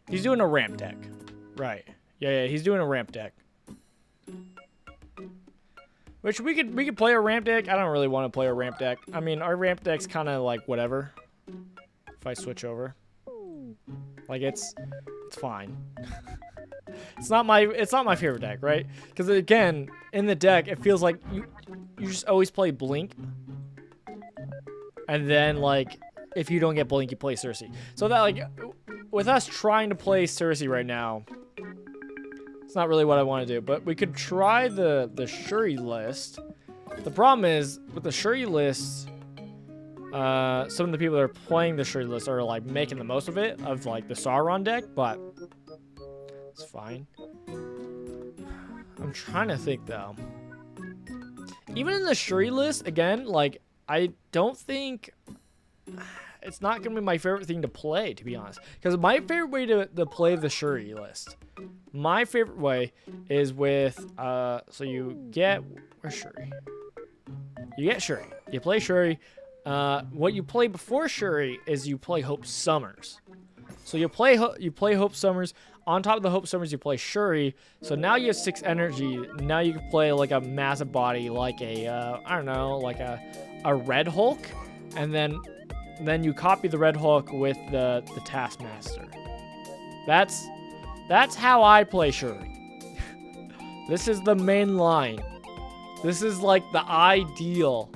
He's doing a ramp deck, right? Yeah, he's doing a ramp deck. Which we could play a ramp deck. I don't really want to play a ramp deck. I mean, our ramp deck's kind of like whatever. If I switch over, like it's fine. It's not my favorite deck, right? Because again, in the deck, it feels like you just always play Blink, and then like if you don't get Blink, you play Sersi. So that like with us trying to play Sersi right now, it's not really what I want to do. But we could try the Shuri list. The problem is with the Shuri list, some of the people that are playing the Shuri list are like making the most of it, of like the Sauron deck, but it's fine. I'm trying to think though. Even in the Shuri list, again, like I don't think it's not gonna be my favorite thing to play, to be honest. Because my favorite way to play the Shuri list, my favorite way is with so you get where's Shuri? You get Shuri. You play Shuri. What you play before Shuri is you play Hope Summers. So you play Hope Summers. On top of the Hope Summers, you play Shuri. So now you have 6 energy. Now you can play like a massive body, like a I don't know, like a Red Hulk, and then you copy the Red Hulk with the Taskmaster. That's how I play Shuri. This is the main line. This is like the ideal.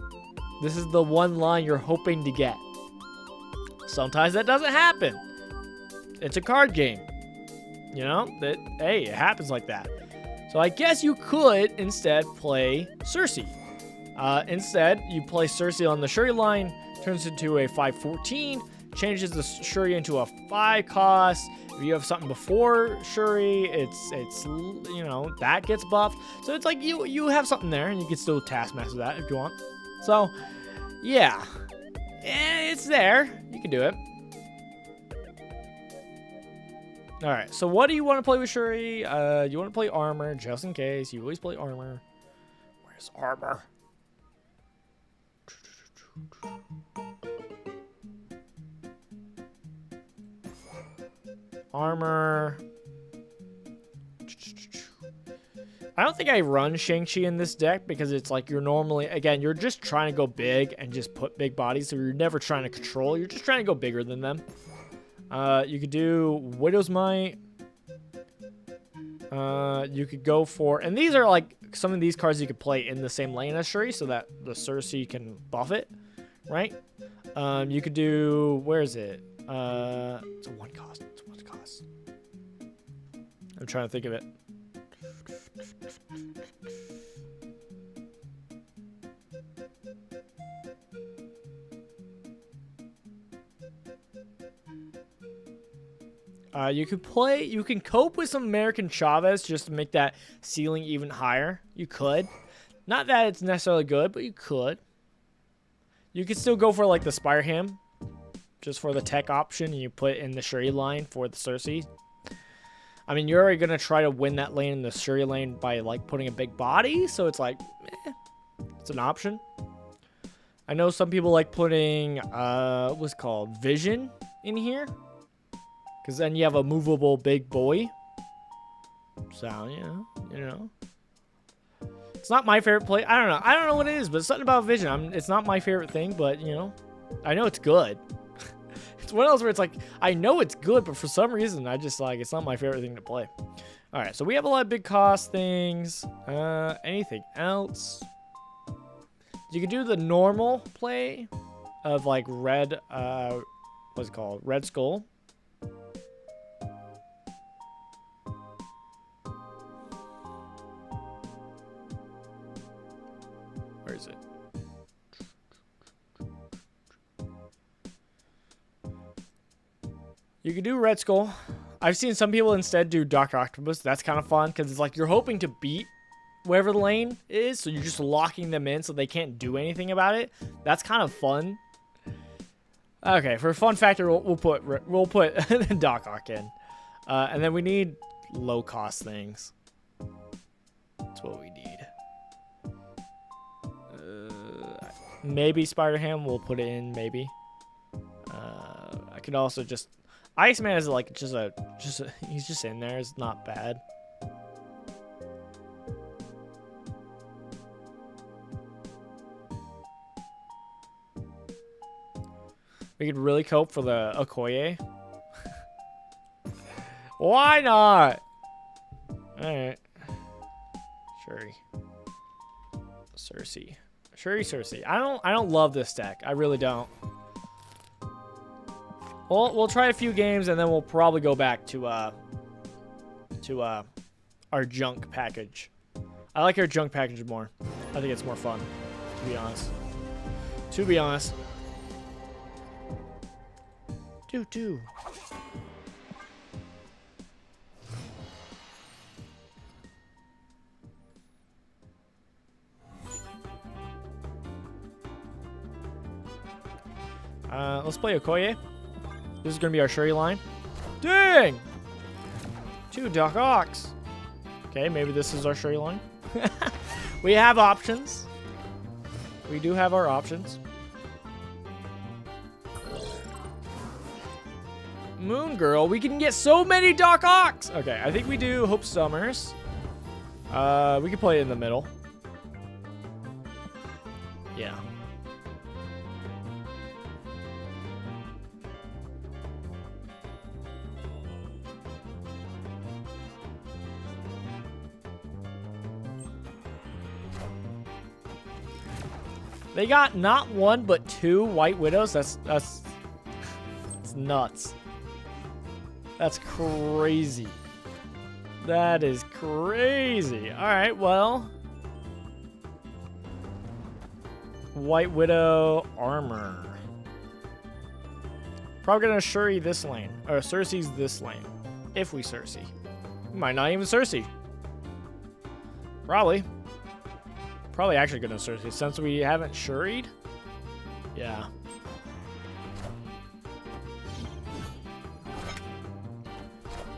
This is the one line you're hoping to get. Sometimes that doesn't happen. It's a card game. You know, hey, it happens like that. So I guess you could instead play Sersi. Instead, you play Sersi on the Shuri line, turns into a 5/14, changes the Shuri into a 5 cost. If you have something before Shuri, it's you know, that gets buffed. So it's like you have something there, and you can still Taskmaster that if you want. So, yeah, it's there. You can do it. All right, so what do you want to play with Shuri? You want to play armor, just in case. You always play armor. Where's armor? Armor. I don't think I run Shang-Chi in this deck because it's like you're normally, again, you're just trying to go big and just put big bodies, so you're never trying to control. You're just trying to go bigger than them. You could do Widow's Might. You could go for, and these are like some of these cards you could play in the same lane as Shuri so that the Sersi can buff it, right? You could do, where is it? It's a 1 cost. It's a 1 cost. I'm trying to think of it. You can cope with some American Chavez just to make that ceiling even higher. You could. Not that it's necessarily good, but you could. You could still go for like the Spider-Ham, just for the tech option, and you put in the Shuri line for the Sersi. I mean, you're already going to try to win that lane in the Shuri lane by like putting a big body, so it's like, it's an option. I know some people like putting, what's it called, Vision in here. Because then you have a movable big boy. So, you know. It's not my favorite play. I don't know. I don't know what it is, but it's something about Vision. It's not my favorite thing, but, you know. I know it's good. It's one of those where it's like, I know it's good, but for some reason, I just like, it's not my favorite thing to play. All right, so we have a lot of big cost things. Anything else? You could do the normal play of like red, what's it called? Red Skull. Where is it? You could do Red Skull. I've seen some people instead do Dr. Octopus. That's kind of fun because it's like you're hoping to beat wherever the lane is, so you're just locking them in so they can't do anything about it. That's kind of fun. Okay, for fun factor, we'll put DARKHAWK in, and then we need low cost things. That's what we need. Maybe Spider-Ham. We'll put it in. Maybe. I could also just Iceman is like just a he's just in there. It's not bad. We could really cope for the Okoye. Why not? Alright. Shuri. Sersi. Sersi. I don't love this deck. I really don't. We'll try a few games and then we'll probably go back to our junk package. I like our junk package more. I think it's more fun, to be honest. Do. Let's play Okoye. This is going to be our Shuri line. Dang! 2 DARKHAWKs. Okay, maybe this is our Shuri line. We have options. We do have our options. Moon Girl. We can get so many Darkhawks. Okay, I think we do Hope Summers. We can play it in the middle. Yeah. They got not one but two White Widows. That's nuts. That's crazy. That is crazy. All right, well, White Widow armor. Probably gonna Shuri this lane, or Sersi's this lane. If we Sersi, we might not even Sersi. Probably actually gonna Sersi since we haven't Shuri'd. Yeah.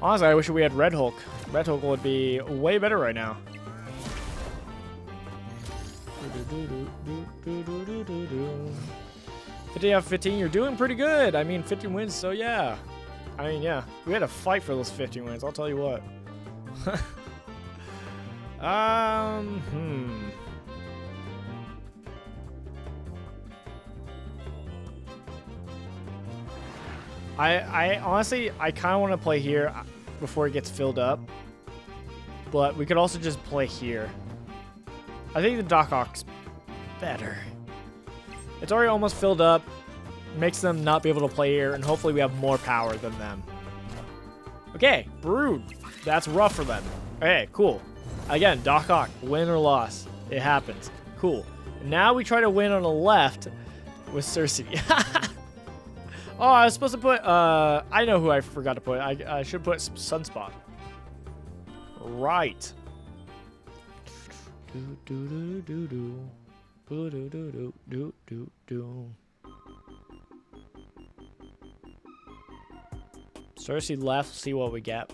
Honestly, I wish we had Red Hulk. Red Hulk would be way better right now. 50 out of 15, you're doing pretty good. I mean, 15 wins, so yeah. I mean, yeah. We had to fight for those 15 wins, I'll tell you what. I honestly, I kind of want to play here before it gets filled up. But we could also just play here. I think the Darkhawk's better. It's already almost filled up. Makes them not be able to play here, and hopefully we have more power than them. Okay, Brood. That's rough for them. Okay, cool. Again, Darkhawk, win or loss. It happens. Cool. Now we try to win on the left with Sersi. Oh, I was supposed to put, I know who I forgot to put. I should put Sunspot. Right. Sersi left, see what we get.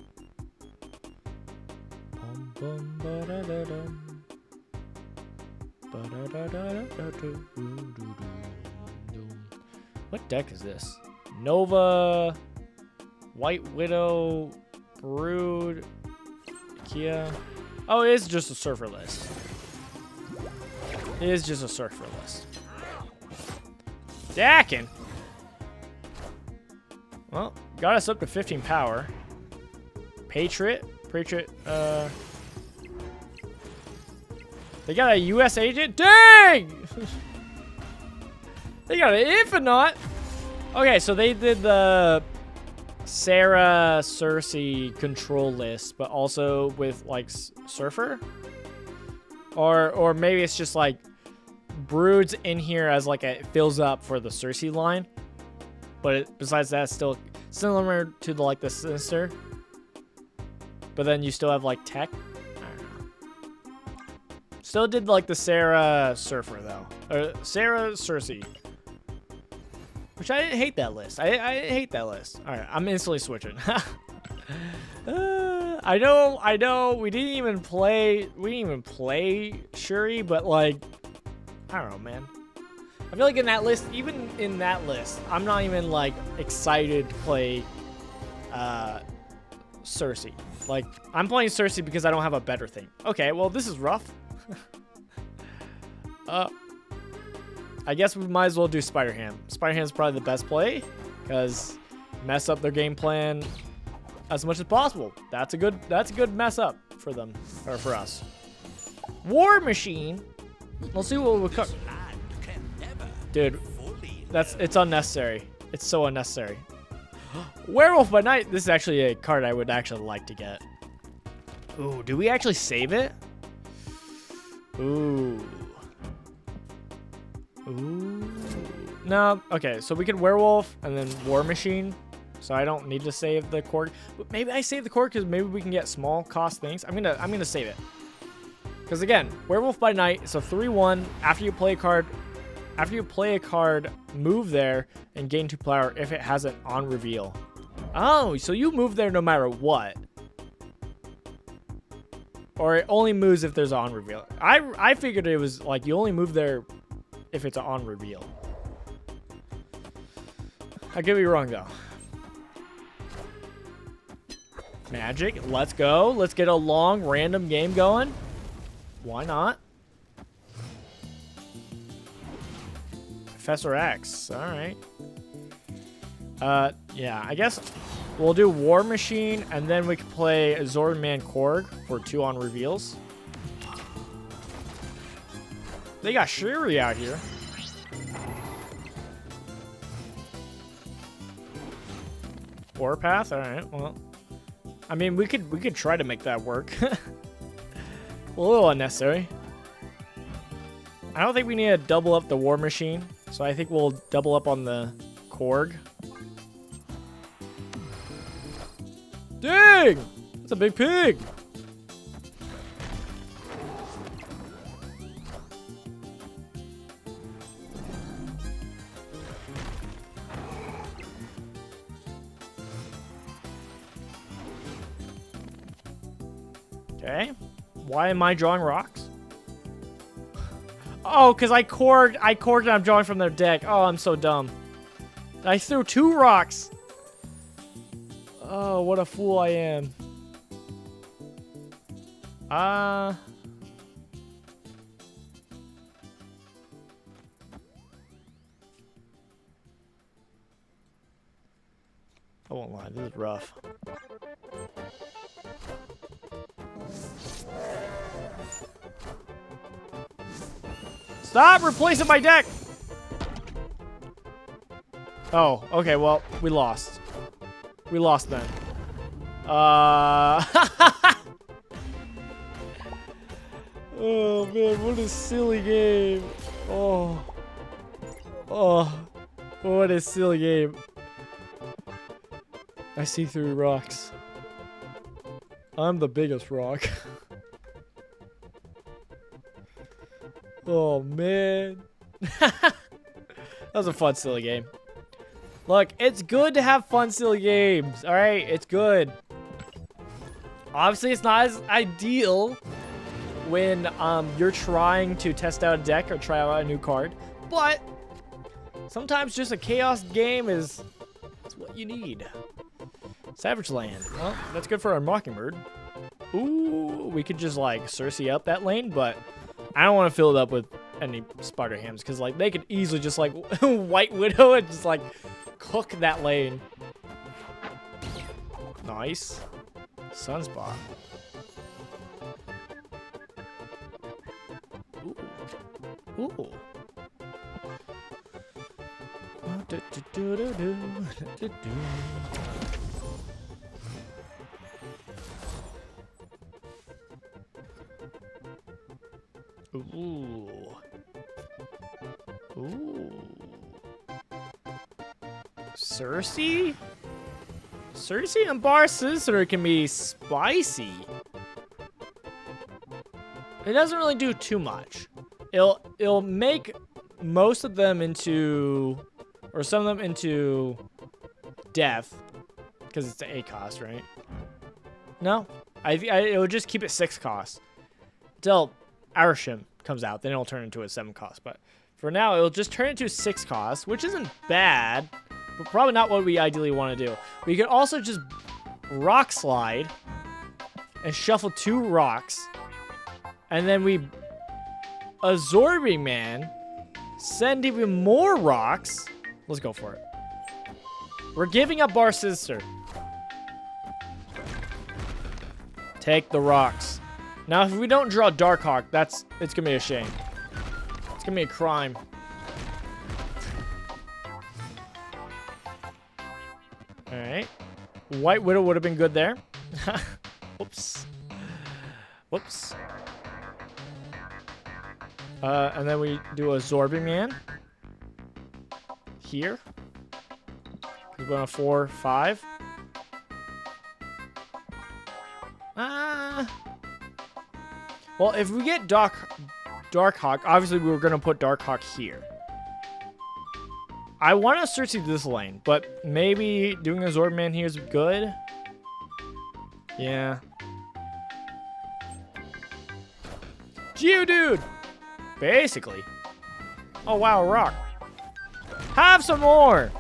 What deck is this? Nova, White Widow, Brood, Kia. Oh, it is just a surfer list. It is just a surfer list. Dackin'. Well, got us up to 15 power. Patriot. They got a U.S. agent? Dang! They got an Infinite. Okay, so they did the Sarah Sersi control list, but also with like Surfer, or maybe it's just like Brood's in here as like it fills up for the Sersi line, but besides that, it's still similar to the like the Sinister, but then you still have like Tech. I don't know. Still did like the Sarah Surfer though, or Sarah Sersi. Which I didn't hate that list. I didn't hate that list. All right, I'm instantly switching. I know. We didn't even play Shuri, but like, I don't know, man. I feel like in that list, even in that list, I'm not even like excited to play Sersi. Like, I'm playing Sersi because I don't have a better thing. Okay, well, this is rough. I guess we might as well do Spider-Ham. Spider-Ham's probably the best play because mess up their game plan as much as possible. That's a good mess up for them, or for us. War Machine. Let's see what we cook. Dude, it's unnecessary. It's so unnecessary. Werewolf by Night. This is actually a card I would actually like to get. Ooh, do we actually save it? Ooh. No, okay, so we could Werewolf and then War Machine, so I don't need to save the core. But maybe I save the core because maybe we can get small cost things. I'm gonna save it because again, Werewolf by Night. It's a 3/1. After you play a card, move there and gain 2 power if it has it on reveal. Oh, so you move there no matter what, or it only moves if there's on reveal. I figured it was like you only move there if it's on reveal. I could be wrong though. Magic. Let's go. Let's get a long random game going. Why not? Professor X. All right. Yeah, I guess we'll do War Machine, and then we can play Zordman Korg for 2 on reveals. They got Shuri out here. Warpath? Alright, well. I mean, we could try to make that work. A little unnecessary. I don't think we need to double up the War Machine, so I think we'll double up on the Korg. Dang! That's a big pig! Okay. Why am I drawing rocks? Oh, because I corked and I'm drawing from their deck. Oh, I'm so dumb. I threw 2 rocks. Oh, what a fool I am. I won't lie, this is rough. Stop replacing my deck! Oh, okay, well, we lost. We lost then. Oh, man, what a silly game. Oh. Oh. What a silly game. I see through rocks. I'm the biggest rock. Oh, man. That was a fun, silly game. Look, it's good to have fun, silly games. All right, it's good. Obviously, it's not as ideal when you're trying to test out a deck or try out a new card, but sometimes just a chaos game is what you need. Savage Land. Well, that's good for our Mockingbird. Ooh, we could just like Sersi up that lane, but I don't want to fill it up with any Spider Hams because like they could easily just like White Widow and just like cook that lane. Nice. Sunspot. Ooh. Ooh. Ooh. Ooh. Sersi? Sersi and Bar Scissor can be spicy. It doesn't really do too much. It'll make most of them into, or some of them into death, because it's an 8 cost, right? No, it would just keep it 6 cost until Arsham comes out. Then it'll turn into a 7 cost. But for now, it'll just turn into 6 cost, which isn't bad, but probably not what we ideally want to do. We could also just rock slide and shuffle 2 rocks, and then we absorbing man, send even more rocks. Let's go for it. We're giving up Bar Sister. Take the rocks. Now, if we don't draw Darkhawk, it's gonna be a shame. It's gonna be a crime. All right. White Widow would have been good there. Whoops. Whoops. And then we do a Absorbing Man. Here. We're going to 4, 5. Well, if we get Darkhawk, obviously we were going to put Darkhawk here. I want to Sersi this lane, but maybe doing a Zord Man here is good. Yeah. Geodude! Basically. Oh, wow, rock. Have some more!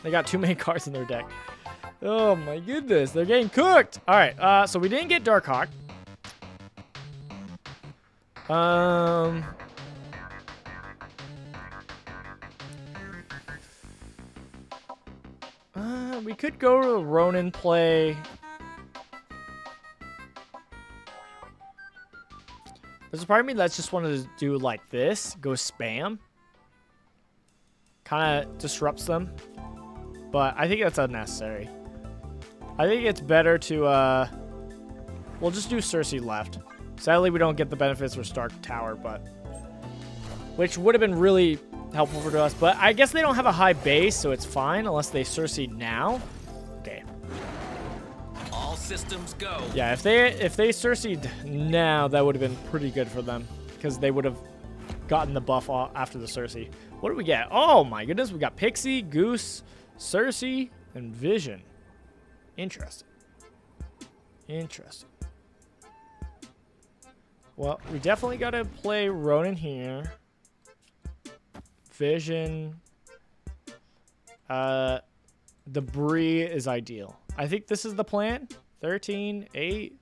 They got too many cards in their deck. Oh my goodness, they're getting cooked. All right, so we didn't get DARKHAWK. We could go to Ronin play. There's a part of me that's just wanted to do like this, go spam. Kind of disrupts them, but I think that's unnecessary. I think it's better to, we'll just do Sersi left. Sadly, we don't get the benefits for Stark Tower, but, which would have been really helpful for us, but I guess they don't have a high base, so it's fine, unless they Sersi now. Okay. All systems go. Yeah, if they Sersi'd now, that would have been pretty good for them, because they would have gotten the buff after the Sersi. What do we get? Oh my goodness, we got Pixie, Goose, Sersi, and Vision. Interesting. Interesting. Well, we definitely got to play Ronin here. Vision. Debris is ideal. I think this is the plan. 13, 8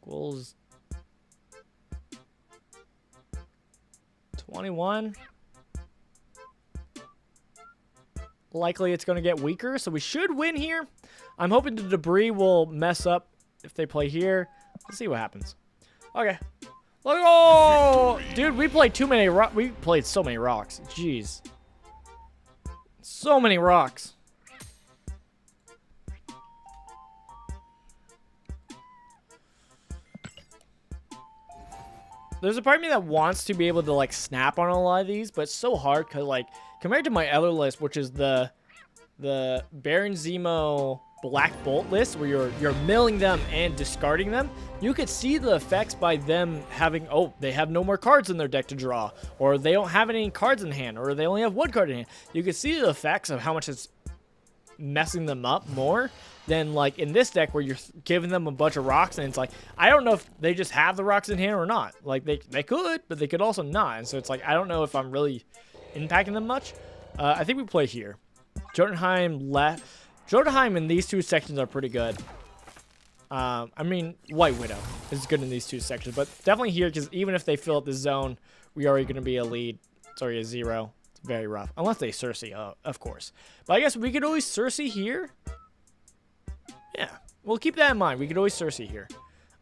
equals 21. Likely it's going to get weaker, so we should win here. I'm hoping the Debris will mess up if they play here. Let's see what happens. Okay. Look, oh, dude, we played too many we played so many rocks. Jeez. So many rocks. There's a part of me that wants to be able to like snap on a lot of these, but it's so hard because like compared to my other list, which is the Baron Zemo Black Bolt list, where you're milling them and discarding them, you could see the effects by them having, oh, they have no more cards in their deck to draw, or they don't have any cards in hand, or they only have one card in hand. You could see the effects of how much it's messing them up more than like in this deck where you're giving them a bunch of rocks and it's like, I don't know if they just have the rocks in hand or not. Like they could, but they could also not. And so it's like, I don't know if I'm really impacting them much. I think we play here. Jotunheim left. Jotunheim in these two sections are pretty good. I mean, White Widow is good in these two sections, but definitely here, because even if they fill up the zone, we are already going to be a lead. Sorry, a 0. It's very rough. Unless they Sersi, of course. But I guess we could always Sersi here. Yeah, we'll keep that in mind. We could always Sersi here.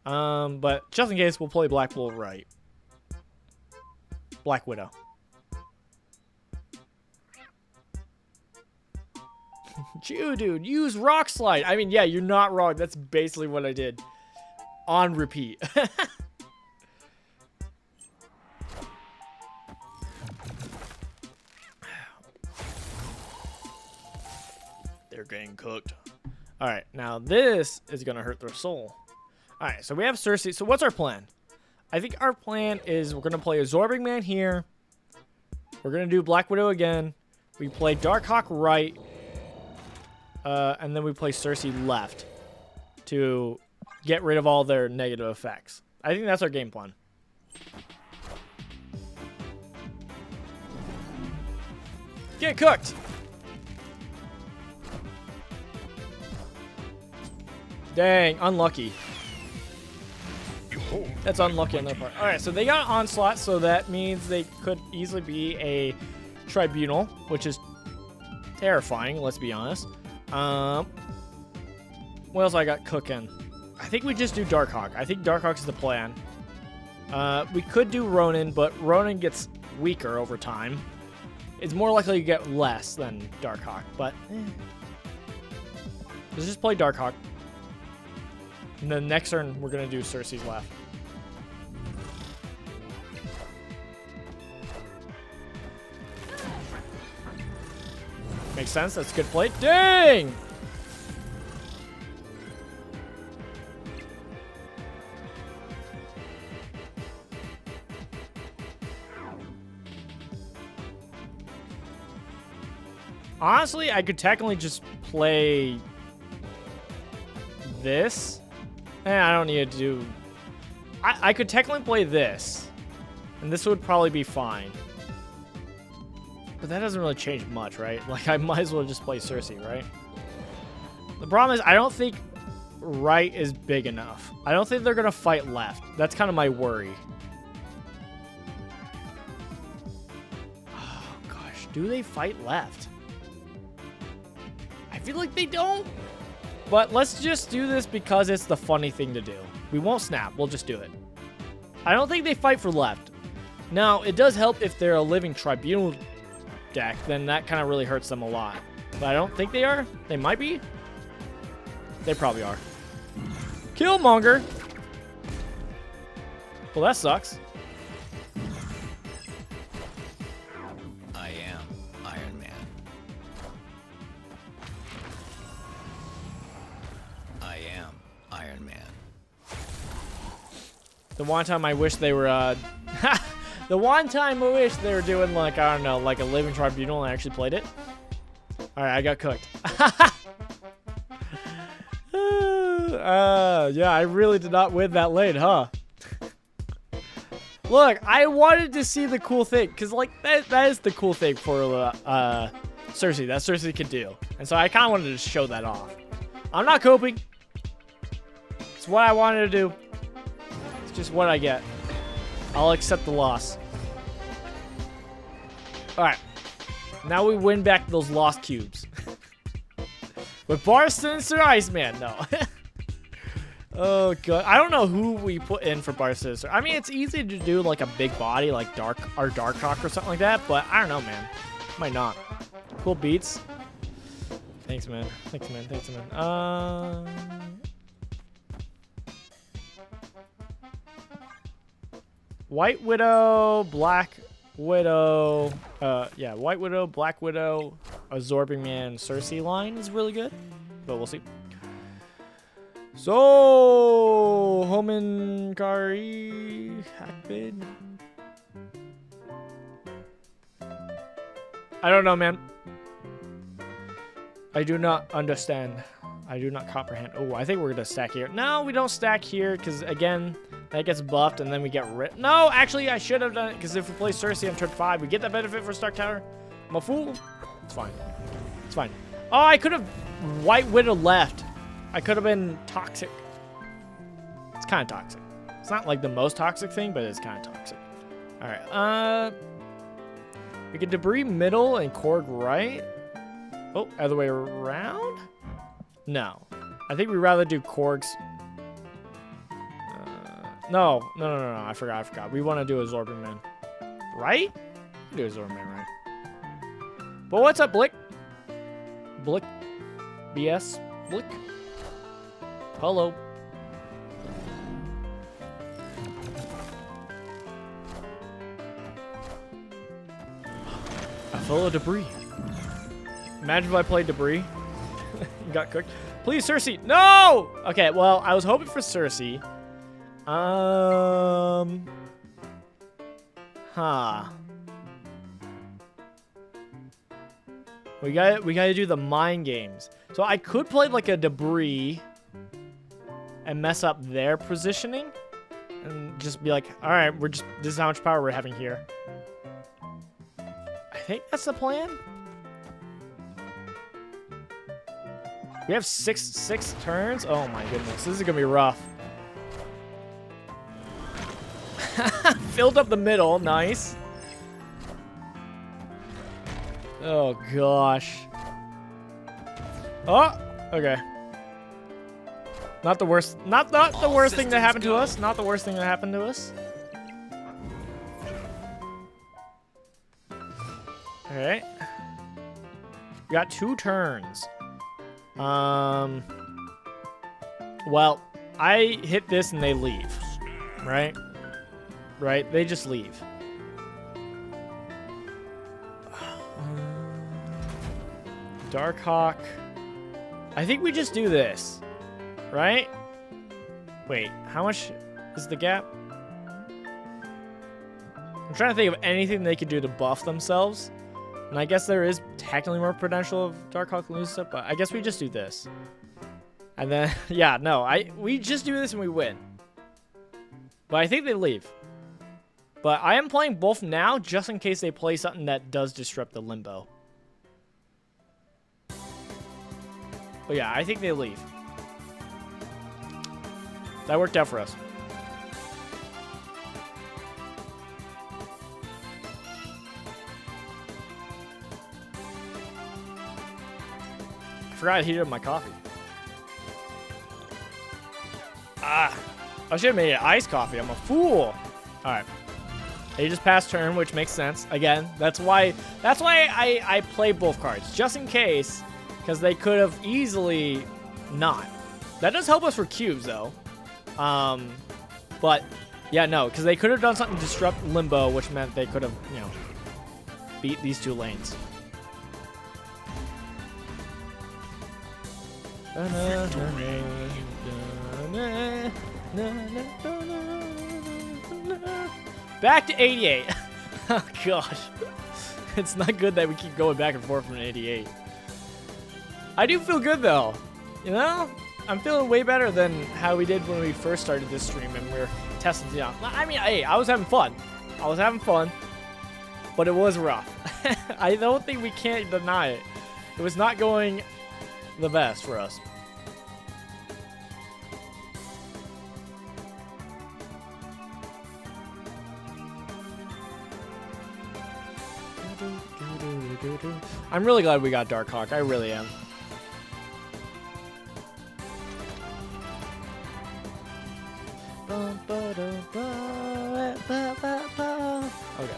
But just in case, we'll play Black Bull right. Black Widow. Dude, use Rock Slide. I mean, yeah, you're not wrong. That's basically what I did. On repeat. They're getting cooked. Alright, now this is going to hurt their soul. Alright, so we have Sersi. So what's our plan? I think our plan is we're going to play Absorbing Man here. We're going to do Black Widow again. We play DARKHAWK right. And then we play Sersi left to get rid of all their negative effects. I think that's our game plan. Get cooked! Dang, unlucky. That's unlucky on their part. Alright, so they got Onslaught, so that means they could easily be a Tribunal, which is terrifying, let's be honest. What else I got cooking? I think we just do DARKHAWK. I think DARKHAWK is the plan. We could do Ronin, but Ronin gets weaker over time. It's more likely to get less than DARKHAWK, but let's just play DARKHAWK. And then next turn, we're going to do Sersi's left. Makes sense. That's a good play. Dang! Honestly, I could technically just play this. I don't need to do... I could technically play this. And this would probably be fine. But that doesn't really change much, right? Like, I might as well just play Sersi, right? The problem is I don't think right is big enough. I don't think they're going to fight left. That's kind of my worry. Oh, gosh. Do they fight left? I feel like they don't. But let's just do this because it's the funny thing to do. We won't snap. We'll just do it. I don't think they fight for left. Now, it does help if they're a living tribunal deck. Then that kind of really hurts them a lot. But I don't think they are. They might be. They probably are. Killmonger. Well, that sucks. I am Iron Man. I am Iron Man. The one time I wish they were, the one time I wish they were doing, like, I don't know, like a living tribunal and I actually played it. Alright, I got cooked. Yeah, I really did not win that lane, huh? Look, I wanted to see the cool thing, because, like, that is the cool thing for, Sersi, that Sersi could do. And so I kind of wanted to show that off. I'm not coping. It's what I wanted to do. It's just what I get. I'll accept the loss. Alright. Now we win back those lost cubes. With Bar Sinister Iceman, no. Oh, God. I don't know who we put in for Bar Sinister. I mean, it's easy to do, like, a big body, like DARKHAWK or something like that, but I don't know, man. Might not. Cool beats. Thanks, man. Thanks, man. Thanks, man. White Widow, Black Widow, yeah, White Widow, Black Widow, Absorbing Man, Sersi line is really good, but we'll see. So, Homenkari, Hackbid. I don't know, man. I do not understand. I do not comprehend. Oh, I think we're going to stack here. No, we don't stack here because, again, that gets buffed and then we get rid. No, actually, I should have done it because if we play Sersi on turn 5, we get that benefit for Stark Tower. I'm a fool. It's fine. It's fine. Oh, I could have White Widow left. I could have been toxic. It's kind of toxic. It's not like the most toxic thing, but it's kind of toxic. All right. We get Debris middle and Korg right. Oh, other way around? No. I think we'd rather do Korg's. No. I forgot. We want to do Absorbing Man. Right? Do Absorbing Man, right? But what's up, Blick? Blick? BS? Blick? Hello. I follow Debris. Imagine if I played Debris. You got cooked. Please, Sersi. No! Okay, well, I was hoping for Sersi. We gotta do the mind games. So I could play like a Debris and mess up their positioning and just be like, all right, this is how much power we're having here. I think that's the plan. We have six turns. Oh my goodness, this is gonna be rough. Filled up the middle, nice. Oh gosh. Oh, okay. Not the worst. Not the worst thing that happened to us. Not the worst thing that happened to us. All right. We got 2 turns. Well, I hit this and they leave, right? Right? They just leave. DARKHAWK. I think we just do this, right? Wait, how much is the gap? I'm trying to think of anything they could do to buff themselves. And I guess there is technically more potential of DARKHAWK losing stuff, but I guess we just do this. And then, yeah, no, we just do this and we win. But I think they leave. But I am playing both now just in case they play something that does disrupt the limbo. But yeah, I think they leave. That worked out for us. I forgot I heated up my coffee. Ah, I should have made it iced coffee. I'm a fool. All right. They just passed turn, which makes sense. Again, that's why I play both cards, just in case, because they could have easily not. That does help us for cubes, though. But yeah, no, because they could have done something to disrupt Limbo, which meant they could have, you know, beat these two lanes. Back to 88. Oh gosh, it's not good that we keep going back and forth from 88. I do feel good though, you know. I'm feeling way better than how we did when we first started this stream and we were testing it out. I mean, hey, I was having fun. I was having fun, but it was rough. I don't think we can't deny it. It was not going the best for us. I'm really glad we got DARKHAWK. I really am. Okay.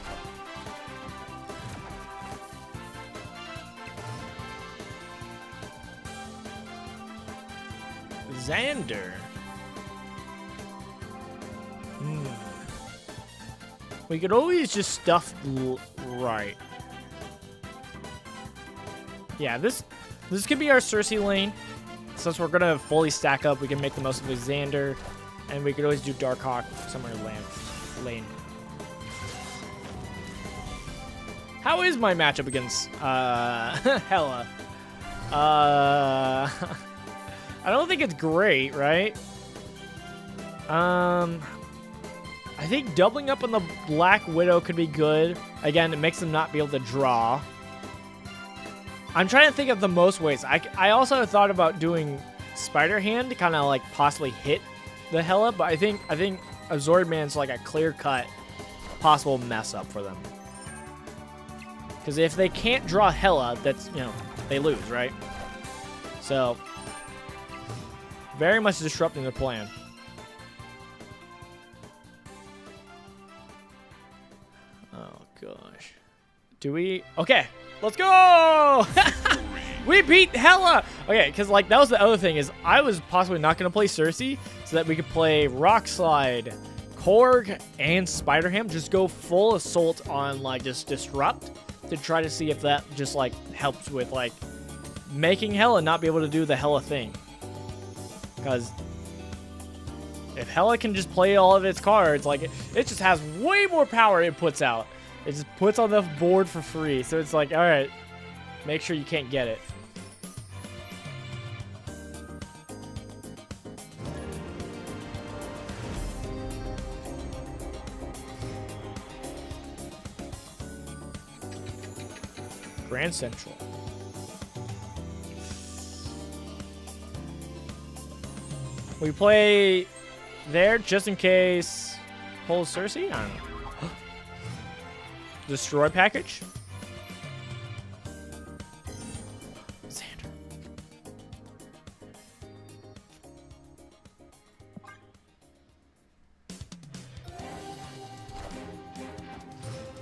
Xander. We could always just stuff right. Yeah, this could be our Sersi lane. Since we're gonna fully stack up, we can make the most of the Xander, and we could always do DARKHAWK somewhere lane. How is my matchup against Hella? I don't think it's great, right? I think doubling up on the Black Widow could be good. Again, it makes them not be able to draw. I'm trying to think of the most ways. I also thought about doing Spider Hand to kind of like possibly hit the Hella, but I think Absorbed Man's like a clear-cut possible mess up for them. Because if they can't draw Hella, that's, you know, they lose, right? So, very much disrupting the plan. Oh, gosh. Do we? Okay, let's go! We beat Hella! Okay, because, like, that was the other thing, is I was possibly not going to play Sersi, so that we could play Rock Slide, Korg, and Spider-Ham. Just go full assault on, like, just Disrupt to try to see if that just, like, helps with, like, making Hella not be able to do the Hella thing. Because if Hella can just play all of its cards, like, it just has way more power it puts out. It just puts on the board for free. So it's like, all right, make sure you can't get it. Grand Central. We play there just in case. Pull Sersi? I don't know. Destroy package? Xander.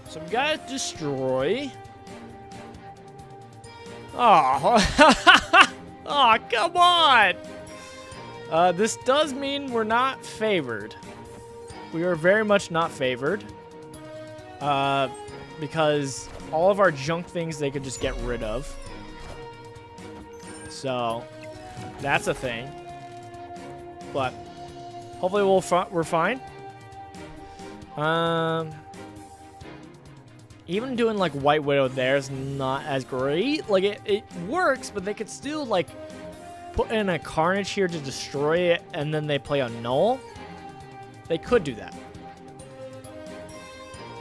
So we got destroy. Oh. Oh, come on. This does mean we're not favored. We are very much not favored. Because all of our junk things they could just get rid of. So, that's a thing. But, hopefully we're fine. Even doing like White Widow there is not as great. Like it works, but they could still like put in a Carnage here to destroy it, and then they play a Null. They could do that.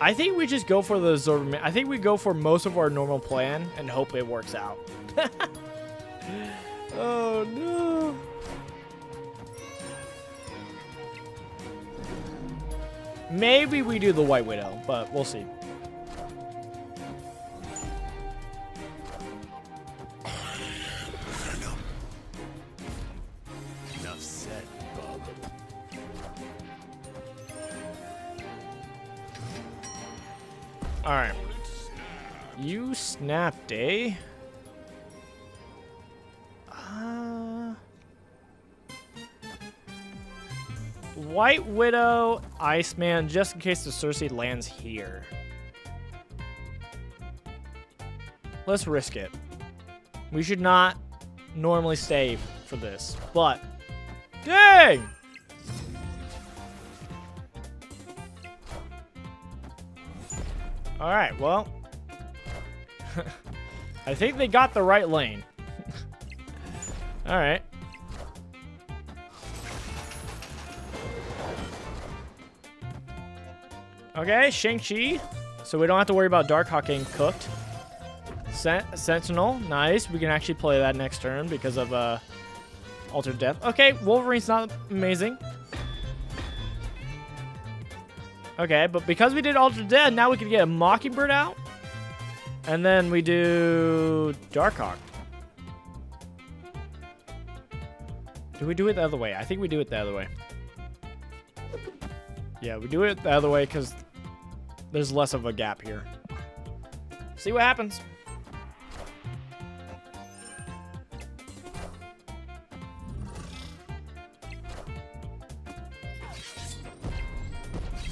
I think we just go for the Zorba. I think we go for most of our normal plan and hope it works out. Oh no. Maybe we do the White Widow, but we'll see. Enough said, Bob. Alright. You snapped, eh? White Widow, Iceman, just in case the Sersi lands here. Let's risk it. We should not normally save for this, but dang! Alright, well. I think they got the right lane. Alright. Okay, Shang-Chi. So we don't have to worry about DARKHAWK getting cooked. Sentinel, nice. We can actually play that next turn because of Altered Death. Okay, Wolverine's not amazing. Okay, but because we did Altered Death, now we can get a Mockingbird out. And then we do DARKHAWK. Do we do it the other way? I think we do it the other way. Yeah, we do it the other way because there's less of a gap here. See what happens.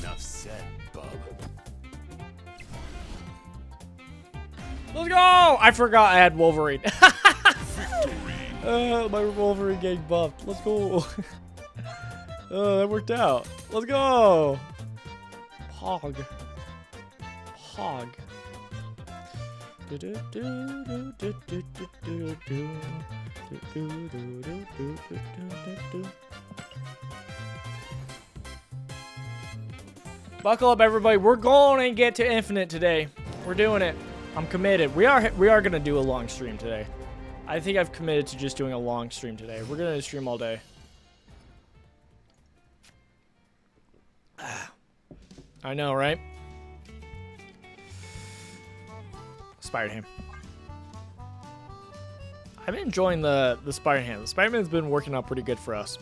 Enough said, Bub. Let's go! I forgot I had Wolverine. Victory. My Wolverine getting buffed. Let's go. Oh, that worked out. Let's go. Pog. Pog. Buckle up, everybody. We're going to get to infinite today. We're doing it. I'm committed. We are gonna do a long stream today. I think I've committed to just doing a long stream today. We're gonna stream all day. I know, right? Spider-Ham. I've been enjoying the Spider-Ham. The Spider-Man's been working out pretty good for us.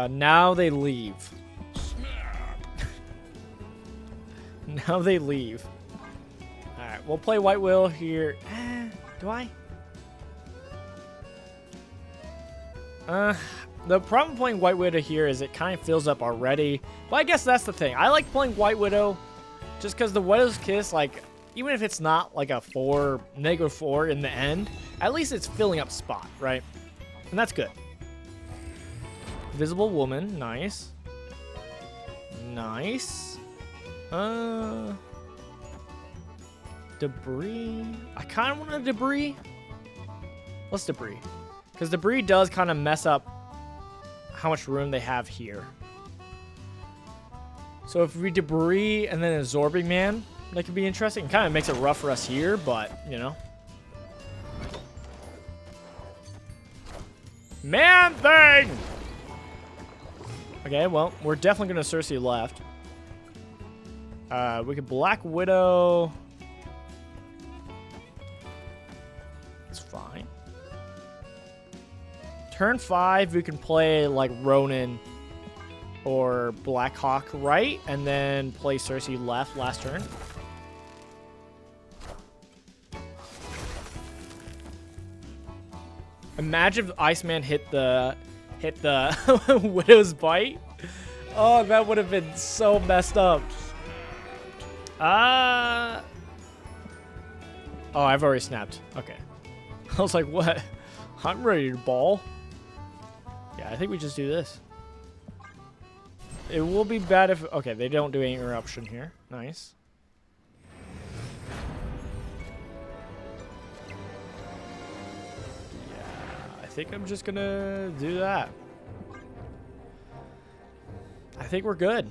Now they leave. Now they leave. Alright, we'll play White Will here. Do I? The problem playing White Widow here is it kind of fills up already. But I guess that's the thing. I like playing White Widow just because the Widow's Kiss, like, even if it's not like a -4 in the end, at least it's filling up spot, right? And that's good. Visible Woman, nice. Nice. Debris. I kind of want a Debris. Let's Debris. Because Debris does kind of mess up how much room they have here. So if we Debris and then Absorbing Man, that could be interesting. Kind of makes it rough for us here, but, you know. Man thing! Okay, well, we're definitely going to Sersi left. We could Black Widow. It's fine. Turn 5, we can play like Ronin or DARKHAWK right, and then play Sersi left last turn. Imagine if Iceman hit the Widow's Bite. Oh, that would have been so messed up. Oh, I've already snapped. Okay. I was like, what? I'm ready to ball. Yeah, I think we just do this. It will be bad if... Okay, they don't do any interruption here. Nice. Yeah, I think I'm just gonna do that. think we're good.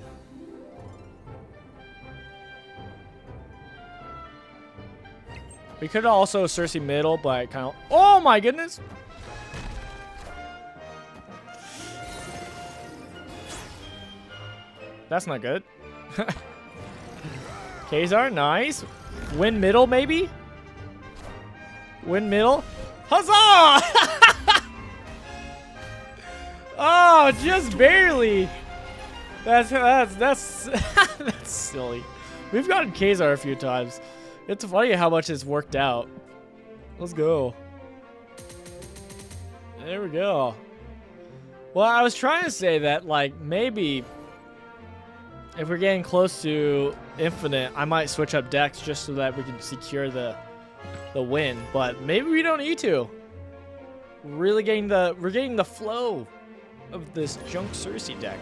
We could also Sersi middle, but kind of... Oh my goodness! That's not good. Kazar, nice. Win middle, maybe? Win middle. Huzzah! Oh, just barely. That's that's silly. We've gotten Kazar a few times. It's funny how much it's worked out. Let's go. There we go. Well, I was trying to say that, like, maybe if we're getting close to infinite, I might switch up decks just so that we can secure the win. But maybe we don't need to. We're getting the flow of this junk Sersi deck.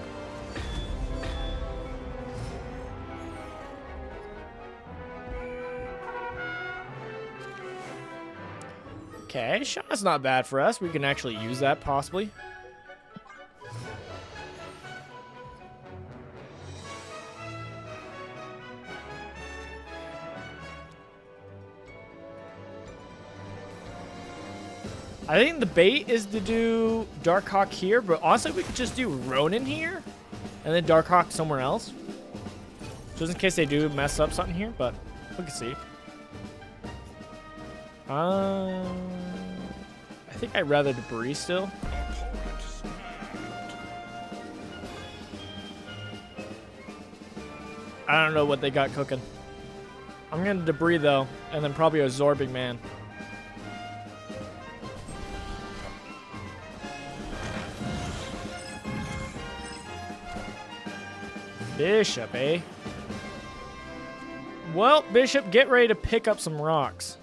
Okay, shot's not bad for us. We can actually use that possibly. I think the bait is to do DARKHAWK here, but honestly, we could just do Ronin here, and then DARKHAWK somewhere else. Just in case they do mess up something here, but we can see. I think I'd rather debris still. I don't know what they got cooking. I'm gonna debris though, and then probably a Zorbing Man. Bishop, eh? Well, Bishop, get ready to pick up some rocks.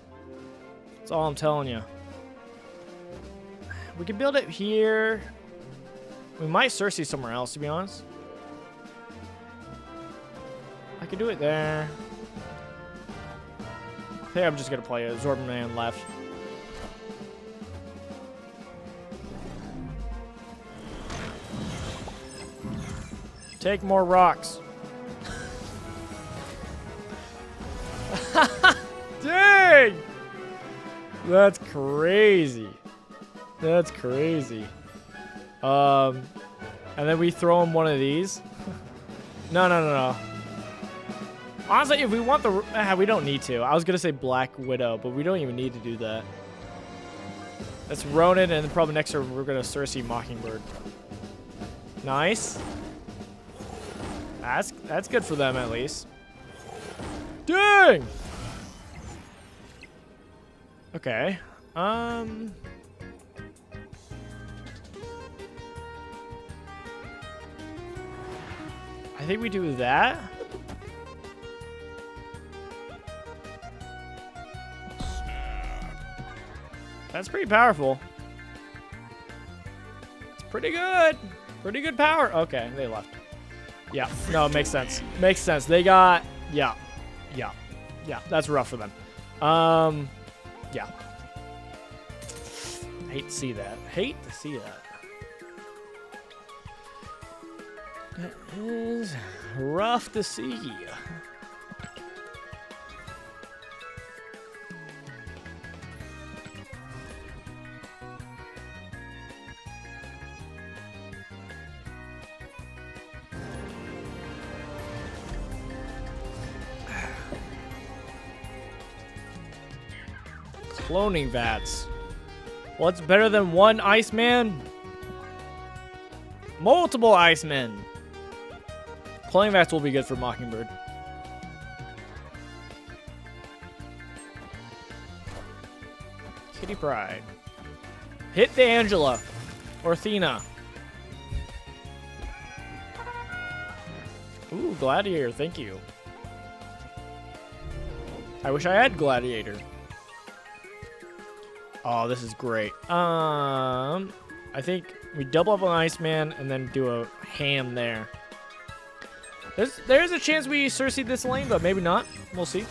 That's all I'm telling you. We can build it here. We might Sersi somewhere else, to be honest. I could do it there. I think I'm just going to play a Zorbing Man left. Take more rocks. Dang! That's crazy. That's crazy. And then we throw him one of these. No. Honestly, if we want the... we don't need to. I was going to say Black Widow, but we don't even need to do that. That's Ronin, and then probably next turn we're going to Sersi Mockingbird. Nice. That's good for them, at least. Dang! Okay. I think we do that. That's pretty powerful. It's pretty good. Pretty good power. Okay, they left. Yeah, no, it makes sense. Makes sense. They got... Yeah. That's rough for them. Yeah. Hate to see that. Hate to see that. That is rough to see. Cloning vats. What's better than one Iceman? Multiple Icemen. Cloning vats will be good for Mockingbird. Kitty Pride. Hit the Angela. Or Athena. Ooh, Gladiator, thank you. I wish I had Gladiator. Oh, this is great. I think we double up on Iceman and then do a ham there. There's a chance we Sersi this lane, but maybe not. We'll see.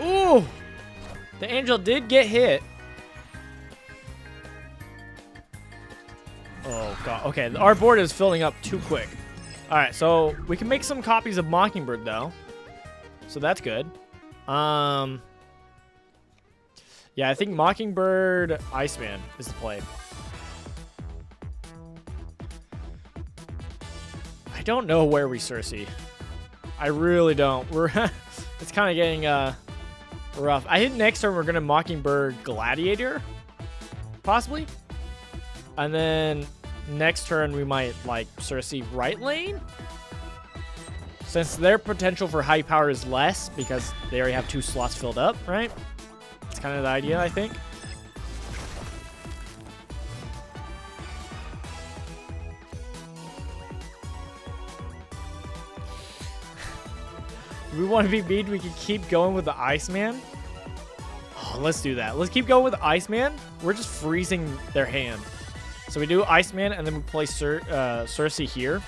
Ooh! The Angel did get hit. Oh, God. Okay, our board is filling up too quick. All right, so we can make some copies of Mockingbird though, so that's good. Yeah, I think Mockingbird, Iceman is the play. I don't know where we Sersi. I really don't. We're it's kind of getting rough. I think next turn we're gonna Mockingbird Gladiator, possibly, and then next turn we might like Sersi right lane, since their potential for high power is less because they already have 2 slots filled up, right? That's kind of the idea, I think. If we want to be beat, we can keep going with the Iceman. Oh, let's do that. Let's keep going with the Iceman. We're just freezing their hand. So we do Iceman, and then we play Sersi here.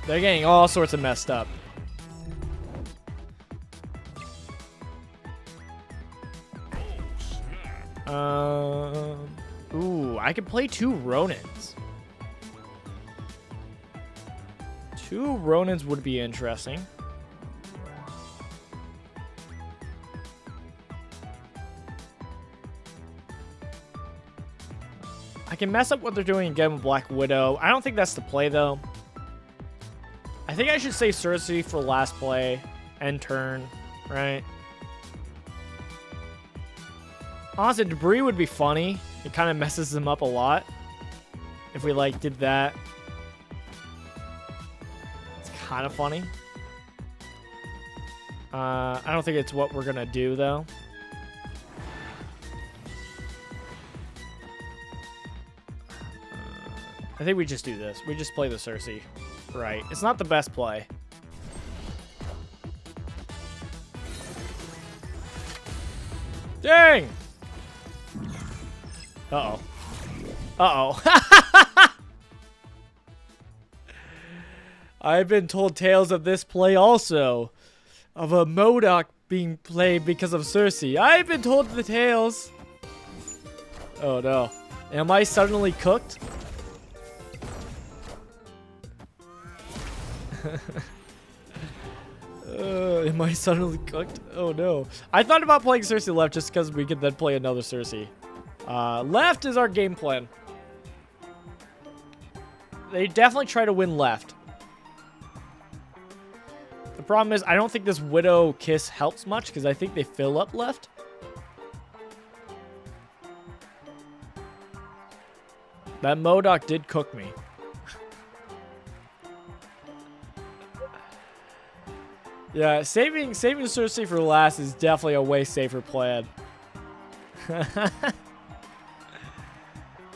They're getting all sorts of messed up. Ooh, I could play 2 Ronins. 2 Ronins would be interesting. I can mess up what they're doing again with Black Widow. I don't think that's the play, though. I think I should say Sersi for last play. End turn, right? Honestly, Debris would be funny. It kind of messes them up a lot if we, like, did that. It's kind of funny. I don't think it's what we're going to do, though. I think we just do this. We just play the Sersi. Right. It's not the best play. Dang! Uh-oh. Uh-oh. I've been told tales of this play also. Of a MODOK being played because of Sersi. I've been told the tales. Oh no. Am I suddenly cooked? Am I suddenly cooked? Oh no. I thought about playing Sersi left just because we could then play another Sersi. Left is our game plan. They definitely try to win left. The problem is I don't think this Widow Kiss helps much because I think they fill up left. That MODOK did cook me. Yeah, saving Sersi for last is definitely a way safer plan.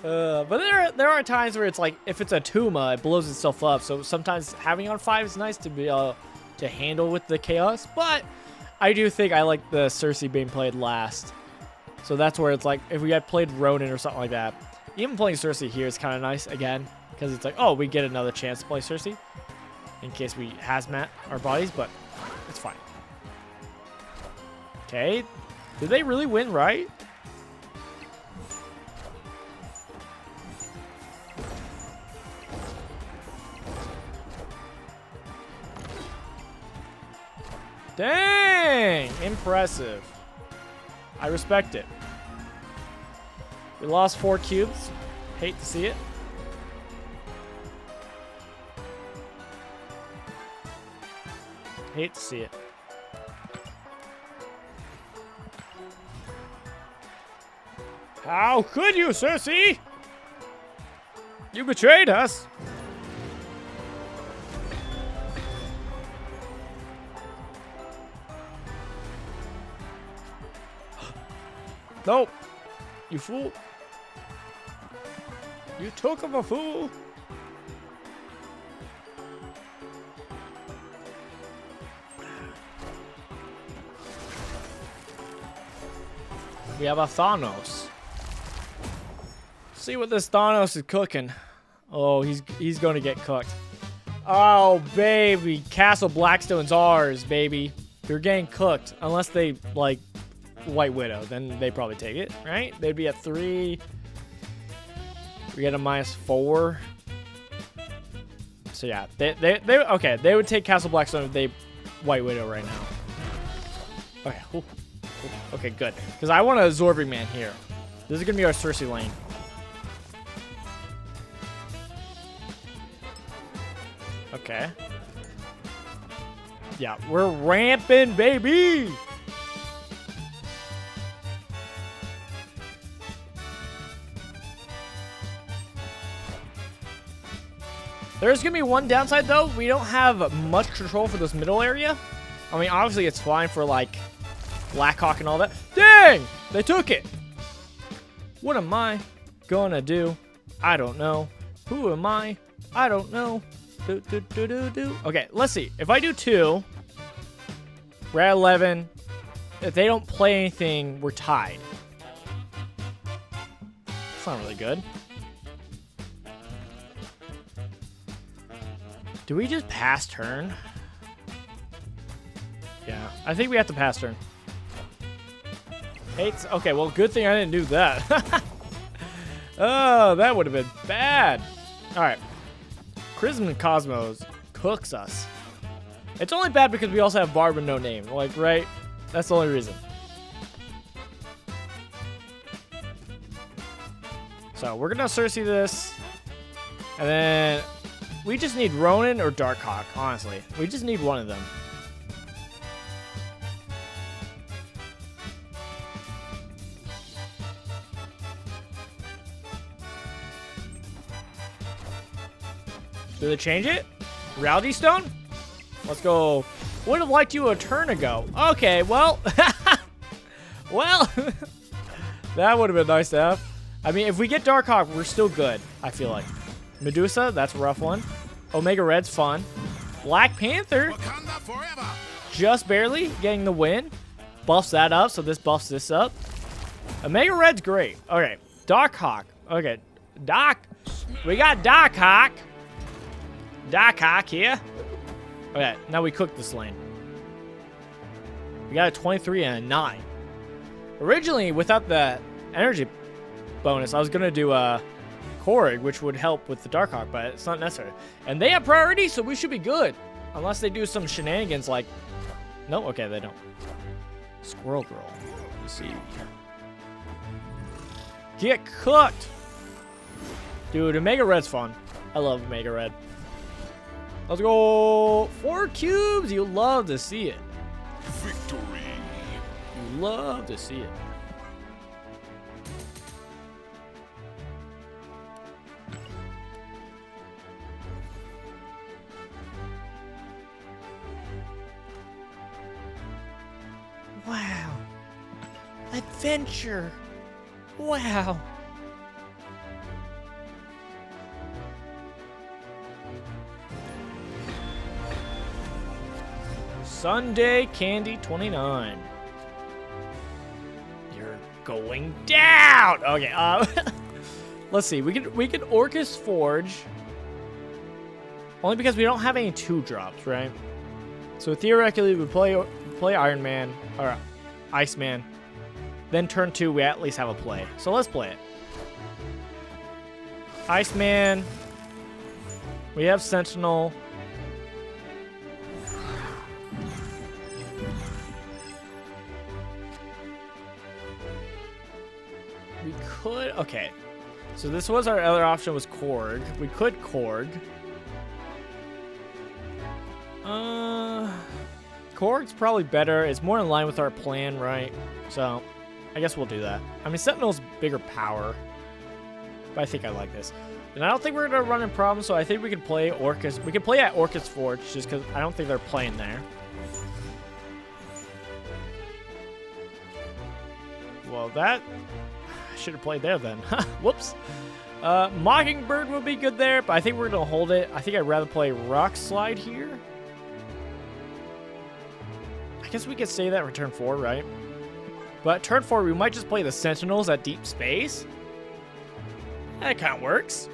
But there are times where it's like if it's a Tuma, it blows itself up. So sometimes having on 5 is nice to be to handle with the chaos. But I do think I like the Sersi being played last. So that's where it's like if we had played Ronin or something like that. Even playing Sersi here is kind of nice again because it's like, oh, we get another chance to play Sersi in case we hazmat our bodies, but it's fine. Okay, did they really win right? Dang, impressive. I respect it. We lost 4 cubes. Hate to see it. Hate to see it. How could you, Sersi? You betrayed us. Nope. You fool. You took of a fool. We have a Thanos. See what this Thanos is cooking. Oh, he's going to get cooked. Oh, baby. Castle Blackstone's ours, baby. You're getting cooked unless they like White Widow. Then they probably take it, right? They'd be at 3. We get a -4. So yeah, they okay. They would take Castle Blackstone if they White Widow right now. Okay, okay, good. Because I want a Absorbing Man here. This is gonna be our Sersi lane. Okay. Yeah, we're ramping, baby. There's gonna be one downside though. We don't have much control for this middle area. I mean, obviously it's fine for like DARKHAWK and all that. Dang! They took it. What am I gonna do? I don't know. Who am I? I don't know. Okay, let's see. If I do 2, we're at 11. If they don't play anything, we're tied. It's not really good. Do we just pass turn? Yeah, I think we have to pass turn. Okay, well, good thing I didn't do that. Oh, that would have been bad. All right. Crimson Cosmos cooks us. It's only bad because we also have Barb with no name. Like, right? That's the only reason. So, we're going to Sersi this. And then we just need Ronin or DARKHAWK, honestly. We just need one of them. Do they change it? Reality Stone? Let's go. Would have liked you a turn ago. Okay, well. Well. That would have been nice to have. I mean, if we get DARKHAWK, we're still good, I feel like. Medusa, that's a rough one. Omega Red's fun. Black Panther, Wakanda forever. just barely getting the win. Buffs that up, so this buffs this up. Omega Red's great. Okay, DARKHAWK. Okay, we got DARKHAWK. DARKHAWK here. Okay, now we cook this lane. We got a 23 and a 9. Originally, without the energy bonus, I was going to do a Korg, which would help with the DARKHAWK, but it's not necessary. And they have priority, so we should be good. Unless they do some shenanigans like... No? Okay, they don't. Squirrel Girl. Let's see. Get cooked! Dude, Omega Red's fun. I love Omega Red. Let's go. 4 cubes. You love to see it. Victory. You love to see it. Wow. Adventure. Wow. Sunday Candy 29. You're going down. Okay. Let's see. We could Orcus Forge. Only because we don't have any 2 drops, right? So theoretically, we play Iron Man or Iceman. Then turn 2, we at least have a play. So let's play it. Iceman. We have Sentinel. We could, okay. So this was our other option was Korg. We could Korg. Korg's probably better. It's more in line with our plan, right? So I guess we'll do that. I mean, Sentinel's bigger power. But I think I like this. And I don't think we're going to run into problems, so I think we could play Orcus. We could play at Orcus Forge, just because I don't think they're playing there. Well, that... I should have played there then. Whoops. Mockingbird would be good there, but I think we're going to hold it. I think I'd rather play Rock Slide here. I guess we could say that for turn 4, right? But turn 4, we might just play the Sentinels at deep space. That kind of works.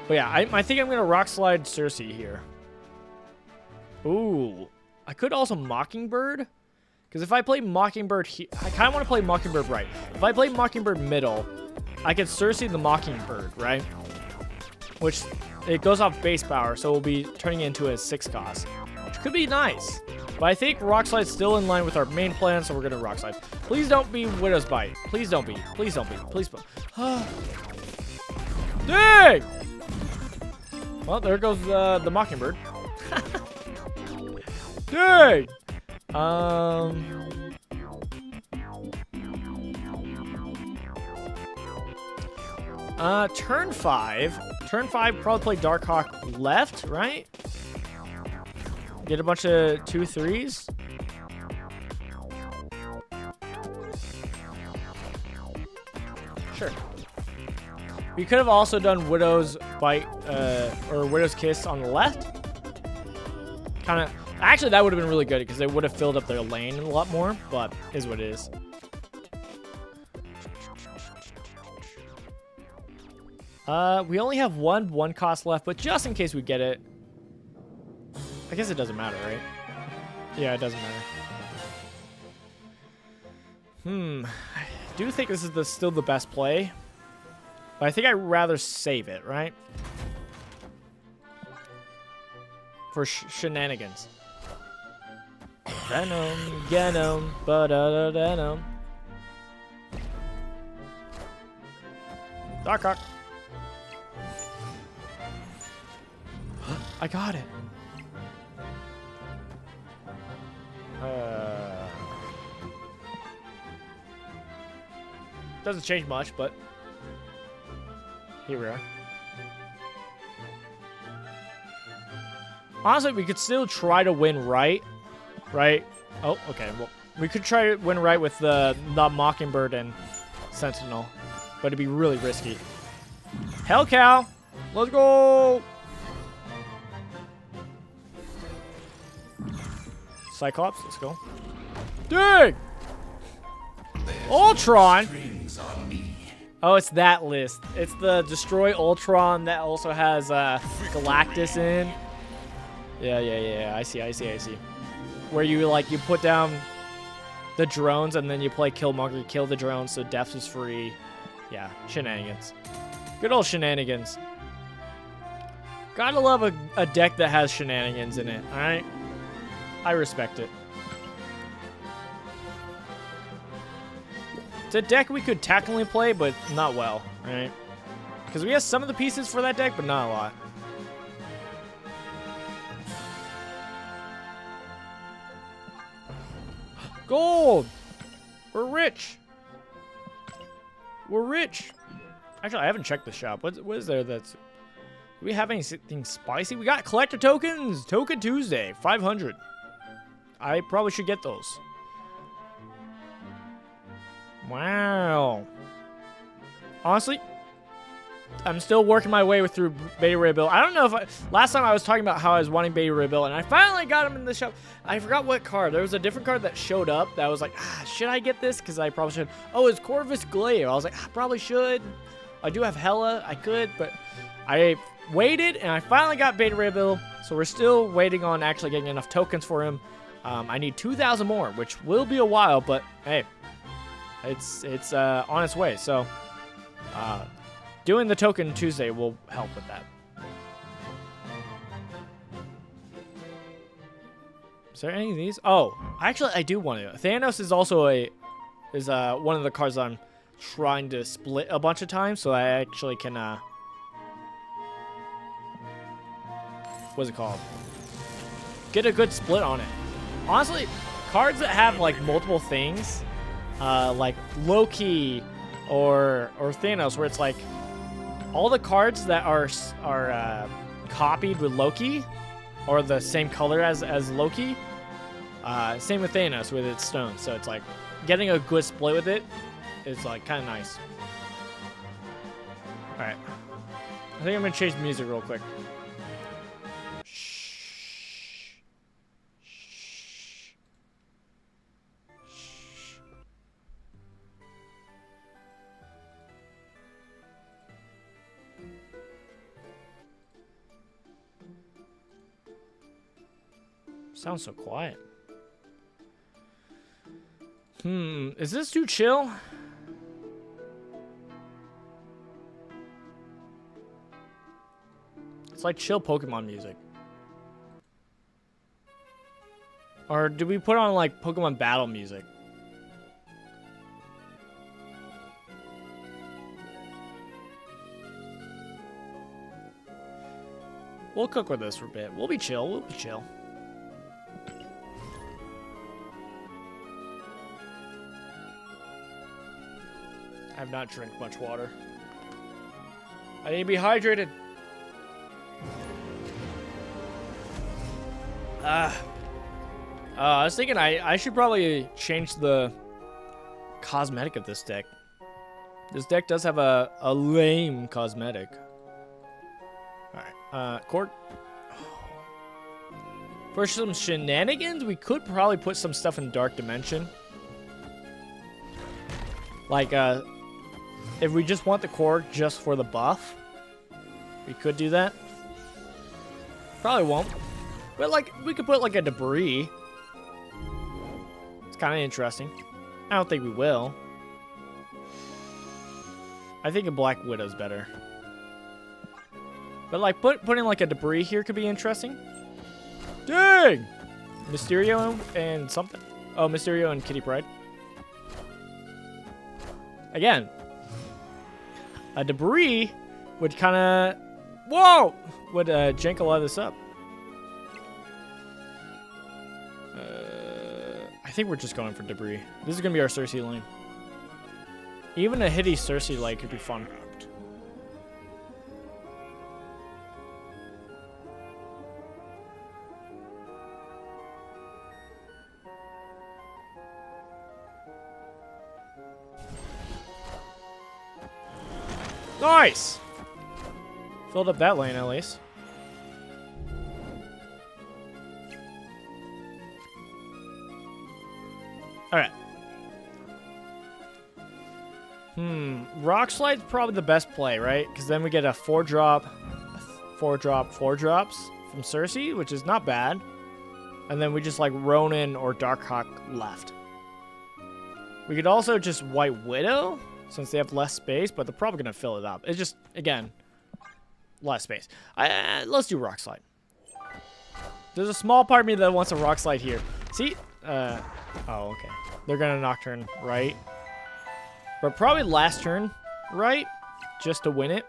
But yeah, I think I'm going to Rock Slide Sersi here. Ooh. I could also Mockingbird. Because if I play Mockingbird here, I kind of want to play Mockingbird right. If I play Mockingbird middle, I can Sersi the Mockingbird, right? Which, it goes off base power, so we'll be turning it into a 6 cost. Which could be nice. But I think Rock Slide's still in line with our main plan, so we're going to Rock Slide. Please don't be Widow's Bite. Please don't be. Please don't be. Please don't. Dang! Well, there goes the Mockingbird. Dang! Turn 5. Turn 5, probably play Darkhawk left, right? Get a bunch of 2/3s. Sure. We could have also done Widow's Bite, or Widow's Kiss on the left. Kind of. Actually, that would have been really good because they would have filled up their lane a lot more, but is what it is. We only have one cost left, but just in case we get it, I guess it doesn't matter, right? Yeah, it doesn't matter. I do think this is still the best play, but I think I'd rather save it, right? For shenanigans. Venom, Venom, Venom. Darkhawk. I got it. Doesn't change much, but here we are. Honestly, we could still try to win right. Oh, okay. Well, we could try to win right with the Mockingbird and Sentinel, but it'd be really risky. Hell cow! Let's go! Cyclops, let's go. Dang! Ultron! Oh, it's that list. It's the Destroy Ultron that also has Galactus in. Yeah. I see. Where you put down the drones and then you play Killmonger, kill the drones so Death is free. Yeah, shenanigans. Good old shenanigans. Gotta love a deck that has shenanigans in it, alright? I respect it. It's a deck we could technically play, but not well, right? Because we have some of the pieces for that deck, but not a lot. Gold! We're rich! We're rich! Actually, I haven't checked the shop. What is there that's... Do we have anything spicy? We got collector tokens! Token Tuesday, 500. I probably should get those. Wow. Honestly, I'm still working my way through Beta Ray Bill. I don't know if last time I was talking about how I was wanting Beta Ray Bill, and I finally got him in the shop. I forgot what card. There was a different card that showed up that I was like, should I get this? Because I probably should. Oh, it's Corvus Glaive. I was like, I probably should. I do have Hela. I could, but I waited, and I finally got Beta Ray Bill. So we're still waiting on actually getting enough tokens for him. I need 2,000 more, which will be a while, but hey, it's on its way. So doing the Token Tuesday will help with that. Is there any of these? Oh, actually, I do want to. Thanos is also one of the cards I'm trying to split a bunch of times, so I actually can what's it called? Get a good split on it. Honestly, cards that have like multiple things, like Loki or Thanos, where it's like all the cards that are copied with Loki or the same color as Loki. Same with Thanos with its stones. So it's like getting a good split with it is like kind of nice. All right, I think I'm gonna change the music real quick. Sounds so quiet. Is this too chill? It's like chill Pokemon music. Or do we put on like Pokemon battle music? We'll cook with this for a bit. We'll be chill. We'll be chill. I have not drank much water. I need to be hydrated. I was thinking I should probably change the cosmetic of this deck. This deck does have a lame cosmetic. Alright, court. For some shenanigans, we could probably put some stuff in Dark Dimension. Like, if we just want the core just for the buff, we could do that. Probably won't. But, like, we could put, like, a debris. It's kind of interesting. I don't think we will. I think a Black Widow's better. But, like, putting, like, a debris here could be interesting. Dang! Mysterio and something. Oh, Mysterio and Kitty Pryde. Again, a debris would kind of, whoa, would jank a lot of this up. I think we're just going for debris. This is gonna be our Sersi lane. Even a hitty Sersi lane could be fun. Nice! Filled up that lane at least. Alright. Rock Slide's probably the best play, right? Because then we get a 4-drop, 4-drop, 4-drops from Sersi, which is not bad. And then we just like Ronin or Darkhawk left. We could also just White Widow, since they have less space, but they're probably going to fill it up. It's just, again, less space. Let's do Rock Slide. There's a small part of me that wants a Rock Slide here. See? Oh, okay. They're going to Nocturne, right? But probably last turn, right? Just to win it.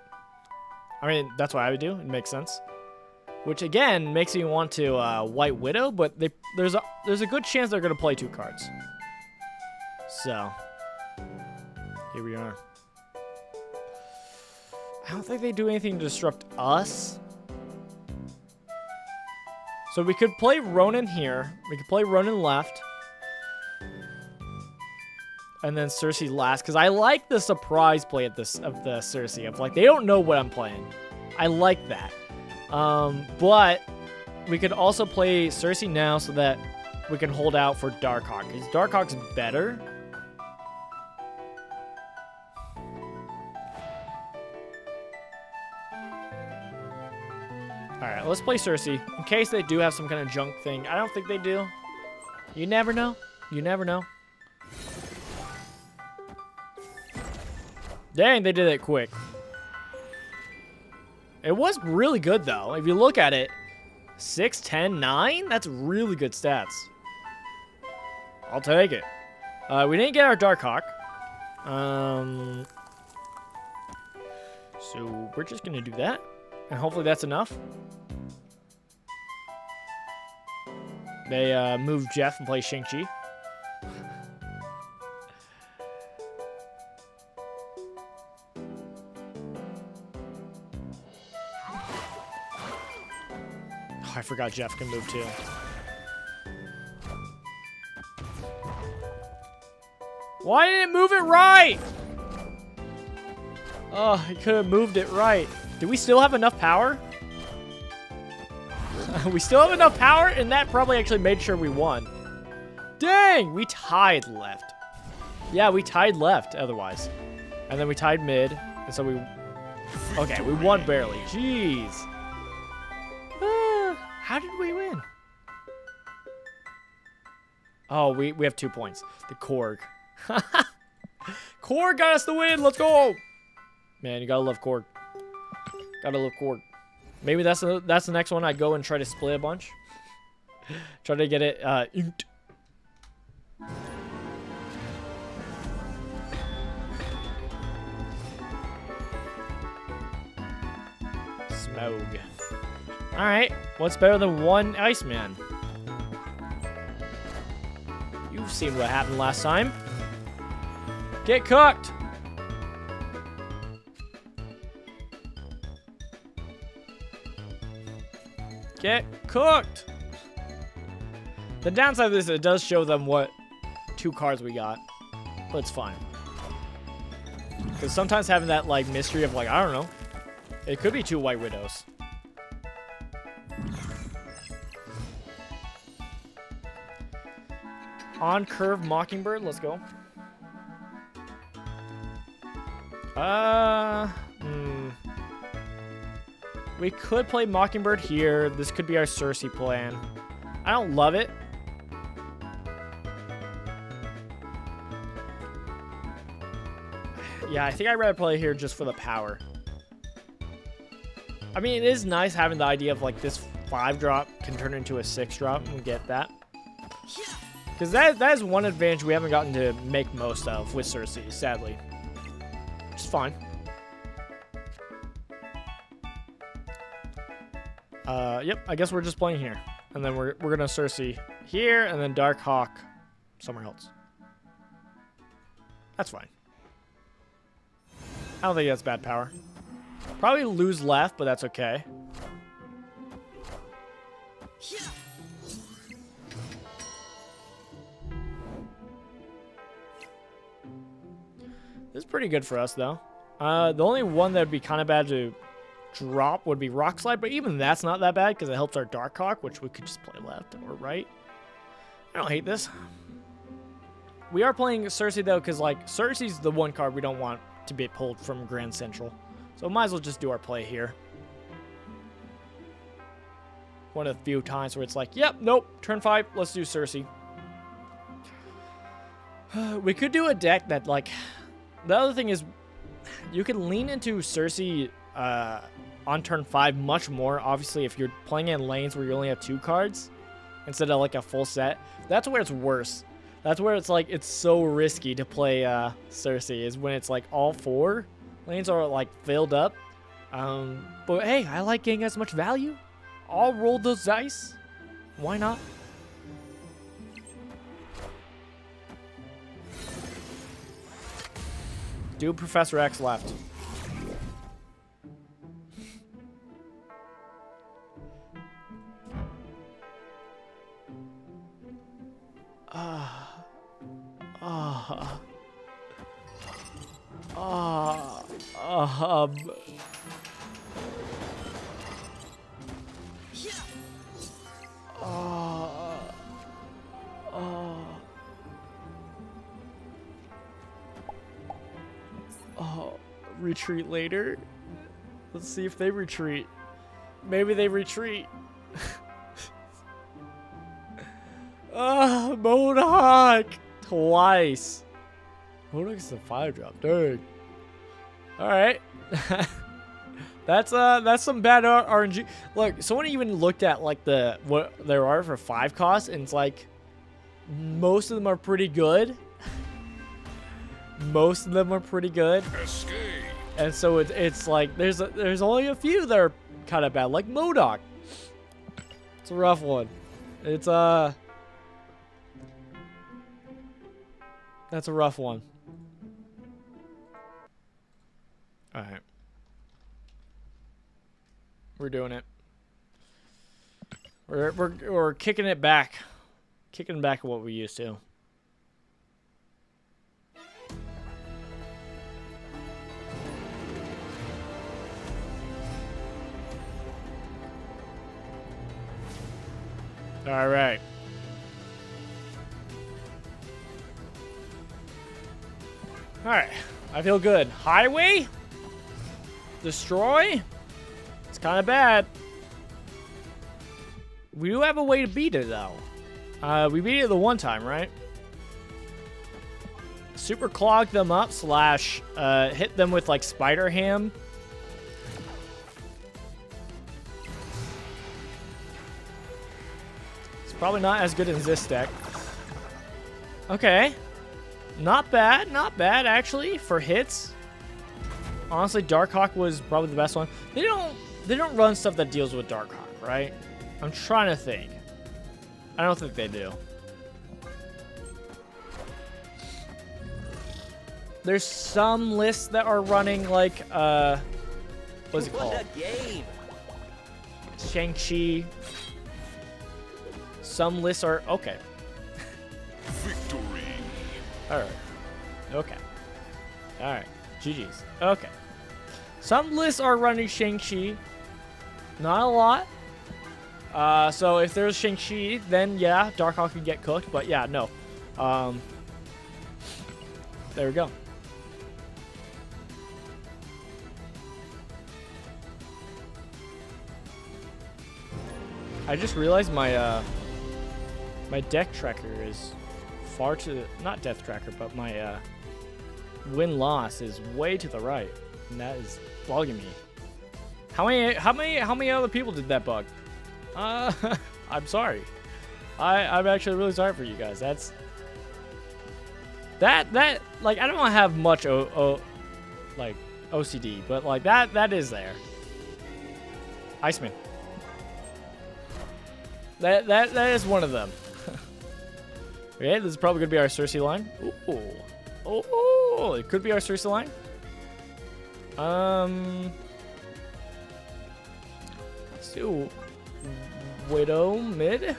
I mean, that's what I would do. It makes sense. Which, again, makes me want to White Widow, but there's a good chance they're going to play 2 cards. So... here we are. I don't think they do anything to disrupt us. So we could play Ronin here. We could play Ronin left. And then Sersi last. Because I like the surprise play of the Sersi. Of like, they don't know what I'm playing. I like that. But we could also play Sersi now so that we can hold out for Darkhawk. Because Darkhawk's better. Alright, let's play Sersi. In case they do have some kind of junk thing. I don't think they do. You never know. You never know. Dang, they did it quick. It was really good, though. If you look at it, 6, 10, 9? That's really good stats. I'll take it. We didn't get our Darkhawk. So we're just going to do that. And hopefully that's enough. They move Jeff and play Shang-Chi. Oh, I forgot Jeff can move too. Why didn't it move it right? Oh, he could have moved it right. Do we still have enough power? We still have enough power, and that probably actually made sure we won. Dang, we tied left. Yeah, we tied left otherwise. And then we tied mid, and so we... okay, we won barely. Jeez. How did we win? Oh, we have 2 points. The Korg. Korg got us the win. Let's go. Man, you gotta love Korg. Gotta love Korg. Maybe that's the next one. I go and try to split a bunch. Try to get it inked. Smog. Alright, what's better than one Iceman? You've seen what happened last time. Get cooked! Get cooked! The downside of this, it does show them what 2 cards we got. But it's fine. Because sometimes having that, like, mystery of, like, I don't know. It could be 2 White Widows. On curve Mockingbird, let's go. We could play Mockingbird here. This could be our Sersi plan. I don't love it. Yeah, I think I'd rather play here just for the power. I mean, it is nice having the idea of like this 5-drop can turn into a 6-drop and get that. Because that is one advantage we haven't gotten to make most of with Sersi, sadly. Which is fine. Yep, I guess we're just playing here. And then we're gonna Sersi here, and then DARKHAWK somewhere else. That's fine. I don't think that's bad power. Probably lose left, but that's okay. This is pretty good for us, though. The only one that would be kind of bad to drop would be Rock Slide, but even that's not that bad because it helps our DARKHAWK, which we could just play left or right. I don't hate this. We are playing Sersi, though, because, like, Sersi's the one card we don't want to be pulled from Grand Central. So might as well just do our play here. One of the few times where it's like, yep, nope, turn 5, let's do Sersi. We could do a deck that, like... The other thing is, you can lean into Sersi on turn 5 much more. Obviously, if you're playing in lanes where you only have 2 cards instead of like a full set, that's where it's worse. That's where it's like it's so risky to play Sersi, is when it's like all 4 lanes are like filled up. But hey, I like getting as much value. I'll roll those dice. Why not? Do Professor X left. Retreat later. Let's see if they retreat. Maybe they retreat. Mohawk twice. Mohawk's a 5-drop. Dang. All right. That's some bad RNG. Look, someone even looked at like what there are for 5 costs, and it's like most of them are pretty good. Most of them are pretty good. Escape. And so it's like there's only a few that are kind of bad, like MODOK. It's a rough one. It's that's a rough one. All right, we're doing it. We're kicking it back, kicking back what we used to. All right. All right. I feel good. Highway? Destroy? It's kind of bad. We do have a way to beat it, though. We beat it the one time, right? Super clog them up / hit them with like Spider Ham. It's probably not as good as this deck. Okay. Not bad actually for hits. Honestly, Darkhawk was probably the best one. They don't run stuff that deals with Darkhawk, right? I'm trying to think. I don't think they do. There's some lists that are running like what's it called? What a game! Shang-Chi. Some lists are okay. Victory. Alright. Okay. Alright. GG's. Okay. Some lists are running Shang-Chi. Not a lot. So if there's Shang-Chi, then yeah, Darkhawk can get cooked. But yeah, no. There we go. I just realized my my deck tracker is far to not death tracker, but my win-loss is way to the right, and that is bugging me. How many other people did that bug? I'm sorry. I'm actually really sorry for you guys. That's that like I don't have much like OCD, but like that is there. Iceman. That is one of them. Okay, this is probably gonna be our Sersi line. Ooh. Oh, it could be our Sersi line. Let's do Widow mid.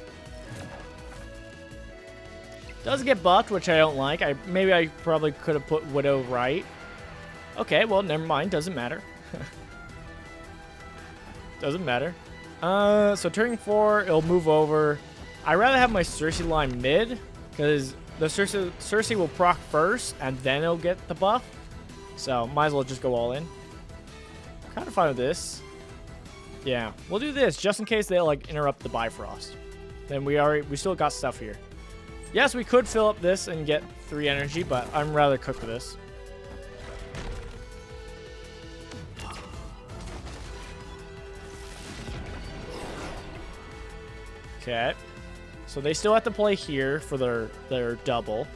Does get buffed, which I don't like. Maybe I probably could have put Widow right. Okay, well, never mind. Doesn't matter. Doesn't matter. So turning 4, it'll move over. I'd rather have my Sersi line mid, because the Sersi will proc first, and then it'll get the buff. So might as well just go all in. Kind of fine with this. Yeah, we'll do this just in case they like interrupt the Bifrost. Then we still got stuff here. Yes, we could fill up this and get 3 energy, but I'm rather cooked with this. Okay. So they still have to play here for their double.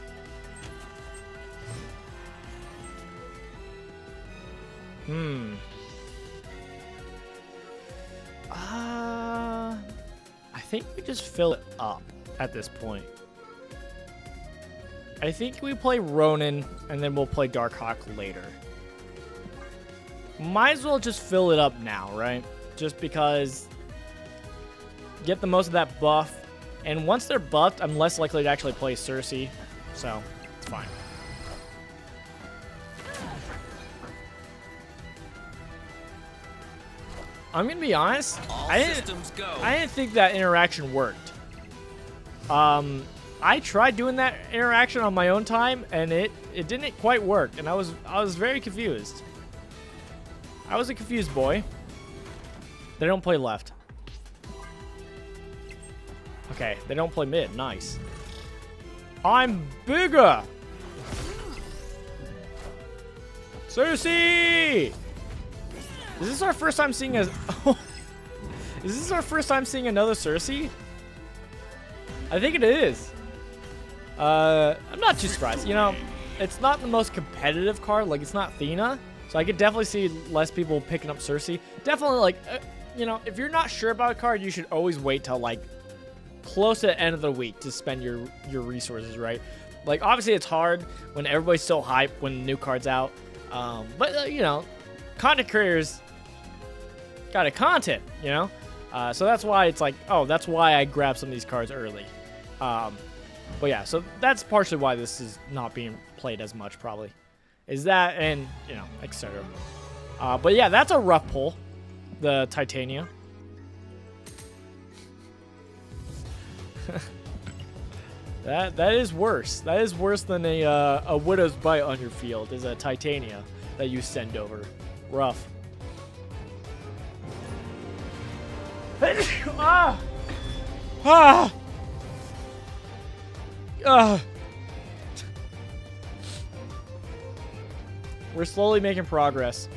I think we just fill it up at this point. I think we play Ronin, and then we'll play Darkhawk later. Might as well just fill it up now, right? Just because... get the most of that buff. And once they're buffed, I'm less likely to actually play Sersi. So, it's fine. I'm going to be honest. I didn't think that interaction worked. I tried doing that interaction on my own time, and it didn't quite work. And I was very confused. I was a confused boy. They don't play left. Okay, they don't play mid. Nice. I'm bigger. Sersi! Is this our first time seeing a... Is this our first time seeing another Sersi? I think it is. I'm not too surprised. You know, it's not the most competitive card. Like, it's not Athena. So I could definitely see less people picking up Sersi. Definitely, like, you know, if you're not sure about a card, you should always wait till, like, close to the end of the week to spend your resources, right? Like, obviously, it's hard when everybody's so hyped when the new card's out. But, you know, content creators got a content, you know? So that's why it's like, oh, that's why I grabbed some of these cards early. But yeah, so that's partially why this is not being played as much, probably. Is that, and, you know, etc. But yeah, that's a rough pull, the Titania. That is worse. That is worse than a Widow's Bite on your field, is a Titania that you send over. Rough. Ugh. We're slowly making progress.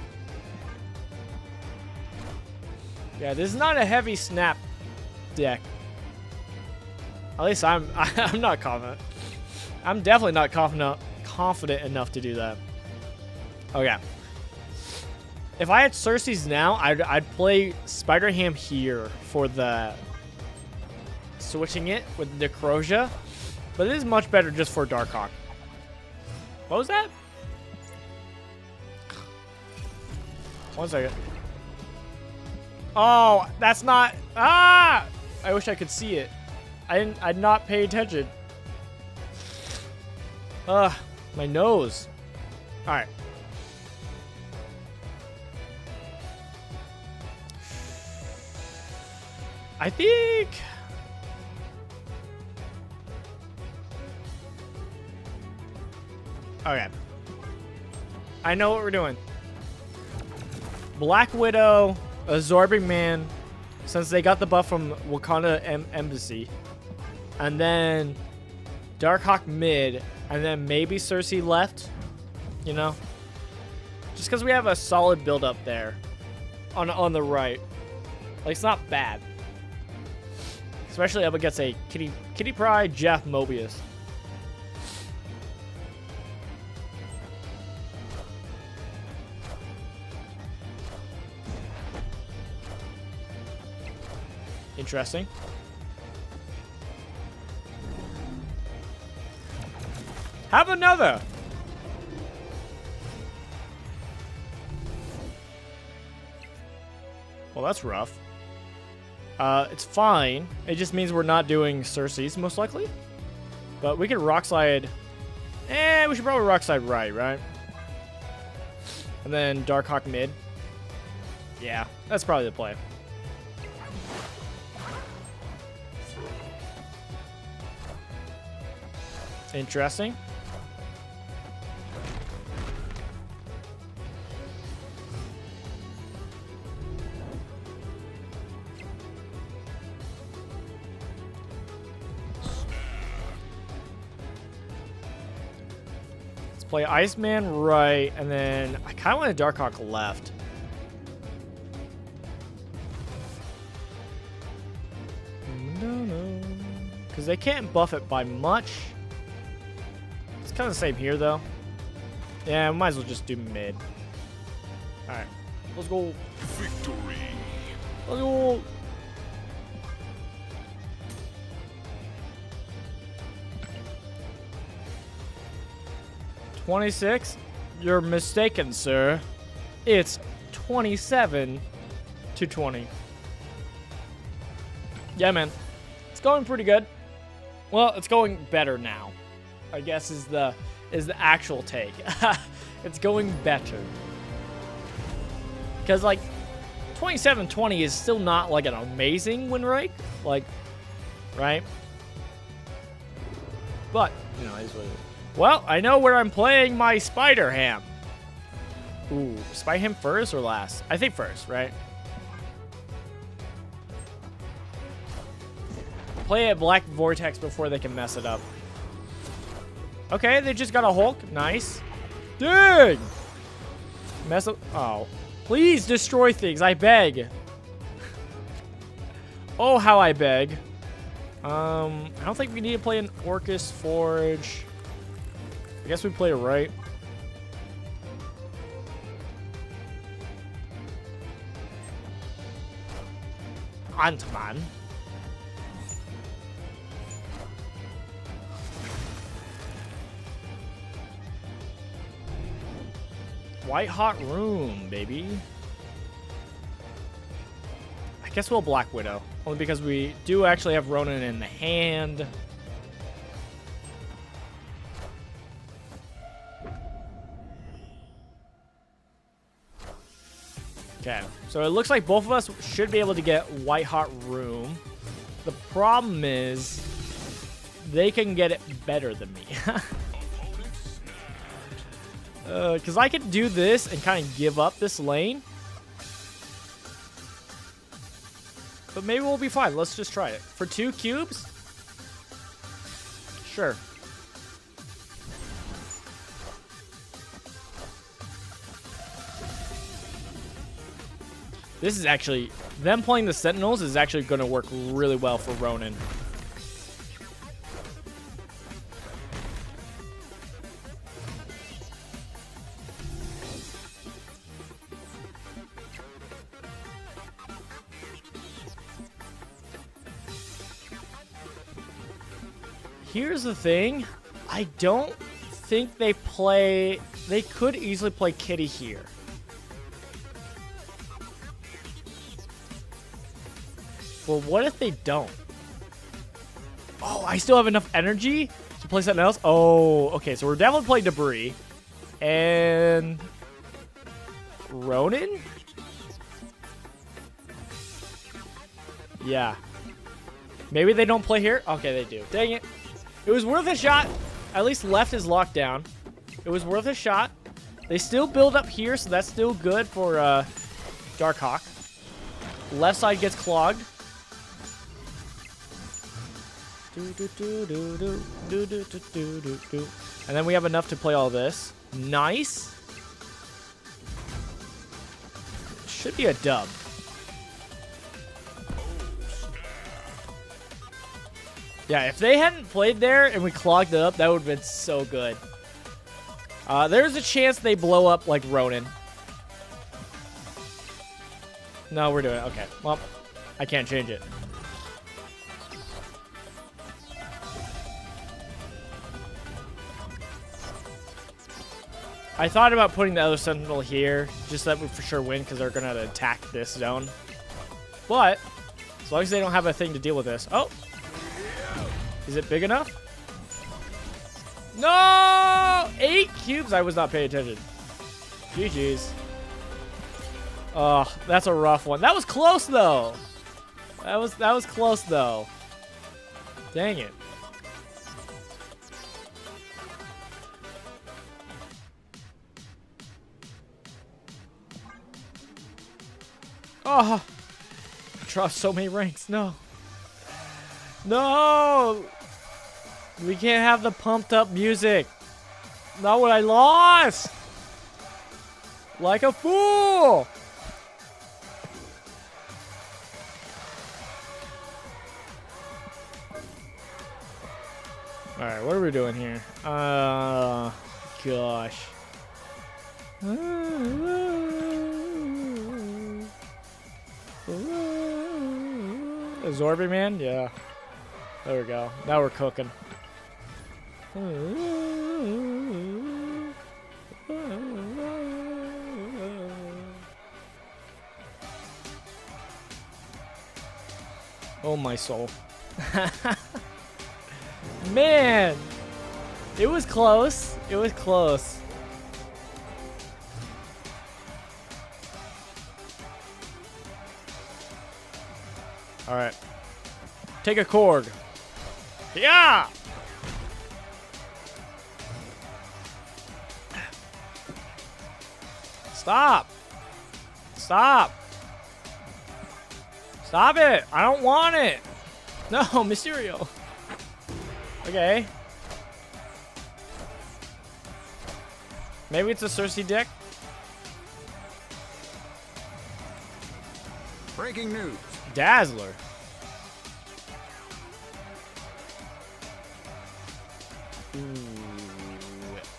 Yeah, this is not a heavy snap deck. At least I'm not confident. I'm definitely not confident enough to do that. Okay. If I had Sersi's now, I'd play Spider-Ham here for the switching it with Necrosia. But it is much better just for DARKHAWK. What was that? 1 second. Oh, that's not. Ah! I wish I could see it. I'd not pay attention. Ugh, my nose. All right. I think. Okay. I know what we're doing. Black Widow, Absorbing Man, since they got the buff from Wakanda Embassy. And then DARKHAWK mid, and then maybe Sersi left. You know? Just because we have a solid build up there. On the right. Like, it's not bad. Especially up against a Kitty Pryde, Jeff Mobius. Interesting. Have another. Well, that's rough. It's fine. It just means we're not doing Sersi's, most likely. But we can rock slide. We should probably rock slide right? And then DARKHAWK mid. Yeah, that's probably the play. Interesting. Let's play Iceman right, and then I kind of want a DARKHAWK left. No. Because they can't buff it by much. Kind of the same here, though. Yeah, we might as well just do mid. Alright. Let's go. Victory. Let's go. $26? You're mistaken, sir. It's 27 to 20. Yeah, man. It's going pretty good. Well, it's going better now, I guess is the actual take. It's going better. Because, like, 27-20 is still not, like, an amazing win rate. Like, right? But, you know, it's what it is. Well, I know where I'm playing my Spider-Ham. Ooh, Spider-Ham first or last? I think first, right? Play a Black Vortex before they can mess it up. Okay, they just got a Hulk. Nice. Dang! Mess up. Oh. Please destroy things, I beg. Oh, how I beg. I don't think we need to play an Orcus Forge. I guess we play it right. Ant-Man. White Hot Room, baby. I guess we'll Black Widow. Only because we do actually have Ronin in the hand. Okay, so it looks like both of us should be able to get White Hot Room. The problem is they can get it better than me. Because I could do this and kind of give up this lane. But maybe we'll be fine. Let's just try it. For 2 cubes? Sure. This is actually, them playing the Sentinels is actually going to work really well for Ronin. Here's the thing. I don't think they play... They could easily play Kitty here. Well, what if they don't? Oh, I still have enough energy to play something else? Oh, okay. So we're definitely playing Debris. And... Ronin? Yeah. Maybe they don't play here? Okay, they do. Dang it. It was worth a shot. At least left is locked down. It was worth a shot. They still build up here, so that's still good for DARKHAWK. Left side gets clogged. And then we have enough to play all this. Nice. Should be a dub. Yeah, if they hadn't played there and we clogged it up, that would have been so good. There's a chance they blow up like Ronin. No, we're doing it. Okay. Well, I can't change it. I thought about putting the other Sentinel here, just so that we for sure win, because they're going to attack this zone. But, as long as they don't have a thing to deal with this. Oh! Is it big enough? No! 8 cubes? I was not paying attention. GG's. Oh, that's a rough one. That was close, though. That was close, though. Dang it. Oh! I dropped so many ranks. No. No! We can't have the pumped up music. Not what I lost! Like a fool! Alright, what are we doing here? Gosh. Absorbing Man? Yeah. There we go. Now we're cooking. Oh, my soul. Man! It was close. It was close. Alright. Take a Korg. Yeah! Stop! Stop! Stop it! I don't want it! No, Mysterio! Okay. Maybe it's a Sersi deck? Breaking news. Dazzler. Ooh.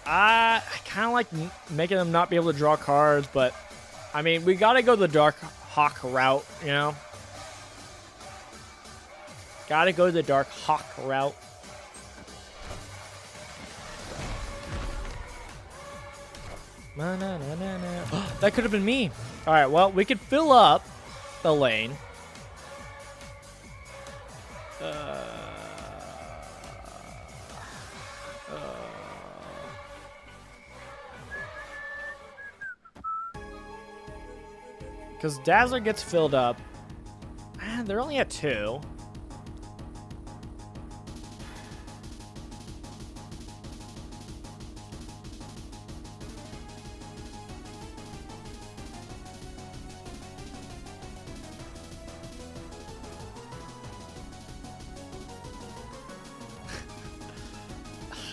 I kind of like making them not be able to draw cards, but I mean, we gotta go the DARKHAWK route, you know? Gotta go the DARKHAWK route. That could have been me. Alright, well, we could fill up the lane. Because Dazzler gets filled up. Man, they're only at 2.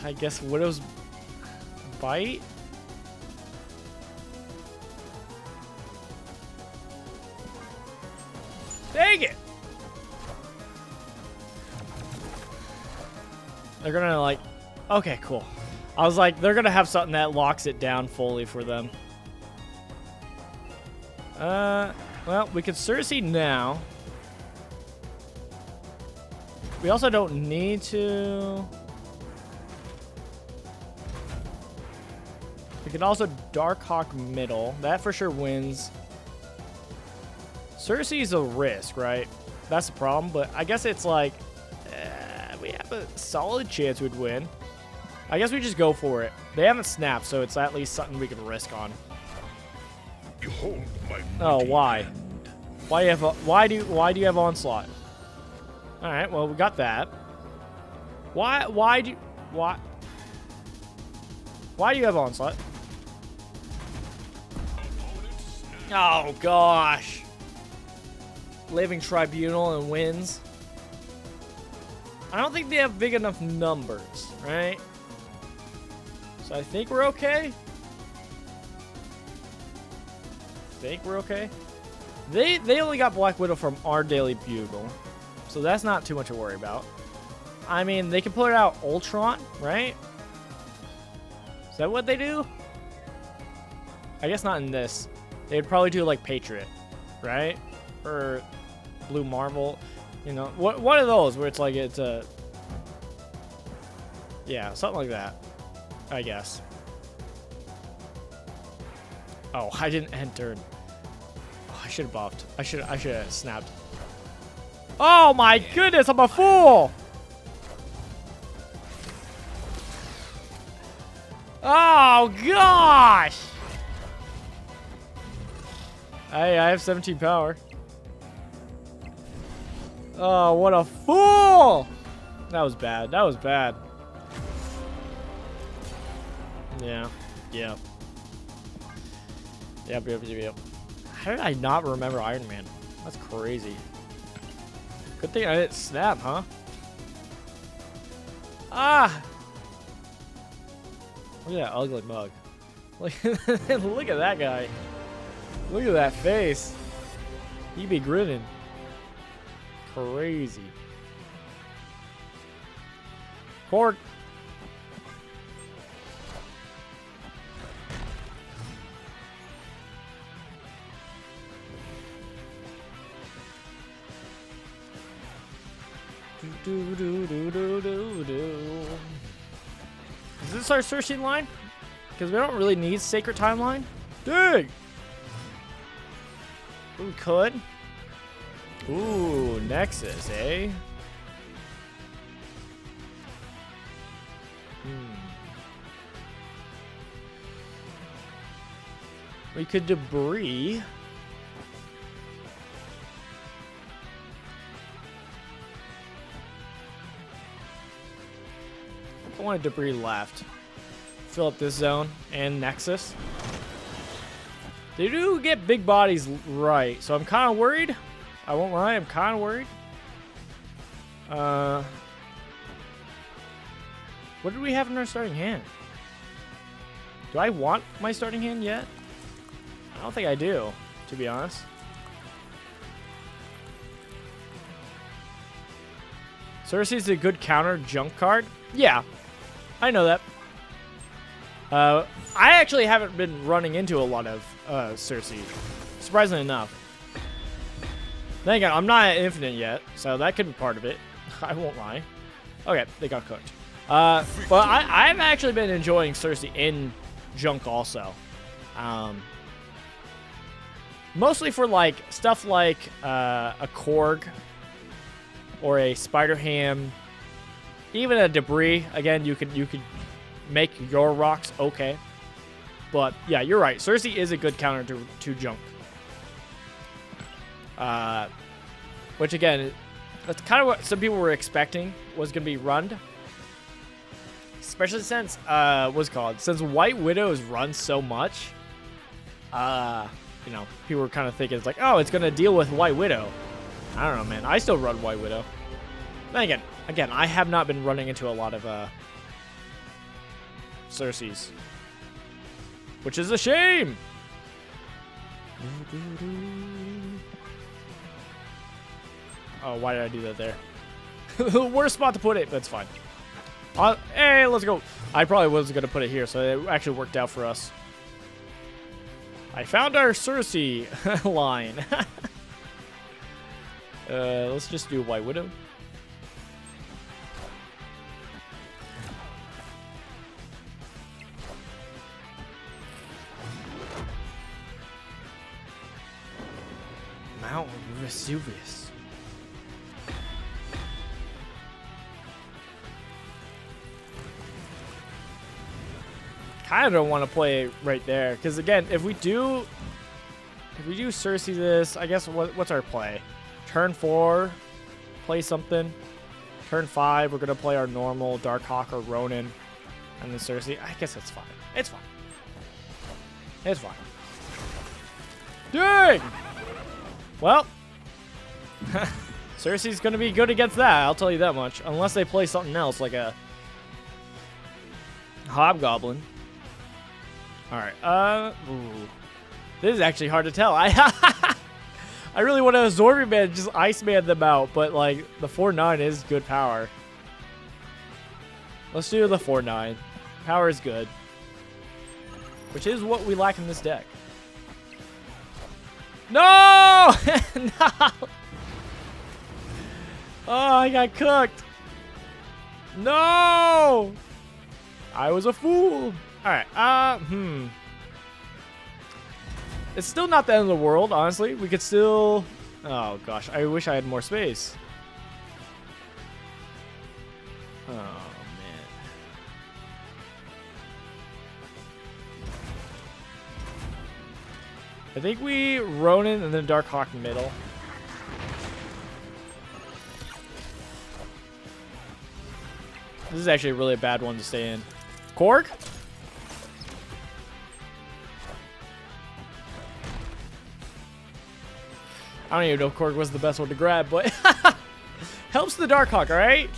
I guess Widow's Bite? Dang it! They're gonna like... Okay, cool. I was like, they're gonna have something that locks it down fully for them. Well, we could Sersi now. We also don't need to... We can also DARKHAWK middle. That for sure wins. Sersi's a risk, right? That's the problem, but I guess it's like... we have a solid chance we'd win. I guess we just go for it. They haven't snapped, so it's at least something we can risk on. Behold my Oh, mighty why? hand. Why do you have onslaught? All right, well we got that. Why do you have onslaught? Oh gosh. Living Tribunal and wins. I don't think they have big enough numbers, right? So I think we're okay. They only got Black Widow from our Daily Bugle, so that's not too much to worry about. I mean, they can put out Ultron, right? Is that what they do? I guess not in this. They'd probably do like Patriot, right? Or Blue Marvel, you know, one of those where it's like it's a, yeah, something like that, I guess. Oh, I didn't enter. Oh, I should have buffed. I should have snapped. Oh my goodness, I'm a fool! Oh gosh! Hey, I have 17 power. Oh, what a fool! That was bad. That was bad. Yeah. Yeah. Yep. How did I not remember Iron Man? That's crazy. Good thing I didn't snap, huh? Ah! Look at that ugly mug. Look at that guy. Look at that face. He be grinning. Crazy. Cork. Is this our Sersi line? Because we don't really need Sacred Timeline. Dang! We could. Ooh, Nexus, eh? We could Debris. I want Debris left. Fill up this zone and Nexus. They do get big bodies right, so I'm kind of worried. I won't lie, I'm kind of worried. What did we have in our starting hand? Do I want my starting hand yet? I don't think I do, to be honest. Sersi's a good counter junk card. Yeah, I know that. I actually haven't been running into a lot of Sersi, surprisingly enough. Then again, I'm not at infinite yet, so that could be part of it. I won't lie. Okay, they got cooked. But I've actually been enjoying Sersi in junk also. Mostly for like stuff like a Korg or a Spider-Ham, even a Debris. Again, you could make your rocks okay. But yeah, you're right. Sersi is a good counter to junk. Which again, that's kind of what some people were expecting was going to be runned. Especially since, what's it called? Since White Widow is run so much, you know, people were kind of thinking it's like, oh, it's going to deal with White Widow. I don't know, man. I still run White Widow. Then again, I have not been running into a lot of, Sersi's. Which is a shame! Oh, why did I do that there? Worst spot to put it. That's fine. Hey, let's go. I probably wasn't going to put it here, so it actually worked out for us. I found our Sersi line. Let's just do White Widow. Mount Vesuvius. Kind of don't want to play it right there, because again, if we do Sersi this, I guess what's our play? Turn 4, play something. Turn 5, we're gonna play our normal Darkhawk or Ronin, and then Sersi. I guess it's fine. It's fine. It's fine. Dang! Well, Sersi's gonna be good against that. I'll tell you that much. Unless they play something else like a Hobgoblin. All right. Ooh. This is actually hard to tell. I really want to Absorb Man, just Iceman them out, but like the 4/9 is good power. Let's do the 4/9. Power is good, which is what we lack in this deck. No! No! Oh, I got cooked. No! I was a fool. All right. It's still not the end of the world, honestly. We could still... Oh, gosh. I wish I had more space. Oh, man. I think we Ronin and then Darkhawk middle. This is actually really a bad one to stay in. Korg? I don't even know if Korg was the best one to grab, but helps the Darkhawk, alright?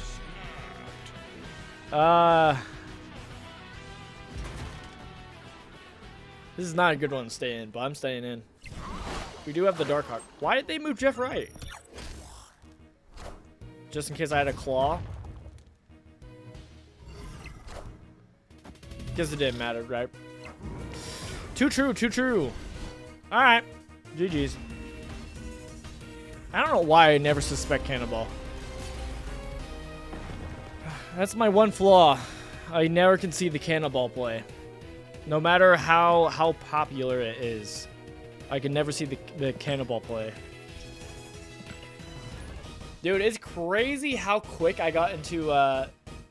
This is not a good one to stay in, but I'm staying in. We do have the Darkhawk. Why did they move Jeff Wright? Just in case I had a claw? Guess it didn't matter, right? Too true, too true. Alright. GG's. I don't know why I never suspect Cannonball. That's my one flaw. I never can see the Cannonball play. No matter how popular it is, I can never see the Cannonball play. Dude, it's crazy how quick I got into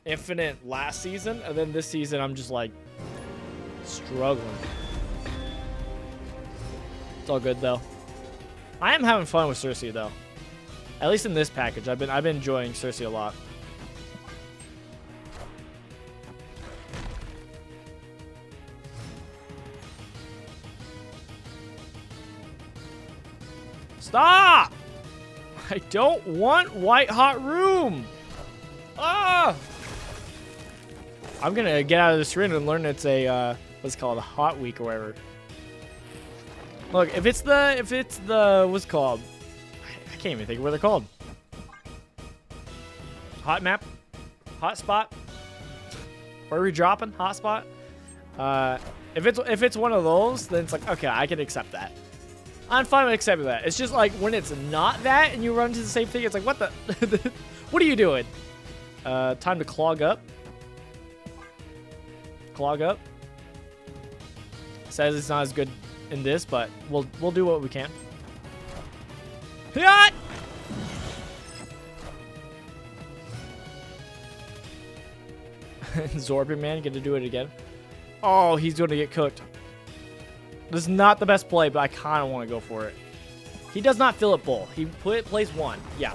Infinite last season, and then this season I'm just like struggling. It's all good though. I am having fun with Sersi though. At least in this package, I've been enjoying Sersi a lot. Stop! I don't want White Hot Room. Ah! I'm gonna get out of this arena and learn it's a what's it called, a Hot Week or whatever. Look, if it's the what's it called? I can't even think of what they're called. Hot map, hot spot. Where are we dropping? Hot spot. If it's one of those, then it's like okay, I can accept that. I'm fine with accepting that. It's just like when it's not that and you run into the same thing, it's like what the what are you doing? Time to clog up. Clog up. Says it's not as good in this, but we'll do what we can. Yacht! Zorby man gonna do it again. Oh, he's gonna get cooked. This is not the best play, but I kind of want to go for it. He does not fill up bull. He plays one. Yeah.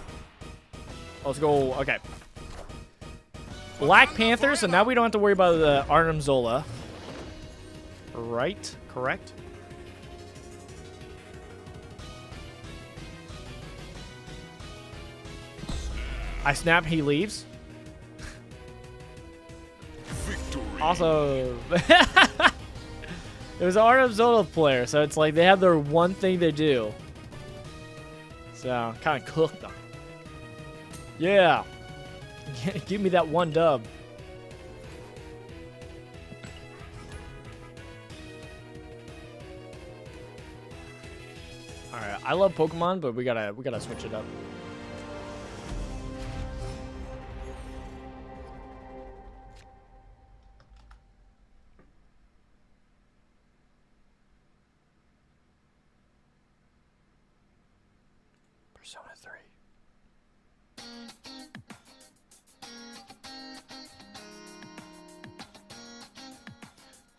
Let's go. Okay. Black Panther, so now we don't have to worry about the Arnim Zola. Right? Correct? I snap, he leaves. Victory. Also, it was an Arnim Zola player, so it's like they have their one thing they do. So, kind of cooked them. Yeah. Give me that one dub. All right, I love Pokemon, but we gotta switch it up. Persona 3.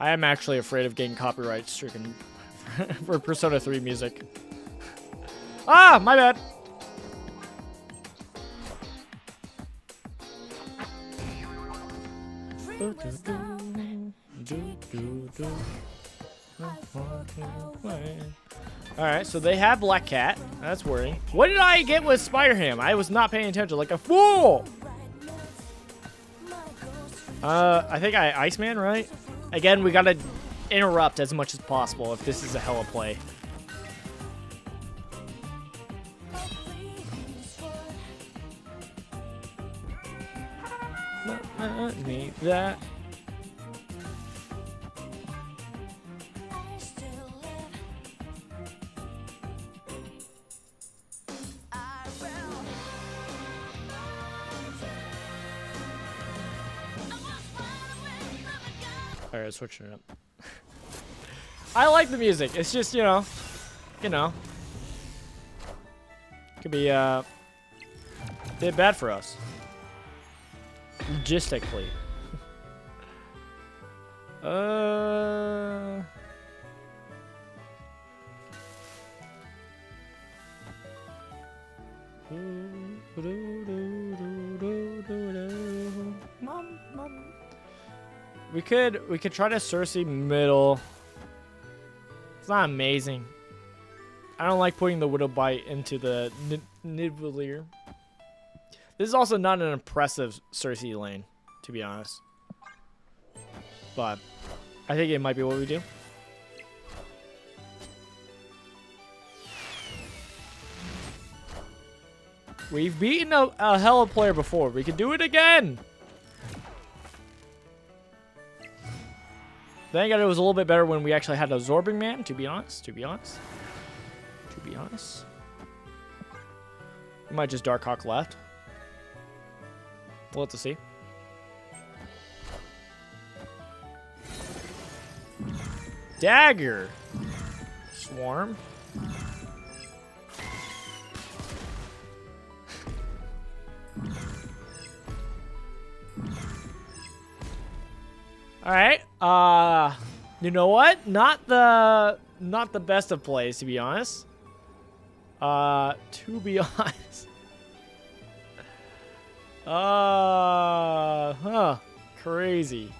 I am actually afraid of getting copyright stricken for Persona 3 music. Ah, my bad. Alright, so they have Black Cat. That's worrying. What did I get with Spider-Ham? I was not paying attention like a fool! I think I Iceman, right? Again, we gotta interrupt as much as possible if this is a hella play. Need that. Alright, switching it up. I like the music. It's just, you know, could be a bit bad for us. Logistically. We could try to Sersi middle. It's not amazing. I don't like putting the Widow Bite into the Nivelier. This is also not an impressive Sersi lane, to be honest. But I think it might be what we do. We've beaten a hella player before. We can do it again. Thank God it was a little bit better when we actually had a Absorbing Man, to be honest. We might just DARKHAWK left. We'll have to see. Dagger. Swarm. All right. You know what? Not the best of plays, to be honest. To be honest. Crazy.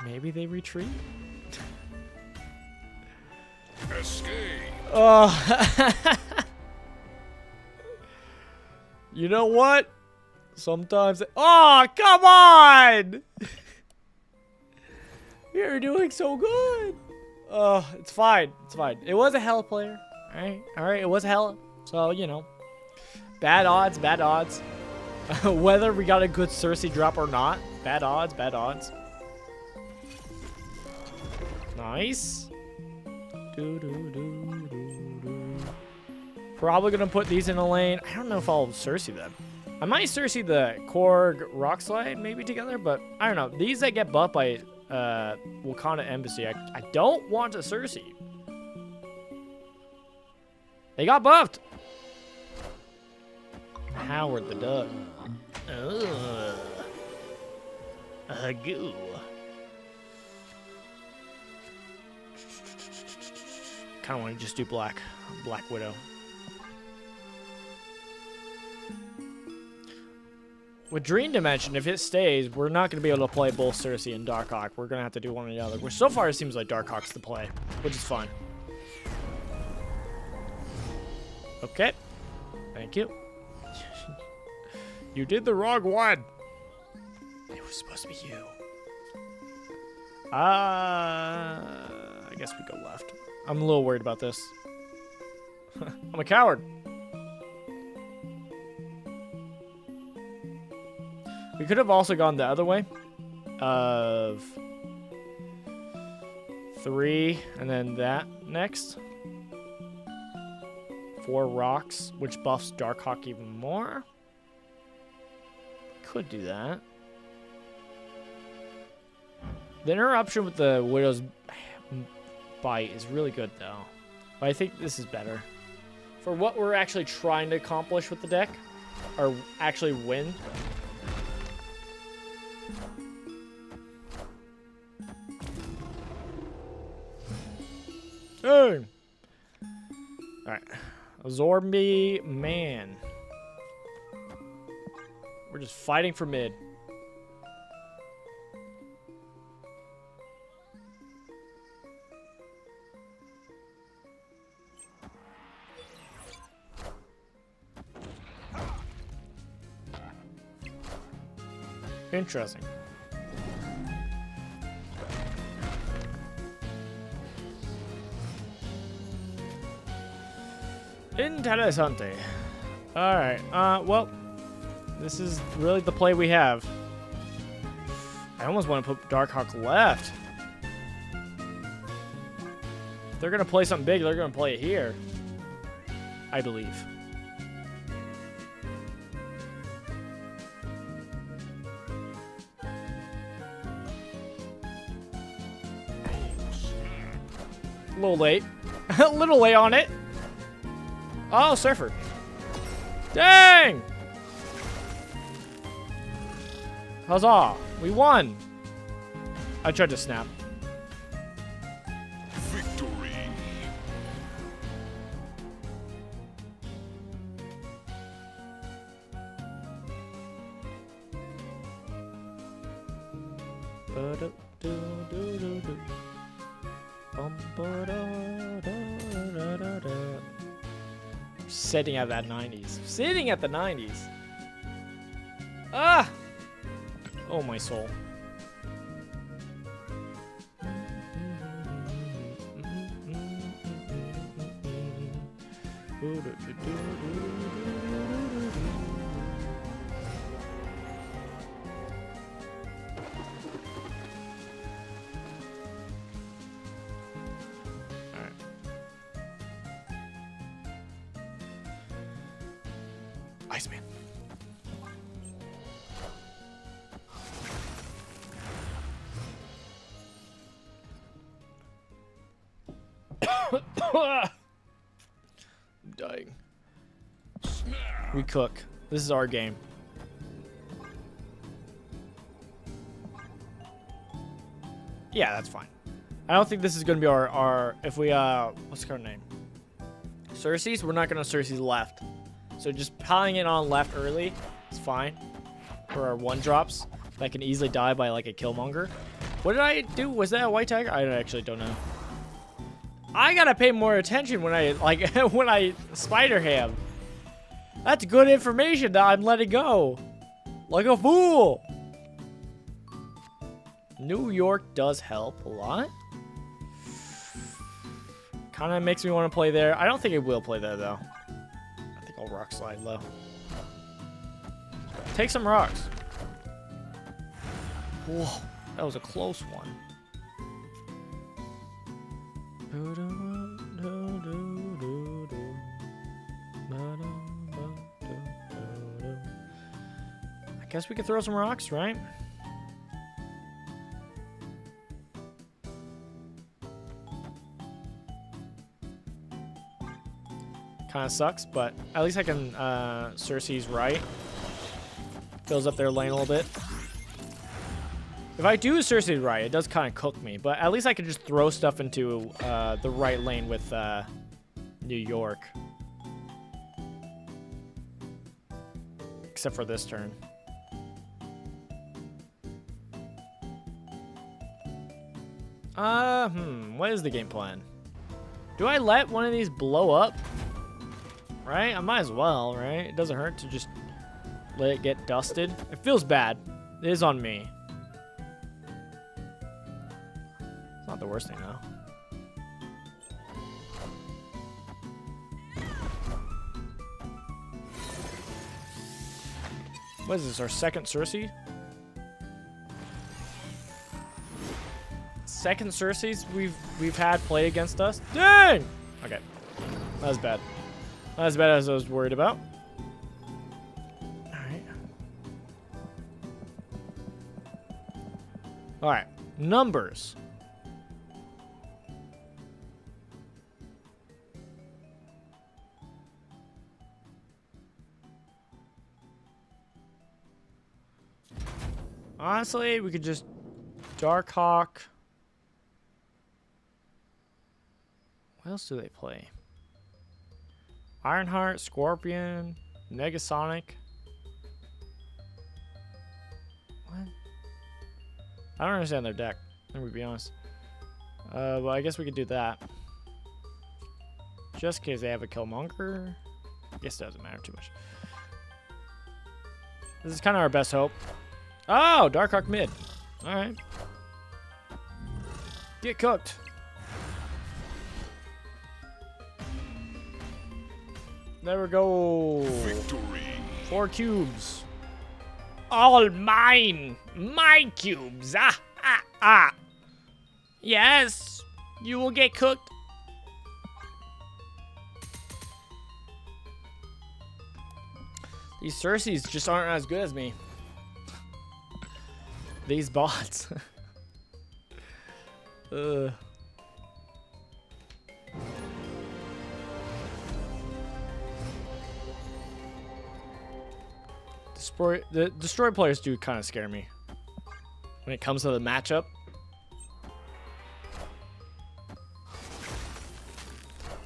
Maybe they retreat? Escape. Oh. You know what? Sometimes... Oh, come on! You're doing so good. Oh, it's fine. It's fine. It was a hella player. Alright, it was hella. So, you know. Bad odds, bad odds. Whether we got a good Sersi drop or not. Bad odds, bad odds. Nice. Probably gonna put these in a lane. I don't know if I'll Sersi them. I might Sersi the Korg Rock Slide maybe together, but I don't know. These that get buffed by Wakanda Embassy, I don't want to Sersi. They got buffed. Howard the Duck. Goo. Kind of want to just do Black Widow. With Dream Dimension, if it stays, we're not going to be able to play both Sersi and DARKHAWK. We're going to have to do one or the other. Which so far it seems like DARKHAWK's the play, which is fine. Okay. Thank you. You did the wrong one. It was supposed to be you. I guess we go left. I'm a little worried about this. I'm a coward. We could have also gone the other way. Of 3, and then that next. 4 rocks, which buffs Darkhawk even more. Could do that. The interruption with the Widow's Bite is really good, though. But I think this is better. For what we're actually trying to accomplish with the deck, or actually win. Hey! Alright. Zombie man. We're just fighting for mid. Interesting. Interesante. Alright, well, this is really the play we have. I almost want to put Darkhawk left. If they're going to play something big, they're going to play it here. I believe. A little late. A little late on it. Oh, Surfer. Dang! Huzzah! We won! I tried to snap. Victory. Sitting at that 90s. Sitting at the 90s. Ah! Oh, my soul. Iceman. I'm dying. We cook. This is our game. Yeah, that's fine. I don't think this is gonna be our if we what's her name? Sersi's? We're not gonna Sersi's left. So just piling it on left early is fine for our 1-drops that can easily die by like a Killmonger. What did I do? Was that a white tiger? I actually don't know. I gotta pay more attention when I like when I spider ham. That's good information that I'm letting go. Like a fool. New York does help a lot. Kinda makes me want to play there. I don't think it will play there though. I'll rock slide low. Take some rocks. Whoa, that was a close one. I guess we could throw some rocks, right? Kind of sucks, but at least I can Sersi's right. Fills up their lane a little bit. If I do Sersi's right, it does kind of cook me, but at least I can just throw stuff into the right lane with New York. Except for this turn. What is the game plan? Do I let one of these blow up? Right? I might as well, right? It doesn't hurt to just let it get dusted. It feels bad. It is on me. It's not the worst thing, though. What is this, our second Sersi? Second Cersi's we've had play against us? Dang! Okay. That was bad. Not as bad as I was worried about. Alright. Alright. Numbers. Honestly, we could just DARKHAWK. What else do they play? Ironheart, Scorpion, Negasonic. What? I don't understand their deck. Let me be honest. Well, I guess we could do that. Just in case they have a Killmonger. I guess it doesn't matter too much. This is kind of our best hope. Oh, DARKHAWK mid. All right. Get cooked. There we go. Victory. 4 cubes. All mine. My cubes. Ah, ah, ah. Yes. You will get cooked. These Cersis just aren't as good as me. These bots. Ugh. The destroy players do kind of scare me when it comes to the matchup.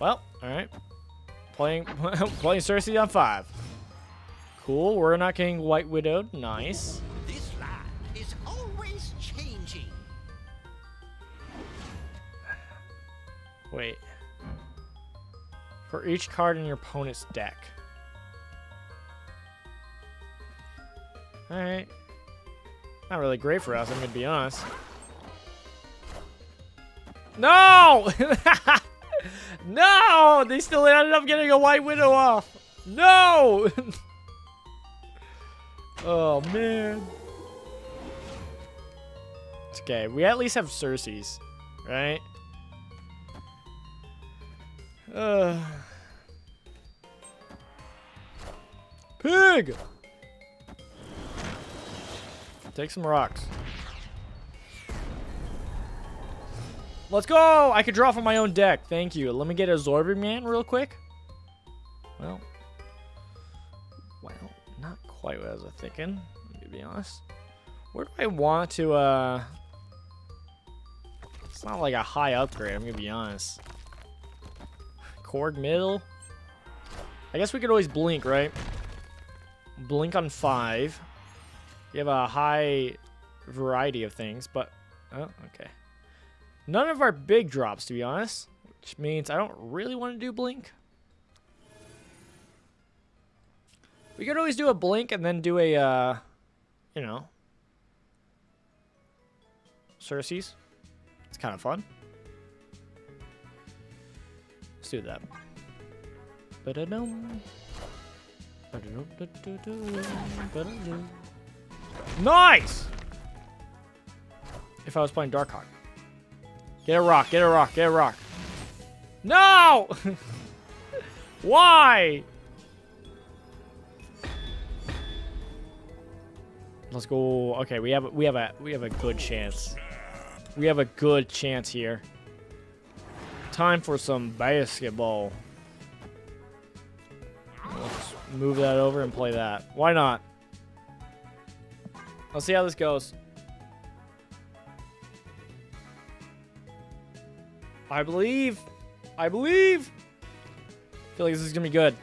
Well, all right. Playing Sersi on 5. Cool. We're not getting White Widowed. Nice. This land is always changing. Wait. For each card in your opponent's deck. Alright. Not really great for us, I'm gonna be honest. No! No! They still ended up getting a White Widow off. No! Oh, man. It's okay. We at least have Cersi's, right? Pig! Take some rocks. Let's go! I could draw from my own deck. Thank you. Let me get a Absorbing Man real quick. Well, not quite what I was thinking, to be honest. Where do I want to, It's not like a high upgrade, I'm gonna be honest. Korg middle? I guess we could always blink, right? Blink on 5. You have a high variety of things, but... Oh, okay. None of our big drops, to be honest. Which means I don't really want to do blink. We could always do a blink and then do a, you know... Cersi's. It's kind of fun. Let's do that. Ba-da-dum. Ba-da-dum-da-da-dum. Nice! If I was playing DARKHAWK. Get a rock, get a rock, get a rock. No! Why? Let's go. Okay, we have a good chance. We have a good chance here. Time for some basketball. Let's move that over and play that. Why not? Let's see how this goes. I believe. I feel like this is gonna be good.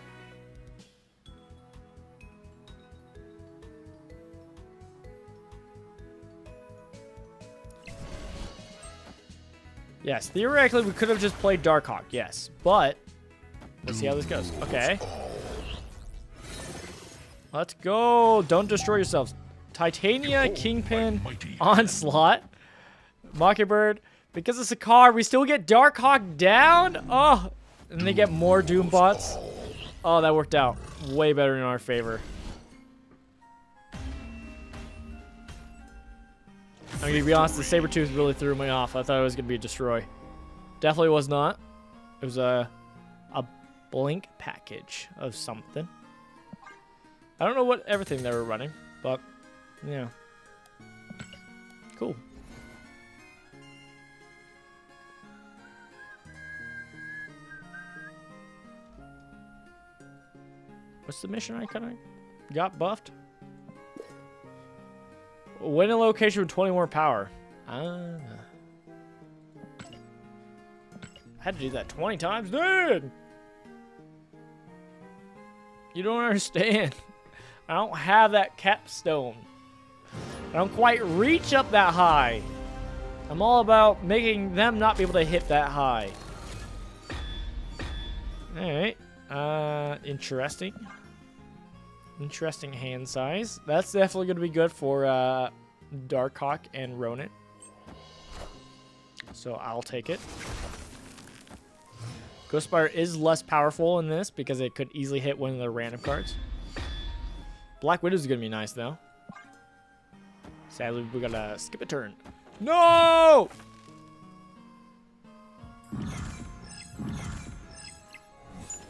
Yes, theoretically we could have just played DARKHAWK, yes. But let's see how this goes. Okay. Let's go. Don't destroy yourselves. Titania, Kingpin, Onslaught, Mockingbird. Because it's a card, we still get DARKHAWK down? Oh, and they get more Doom bots. Oh, that worked out way better in our favor. I'm gonna be honest, the Sabertooth really threw me off. I thought it was gonna be a destroy. Definitely was not. It was a blink package of something. I don't know what everything they were running, but yeah. Cool. What's the mission I kind of got buffed? Win a location with 20 more power. I had to do that 20 times, dude. You don't understand. I don't have that capstone. I don't quite reach up that high. I'm all about making them not be able to hit that high. Alright. Interesting. Interesting hand size. That's definitely going to be good for DARKHAWK and Ronin. So I'll take it. Ghostspire is less powerful in this because it could easily hit one of the random cards. Black Widow is going to be nice, though. Sadly, we got to skip a turn. No!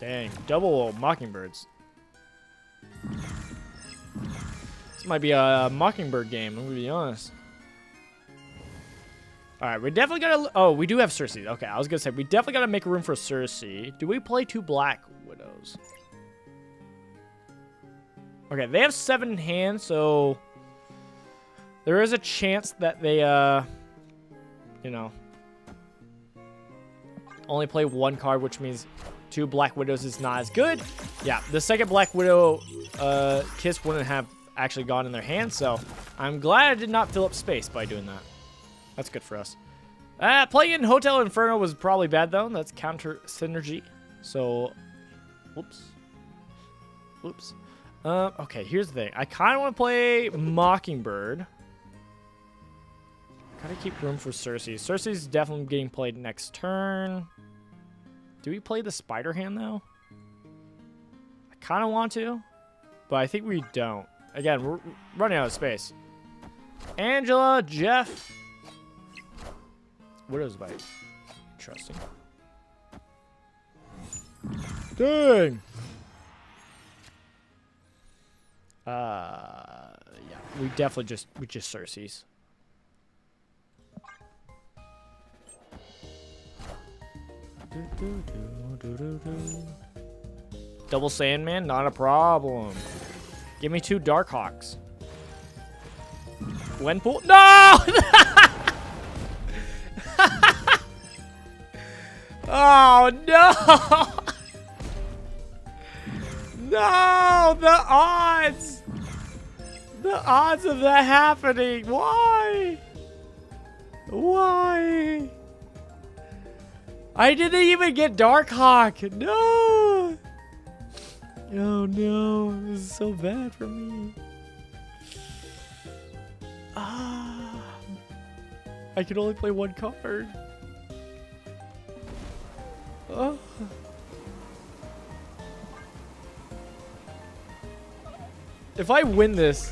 Dang, double Mockingbirds. This might be a Mockingbird game, I'm going to be honest. Alright, we definitely gotta... Oh, we do have Sersi. Okay, I was gonna say, we definitely gotta make room for Sersi. Do we play 2 Black Widows? Okay, they have 7 in hand, so... There is a chance that they, you know... only play 1 card, which means 2 Black Widows is not as good. Yeah, the second Black Widow Kiss wouldn't have actually gone in their hand, so... I'm glad I did not fill up space by doing that. That's good for us. Playing in Hotel Inferno was probably bad, though. That's counter synergy. So, whoops. Whoops. Okay, here's the thing. I kind of want to play Mockingbird. Gotta keep room for Sersi. Cersei's definitely getting played next turn. Do we play the Spider Hand, though? I kind of want to, but I think we don't. Again, we're running out of space. Angela, Jeff... Widow's Bite. Interesting. Dang! Yeah. We definitely just Cerse's. Double Sandman, not a problem. Give me 2 Darkhawks. Gwenpool? No! Oh, no! No! The odds! The odds of that happening! Why? Why? I didn't even get Darkhawk! No! Oh, no. This is so bad for me. Ah. I can only play 1 card. Oh. If I win this,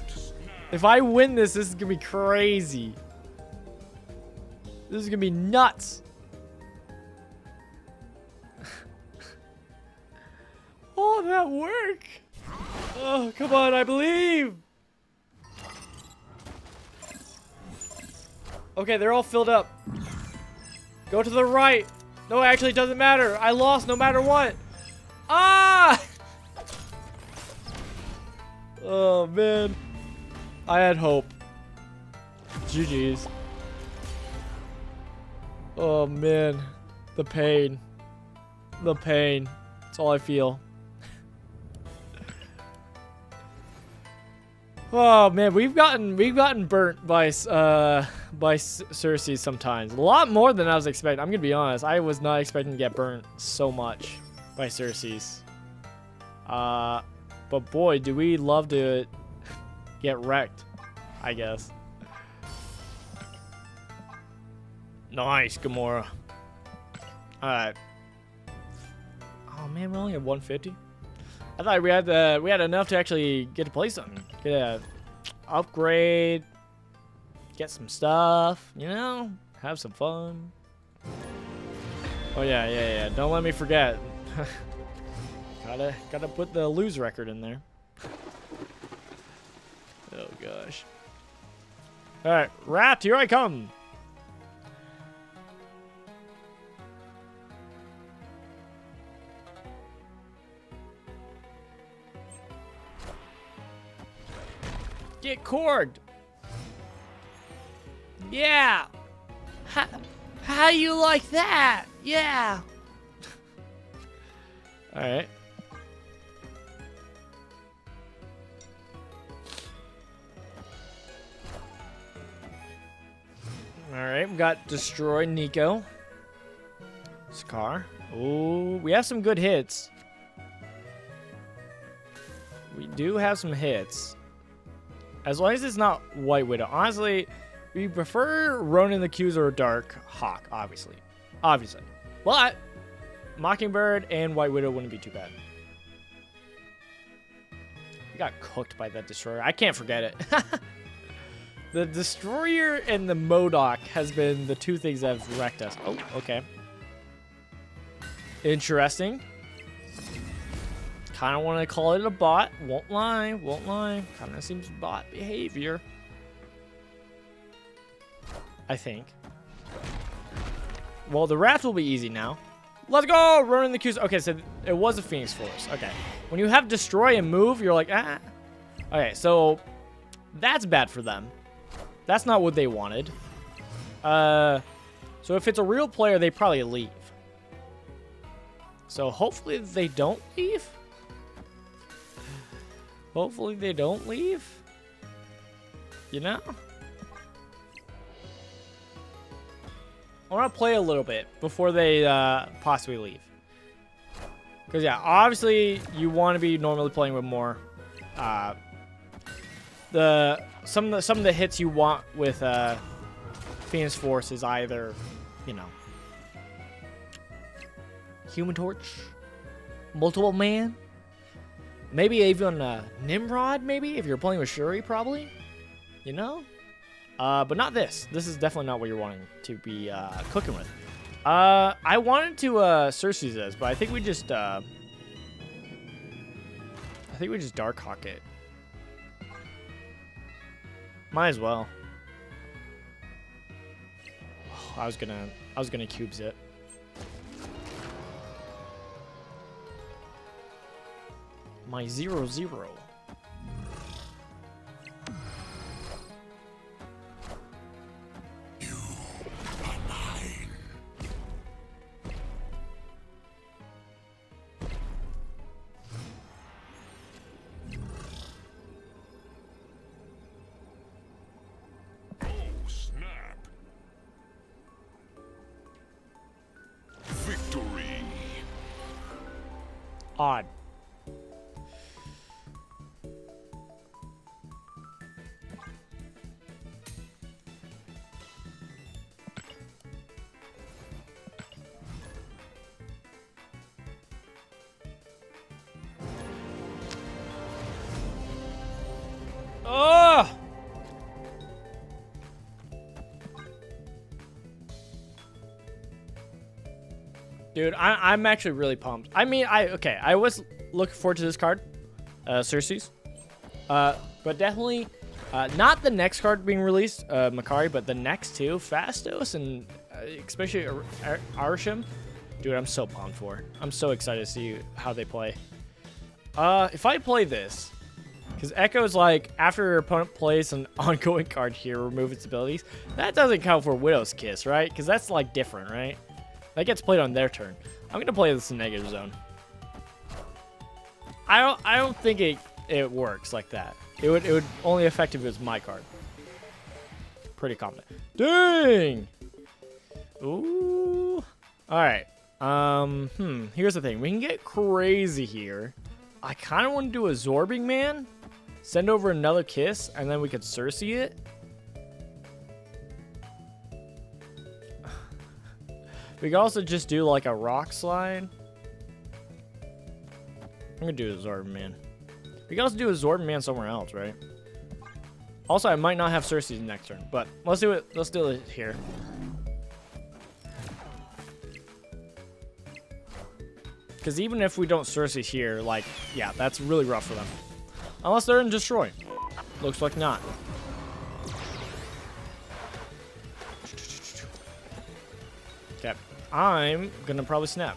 this is gonna be crazy. This is gonna be nuts. All that work. Oh, come on, I believe. Okay, they're all filled up. Go to the right. No, actually, it doesn't matter. I lost no matter what. Ah! Oh, man. I had hope. GG's. Oh, man. The pain. The pain. That's all I feel. Oh, man. We've gotten burnt by Sersi sometimes. A lot more than I was expecting. I'm gonna be honest. I was not expecting to get burnt so much by Cersi's. But boy, do we love to get wrecked, I guess. Nice, Gamora. Alright. Oh man, we only have 150. I thought we had enough to actually get to play something. Get a upgrade. get some stuff, you know, have some fun. Oh yeah. Don't let me forget. gotta put the lose record in there. Oh gosh. All right, Rat, here I come. Get corged. Yeah. How you like that? Yeah. All right. All right, we got Destroy Nico. Scar. Oh, we have some good hits. We do have some hits. As long as it's not White Widow. Honestly, we prefer Ronin the Accuser or DARKHAWK, obviously. Obviously. But Mockingbird and White Widow wouldn't be too bad. We got cooked by that Destroyer. I can't forget it. The Destroyer and the MODOK has been the two things that have wrecked us. Oh, okay. Interesting. Kind of want to call it a bot. Won't lie. Kind of seems bot behavior. I think. Well, the Wrath will be easy now. Let's go! Ronin the Accuser. Okay, so it was a Phoenix Force. Okay. When you have Destroy and Move, you're like, ah. Okay, so that's bad for them. That's not what they wanted. So if it's a real player, they probably leave. So hopefully they don't leave. Hopefully they don't leave. You know? I want to play a little bit before they possibly leave. Because yeah, obviously you want to be normally playing with more. Some of the hits you want with Phoenix Force is either, you know, Human Torch, Multiple Man, maybe even Nimrod. Maybe if you're playing with Shuri, probably. You know. But not this. This is definitely not what you're wanting to be cooking with. I wanted to Sersi this, but I think we just DARKHAWK it. Might as well. Oh, I was gonna cubes it. My 0-0. Odd. Oh! Dude, I'm actually really pumped. I mean, I was looking forward to this card, Sersi's. But definitely not the next card being released, Makari, but the next two, Fastos and especially Arsham. Dude, I'm so pumped for it. I'm so excited to see how they play. If I play this, because Echo's like, after your opponent plays an ongoing card here, remove its abilities. That doesn't count for Widow's Kiss, right? Because that's like different, right? That gets played on their turn. I'm gonna play this in negative zone. I don't think it works like that. It would only affect if it was my card. Pretty confident. Dang! Ooh. Alright. Here's the thing. We can get crazy here. I kind of want to do a Zorbing Man. Send over another Kiss, and then we could Sersi it. We could also just do like a Rock Slide. I'm gonna do a Zorbing Man. We can also do a Zorbing Man somewhere else, right? Also, I might not have Sersi's next turn, but let's do it. Let's do it here. Because even if we don't Sersi here, like, yeah, that's really rough for them. Unless they're in Destroy. Looks like not. Okay, I'm gonna probably snap.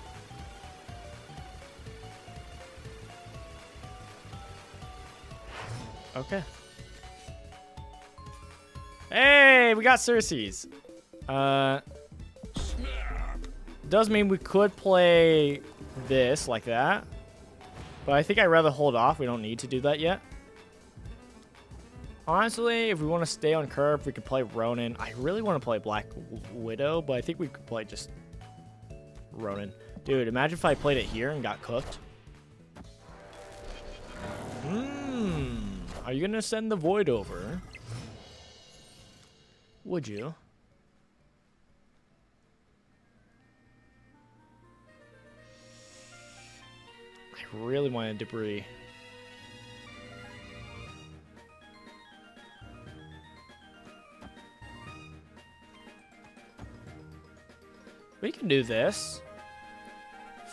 Okay. Hey, we got Sersi's. Does mean we could play this like that. But I think I'd rather hold off. We don't need to do that yet. Honestly, if we want to stay on curve, we could play Ronin. I really want to play Black Widow, but I think we could play just Ronin. Dude, imagine if I played it here and got cooked. Are you going to send the Void over? Would you? I really wanted Debris. We can do this.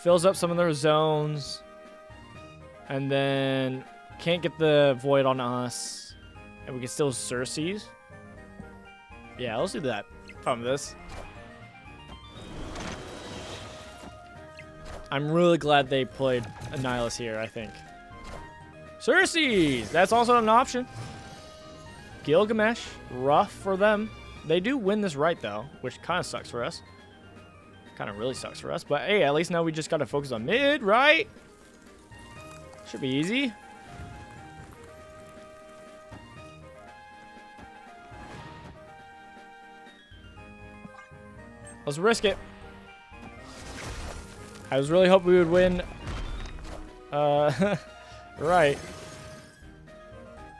Fills up some of their zones. And then can't get the Void on us. And we can still Sersi's. Yeah, let's do that. Fun with this. I'm really glad they played Annihilus here, I think. Sersi's! That's also an option. Gilgamesh. Rough for them. They do win this right, though, which kind of sucks for us. Kind of really sucks for us. But, hey, at least now we just got to focus on mid, right? Should be easy. Let's risk it. I was really hoping we would win. Right.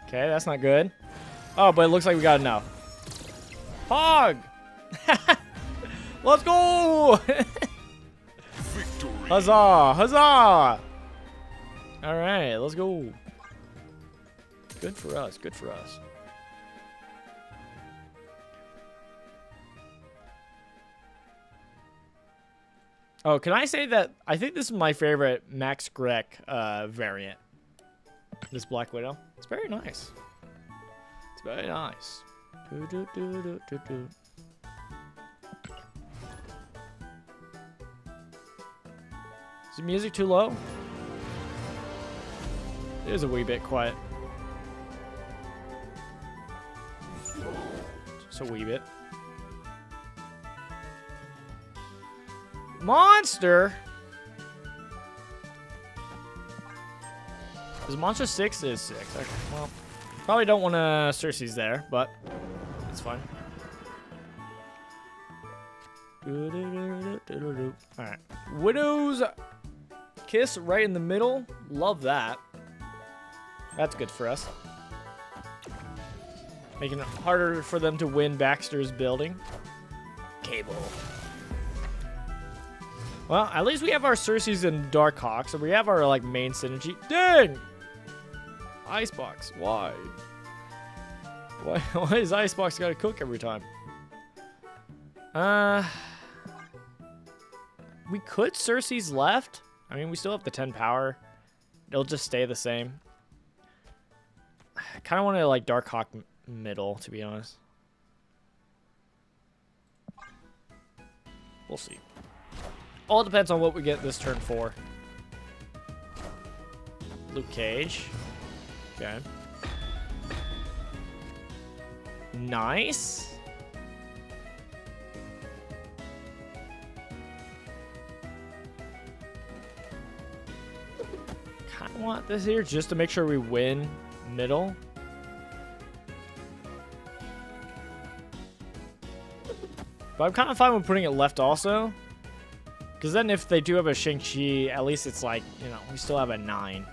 Okay, that's not good. Oh, but it looks like we got enough. Hog! Let's go! Victory. Huzzah! Huzzah! All right, let's go. Good for us. Good for us. Oh, can I say that I think this is my favorite Max Grek variant. This Black Widow. It's very nice. It's very nice. Is the music too low? It is a wee bit quiet. Just a wee bit. Monster? Is Monster 6? It is 6. Okay, well, probably don't want to Sersi's there, but it's fine. Alright. Widow's Kiss right in the middle. Love that. That's good for us. Making it harder for them to win Baxter's building. Cable. Well, at least we have our Sersi's and DARKHAWK, so we have our like main synergy. Dang! Icebox, why? Why is Icebox gotta cook every time? We could Sersi's left. I mean, we still have the 10 power. It'll just stay the same. I kind of want to like DARKHAWK middle, to be honest. We'll see. All depends on what we get this turn for. Luke Cage. Okay. Nice. Kind of want this here just to make sure we win middle. But I'm kind of fine with putting it left also. Because then if they do have a Shang-Chi, at least it's like, you know, we still have a 9.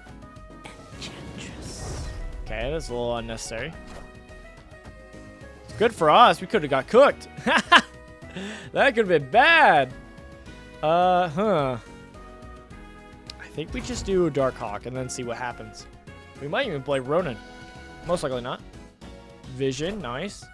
Okay, that's a little unnecessary. It's good for us. We could have got cooked. That could have been bad. I think we just do DARKHAWK and then see what happens. We might even play Ronin. Most likely not. Vision, nice.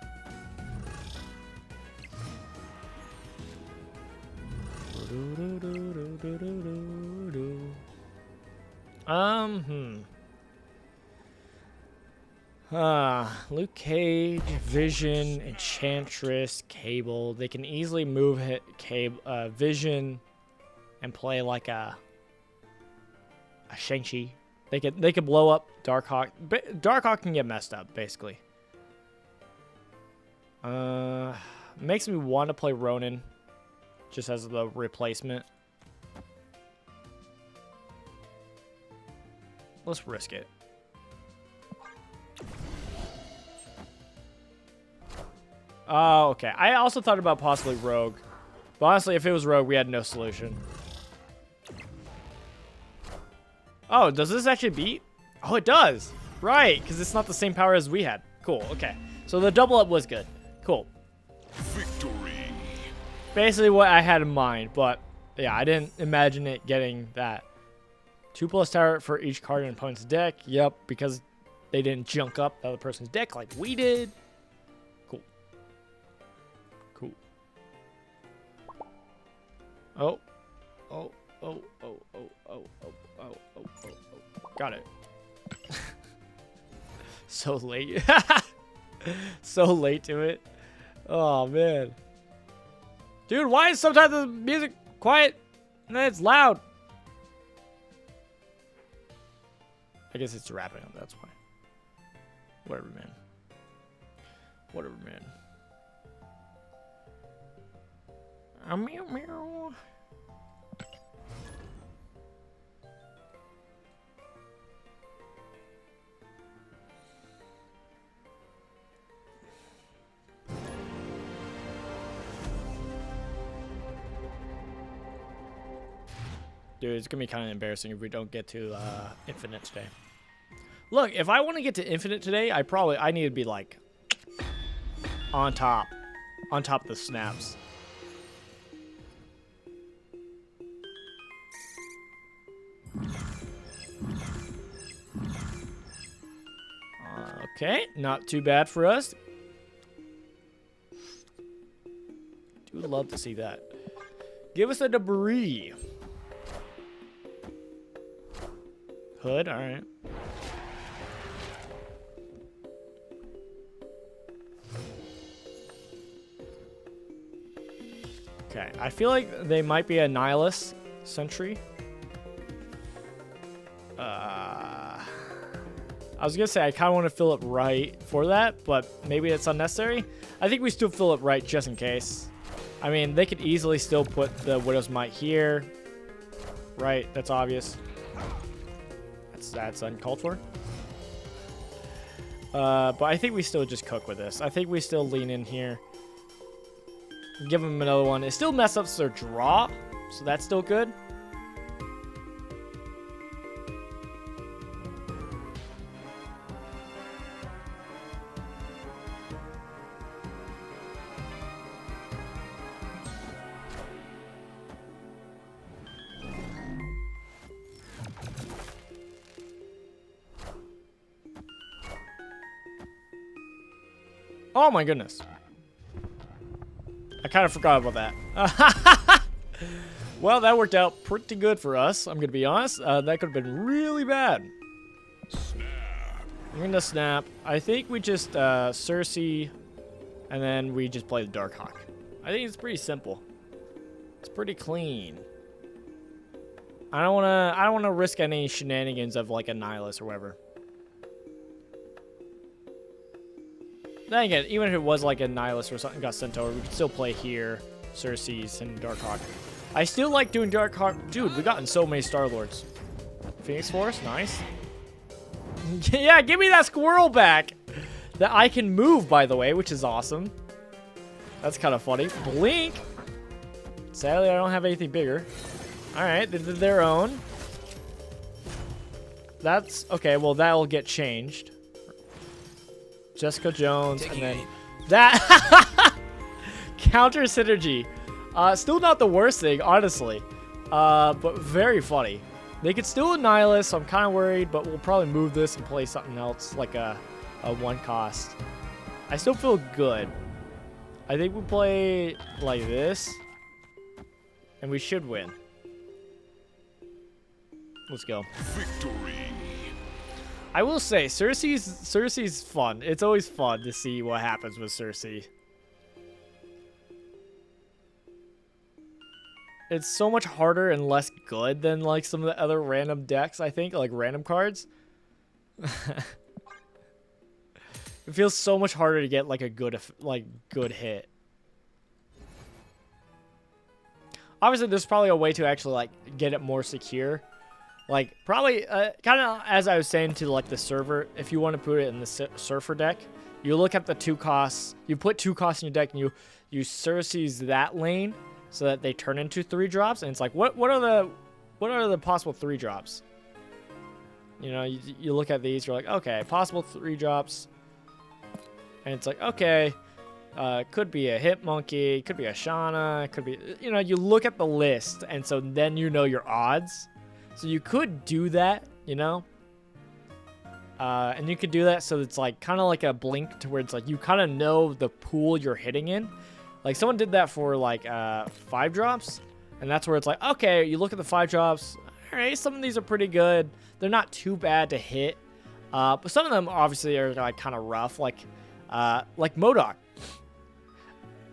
Luke Cage, Vision, Enchantress, Cable. They can easily move Vision and play like a Shang-Chi. They could blow up Darkhawk. Darkhawk can get messed up, basically. Makes me want to play Ronin just as the replacement. Let's risk it. Oh, okay. I also thought about possibly Rogue. But honestly, if it was Rogue, we had no solution. Oh, does this actually beat? Oh, it does. Right, because it's not the same power as we had. Cool, okay. So the double up was good. Cool. Victory. Basically what I had in mind, but yeah, I didn't imagine it getting that. 2+ tower for each card in an opponent's deck. Yep, because they didn't junk up the other person's deck like we did. Cool. Cool. Oh. Oh. Oh. Oh. Oh. Oh. Oh. Oh. Oh. Oh. Oh. Got it. So late. So late to it. Oh, man. Dude, why is sometimes the music quiet and then it's loud? I guess it's wrapping up, that's why. Whatever, man. Whatever, man. Meow, meow. Dude, it's gonna be kind of embarrassing if we don't get to infinite today. Look, if I want to get to infinite today, I need to be like on top of the snaps. Okay, not too bad for us. Dude, would love to see that. Give us a debris. Hood, all right. Okay, I feel like they might be a Nihilus Sentry. I was gonna say I kind of want to fill it right for that, but maybe it's unnecessary. I think we still fill it right just in case. I mean, they could easily still put the Widow's Might here. Right, that's obvious. That's uncalled for. But I think we still just cook with this. I think we still lean in here. Give them another one. It still messes up their draw, so that's still good. Oh my goodness. I kind of forgot about that. Well, that worked out pretty good for us, I'm going to be honest. That could have been really bad. I'm going to snap. I think we just Sersi, and then we just play the Darkhawk. I think it's pretty simple. It's pretty clean. I don't want to risk any shenanigans of like a Nihilus or whatever. Then again, even if it was like a Nihilus or something got sent over, we could still play here, Sersi's and Darkhawk. I still like doing Darkhawk. Dude, we've gotten so many Star-Lords. Phoenix Force, nice. Yeah, give me that squirrel back. That I can move, by the way, which is awesome. That's kind of funny. Blink. Sadly, I don't have anything bigger. Alright, they did their own. That's, okay, well, that'll get changed. Jessica Jones, and then that counter synergy. Still not the worst thing, honestly, but very funny. They could still Nihilus, so I'm kind of worried, but we'll probably move this and play something else, like a one cost. I still feel good. I think we play like this, and we should win. Let's go. Victory. I will say, Sersi's fun. It's always fun to see what happens with Sersi. It's so much harder and less good than like some of the other random decks, I think, like random cards. It feels so much harder to get like a good hit. Obviously, there's probably a way to actually like get it more secure. Like probably kind of as I was saying to like the server, if you want to put it in the surfer deck, you look at the 2 costs. You put 2 costs in your deck, and you Sersi's that lane so that they turn into 3 drops. And it's like, what are the possible 3 drops? You know, you look at these, you're like, okay, possible 3 drops. And it's like, okay, could be a Hip Monkey, could be a Shauna, could be, you know, you look at the list, and so then you know your odds. So you could do that, you know? And you could do that so it's like kind of like a blink to where it's like you kind of know the pool you're hitting in. Like someone did that for like 5 drops, and that's where it's like, okay, you look at the 5 drops, all right, some of these are pretty good. They're not too bad to hit. But some of them obviously are like kind of rough, like MODOK.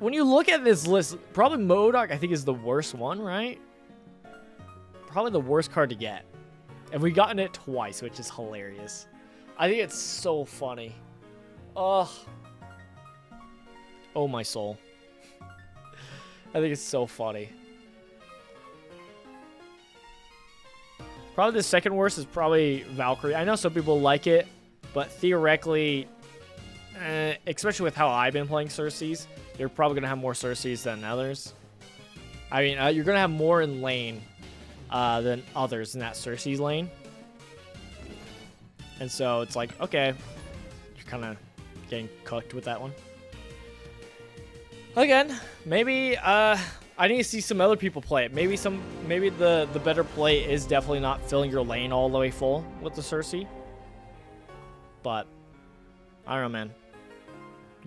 When you look at this list, probably MODOK I think is the worst one, right? Probably the worst card to get. And we've gotten it twice, which is hilarious. I think it's so funny. Ugh. Oh my soul. I think it's so funny. Probably the second worst is probably Valkyrie. I know some people like it, but theoretically, especially with how I've been playing Sersi's, you're probably going to have more Sersi's than others. I mean, you're going to have more in lane than others in that Sersi's lane. And so it's like, okay, you're kind of getting cooked with that one. Again, maybe I need to see some other people play it. Maybe the better play is definitely not filling your lane all the way full with the Sersi. But I don't know, man.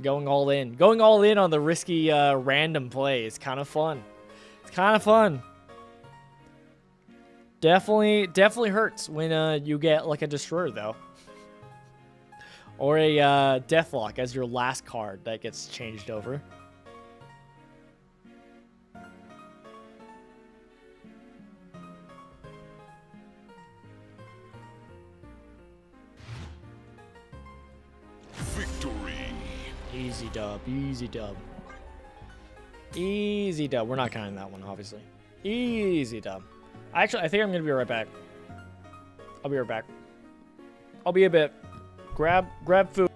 Going all in on the risky random play is kind of fun. It's kind of fun. Definitely hurts when you get like a destroyer though, or a Deathlock as your last card that gets changed over. Victory. Easy dub, easy dub. Easy dub. We're not counting that one, obviously. Easy dub. Actually, I think I'm going to be right back. I'll be right back. I'll be a bit. Grab food.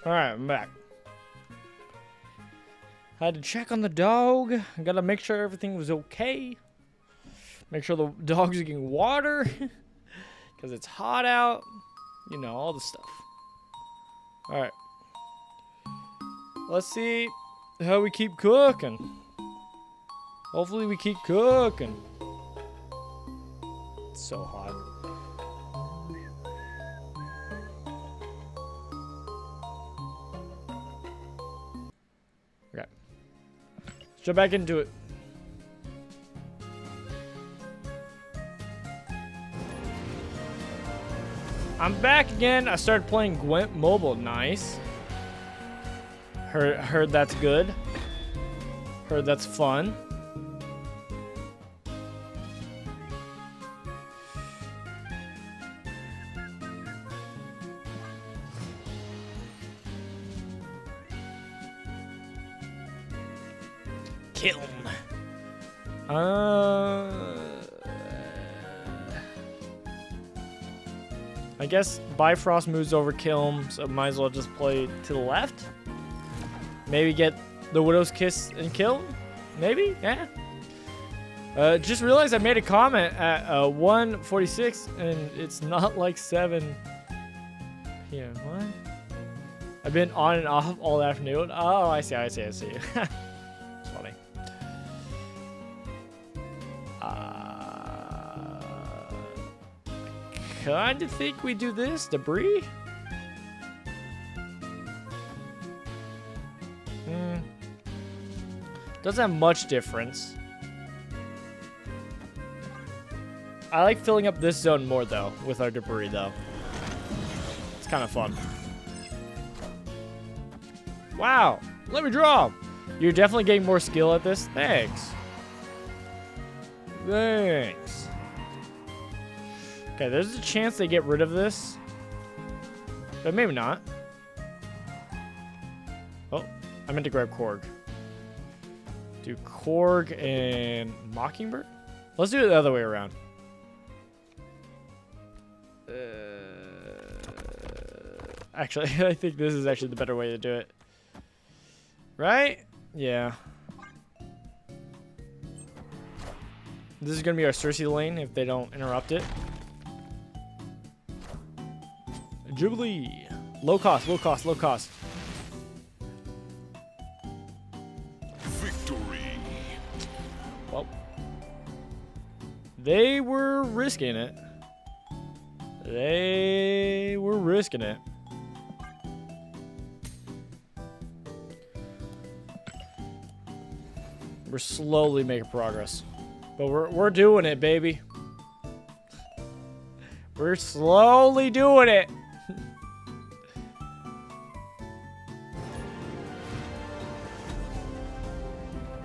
Alright, I'm back. Had to check on the dog. I gotta make sure everything was okay. Make sure the dog's getting water. Because it's hot out. You know, all the stuff. Alright. Let's see how we keep cooking. Hopefully we keep cooking. It's so hot. Okay. Let's jump back into it. I'm back again. I started playing Gwent Mobile. Nice. Heard that's good. Heard that's fun. Kiln. I guess Bifrost moves over Kiln, so might as well just play to the left. Maybe get the Widow's Kiss and Kiln? Maybe? Yeah. Just realized I made a comment at 1:46 and it's not like 7 p.m. What? I've been on and off all afternoon. Oh, I see. It's funny. Kinda think we do this. Debris? Doesn't have much difference. I like filling up this zone more though, with our debris though. It's kind of fun. Wow, let me draw. You're definitely getting more skill at this. Thanks. Thanks. Okay, there's a chance they get rid of this. But maybe not. Oh, I meant to grab Korg. Do Korg and Mockingbird? Let's do it the other way around. Actually, I think this is actually the better way to do it. Right? Yeah. This is going to be our Sersi lane if they don't interrupt it. Jubilee. Low cost, low cost, low cost. Victory. Well, they were risking it. They were risking it. We're slowly making progress. But we're doing it, baby. We're slowly doing it.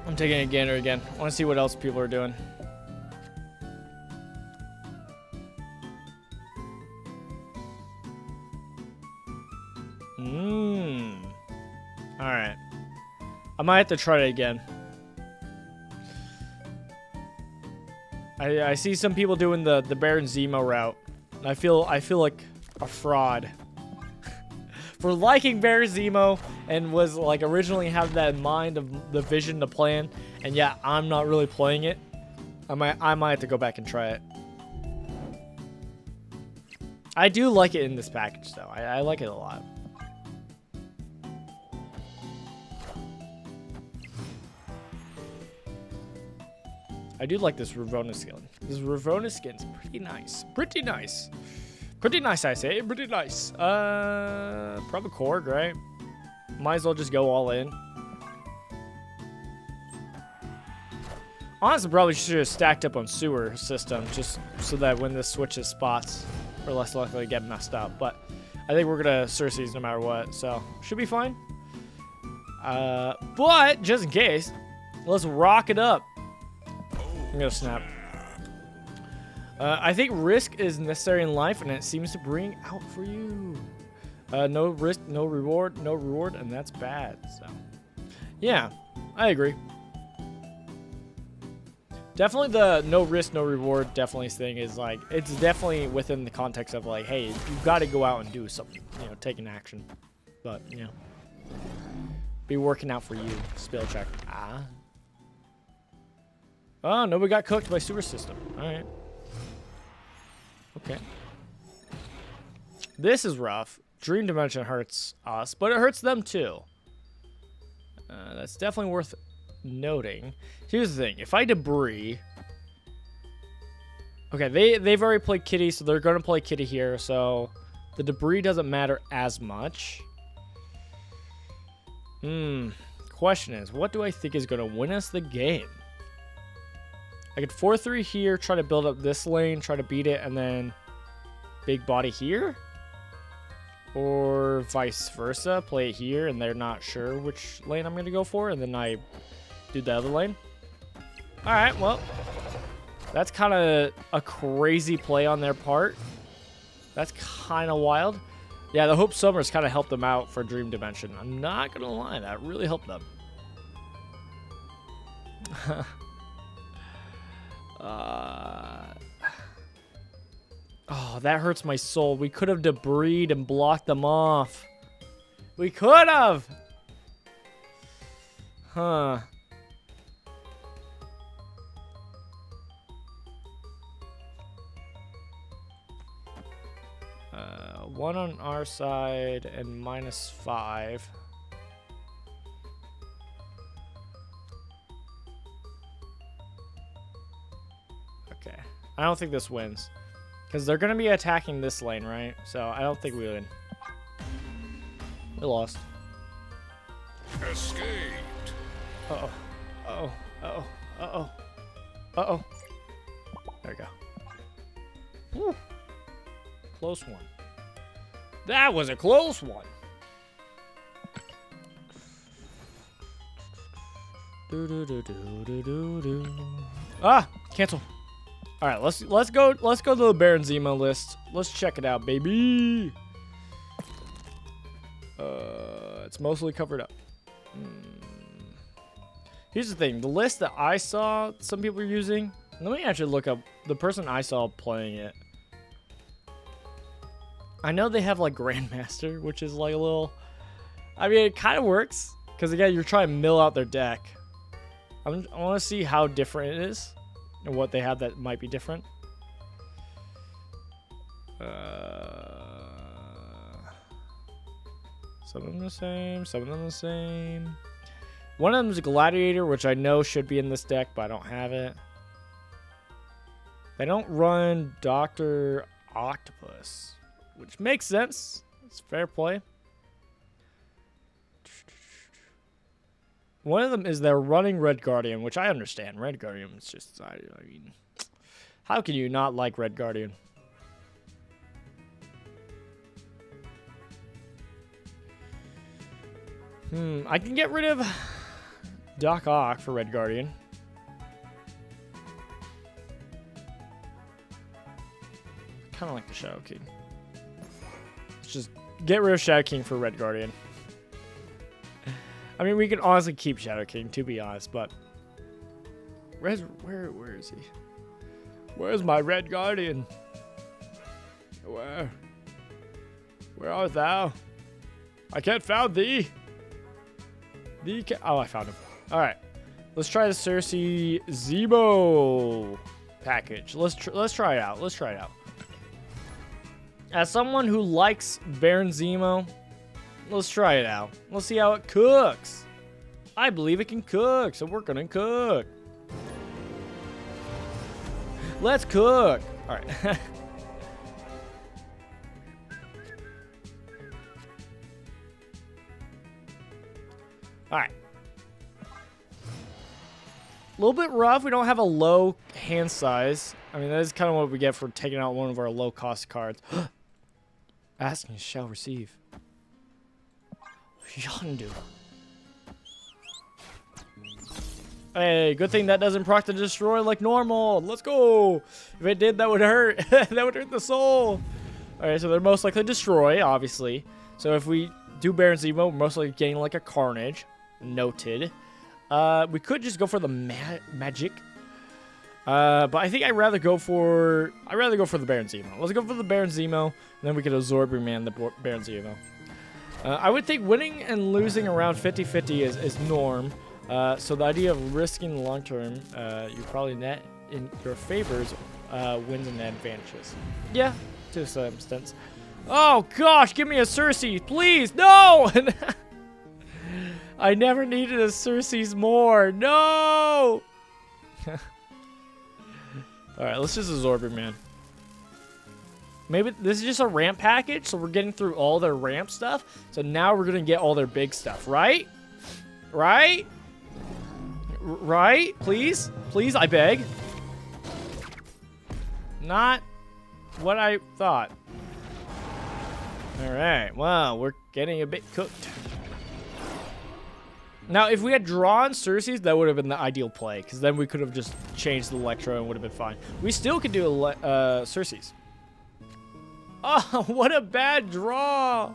I'm taking a gander again. I want to see what else people are doing. Alright. I might have to try it again. I see some people doing the Baron Zemo route. I feel like a fraud. For liking Baron Zemo and was like originally have that in mind of the vision to plan, and yeah, I'm not really playing it. I might have to go back and try it. I do like it in this package though. I like it a lot. I do like this Ravonna skin. This Ravonna skin's pretty nice. Pretty nice. Pretty nice, I say. Pretty nice. Probably Korg, right? Might as well just go all in. Honestly, probably should have stacked up on sewer system just so that when this switches spots, we're less likely to get messed up. But I think we're gonna Sersi's no matter what, so should be fine. But just in case, let's rock it up. I'm gonna snap. I think risk is necessary in life, and it seems to bring out for you. No risk, no reward, and that's bad. So, yeah, I agree. Definitely the no risk, no reward definitely thing is like, it's definitely within the context of like, hey, you've got to go out and do something, you know, take an action. but you know, be working out for you. Spell check. Ah. Oh, nobody got cooked by sewer system. All right. Okay. This is rough. Dream Dimension hurts us, but it hurts them too. That's definitely worth noting. Here's the thing. If I debris... Okay, they've already played Kitty, so they're going to play Kitty here, so the debris doesn't matter as much. Question is, what do I think is going to win us the game? I could 4-3 here, try to build up this lane, try to beat it, and then big body here? Or vice versa, play it here, and they're not sure which lane I'm going to go for, and then I do the other lane. Alright, well, that's kind of a crazy play on their part. That's kind of wild. Yeah, the Hope Summers kind of helped them out for Dream Dimension. I'm not going to lie, that really helped them. Oh, that hurts my soul. We could have debried and blocked them off. We could have! Huh. One on our side and -5. Okay. I don't think this wins. Because they're going to be attacking this lane, right? So I don't think we win. We lost. Escaped. Uh-oh. Uh-oh. Uh-oh. Uh-oh. Uh-oh. There we go. Woo. Close one. That was a close one. Ah! Cancel. All right, let's go to the Baron Zemo list. Let's check it out, baby. It's mostly covered up. Here's the thing: the list that I saw some people were using. Let me actually look up the person I saw playing it. I know they have like Grandmaster, which is like a little. I mean, it kind of works because again, you're trying to mill out their deck. I want to see how different it is. And what they have that might be different. Some of them the same, some of them the same. One of them is a Gladiator, which I know should be in this deck, but I don't have it. They don't run Dr. Octopus, which makes sense. It's fair play. One of them is they're running Red Guardian, which I understand. Red Guardian is just, I mean, how can you not like Red Guardian? I can get rid of DARKHAWK for Red Guardian. Kind of like the Shadow King. Let's just get rid of Shadow King for Red Guardian. I mean, we can honestly keep Shadow King, to be honest, but where is he? Where's my Red Guardian? Where art thou? I can't found thee. Oh, I found him. All right, let's try the Sersi Zebo package. Let's try it out. Let's try it out. As someone who likes Baron Zemo, let's try it out. Let's see how it cooks. I believe it can cook, so we're gonna cook. Let's cook. All right. All right. A little bit rough. We don't have a low hand size. I mean, that is kind of what we get for taking out one of our low-cost cards. Asking shall receive. Yondu. Hey, good thing that doesn't proc to destroy like normal. Let's go. If it did, that would hurt. That would hurt the soul. All right, so they're most likely destroy, obviously. So if we do Baron Zemo, we're most likely getting like a Carnage. Noted. We could just go for the magic. But I think I'd rather go for the Baron Zemo. Let's go for the Baron Zemo, and then we could absorb remand the Baron Zemo. I would think winning and losing around 50-50 is norm. So the idea of risking the long term, you probably net in your favors wins and advantages. Yeah, to some extent. Oh gosh, give me a Sersi, please! No! I never needed a Sersi's more. No! Alright, let's just absorb it, man. Maybe this is just a ramp package, so we're getting through all their ramp stuff. So now we're gonna get all their big stuff, right? Right? Right? Please? Please, I beg. Not what I thought. Alright, well, we're getting a bit cooked. Now, if we had drawn Sersi's, that would have been the ideal play, because then we could have just changed the Electro and would have been fine. We still could do Sersi's. Oh, what a bad draw!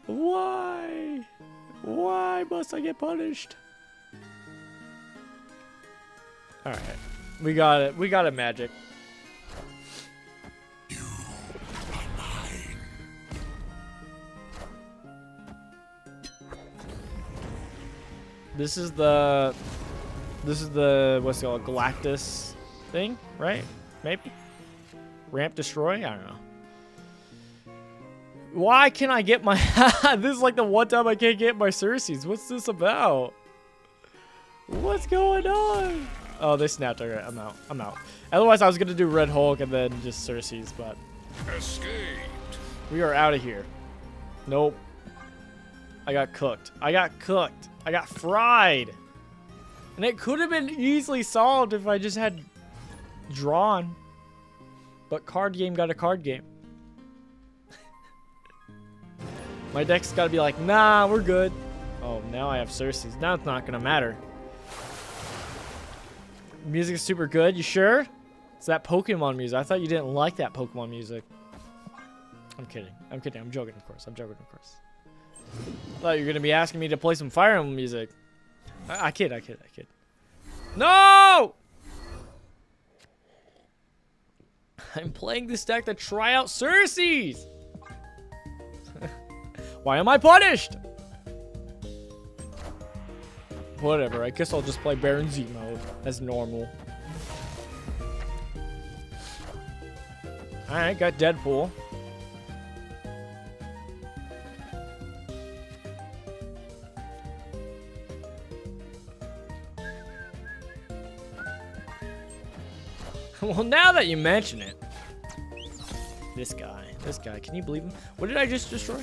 Why? Why must I get punished? Alright. We got it. We got it, magic. This is the what's it called, Galactus thing, right? Maybe? Ramp destroy? I don't know. Why can't I get my this is like the one time I can't get my Sersi's. What's this about? What's going on? Oh, they snapped. Alright, I'm out. I'm out. Otherwise I was gonna do Red Hulk and then just Sersi's, but Escaped. we are out of here. Nope. I got cooked. I got cooked. I got fried. And it could have been easily solved if I just had drawn. But card game got a card game. My deck's got to be like, nah, we're good. Oh, now I have Sersi's. Now it's not going to matter. Music is super good. You sure? It's that Pokemon music. I thought you didn't like that Pokemon music. I'm kidding. I'm kidding. I'm joking, of course. I'm joking, of course. I thought you were going to be asking me to play some Fire Emblem music. I kid. No! I'm playing this deck to try out Sersi's. Why am I punished? Whatever, I guess I'll just play Baron Zemo as normal. Alright, got Deadpool. Well, now that you mention it. This guy, can you believe him? What did I just destroy?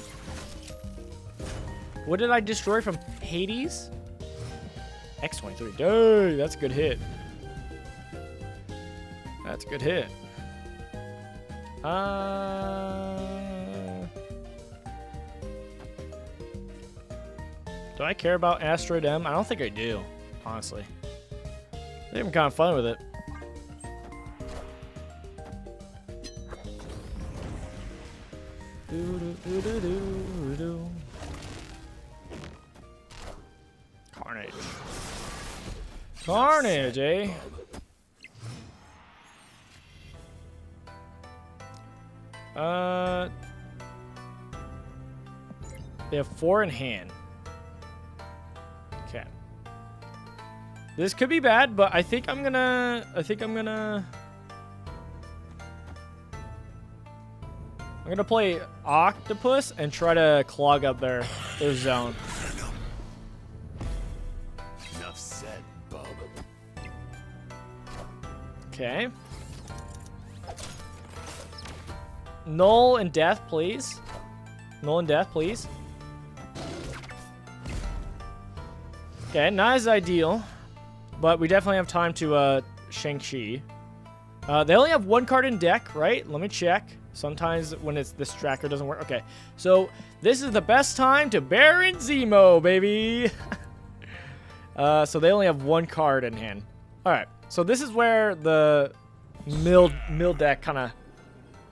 What did I destroy from Hades? X23. Dang, that's a good hit. That's a good hit. Do I care about Asteroid M? I don't think I do, honestly. I think I'm kind of fun with it. Carnage. Carnage, eh? They have 4 in hand. Okay. This could be bad, but I think I'm gonna play Octopus and try to clog up their zone. Enough said, bub. Okay. Null and Death, please. Null and Death, please. Okay, not as ideal, but we definitely have time to Shang-Chi. They only have 1 card in deck, right? Let me check. Sometimes when it's this tracker doesn't work. Okay, so this is the best time to Baron Zemo, baby. So they only have 1 card in hand. All right, so this is where the mill deck kind of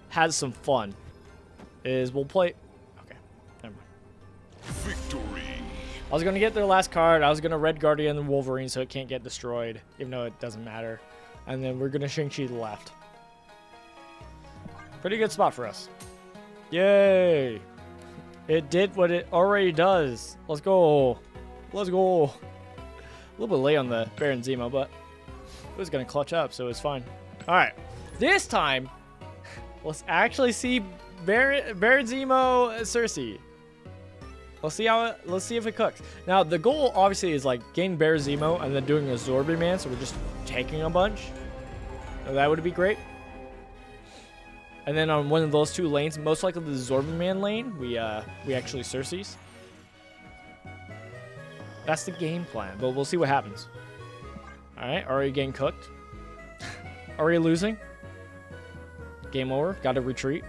has some fun. Is we'll play. Okay, never mind. Victory. I was gonna get their last card. I was gonna Red Guardian and Wolverine so it can't get destroyed, even though it doesn't matter. And then we're gonna Shang-Chi to the left. Pretty good spot for us. Yay! It did what it already does. Let's go. Let's go. A little bit late on the Baron Zemo, but it was going to clutch up, so it's fine. All right. This time, let's actually see Baron Zemo Sersi. Let's see if it cooks. Now, the goal obviously is like getting Baron Zemo and then doing a Zorby Man, so we're just taking a bunch. So that would be great. And then on one of those two lanes, most likely the Zorby Man lane, we actually Sersi's. That's the game plan, but we'll see what happens. All right, are you getting cooked? Are you losing? Game over. Got to retreat.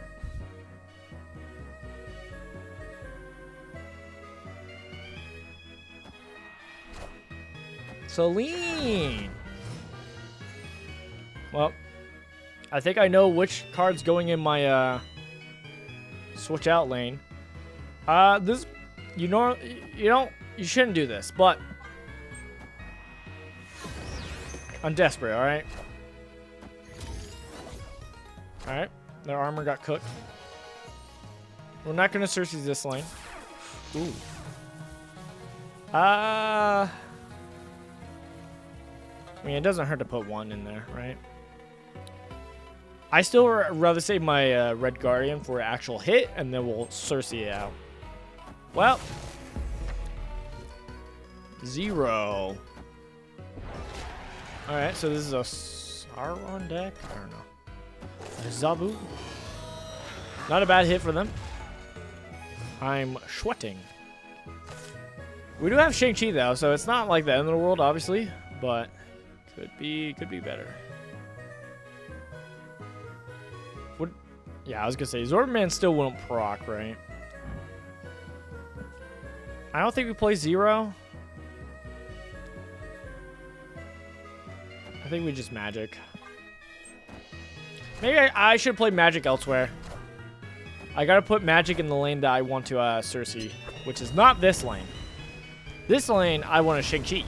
Celine. Well, I think I know which card's going in my switch out lane. This, you shouldn't do this, but I'm desperate. All right. All right. Their armor got cooked. We're not gonna Cersei this lane. Ooh. I mean, it doesn't hurt to put one in there, right? I still rather save my Red Guardian for an actual hit, and then we'll Cersei it out. Well, 0. All right, so this is a Sauron deck. I don't know. Zabu. Not a bad hit for them. I'm sweating. We do have Shang-Chi though, so it's not like the end of the world, obviously, but could be better. What? Yeah, I was gonna say Zorman still won't proc, right? I don't think we play 0. I think we just magic. Maybe I should play magic elsewhere. I gotta put magic in the lane that I want to Cersei, which is not this lane. This lane, I want a Shang-Chi.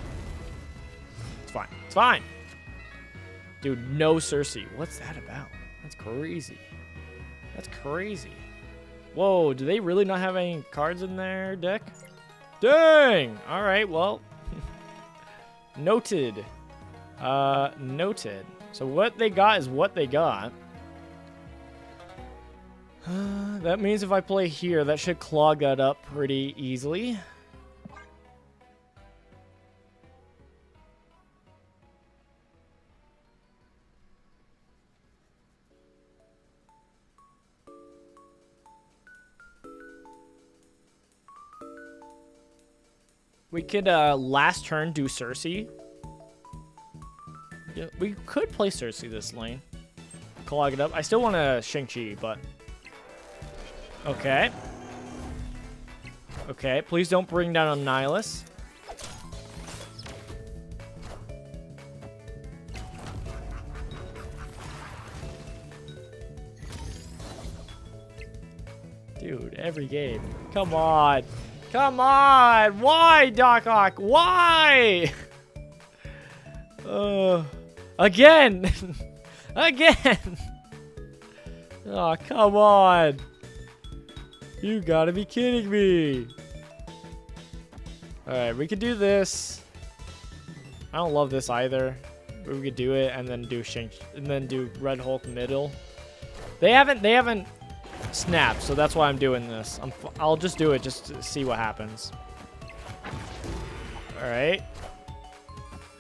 It's fine. It's fine. Dude, no Sersi. What's that about? That's crazy. That's crazy. Whoa, do they really not have any cards in their deck? Dang! Alright, well. Noted. Noted. So what they got is what they got. That means if I play here, that should clog that up pretty easily. We could last turn do Cersei. Yeah, we could play Cersei this lane. Clog it up. I still want a Shang-Chi, but okay. Okay, please don't bring down a Nihilus. Dude, every game. Come on. Come on! Why, DARKHAWK? Why? Again! Again! Oh, come on! You gotta be kidding me! Alright, we could do this. I don't love this either. But we could do it and then do Red Hulk middle. They haven't snapped, so that's why I'm doing this. I'll just do it just to see what happens. Alright.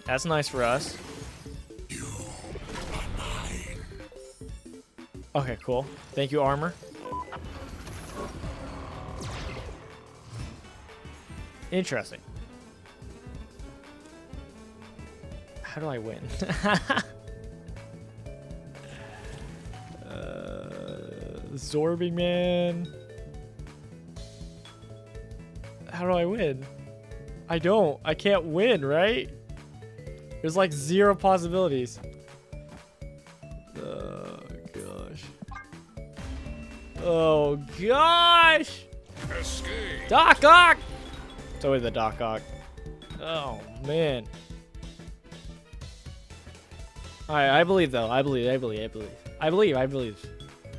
That's nice for us. Okay, cool. Thank you, armor. Interesting. How do I win? Zorby Man. How do I win? I don't. I can't win, right? There's like 0 possibilities. Oh, gosh. Oh, gosh! Escape. DARKHAWK! It's always the DARKHAWK. Oh, man. Alright, I believe, though. I believe.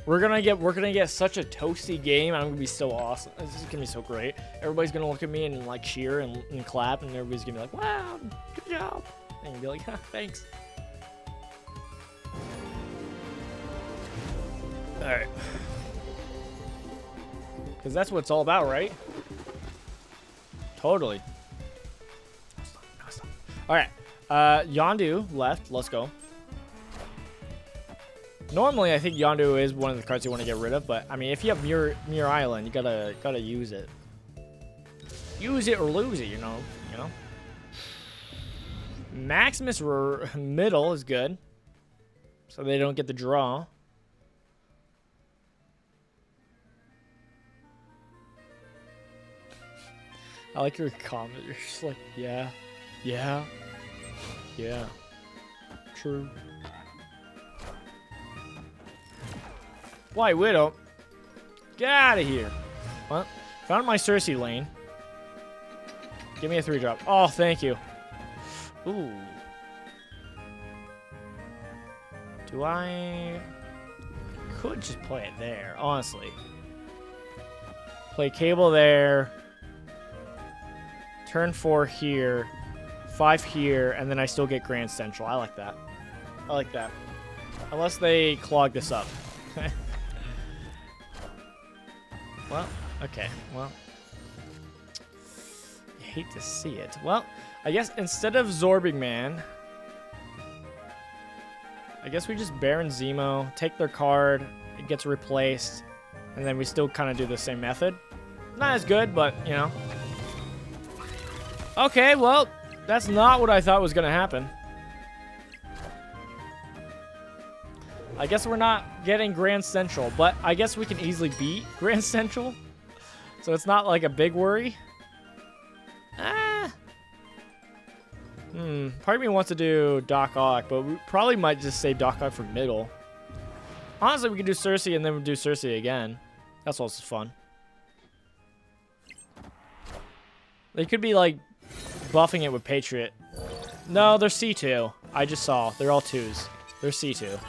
We're gonna get such a toasty game. I'm gonna be so awesome. This is gonna be so great. Everybody's gonna look at me and like cheer and clap, and everybody's gonna be like, "Wow, good job," and be like, "Thanks." All right, because that's what it's all about, right? Totally. All right, Yondu left. Let's go. Normally, I think Yondu is one of the cards you want to get rid of, but I mean, if you have Mirror Island, you gotta use it. Use it or lose it, you know. Maximus middle is good, so they don't get the draw. I like your comment. You're just like, yeah, true. White Widow, get out of here. Well, found my Sersi lane. Give me a 3-drop. Oh, thank you. Ooh. Do I... could just play it there, honestly. Play Cable there. Turn 4 here. 5 here, and then I still get Grand Central. I like that. I like that. Unless they clog this up. Well, okay, well. I hate to see it. Well, I guess instead of Zorbing Man, I guess we just Baron Zemo, take their card, it gets replaced, and then we still kind of do the same method. Not as good, but, you know. Okay, well, that's not what I thought was going to happen. I guess we're not getting Grand Central, but I guess we can easily beat Grand Central. So it's not like a big worry. Part of me wants to do DARKHAWK, but we probably might just save DARKHAWK for middle. Honestly, we could do Sersi and then we'll do Sersi again. That's also fun. They could be like buffing it with Patriot. No, they're C2. I just saw. They're all 2s. They're C2.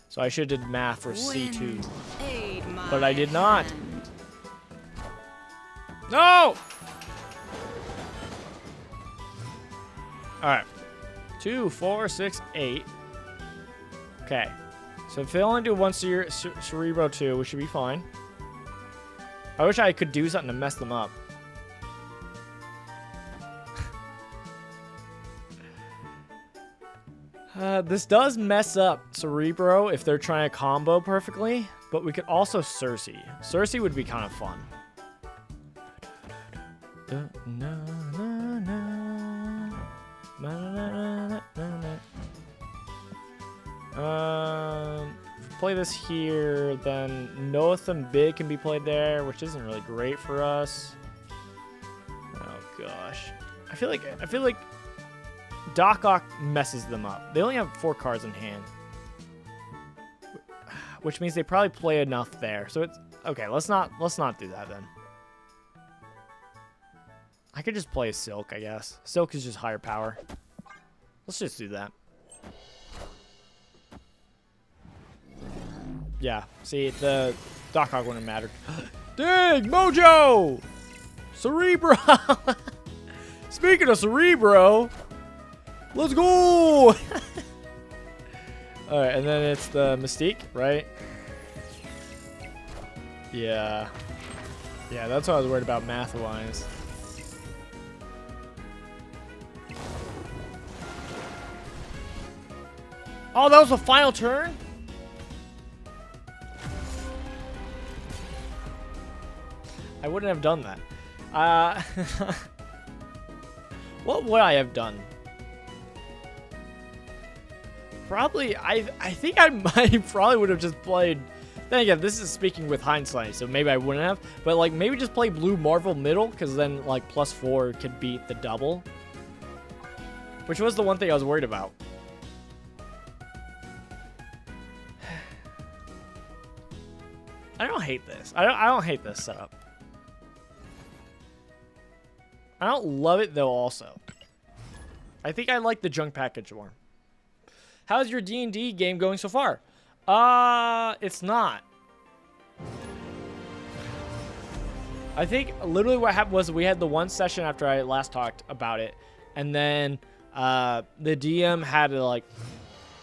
So I should have did math for C2. But I did not. No! Alright. 2, 4, 6, 8. Okay. So if they only do one Cerebro 2, we should be fine. I wish I could do something to mess them up. This does mess up Cerebro if they're trying to combo perfectly, but we could also Sersi. Sersi would be kind of fun. Play this here, then Notham Big can be played there, which isn't really great for us. Oh gosh, I feel like DARKHAWK messes them up. They only have 4 cards in hand, which means they probably play enough there. So it's okay. Let's not do that then. I could just play Silk, I guess. Silk is just higher power. Let's just do that. Yeah. See, the DARKHAWK wouldn't have mattered. Dang, Mojo! Cerebro! Speaking of Cerebro, let's go! Alright, and then it's the Mystique, right? Yeah. Yeah, that's what I was worried about math-wise. Oh, that was the final turn? I wouldn't have done that. What would I have done? Probably, I think I probably would have just played. Then again, this is speaking with hindsight, so maybe I wouldn't have. But like, maybe just play Blue Marvel middle, because then like +4 could beat the double. Which was the one thing I was worried about. I don't hate this. I don't hate this setup. I don't love it though also. I think I like the junk package more. How's your D&D game going so far? It's not. I think literally what happened was we had the one session after I last talked about it, and then the DM had to like,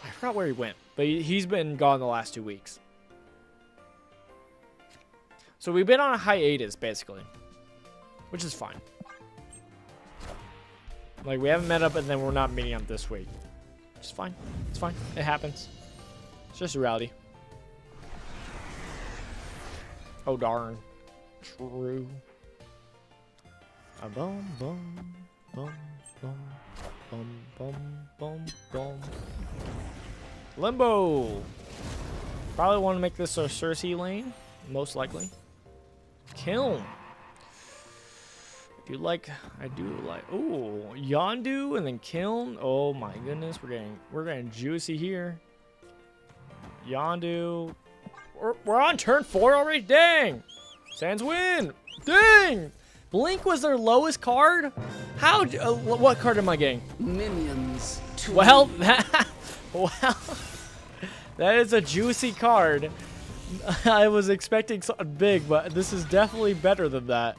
I forgot where he went, but he's been gone the last 2 weeks. So we've been on a hiatus basically, which is fine. Like we haven't met up, and then we're not meeting up this week. It's fine. It's fine. It happens. It's just reality. Oh darn. True. A boom, boom, boom, boom, boom, boom, boom, boom. Limbo. Probably want to make this a Sersi lane, most likely. Kiln. I do like. Ooh, Yondu and then Kiln. Oh my goodness, we're getting juicy here. Yondu. We're on turn 4 already. Dang. Sans win. Dang. Blink was their lowest card. How? What card am I getting? Minions. Well, that is a juicy card. I was expecting something big, but this is definitely better than that.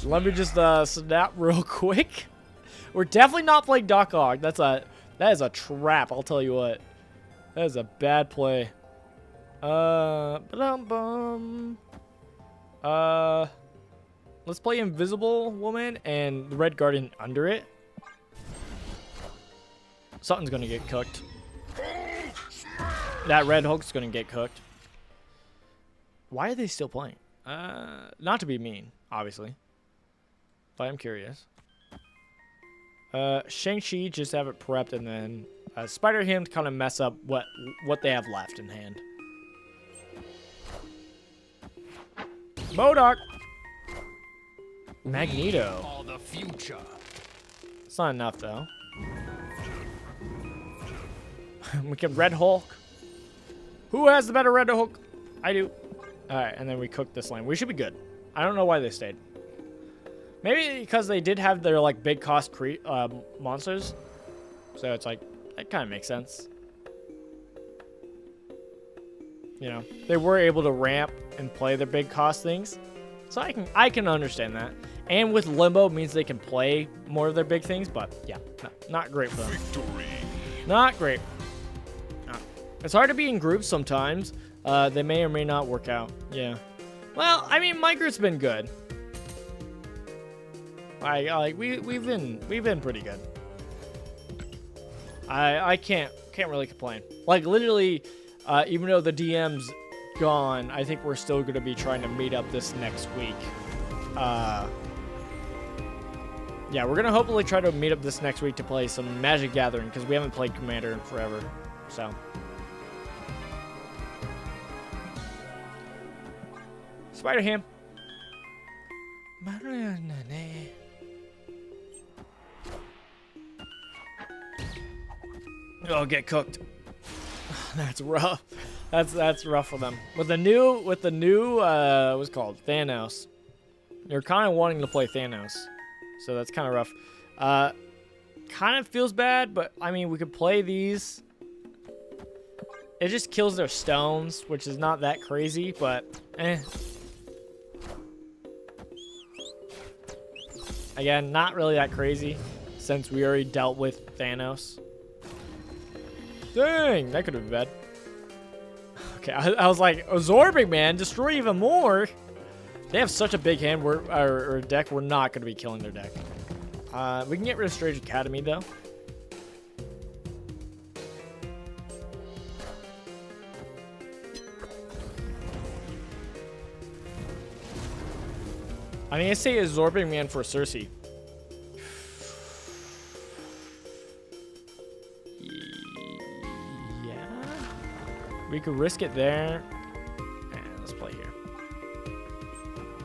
Let me just snap real quick. We're definitely not playing DARKHAWK. That is a trap. I'll tell you what. That is a bad play. Let's play Invisible Woman and the Red Guardian under it. Something's gonna get cooked. That Red Hulk's gonna get cooked. Why are they still playing? Not to be mean, obviously. But I'm curious. Shang-Chi, just have it prepped, and then Spider-Ham to kind of mess up what they have left in hand. MODOK! Magneto. For the future. It's not enough, though. We can Red Hulk. Who has the better Red Hulk? I do. Alright, and then we cook this lane. We should be good. I don't know why they stayed. Maybe because they did have their, like, big cost monsters. So it's like, that kind of makes sense. You know, they were able to ramp and play their big cost things. So I can understand that. And with Limbo means they can play more of their big things, but yeah, not great for them. Victory. Not great. No. It's hard to be in groups sometimes. They may or may not work out. Yeah. Well, I mean, my group's been good. We've been pretty good. I can't really complain. Like literally, even though the DM's gone, I think we're still gonna be trying to meet up this next week. Yeah, we're gonna hopefully try to meet up this next week to play some Magic Gathering because we haven't played Commander in forever. So. Spider-Ham. Oh, get cooked. That's rough. That's rough for them. With the new what's it called? Thanos. You're kind of wanting to play Thanos. So that's kind of rough. Kind of feels bad, but I mean, we could play these. It just kills their stones, which is not that crazy, but eh. Again, not really that crazy since we already dealt with Thanos. Dang, that could have been bad. Okay, I was like, absorbing, man, destroy even more. They have such a big hand or deck, we're not going to be killing their deck. We can get rid of Strange Academy, though. I mean, I say Absorbing Man for Sersi. Yeah. We could risk it there. Let's play here.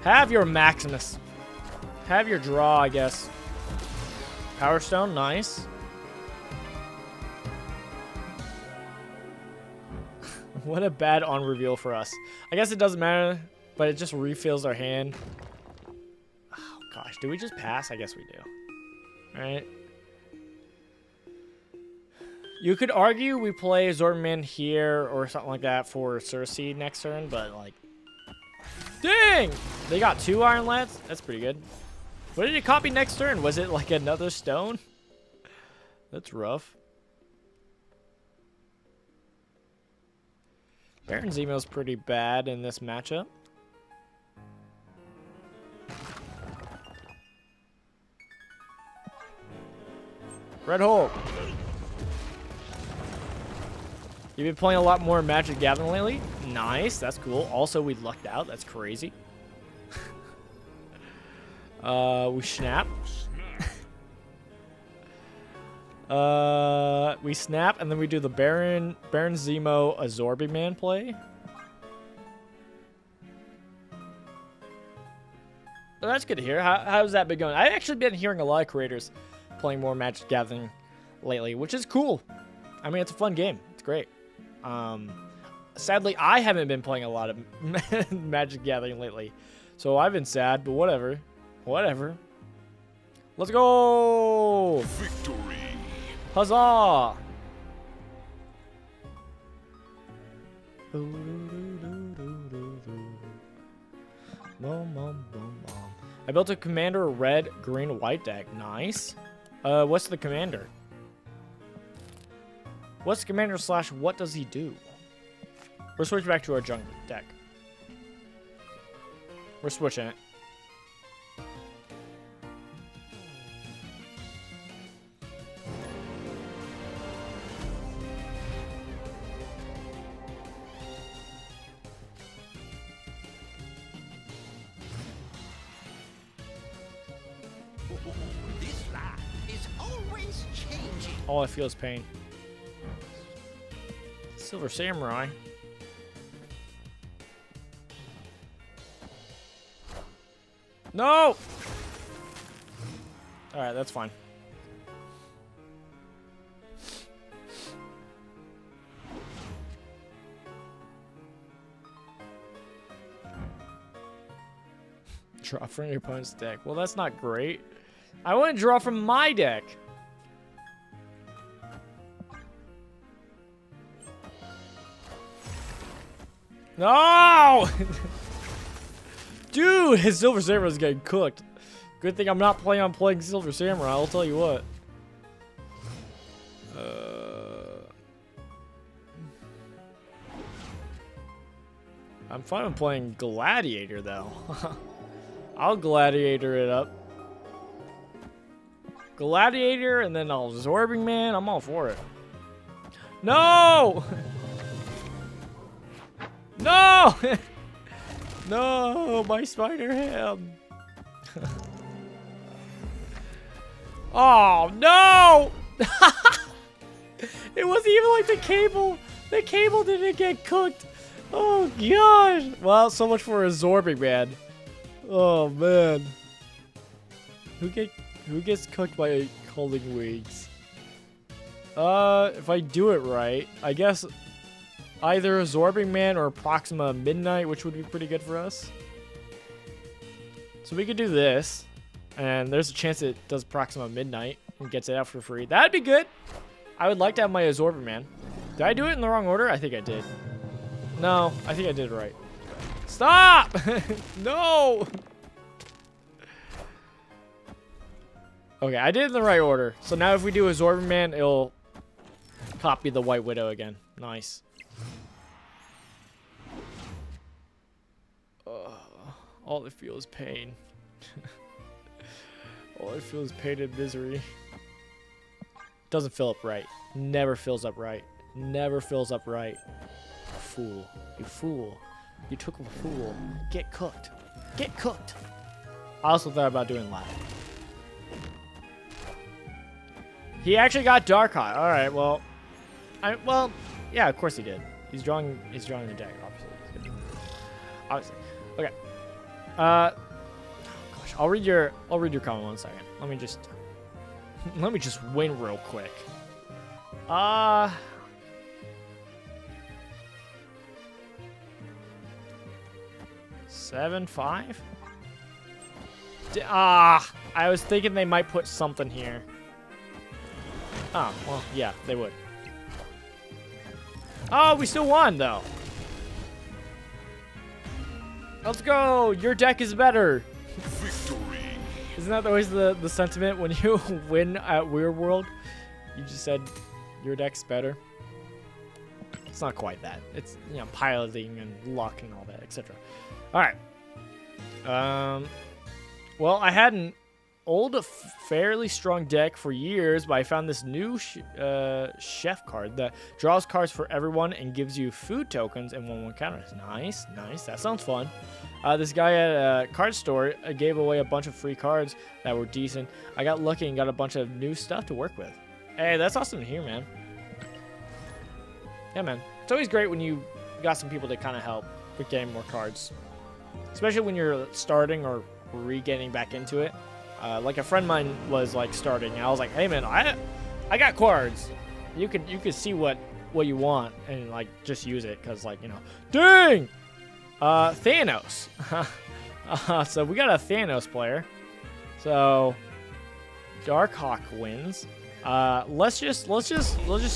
Have your Maximus. Have your draw, I guess. Power Stone, nice. What a bad on reveal for us. I guess it doesn't matter, but it just refills our hand. Oh gosh, do we just pass? I guess we do. All right. You could argue we play Zorman here or something like that for Sersi next turn, but like, dang! They got 2 Iron Lads? That's pretty good. What did it copy next turn? Was it like another stone? That's rough. Baron Zemo's pretty bad in this matchup. Red Hole. You've been playing a lot more Magic Gathering lately? Nice, that's cool. Also, we lucked out. That's crazy. We snap. We snap, and then we do the Baron Zemo Azorbi Man play. Well, that's good to hear. How's that been going? I've actually been hearing a lot of creators playing more Magic Gathering lately, which is cool. I mean, it's a fun game. It's great. Sadly, I haven't been playing a lot of Magic Gathering lately, so I've been sad, but whatever. Whatever. Let's go! Victory. Huzzah! I built a commander red, green, white deck. Nice. What's the commander? What's the commander / what does he do? We're switching back to our junk deck. We're switching it. This land is always changing. All I feel is pain. Silver Samurai. No! Alright, that's fine. Draw from your opponent's deck. Well, that's not great. I want to draw from my deck. No! Dude, his Silver Samurai is getting cooked. Good thing I'm not planning on playing Silver Samurai, I'll tell you what. I'm fine with playing Gladiator, though. I'll Gladiator it up. Gladiator, and then I'll Absorbing Man. I'm all for it. No! No! No, my spider ham. Oh, no! It wasn't even like the cable. The cable didn't get cooked. Oh, gosh. Well, so much for Absorbing Man. Oh, man. Who gets cooked by Holding Wings? If I do it right, I guess either Absorbing Man or Proxima Midnight, which would be pretty good for us. So we could do this, and there's a chance it does Proxima Midnight and gets it out for free. That'd be good. I would like to have my Absorbing Man. Did I do it in the wrong order? I think I did. No, I think I did it right. Stop! No! Okay, I did it in the right order. So now if we do Absorbing Man, it'll copy the White Widow again. Nice. All I feel is pain. All I feel is pain and misery. Doesn't fill up right. Never fills up right. Never fills up right. Fool. You fool. You took a fool. Get cooked. Get cooked. I also thought about doing live. He actually got Darkhawk. All right, well, well, yeah, of course he did. He's drawing the deck, obviously. Obviously. Okay. Oh gosh, I'll read your comment 1 second. Let me just win real quick. 7-5. I was thinking they might put something here. Oh, well, yeah, they would. Oh, we still won, though. Let's go. Your deck is better. Victory. Isn't that always the sentiment when you win at Weird World? You just said your deck's better. It's not quite that. It's, you know, piloting and luck and all that, etc. All right. Well, I had an old, fairly strong deck for years, but I found this new chef card that draws cards for everyone and gives you food tokens and 1/1 counters. Nice, nice. That sounds fun. This guy at a card store gave away a bunch of free cards that were decent. I got lucky and got a bunch of new stuff to work with. Hey, that's awesome to hear, man. Yeah, man. It's always great when you got some people to kind of help with getting more cards. Especially when you're starting or re-getting back into it. Like a friend of mine was like starting, and I was like, "Hey, man, I got cards. You could see what you want and like just use it, cause like, you know, dang, Thanos." So we got a Thanos player. So DARKHAWK wins. Let's just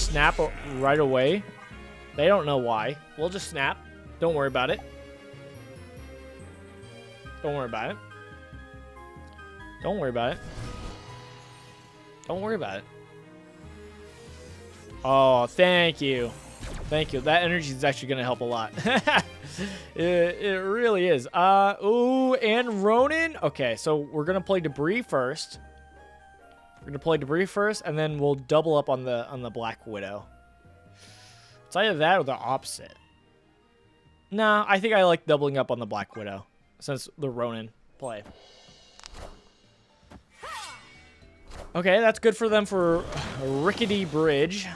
snap right away. They don't know why. We'll just snap. Don't worry about it. Don't worry about it. Don't worry about it. Don't worry about it. Oh, thank you. Thank you. That energy is actually going to help a lot. It really is. Ooh, and Ronin. Okay, so we're going to play Debris first. We're going to play Debris first, and then we'll double up on the Black Widow. It's either that or the opposite. Nah, I think I like doubling up on the Black Widow since the Ronin play. Okay, that's good for them for a rickety bridge.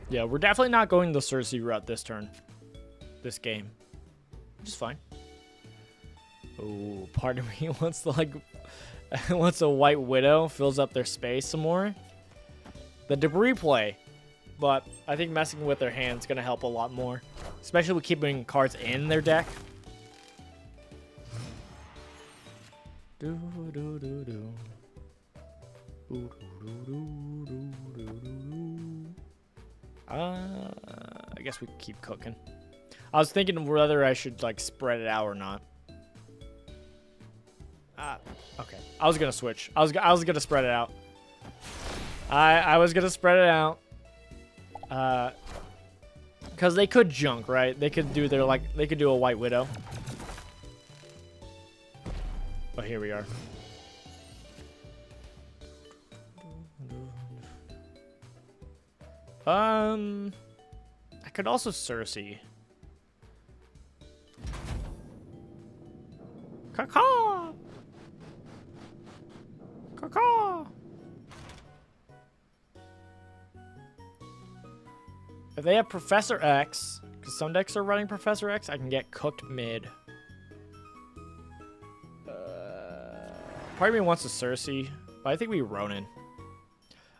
Yeah, we're definitely not going the Sersi route this turn. This game. Which is fine. Oh, part of me wants to like wants a White Widow, fills up their space some more. The Debris play. But I think messing with their hand's gonna help a lot more. Especially with keeping cards in their deck. I guess we keep cooking. I was thinking whether I should like spread it out or not. Okay. I was gonna switch. I was gonna spread it out. I was gonna spread it out. Because they could junk, right? They could do they could do a White Widow. Oh, here we are. I could also Sersi. Caw-caw! Caw-caw! If they have Professor X, because some decks are running Professor X, I can get cooked mid. Part of me wants a Sersi, but I think we Ronin.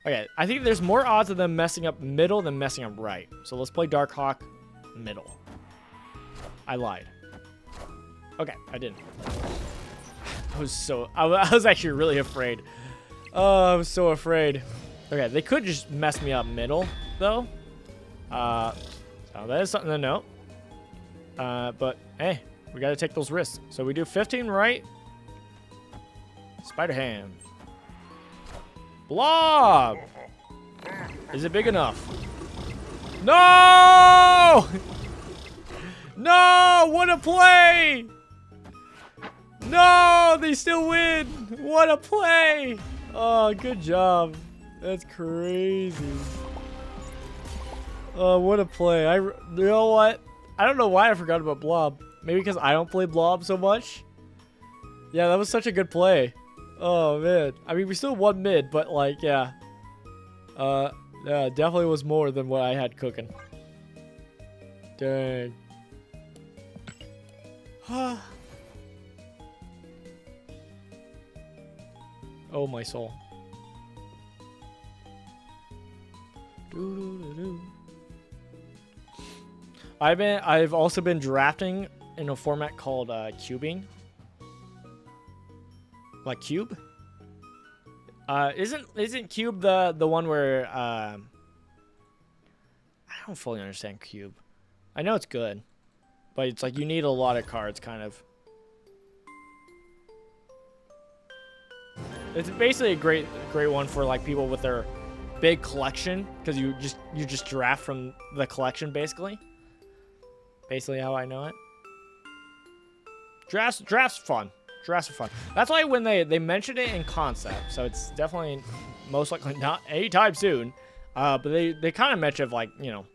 Okay, I think there's more odds of them messing up middle than messing up right. So let's play DARKHAWK middle. I lied. Okay, I didn't. I was actually really afraid. Oh, I was so afraid. Okay, they could just mess me up middle, though. So that is something to note. But hey, we gotta take those risks. So we do 15 right. Spider Ham. Blob! Is it big enough? No! No! What a play! No! They still win! What a play! Oh, good job. That's crazy. Oh, what a play. You know what? I don't know why I forgot about Blob. Maybe because I don't play Blob so much? Yeah, that was such a good play. Oh, man. I mean, we still won mid, but, like, yeah. Yeah, definitely was more than what I had cooking. Dang. Oh, my soul. I've also been drafting in a format called cubing. Like cube? Isn't Cube the one where I don't fully understand Cube. I know it's good, but it's like you need a lot of cards, kind of. It's basically a great one for like people with their big collection, because you just draft from the collection basically. Basically how I know it. Drafts fun. Drafts are fun. That's why when they mentioned it in concept, so it's definitely most likely not anytime soon. But they kind of mentioned like, you know,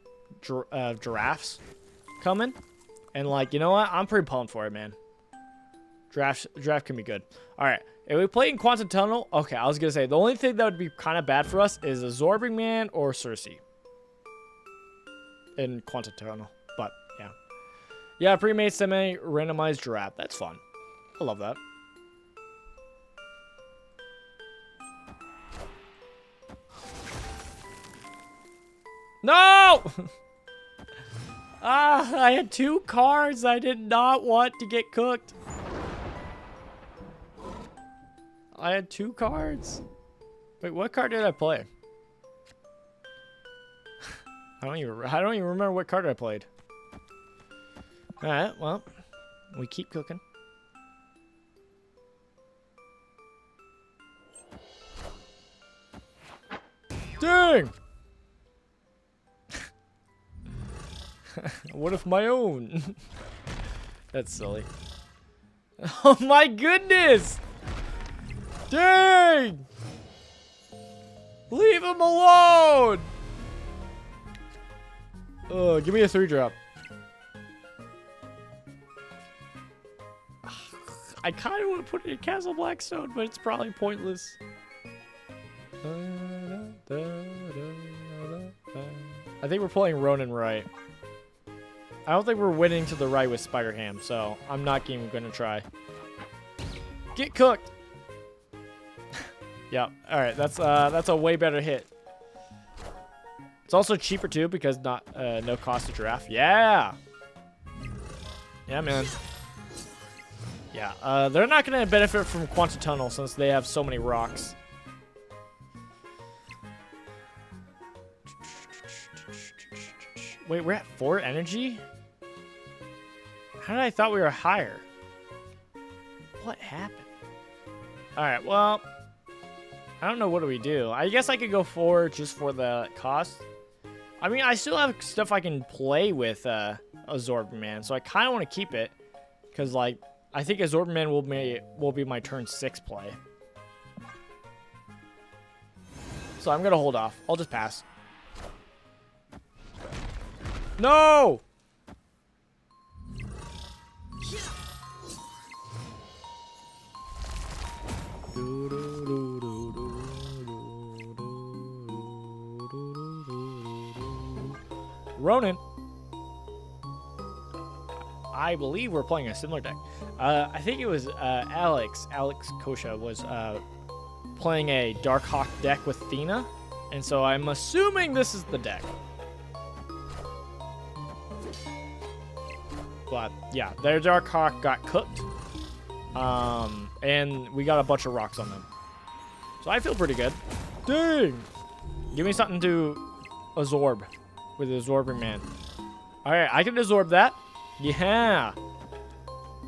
giraffes coming, and like, you know what? I'm pretty pumped for it, man. Draft can be good. All right, if we play in Quantum Tunnel, okay, I was gonna say the only thing that would be kind of bad for us is Absorbing Man or Sersi in Quantum Tunnel. But yeah, pre-made semi-randomized giraffe. That's fun. I love that. No! I had 2 cards. I did not want to get cooked. I had 2 cards. Wait, what card did I play? I don't even remember what card I played. All right, well, we keep cooking. Dang! What if my own? That's silly. Oh my goodness! Dang! Leave him alone! Give me a 3-drop. I kind of want to put it in Castle Blackstone, but it's probably pointless. I think we're playing Ronin right. I don't think we're winning to the right with Spider Ham, so I'm not even going to try. Get cooked! Yeah, alright, that's a way better hit. It's also cheaper too because no cost to draft. Yeah! Yeah, man. Yeah, they're not going to benefit from Quantum Tunnel since they have so many rocks. Wait, we're at 4 energy? How did I thought we were higher? What happened? Alright, well, I don't know what do we do. I guess I could go 4 just for the cost. I mean, I still have stuff I can play with Absorbing Man, so I kind of want to keep it. Because, like, I think Absorbing Man will be my turn 6 play. So I'm going to hold off. I'll just pass. No! Ronin. I believe we're playing a similar deck. I think it was Alex Kosha was playing a DARKHAWK deck with Thena, and so I'm assuming this is the deck. But yeah, their DARKHAWK got cooked, and we got a bunch of rocks on them. So I feel pretty good. Dang! Give me something to absorb with the Absorbing Man. All right, I can absorb that. Yeah.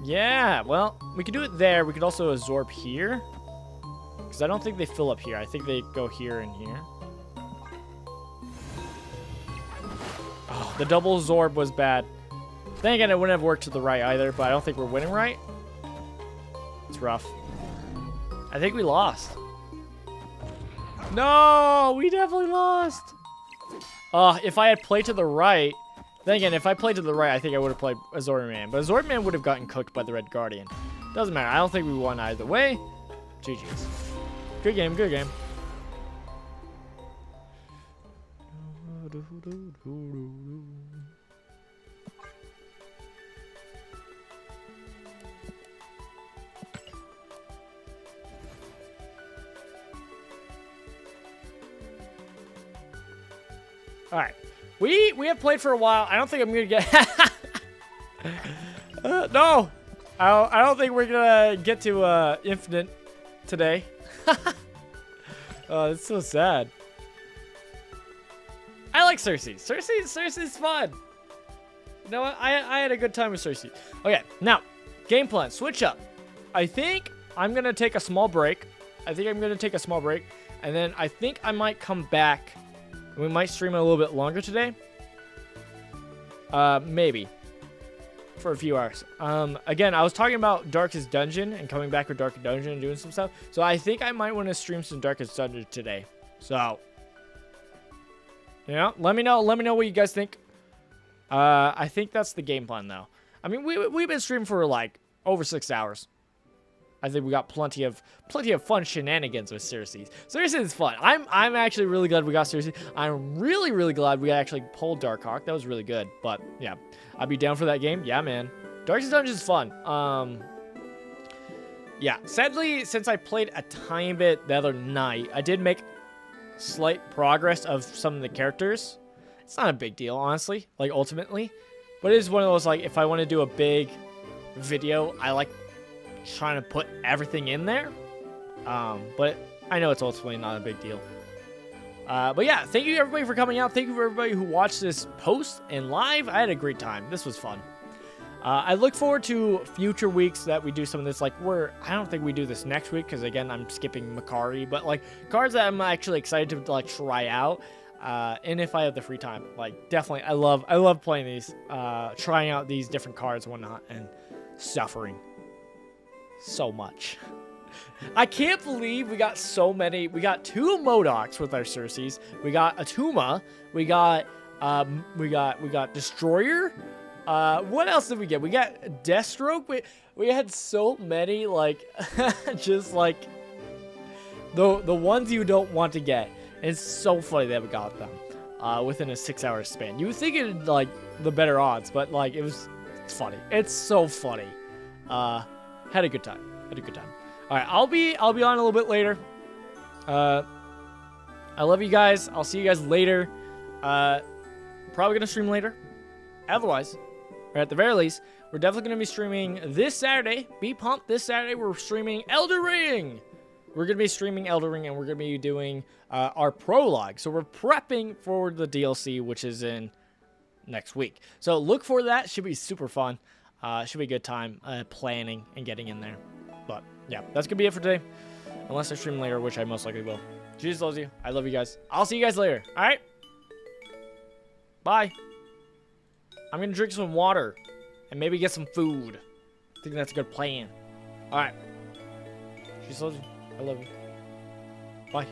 Yeah, well, we could do it there. We could also absorb here. Because I don't think they fill up here. I think they go here and here. Oh, the double absorb was bad. Then again, it wouldn't have worked to the right either, but I don't think we're winning right. It's rough. I think we lost. No, we definitely lost. If I had played to the right, then again, if I played to the right, I think I would have played Absorbing Man. But Absorbing Man would have gotten cooked by the Red Guardian. Doesn't matter. I don't think we won either way. GG's. Good game, good game. All right, we have played for a while. I don't think I'm gonna get. No, I don't think we're gonna get to infinite today. Oh, it's so sad. I like Sersi. Sersi's fun. You know what? I had a good time with Sersi. Okay, now, game plan. Switch up. I think I'm going to take a small break. And then I think I might come back. We might stream a little bit longer today. Maybe. For a few hours. Again, I was talking about Darkest Dungeon and coming back with Darkest Dungeon and doing some stuff. So I think I might want to stream some Darkest Dungeon today. So, yeah, let me know what you guys think. I think that's the game plan though. I mean, we've been streaming for like over 6 hours. I think we got plenty of fun shenanigans with Sersi. Sersi is fun. I'm actually really glad we got Sersi. I'm really glad we actually pulled DARKHAWK. That was really good. But yeah, I'd be down for that game. Yeah, man. Darkest Dungeon is fun. Yeah. Sadly, since I played a tiny bit the other night, I did make slight progress of some of the characters. It's not a big deal, honestly. Like ultimately, but it is one of those like if I want to do a big video, I like trying to put everything in there, but I know it's ultimately not a big deal. But yeah, thank you everybody for coming out. Thank you for everybody who watched this post and live. I had a great time. This was fun. I look forward to future weeks that we do some of this. Like I don't think we do this next week because again I'm skipping Makari, but like cards that I'm actually excited to like try out. And if I have the free time, like definitely I love playing these, trying out these different cards and whatnot, and suffering so much. I can't believe we got so many. We got 2 Modocs with our Sersis. We got Atuma. We got Destroyer. What else did we get? We got Deathstroke. We had so many, like just like the ones you don't want to get. And it's so funny that we got them within a 6-hour span. You would think it'd like the better odds, but like it's funny. It's so funny. Had a good time. All right, I'll be on a little bit later. I love you guys. I'll see you guys later. Probably gonna stream later. Otherwise, or at the very least, we're definitely gonna be streaming this Saturday. Be pumped! This Saturday we're streaming Elden Ring. We're gonna be streaming Elden Ring, and we're gonna be doing our prologue. So we're prepping for the DLC, which is in next week. So look for that. Should be super fun. Should be a good time planning and getting in there. But yeah, that's gonna be it for today. Unless I stream later, which I most likely will. Jesus loves you. I love you guys. I'll see you guys later. All right. Bye. I'm gonna drink some water and maybe get some food. I think that's a good plan. All right. Jesus loves you. I love you. Bye.